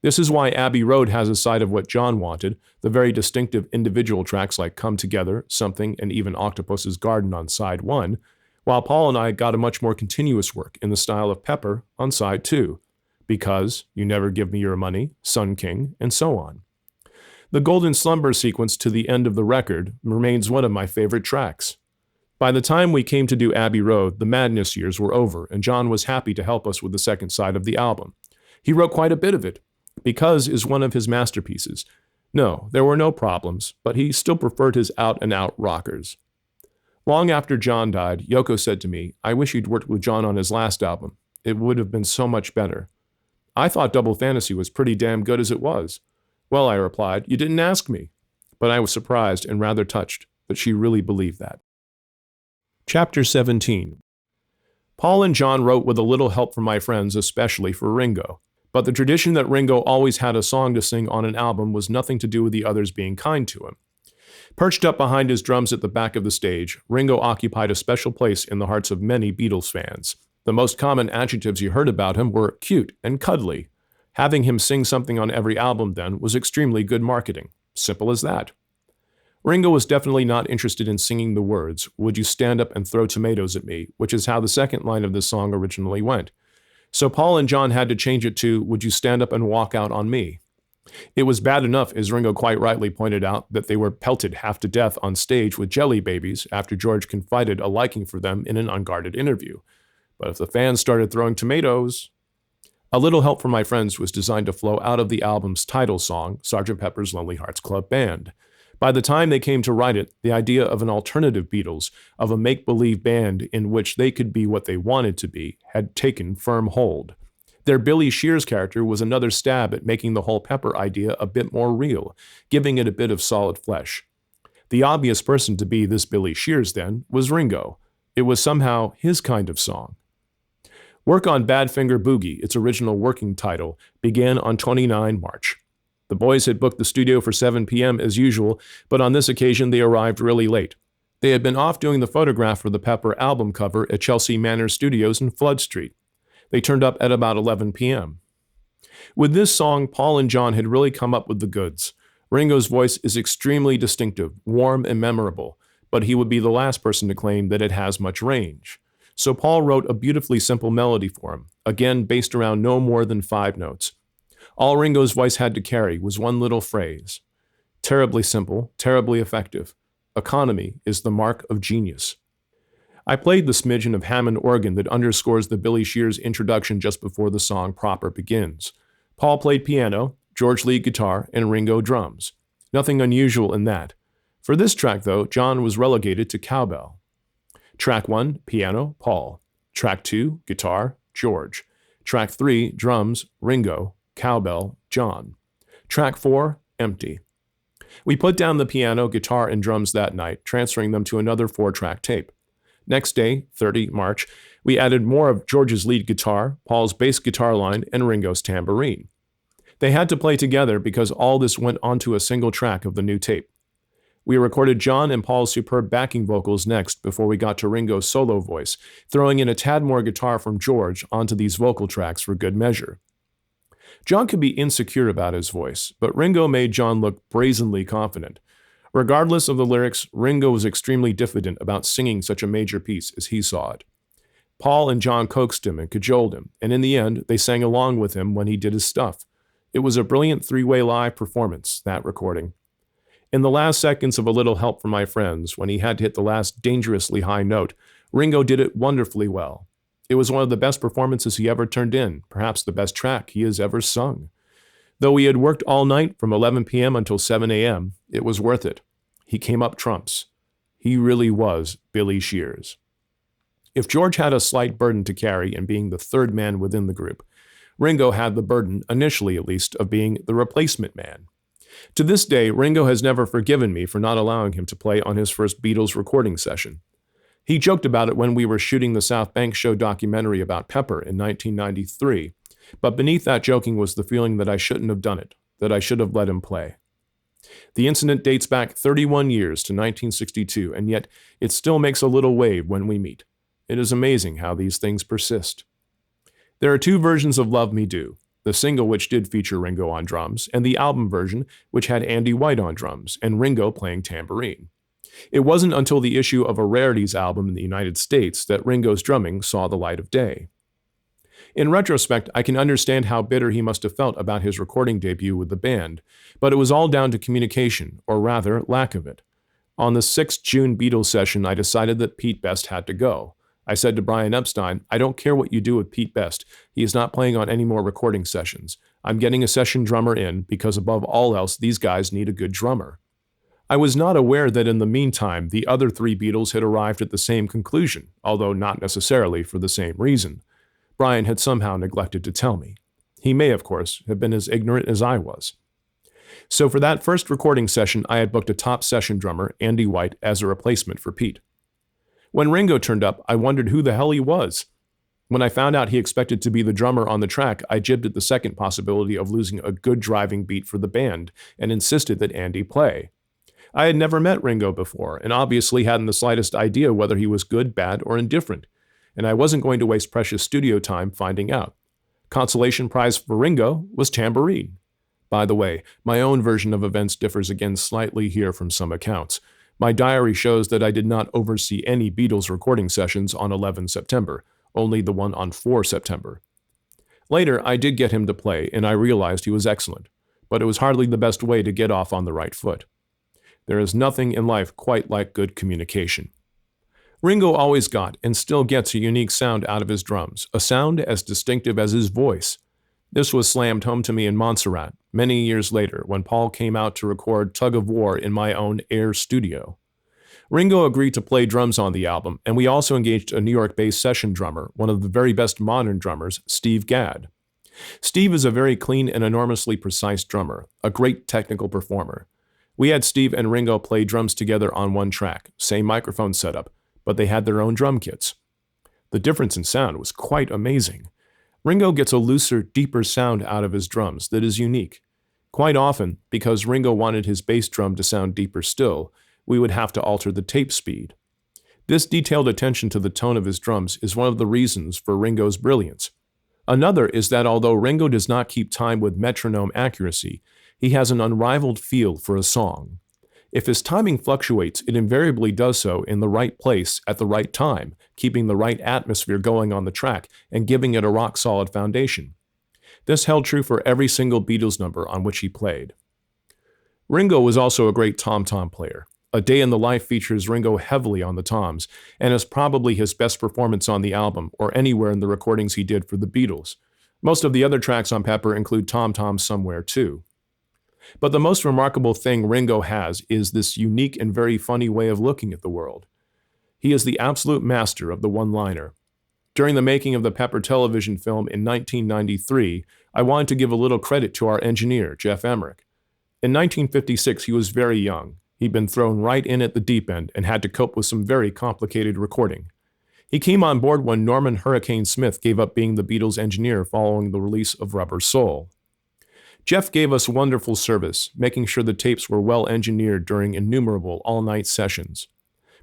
This is why Abbey Road has a side of what John wanted, the very distinctive individual tracks like Come Together, Something, and even Octopus's Garden on side 1, while Paul and I got a much more continuous work in the style of Pepper on side 2, Because, You Never Give Me Your Money, Sun King, and so on. The Golden Slumber sequence to the end of the record remains one of my favorite tracks. By the time we came to do Abbey Road, the Madness years were over, and John was happy to help us with the second side of the album. He wrote quite a bit of it. Because is one of his masterpieces. No, there were no problems, but he still preferred his out-and-out rockers. Long after John died, Yoko said to me, I wish you'd worked with John on his last album. It would have been so much better. I thought Double Fantasy was pretty damn good as it was. Well, I replied, you didn't ask me. But I was surprised and rather touched that she really believed that. Chapter 17. Paul and John wrote with a little help from my friends, especially for Ringo. But the tradition that Ringo always had a song to sing on an album was nothing to do with the others being kind to him. Perched up behind his drums at the back of the stage, Ringo occupied a special place in the hearts of many Beatles fans. The most common adjectives you heard about him were cute and cuddly. Having him sing something on every album then was extremely good marketing. Simple as that. Ringo was definitely not interested in singing the words, Would you stand up and throw tomatoes at me, which is how the second line of this song originally went. So Paul and John had to change it to, Would you stand up and walk out on me? It was bad enough, as Ringo quite rightly pointed out, that they were pelted half to death on stage with jelly babies after George confided a liking for them in an unguarded interview. But if the fans started throwing tomatoes... A Little Help from My Friends was designed to flow out of the album's title song, Sgt. Pepper's Lonely Hearts Club Band. By the time they came to write it, the idea of an alternative Beatles, of a make-believe band in which they could be what they wanted to be, had taken firm hold. Their Billy Shears character was another stab at making the whole Pepper idea a bit more real, giving it a bit of solid flesh. The obvious person to be this Billy Shears, then, was Ringo. It was somehow his kind of song. Work on Badfinger Boogie, its original working title, began on 29 March. The boys had booked the studio for 7 p.m. as usual, but on this occasion they arrived really late. They had been off doing the photograph for the Pepper album cover at Chelsea Manor Studios in Flood Street. They turned up at about 11 p.m. With this song, Paul and John had really come up with the goods. Ringo's voice is extremely distinctive, warm and memorable, but he would be the last person to claim that it has much range. So Paul wrote a beautifully simple melody for him, again based around no more than 5 notes. All Ringo's voice had to carry was one little phrase. Terribly simple, terribly effective. Economy is the mark of genius. I played the smidgen of Hammond organ that underscores the Billy Shears introduction just before the song proper begins. Paul played piano, George lead guitar, and Ringo drums. Nothing unusual in that. For this track, though, John was relegated to cowbell. Track 1, piano, Paul. Track 2, guitar, George. Track 3, drums, Ringo. Cowbell, John. Track 4, empty. We put down the piano, guitar, and drums that night, transferring them to another 4-track tape. Next day, 30 March, we added more of George's lead guitar, Paul's bass guitar line, and Ringo's tambourine. They had to play together because all this went onto a single track of the new tape. We recorded John and Paul's superb backing vocals next before we got to Ringo's solo voice, throwing in a tad more guitar from George onto these vocal tracks for good measure. John could be insecure about his voice, but Ringo made John look brazenly confident. Regardless of the lyrics, Ringo was extremely diffident about singing such a major piece as he saw it. Paul and John coaxed him and cajoled him, and in the end, they sang along with him when he did his stuff. It was a brilliant 3-way live performance, that recording. In the last seconds of A Little Help from My Friends, when he had to hit the last dangerously high note, Ringo did it wonderfully well. It was one of the best performances he ever turned in, perhaps the best track he has ever sung. Though he had worked all night from 11 p.m. until 7 a.m., it was worth it. He came up trumps. He really was Billy Shears. If George had a slight burden to carry in being the third man within the group, Ringo had the burden, initially at least, of being the replacement man. To this day, Ringo has never forgiven me for not allowing him to play on his first Beatles recording session. He joked about it when we were shooting the South Bank Show documentary about Pepper in 1993, but beneath that joking was the feeling that I shouldn't have done it, that I should have let him play. The incident dates back 31 years to 1962, and yet it still makes a little wave when we meet. It is amazing how these things persist. There are two versions of Love Me Do, the single which did feature Ringo on drums, and the album version which had Andy White on drums and Ringo playing tambourine. It wasn't until the issue of a Rarities album in the United States that Ringo's drumming saw the light of day. In retrospect, I can understand how bitter he must have felt about his recording debut with the band, but it was all down to communication, or rather, lack of it. On the 6th June Beatles session, I decided that Pete Best had to go. I said to Brian Epstein, I don't care what you do with Pete Best. He is not playing on any more recording sessions. I'm getting a session drummer in because above all else, these guys need a good drummer. I was not aware that in the meantime, the other three Beatles had arrived at the same conclusion, although not necessarily for the same reason. Brian had somehow neglected to tell me. He may, of course, have been as ignorant as I was. So for that first recording session, I had booked a top session drummer, Andy White, as a replacement for Pete. When Ringo turned up, I wondered who the hell he was. When I found out he expected to be the drummer on the track, I jibbed at the second possibility of losing a good driving beat for the band and insisted that Andy play. I had never met Ringo before and obviously hadn't the slightest idea whether he was good, bad, or indifferent, and I wasn't going to waste precious studio time finding out. Consolation prize for Ringo was tambourine. By the way, my own version of events differs again slightly here from some accounts. My diary shows that I did not oversee any Beatles recording sessions on 11 September, only the one on 4 September. Later, I did get him to play, and I realized he was excellent, but it was hardly the best way to get off on the right foot. There is nothing in life quite like good communication. Ringo always got and still gets a unique sound out of his drums, a sound as distinctive as his voice. This was slammed home to me in Montserrat many years later when Paul came out to record Tug of War in my own Air studio. Ringo agreed to play drums on the album, and we also engaged a New York-based session drummer, one of the very best modern drummers, Steve Gadd. Steve is a very clean and enormously precise drummer, a great technical performer. We had Steve and Ringo play drums together on one track, same microphone setup, but they had their own drum kits. The difference in sound was quite amazing. Ringo gets a looser, deeper sound out of his drums that is unique. Quite often, because Ringo wanted his bass drum to sound deeper still, we would have to alter the tape speed. This detailed attention to the tone of his drums is one of the reasons for Ringo's brilliance. Another is that although Ringo does not keep time with metronome accuracy, he has an unrivaled feel for a song. If his timing fluctuates, it invariably does so in the right place at the right time, keeping the right atmosphere going on the track and giving it a rock-solid foundation. This held true for every single Beatles number on which he played. Ringo was also a great tom-tom player. A Day in the Life features Ringo heavily on the toms, and is probably his best performance on the album or anywhere in the recordings he did for the Beatles. Most of the other tracks on Pepper include tom-toms somewhere too. But the most remarkable thing Ringo has is this unique and very funny way of looking at the world. He is the absolute master of the one-liner. During the making of the Pepper television film in 1993, I wanted to give a little credit to our engineer, Jeff Emmerich. In 1956, he was very young. He'd been thrown right in at the deep end and had to cope with some very complicated recording. He came on board when Norman Hurricane Smith gave up being the Beatles engineer following the release of Rubber Soul. Jeff gave us wonderful service, making sure the tapes were well engineered during innumerable all-night sessions.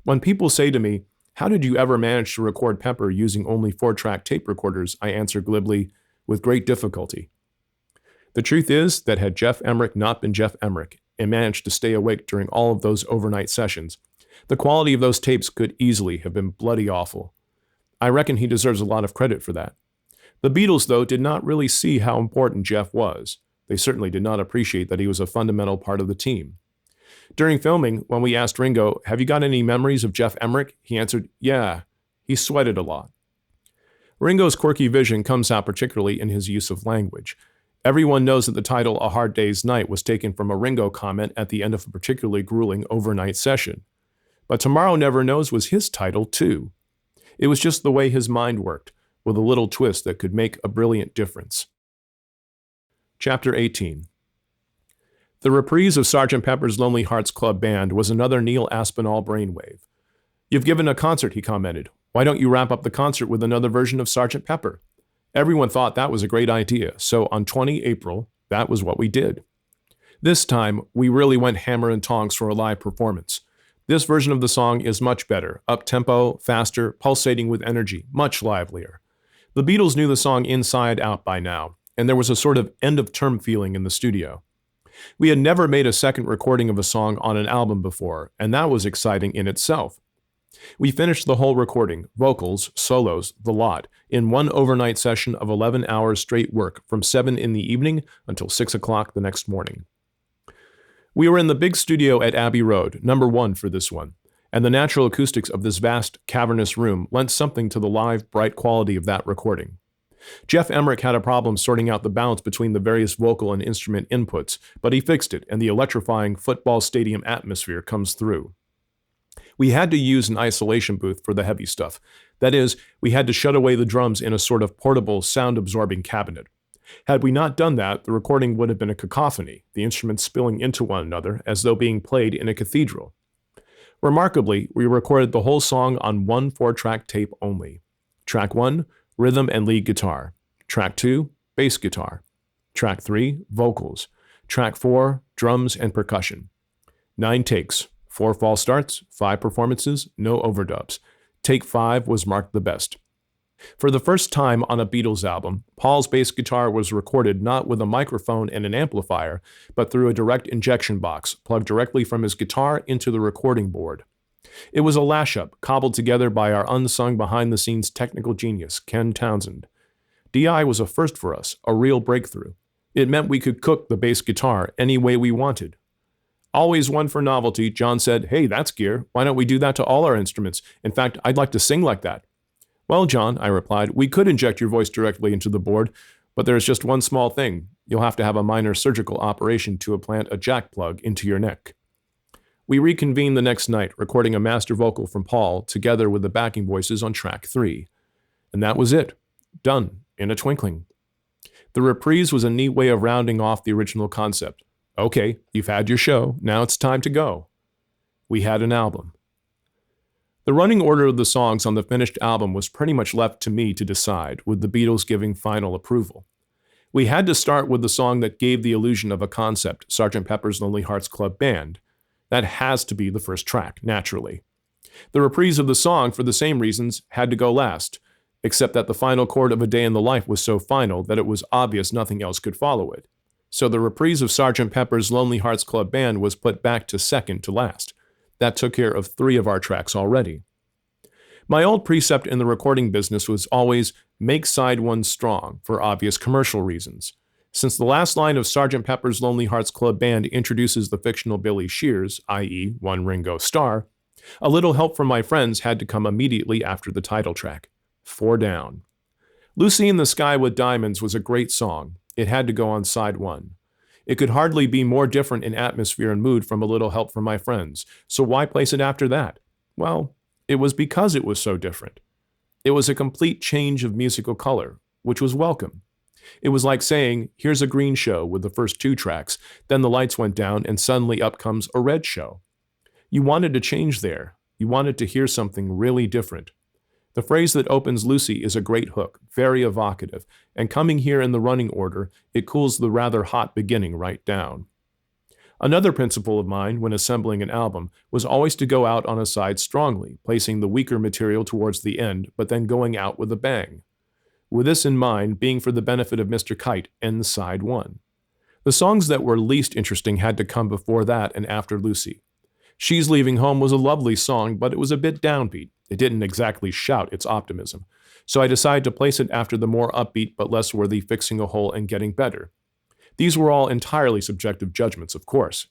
When people say to me, "How did you ever manage to record Pepper using only 4-track tape recorders?" I answer glibly, "With great difficulty." The truth is that had Jeff Emmerich not been Jeff Emmerich and managed to stay awake during all of those overnight sessions, the quality of those tapes could easily have been bloody awful. I reckon he deserves a lot of credit for that. The Beatles, though, did not really see how important Jeff was. They certainly did not appreciate that he was a fundamental part of the team. During filming, when we asked Ringo, "Have you got any memories of Jeff Emmerich?" he answered, "Yeah, he sweated a lot." Ringo's quirky vision comes out particularly in his use of language. Everyone knows that the title A Hard Day's Night was taken from a Ringo comment at the end of a particularly grueling overnight session. But Tomorrow Never Knows was his title, too. It was just the way his mind worked, with a little twist that could make a brilliant difference. Chapter 18. The reprise of Sgt. Pepper's Lonely Hearts Club Band was another Neil Aspinall brainwave. "You've given a concert," he commented. "Why don't you wrap up the concert with another version of Sgt. Pepper?" Everyone thought that was a great idea, so on 20 April, that was what we did. This time, we really went hammer and tongs for a live performance. This version of the song is much better, up-tempo, faster, pulsating with energy, much livelier. The Beatles knew the song inside out by now, and there was a sort of end-of-term feeling in the studio. We had never made a second recording of a song on an album before, and that was exciting in itself. We finished the whole recording, vocals, solos, the lot, in one overnight session of 11 hours straight work from 7 in the evening until 6 o'clock the next morning. We were in the big studio at Abbey Road, number 1 for this one, and the natural acoustics of this vast, cavernous room lent something to the live, bright quality of that recording. Jeff Emmerich had a problem sorting out the balance between the various vocal and instrument inputs, but he fixed it, and the electrifying football stadium atmosphere comes through. We had to use an isolation booth for the heavy stuff. That is, we had to shut away the drums in a sort of portable, sound-absorbing cabinet. Had we not done that, the recording would have been a cacophony, the instruments spilling into one another as though being played in a cathedral. Remarkably, we recorded the whole song on one 4-track tape only. Track 1, rhythm and lead guitar. Track 2, bass guitar. Track 3, vocals. Track 4, drums and percussion. 9 takes, 4 false starts, 5 performances, no overdubs. Take 5 was marked the best. For the first time on a Beatles album, Paul's bass guitar was recorded not with a microphone and an amplifier, but through a direct injection box plugged directly from his guitar into the recording board. It was a lash-up cobbled together by our unsung behind-the-scenes technical genius, Ken Townsend. DI was a first for us, a real breakthrough. It meant we could cook the bass guitar any way we wanted. Always one for novelty, John said, "Hey, that's gear. Why don't we do that to all our instruments? In fact, I'd like to sing like that." "Well, John," I replied, "we could inject your voice directly into the board, but there's just one small thing. You'll have to have a minor surgical operation to implant a jack plug into your neck." We reconvened the next night, recording a master vocal from Paul together with the backing voices on track 3. And that was it. Done, in a twinkling. The reprise was a neat way of rounding off the original concept. Okay, you've had your show, now it's time to go. We had an album. The running order of the songs on the finished album was pretty much left to me to decide, with the Beatles giving final approval. We had to start with the song that gave the illusion of a concept, Sgt. Pepper's Lonely Hearts Club Band. That has to be the first track, naturally. The reprise of the song, for the same reasons, had to go last, except that the final chord of A Day in the Life was so final that it was obvious nothing else could follow it. So the reprise of Sgt. Pepper's Lonely Hearts Club Band was put back to second to last. That took care of 3 of our tracks already. My old precept in the recording business was always make side 1 strong, for obvious commercial reasons. Since the last line of Sgt. Pepper's Lonely Hearts Club Band introduces the fictional Billy Shears, i.e., one Ringo Starr, a little help from my friends had to come immediately after the title track. 4 down. Lucy in the Sky with Diamonds was a great song. It had to go on side 1. It could hardly be more different in atmosphere and mood from a little help from my friends, so why place it after that? Well, it was because it was so different. It was a complete change of musical color, which was welcome. It was like saying, here's a green show with the first 2 tracks, then the lights went down and suddenly up comes a red show. You wanted to change there. You wanted to hear something really different. The phrase that opens Lucy is a great hook, very evocative, and coming here in the running order, it cools the rather hot beginning right down. Another principle of mine when assembling an album was always to go out on a side strongly, placing the weaker material towards the end, but then going out with a bang. With this in mind, being for the benefit of Mr. Kite and side 1. The songs that were least interesting had to come before that and after Lucy. She's Leaving Home was a lovely song, but it was a bit downbeat. It didn't exactly shout its optimism. So I decided to place it after the more upbeat but less worthy Fixing a Hole and Getting Better. These were all entirely subjective judgments, of course.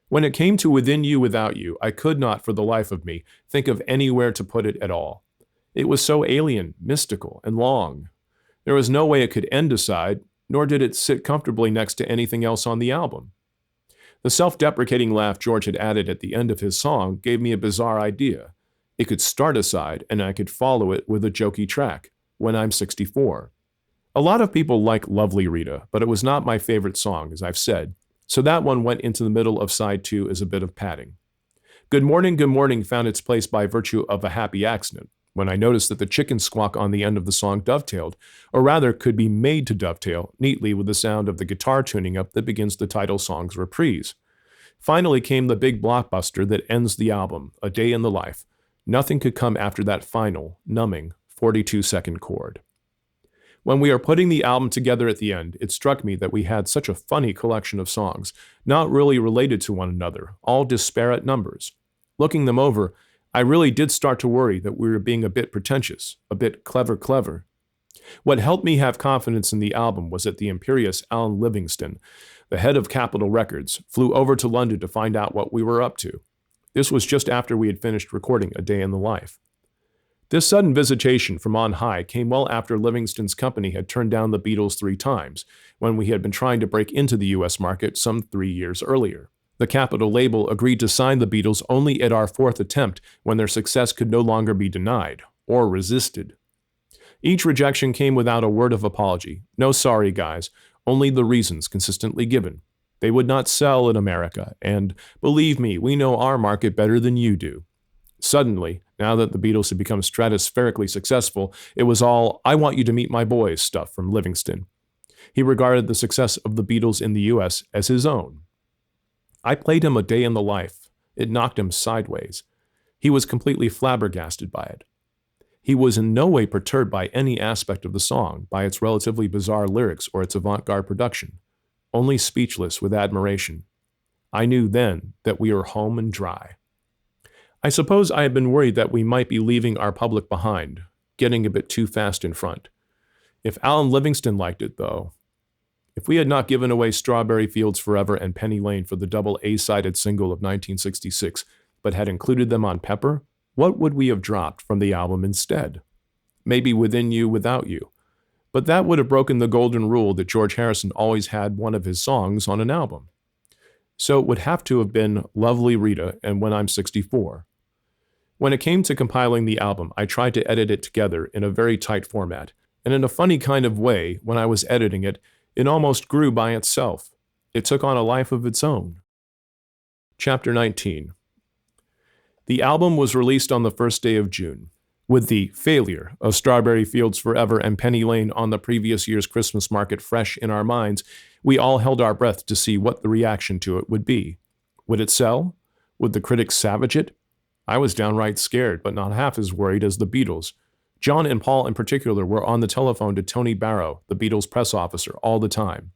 When it came to Within You Without You, I could not, for the life of me, think of anywhere to put it at all. It was so alien, mystical, and long. There was no way it could end aside, nor did it sit comfortably next to anything else on the album. The self-deprecating laugh George had added at the end of his song gave me a bizarre idea. It could start a side, and I could follow it with a jokey track, When I'm 64. A lot of people like Lovely Rita, but it was not my favorite song, as I've said, so that one went into the middle of side 2 as a bit of padding. Good Morning found its place by virtue of a happy accident, when I noticed that the chicken squawk on the end of the song dovetailed, or rather could be made to dovetail, neatly with the sound of the guitar tuning up that begins the title song's reprise. Finally came the big blockbuster that ends the album, A Day in the Life. Nothing could come after that final, numbing, 42-second chord. When we were putting the album together at the end, it struck me that we had such a funny collection of songs, not really related to one another, all disparate numbers. Looking them over, I really did start to worry that we were being a bit pretentious, a bit clever. What helped me have confidence in the album was that the imperious Alan Livingston, the head of Capitol Records, flew over to London to find out what we were up to. This was just after we had finished recording A Day in the Life. This sudden visitation from on high came well after Livingston's company had turned down the Beatles 3 times, when we had been trying to break into the US market some 3 years earlier. The Capitol label agreed to sign the Beatles only at our 4th attempt, when their success could no longer be denied, or resisted. Each rejection came without a word of apology. No sorry, guys, only the reasons consistently given. They would not sell in America, and believe me, we know our market better than you do. Suddenly, now that the Beatles had become stratospherically successful, it was all, I want you to meet my boys stuff from Livingston. He regarded the success of the Beatles in the US as his own. I played him A Day in the Life. It knocked him sideways. He was completely flabbergasted by it. He was in no way perturbed by any aspect of the song, by its relatively bizarre lyrics or its avant-garde production, only speechless with admiration. I knew then that we were home and dry. I suppose I had been worried that we might be leaving our public behind, getting a bit too fast in front. If Alan Livingston liked it, though, if we had not given away Strawberry Fields Forever and Penny Lane for the double A-sided single of 1966, but had included them on Pepper, what would we have dropped from the album instead? Maybe Within You, Without You. But that would have broken the golden rule that George Harrison always had one of his songs on an album. So it would have to have been Lovely Rita and When I'm 64. When it came to compiling the album, I tried to edit it together in a very tight format, and in a funny kind of way, when I was editing it, it almost grew by itself. It took on a life of its own. Chapter 19. The album was released on the first day of June. With the failure of Strawberry Fields Forever and Penny Lane on the previous year's Christmas market fresh in our minds, we all held our breath to see what the reaction to it would be. Would it sell? Would the critics savage it? I was downright scared, but not half as worried as the Beatles. John and Paul in particular were on the telephone to Tony Barrow, the Beatles press officer, all the time.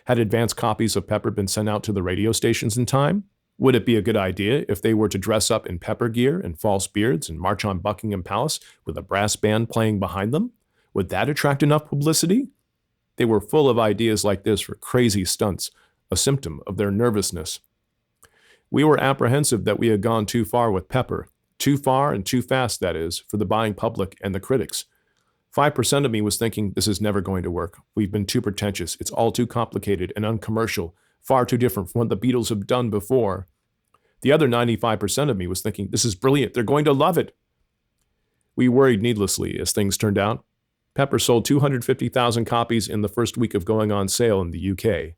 Had advance copies of Pepper been sent out to the radio stations in time? Would it be a good idea if they were to dress up in Pepper gear and false beards and march on Buckingham Palace with a brass band playing behind them? Would that attract enough publicity? They were full of ideas like this for crazy stunts, a symptom of their nervousness. We were apprehensive that we had gone too far with Pepper. Too far and too fast, that is, for the buying public and the critics. 5% of me was thinking, this is never going to work. We've been too pretentious. It's all too complicated and uncommercial, far too different from what the Beatles have done before. The other 95% of me was thinking, this is brilliant. They're going to love it. We worried needlessly, as things turned out. Pepper sold 250,000 copies in the first week of going on sale in the UK.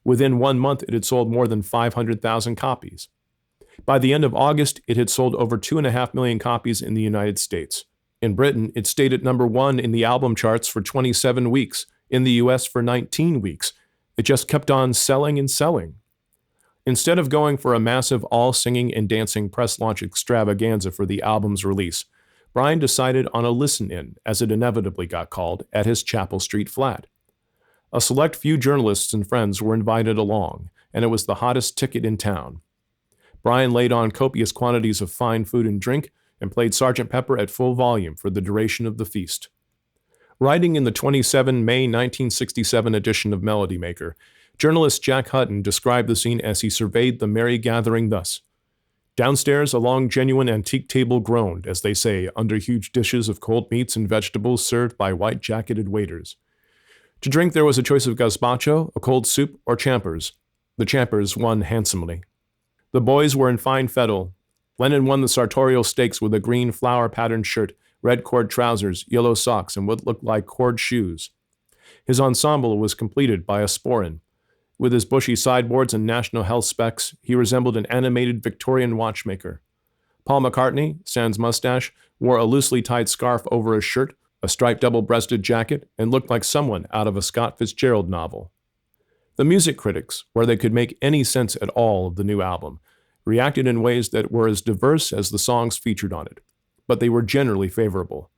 Within 1 month, it had sold more than 500,000 copies. By the end of August, it had sold over 2.5 million copies in the United States. In Britain, it stayed at number 1 in the album charts for 27 weeks, in the US for 19 weeks. It just kept on selling and selling. Instead of going for a massive all-singing and dancing press launch extravaganza for the album's release, Brian decided on a listen-in, as it inevitably got called, at his Chapel Street flat. A select few journalists and friends were invited along, and it was the hottest ticket in town. Brian laid on copious quantities of fine food and drink and played Sgt. Pepper at full volume for the duration of the feast. Writing in the 27 May 1967 edition of Melody Maker, journalist Jack Hutton described the scene as he surveyed the merry gathering thus. Downstairs, a long, genuine antique table groaned, as they say, under huge dishes of cold meats and vegetables served by white-jacketed waiters. To drink there was a choice of gazpacho, a cold soup, or champers. The champers won handsomely. The boys were in fine fettle. Lennon won the sartorial stakes with a green flower-patterned shirt, red cord trousers, yellow socks, and what looked like cord shoes. His ensemble was completed by a sporran. With his bushy sideboards and national health specs, he resembled an animated Victorian watchmaker. Paul McCartney, sans mustache, wore a loosely tied scarf over his shirt, a striped double-breasted jacket, and looked like someone out of a Scott Fitzgerald novel. The music critics, where they could make any sense at all of the new album, reacted in ways that were as diverse as the songs featured on it, but they were generally favorable.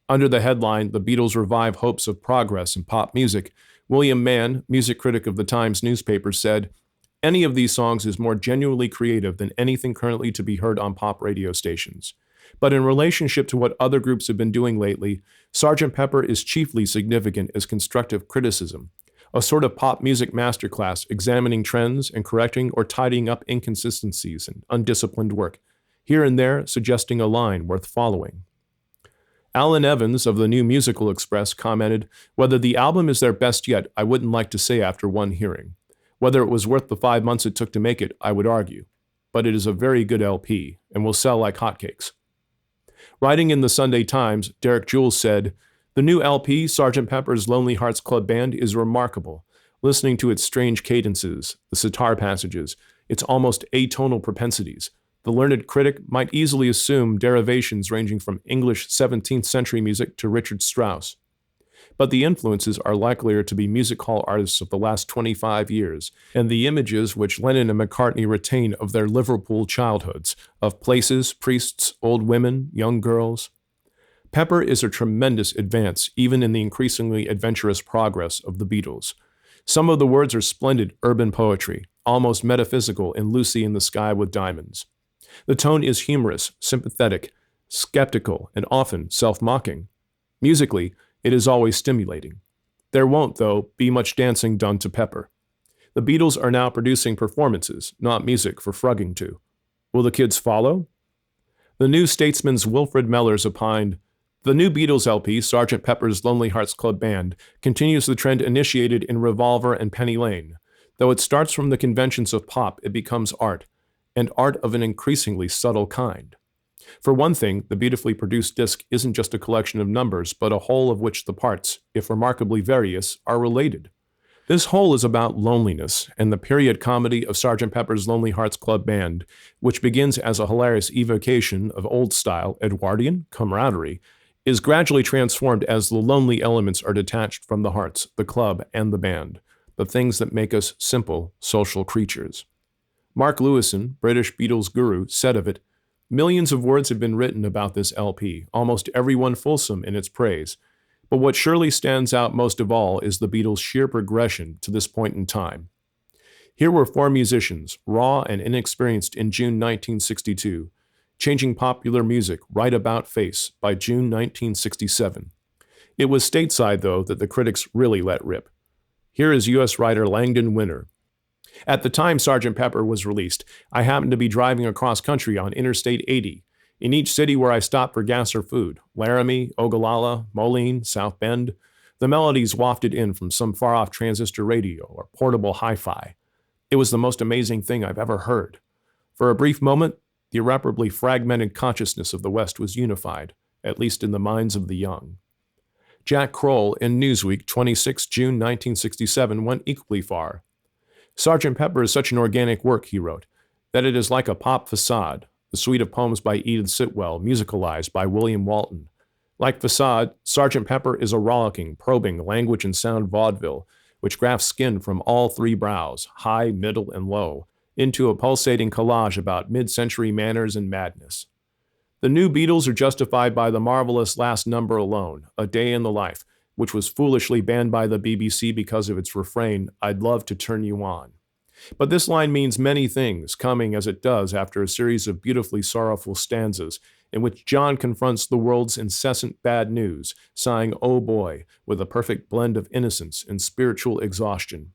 Under the headline, "The Beatles Revive Hopes of Progress in Pop Music," William Mann, music critic of the Times newspaper, said, "Any of these songs is more genuinely creative than anything currently to be heard on pop radio stations. But in relationship to what other groups have been doing lately, Sgt. Pepper is chiefly significant as constructive criticism, a sort of pop music masterclass examining trends and correcting or tidying up inconsistencies and undisciplined work, here and there suggesting a line worth following." Alan Evans of the New Musical Express commented, "Whether the album is their best yet, I wouldn't like to say after one hearing. Whether it was worth the 5 months it took to make it, I would argue. But it is a very good LP, and will sell like hotcakes." Writing in the Sunday Times, Derek Jules said, "The new LP, Sgt. Pepper's Lonely Hearts Club Band, is remarkable. Listening to its strange cadences, the sitar passages, its almost atonal propensities, the learned critic might easily assume derivations ranging from English 17th century music to Richard Strauss. But the influences are likelier to be music hall artists of the last 25 years, and the images which Lennon and McCartney retain of their Liverpool childhoods, of places, priests, old women, young girls. Pepper is a tremendous advance, even in the increasingly adventurous progress of the Beatles. Some of the words are splendid urban poetry, almost metaphysical in Lucy in the Sky with Diamonds. The tone is humorous, sympathetic, skeptical, and often self-mocking. Musically, it is always stimulating. There won't, though, be much dancing done to Pepper. The Beatles are now producing performances, not music for frugging to. Will the kids follow? The New Statesman's Wilfred Mellors opined, "The new Beatles LP, Sgt. Pepper's Lonely Hearts Club Band, continues the trend initiated in Revolver and Penny Lane. Though it starts from the conventions of pop, it becomes art, and art of an increasingly subtle kind. For one thing, the beautifully produced disc isn't just a collection of numbers, but a whole of which the parts, if remarkably various, are related. This whole is about loneliness, and the period comedy of Sgt. Pepper's Lonely Hearts Club Band, which begins as a hilarious evocation of old-style Edwardian camaraderie, is gradually transformed as the lonely elements are detached from the hearts, the club, and the band, the things that make us simple, social creatures." Mark Lewison, British Beatles guru, said of it, "Millions of words have been written about this LP, almost every one fulsome in its praise. But what surely stands out most of all is the Beatles' sheer progression to this point in time. Here were 4 musicians, raw and inexperienced in June 1962, changing popular music right about face by June 1967. It was stateside, though, that the critics really let rip. Here is U.S. writer Langdon Winter. "At the time Sgt. Pepper was released, I happened to be driving across country on Interstate 80. In each city where I stopped for gas or food, Laramie, Ogallala, Moline, South Bend, the melodies wafted in from some far-off transistor radio or portable hi-fi. It was the most amazing thing I've ever heard. For a brief moment, the irreparably fragmented consciousness of the West was unified, at least in the minds of the young." Jack Kroll in Newsweek, 26 June 1967, went equally far. "Sgt. Pepper is such an organic work," he wrote, "that it is like a pop facade, the suite of poems by Edith Sitwell, musicalized by William Walton. Like Facade, Sgt. Pepper is a rollicking, probing language and sound vaudeville, which grafts skin from all 3 brows, high, middle, and low, into a pulsating collage about mid-century manners and madness. The new Beatles are justified by the marvelous last number alone, A Day in the Life, which was foolishly banned by the BBC because of its refrain, 'I'd love to turn you on.' But this line means many things, coming as it does after a series of beautifully sorrowful stanzas in which John confronts the world's incessant bad news, sighing, 'Oh boy,' with a perfect blend of innocence and spiritual exhaustion.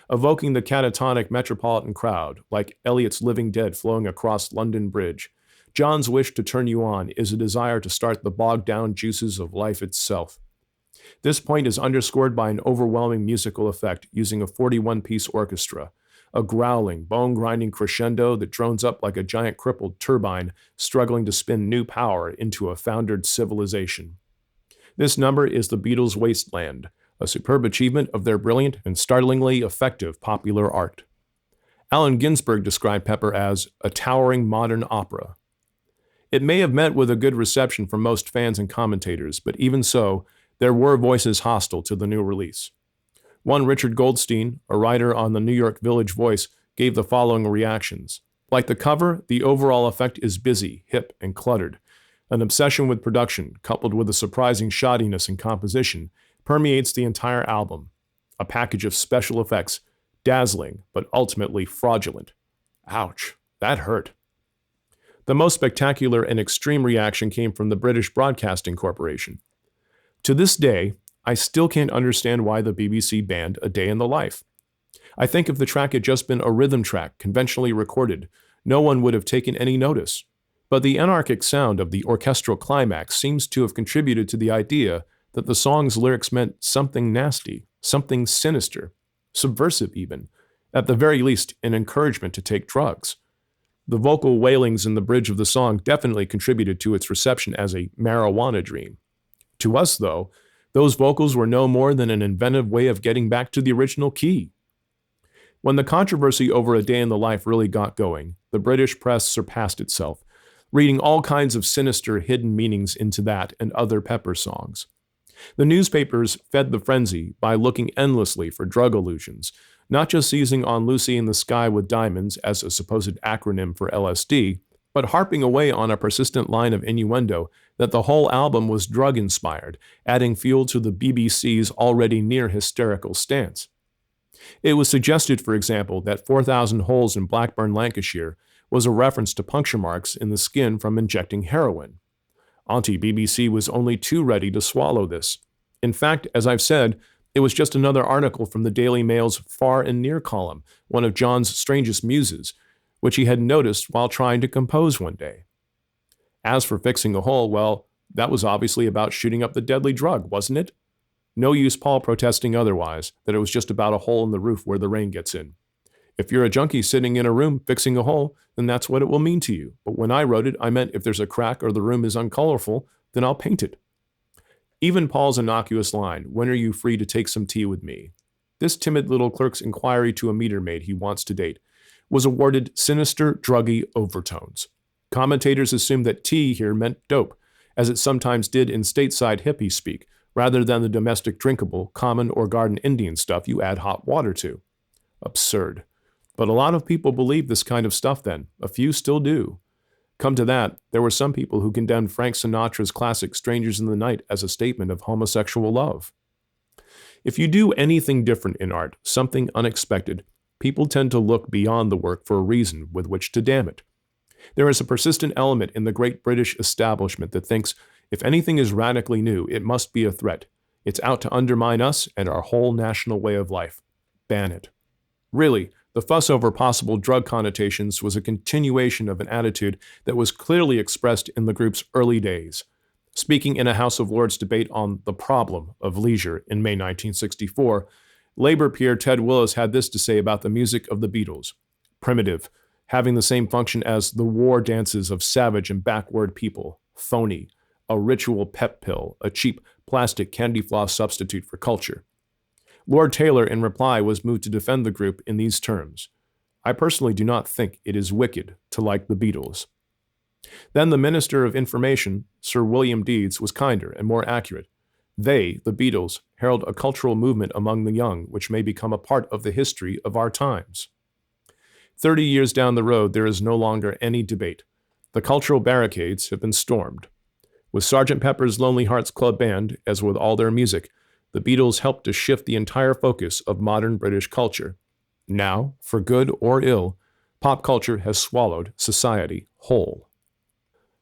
Evoking the catatonic metropolitan crowd, like Eliot's Living Dead flowing across London Bridge, John's wish to turn you on is a desire to start the bogged-down juices of life itself. This point is underscored by an overwhelming musical effect using a 41-piece orchestra, a growling, bone-grinding crescendo that drones up like a giant crippled turbine struggling to spin new power into a foundered civilization. This number is the Beatles' Wasteland, a superb achievement of their brilliant and startlingly effective popular art. Allen Ginsberg described Pepper as a towering modern opera. It may have met with a good reception from most fans and commentators, but even so, there were voices hostile to the new release. One Richard Goldstein, a writer on the New York Village Voice, gave the following reactions. Like the cover, the overall effect is busy, hip, and cluttered. An obsession with production, coupled with a surprising shoddiness in composition, permeates the entire album. A package of special effects, dazzling, but ultimately fraudulent. Ouch, that hurt. The most spectacular and extreme reaction came from the British Broadcasting Corporation. To this day, I still can't understand why the BBC banned A Day in the Life. I think if the track had just been a rhythm track conventionally recorded, no one would have taken any notice. But the anarchic sound of the orchestral climax seems to have contributed to the idea that the song's lyrics meant something nasty, something sinister, subversive even, at the very least an encouragement to take drugs. The vocal wailings in the bridge of the song definitely contributed to its reception as a marijuana dream. To us, though, those vocals were no more than an inventive way of getting back to the original key. When the controversy over A Day in the Life really got going, the British press surpassed itself, reading all kinds of sinister hidden meanings into that and other Pepper songs. The newspapers fed the frenzy by looking endlessly for drug allusions, not just seizing on Lucy in the Sky with Diamonds as a supposed acronym for LSD, but harping away on a persistent line of innuendo that the whole album was drug-inspired, adding fuel to the BBC's already near-hysterical stance. It was suggested, for example, that 4,000 Holes in Blackburn, Lancashire was a reference to puncture marks in the skin from injecting heroin. Auntie BBC was only too ready to swallow this. In fact, as I've said, it was just another article from the Daily Mail's Far and Near column, one of John's strangest muses, which he had noticed while trying to compose one day. As for fixing a hole, well, that was obviously about shooting up the deadly drug, wasn't it? No use Paul protesting otherwise, that it was just about a hole in the roof where the rain gets in. If you're a junkie sitting in a room fixing a hole, then that's what it will mean to you. But when I wrote it, I meant if there's a crack or the room is uncolorful, then I'll paint it. Even Paul's innocuous line, "When are you free to take some tea with me?" This timid little clerk's inquiry to a meter maid he wants to date was awarded sinister, druggy overtones. Commentators assumed that tea here meant dope, as it sometimes did in stateside hippie speak, rather than the domestic drinkable, common or garden Indian stuff you add hot water to. Absurd. But a lot of people believed this kind of stuff then. A few still do. Come to that, there were some people who condemned Frank Sinatra's classic Strangers in the Night as a statement of homosexual love. If you do anything different in art, something unexpected, people tend to look beyond the work for a reason with which to damn it. There is a persistent element in the great British establishment that thinks if anything is radically new, it must be a threat. It's out to undermine us and our whole national way of life. Ban it. Really, the fuss over possible drug connotations was a continuation of an attitude that was clearly expressed in the group's early days. Speaking in a House of Lords debate on the problem of leisure in May 1964, Labour peer Ted Willis had this to say about the music of the Beatles. Primitive, having the same function as the war dances of savage and backward people. Phony, a ritual pep pill, a cheap plastic candy floss substitute for culture. Lord Taylor, in reply, was moved to defend the group in these terms. I personally do not think it is wicked to like the Beatles. Then the Minister of Information, Sir William Deeds, was kinder and more accurate. They, the Beatles, herald a cultural movement among the young which may become a part of the history of our times. 30 years down the road, there is no longer any debate. The cultural barricades have been stormed. With Sgt. Pepper's Lonely Hearts Club Band, as with all their music, the Beatles helped to shift the entire focus of modern British culture. Now, for good or ill, pop culture has swallowed society whole.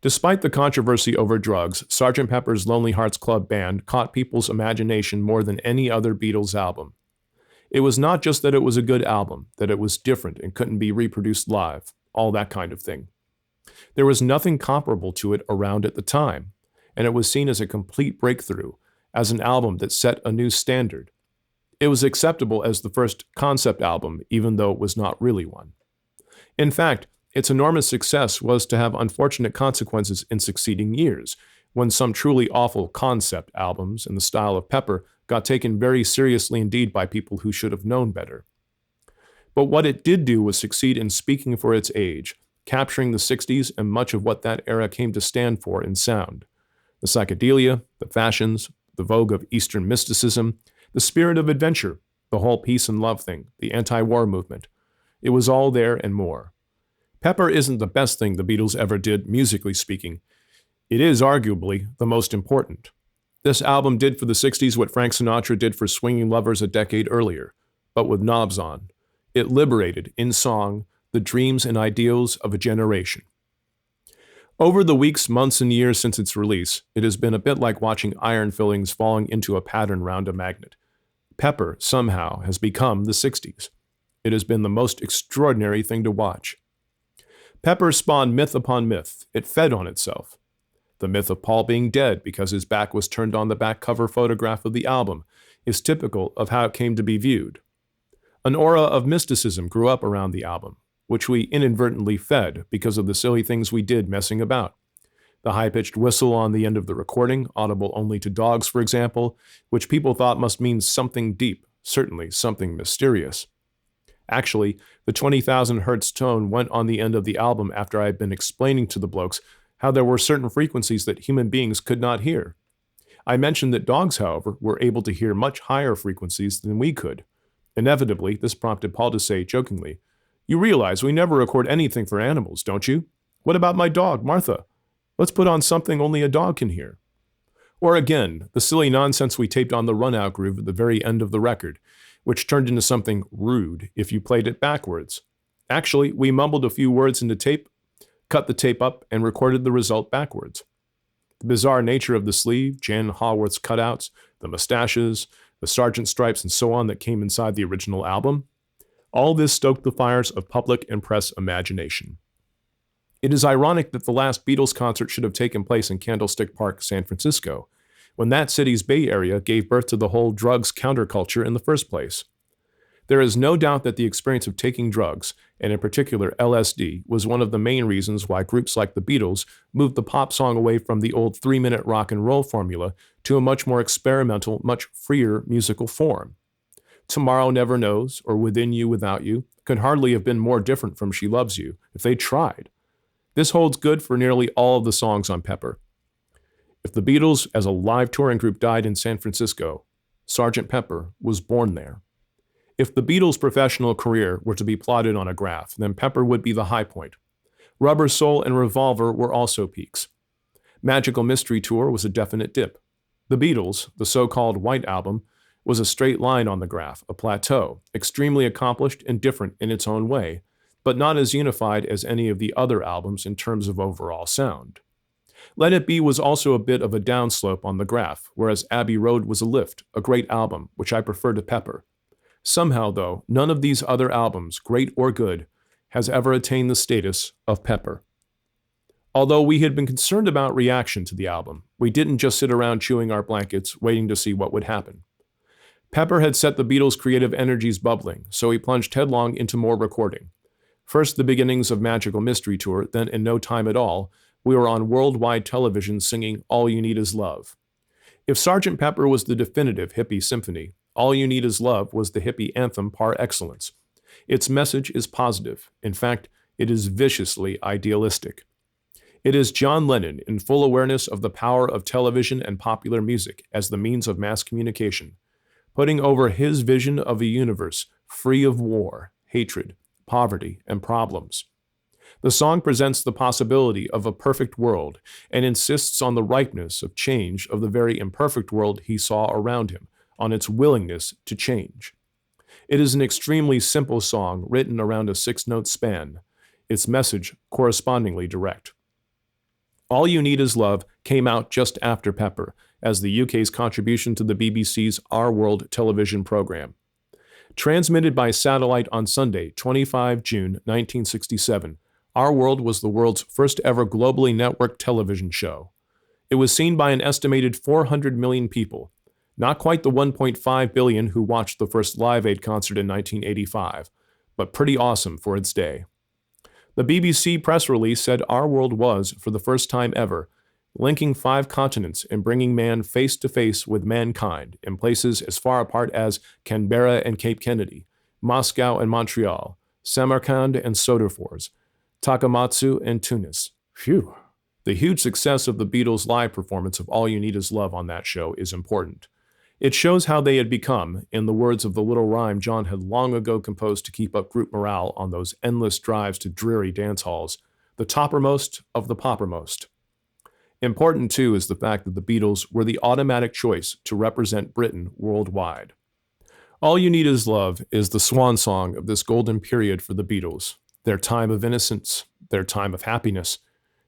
Despite the controversy over drugs, Sgt. Pepper's Lonely Hearts Club Band caught people's imagination more than any other Beatles album. It was not just that it was a good album, that it was different and couldn't be reproduced live, all that kind of thing. There was nothing comparable to it around at the time, and it was seen as a complete breakthrough, as an album that set a new standard. It was acceptable as the first concept album, even though it was not really one. In fact, its enormous success was to have unfortunate consequences in succeeding years, when some truly awful concept albums in the style of Pepper got taken very seriously indeed by people who should have known better. But what it did do was succeed in speaking for its age, capturing the 60s and much of what that era came to stand for in sound. The psychedelia, the fashions, the vogue of Eastern mysticism, the spirit of adventure, the whole peace and love thing, the anti-war movement. It was all there and more. Pepper isn't the best thing the Beatles ever did, musically speaking. It is arguably the most important. This album did for the 60s what Frank Sinatra did for swinging lovers a decade earlier, but with knobs on. It liberated, in song, the dreams and ideals of a generation. Over the weeks, months, and years since its release, it has been a bit like watching iron fillings falling into a pattern round a magnet. Pepper, somehow, has become the 60s. It has been the most extraordinary thing to watch. Pepper spawned myth upon myth. It fed on itself. The myth of Paul being dead because his back was turned on the back cover photograph of the album is typical of how it came to be viewed. An aura of mysticism grew up around the album, which we inadvertently fed because of the silly things we did messing about. The high-pitched whistle on the end of the recording, audible only to dogs, for example, which people thought must mean something deep, certainly something mysterious. Actually, the 20,000 hertz tone went on the end of the album after I had been explaining to the blokes how there were certain frequencies that human beings could not hear. I mentioned that dogs, however, were able to hear much higher frequencies than we could. Inevitably, this prompted Paul to say, jokingly, "You realize we never record anything for animals, don't you? What about my dog, Martha? Let's put on something only a dog can hear." Or again, the silly nonsense we taped on the run-out groove at the very end of the record, which turned into something rude if you played it backwards. Actually, we mumbled a few words into tape, cut the tape up, and recorded the result backwards. The bizarre nature of the sleeve, Jan Haworth's cutouts, the mustaches, the sergeant stripes, and so on that came inside the original album, all this stoked the fires of public and press imagination. It is ironic that the last Beatles concert should have taken place in Candlestick Park, San Francisco, when that city's Bay Area gave birth to the whole drugs counterculture in the first place. There is no doubt that the experience of taking drugs, and in particular LSD, was one of the main reasons why groups like the Beatles moved the pop song away from the old 3-minute rock and roll formula to a much more experimental, much freer musical form. Tomorrow Never Knows, or Within You Without You, could hardly have been more different from She Loves You if they tried. This holds good for nearly all of the songs on Pepper. If the Beatles as a live touring group died in San Francisco, Sgt. Pepper was born there. If the Beatles' professional career were to be plotted on a graph, then Pepper would be the high point. Rubber Soul and Revolver were also peaks. Magical Mystery Tour was a definite dip. The Beatles, the so-called White Album, was a straight line on the graph, a plateau, extremely accomplished and different in its own way, but not as unified as any of the other albums in terms of overall sound. Let It Be was also a bit of a downslope on the graph, whereas Abbey Road was a lift, a great album, which I prefer to Pepper. Somehow, though, none of these other albums, great or good, has ever attained the status of Pepper. Although we had been concerned about reaction to the album, we didn't just sit around chewing our blankets, waiting to see what would happen. Pepper had set the Beatles' creative energies bubbling, so he plunged headlong into more recording. First the beginnings of Magical Mystery Tour, then in no time at all, we were on worldwide television singing All You Need Is Love. If Sgt. Pepper was the definitive hippie symphony, All You Need Is Love was the hippie anthem par excellence. Its message is positive. In fact, it is viciously idealistic. It is John Lennon in full awareness of the power of television and popular music as the means of mass communication, putting over his vision of a universe free of war, hatred, poverty, and problems. The song presents the possibility of a perfect world and insists on the ripeness of change of the very imperfect world he saw around him, on its willingness to change. It is an extremely simple song written around a 6-note span, its message correspondingly direct. All You Need Is Love came out just after Pepper, as the UK's contribution to the BBC's Our World television program. Transmitted by satellite on Sunday, 25 June 1967, Our World was the world's first ever globally networked television show. It was seen by an estimated 400 million people. Not quite the 1.5 billion who watched the first Live Aid concert in 1985, but pretty awesome for its day. The BBC press release said our world was, for the first time ever, linking 5 continents and bringing man face to face with mankind in places as far apart as Canberra and Cape Kennedy, Moscow and Montreal, Samarkand and Soderfors, Takamatsu and Tunis. Phew. The huge success of the Beatles' live performance of All You Need Is Love on that show is important. It shows how they had become, in the words of the little rhyme John had long ago composed to keep up group morale on those endless drives to dreary dance halls, the toppermost of the poppermost. Important, too, is the fact that the Beatles were the automatic choice to represent Britain worldwide. All You Need Is Love is the swan song of this golden period for the Beatles, their time of innocence, their time of happiness,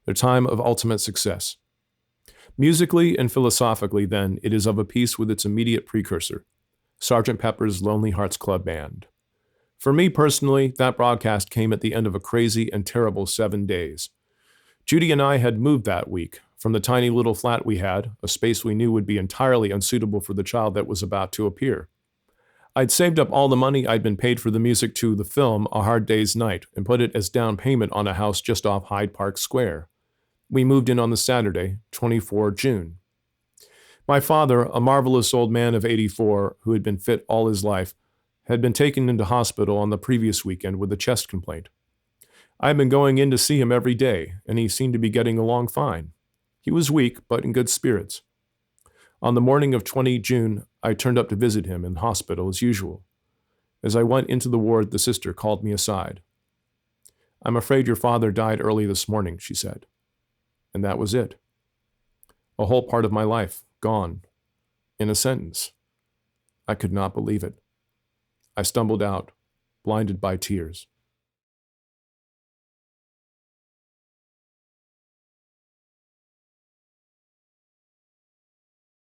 their time of ultimate success. Musically and philosophically, then, it is of a piece with its immediate precursor, Sgt. Pepper's Lonely Hearts Club Band. For me personally, that broadcast came at the end of a crazy and terrible 7 days. Judy and I had moved that week from the tiny little flat we had, a space we knew would be entirely unsuitable for the child that was about to appear. I'd saved up all the money I'd been paid for the music to the film A Hard Day's Night and put it as down payment on a house just off Hyde Park Square. We moved in on the Saturday, 24 June. My father, a marvelous old man of 84 who had been fit all his life, had been taken into hospital on the previous weekend with a chest complaint. I had been going in to see him every day, and he seemed to be getting along fine. He was weak, but in good spirits. On the morning of 20 June, I turned up to visit him in hospital as usual. As I went into the ward, the sister called me aside. "I'm afraid your father died early this morning," she said. And that was it. A whole part of my life, gone. In a sentence. I could not believe it. I stumbled out, blinded by tears.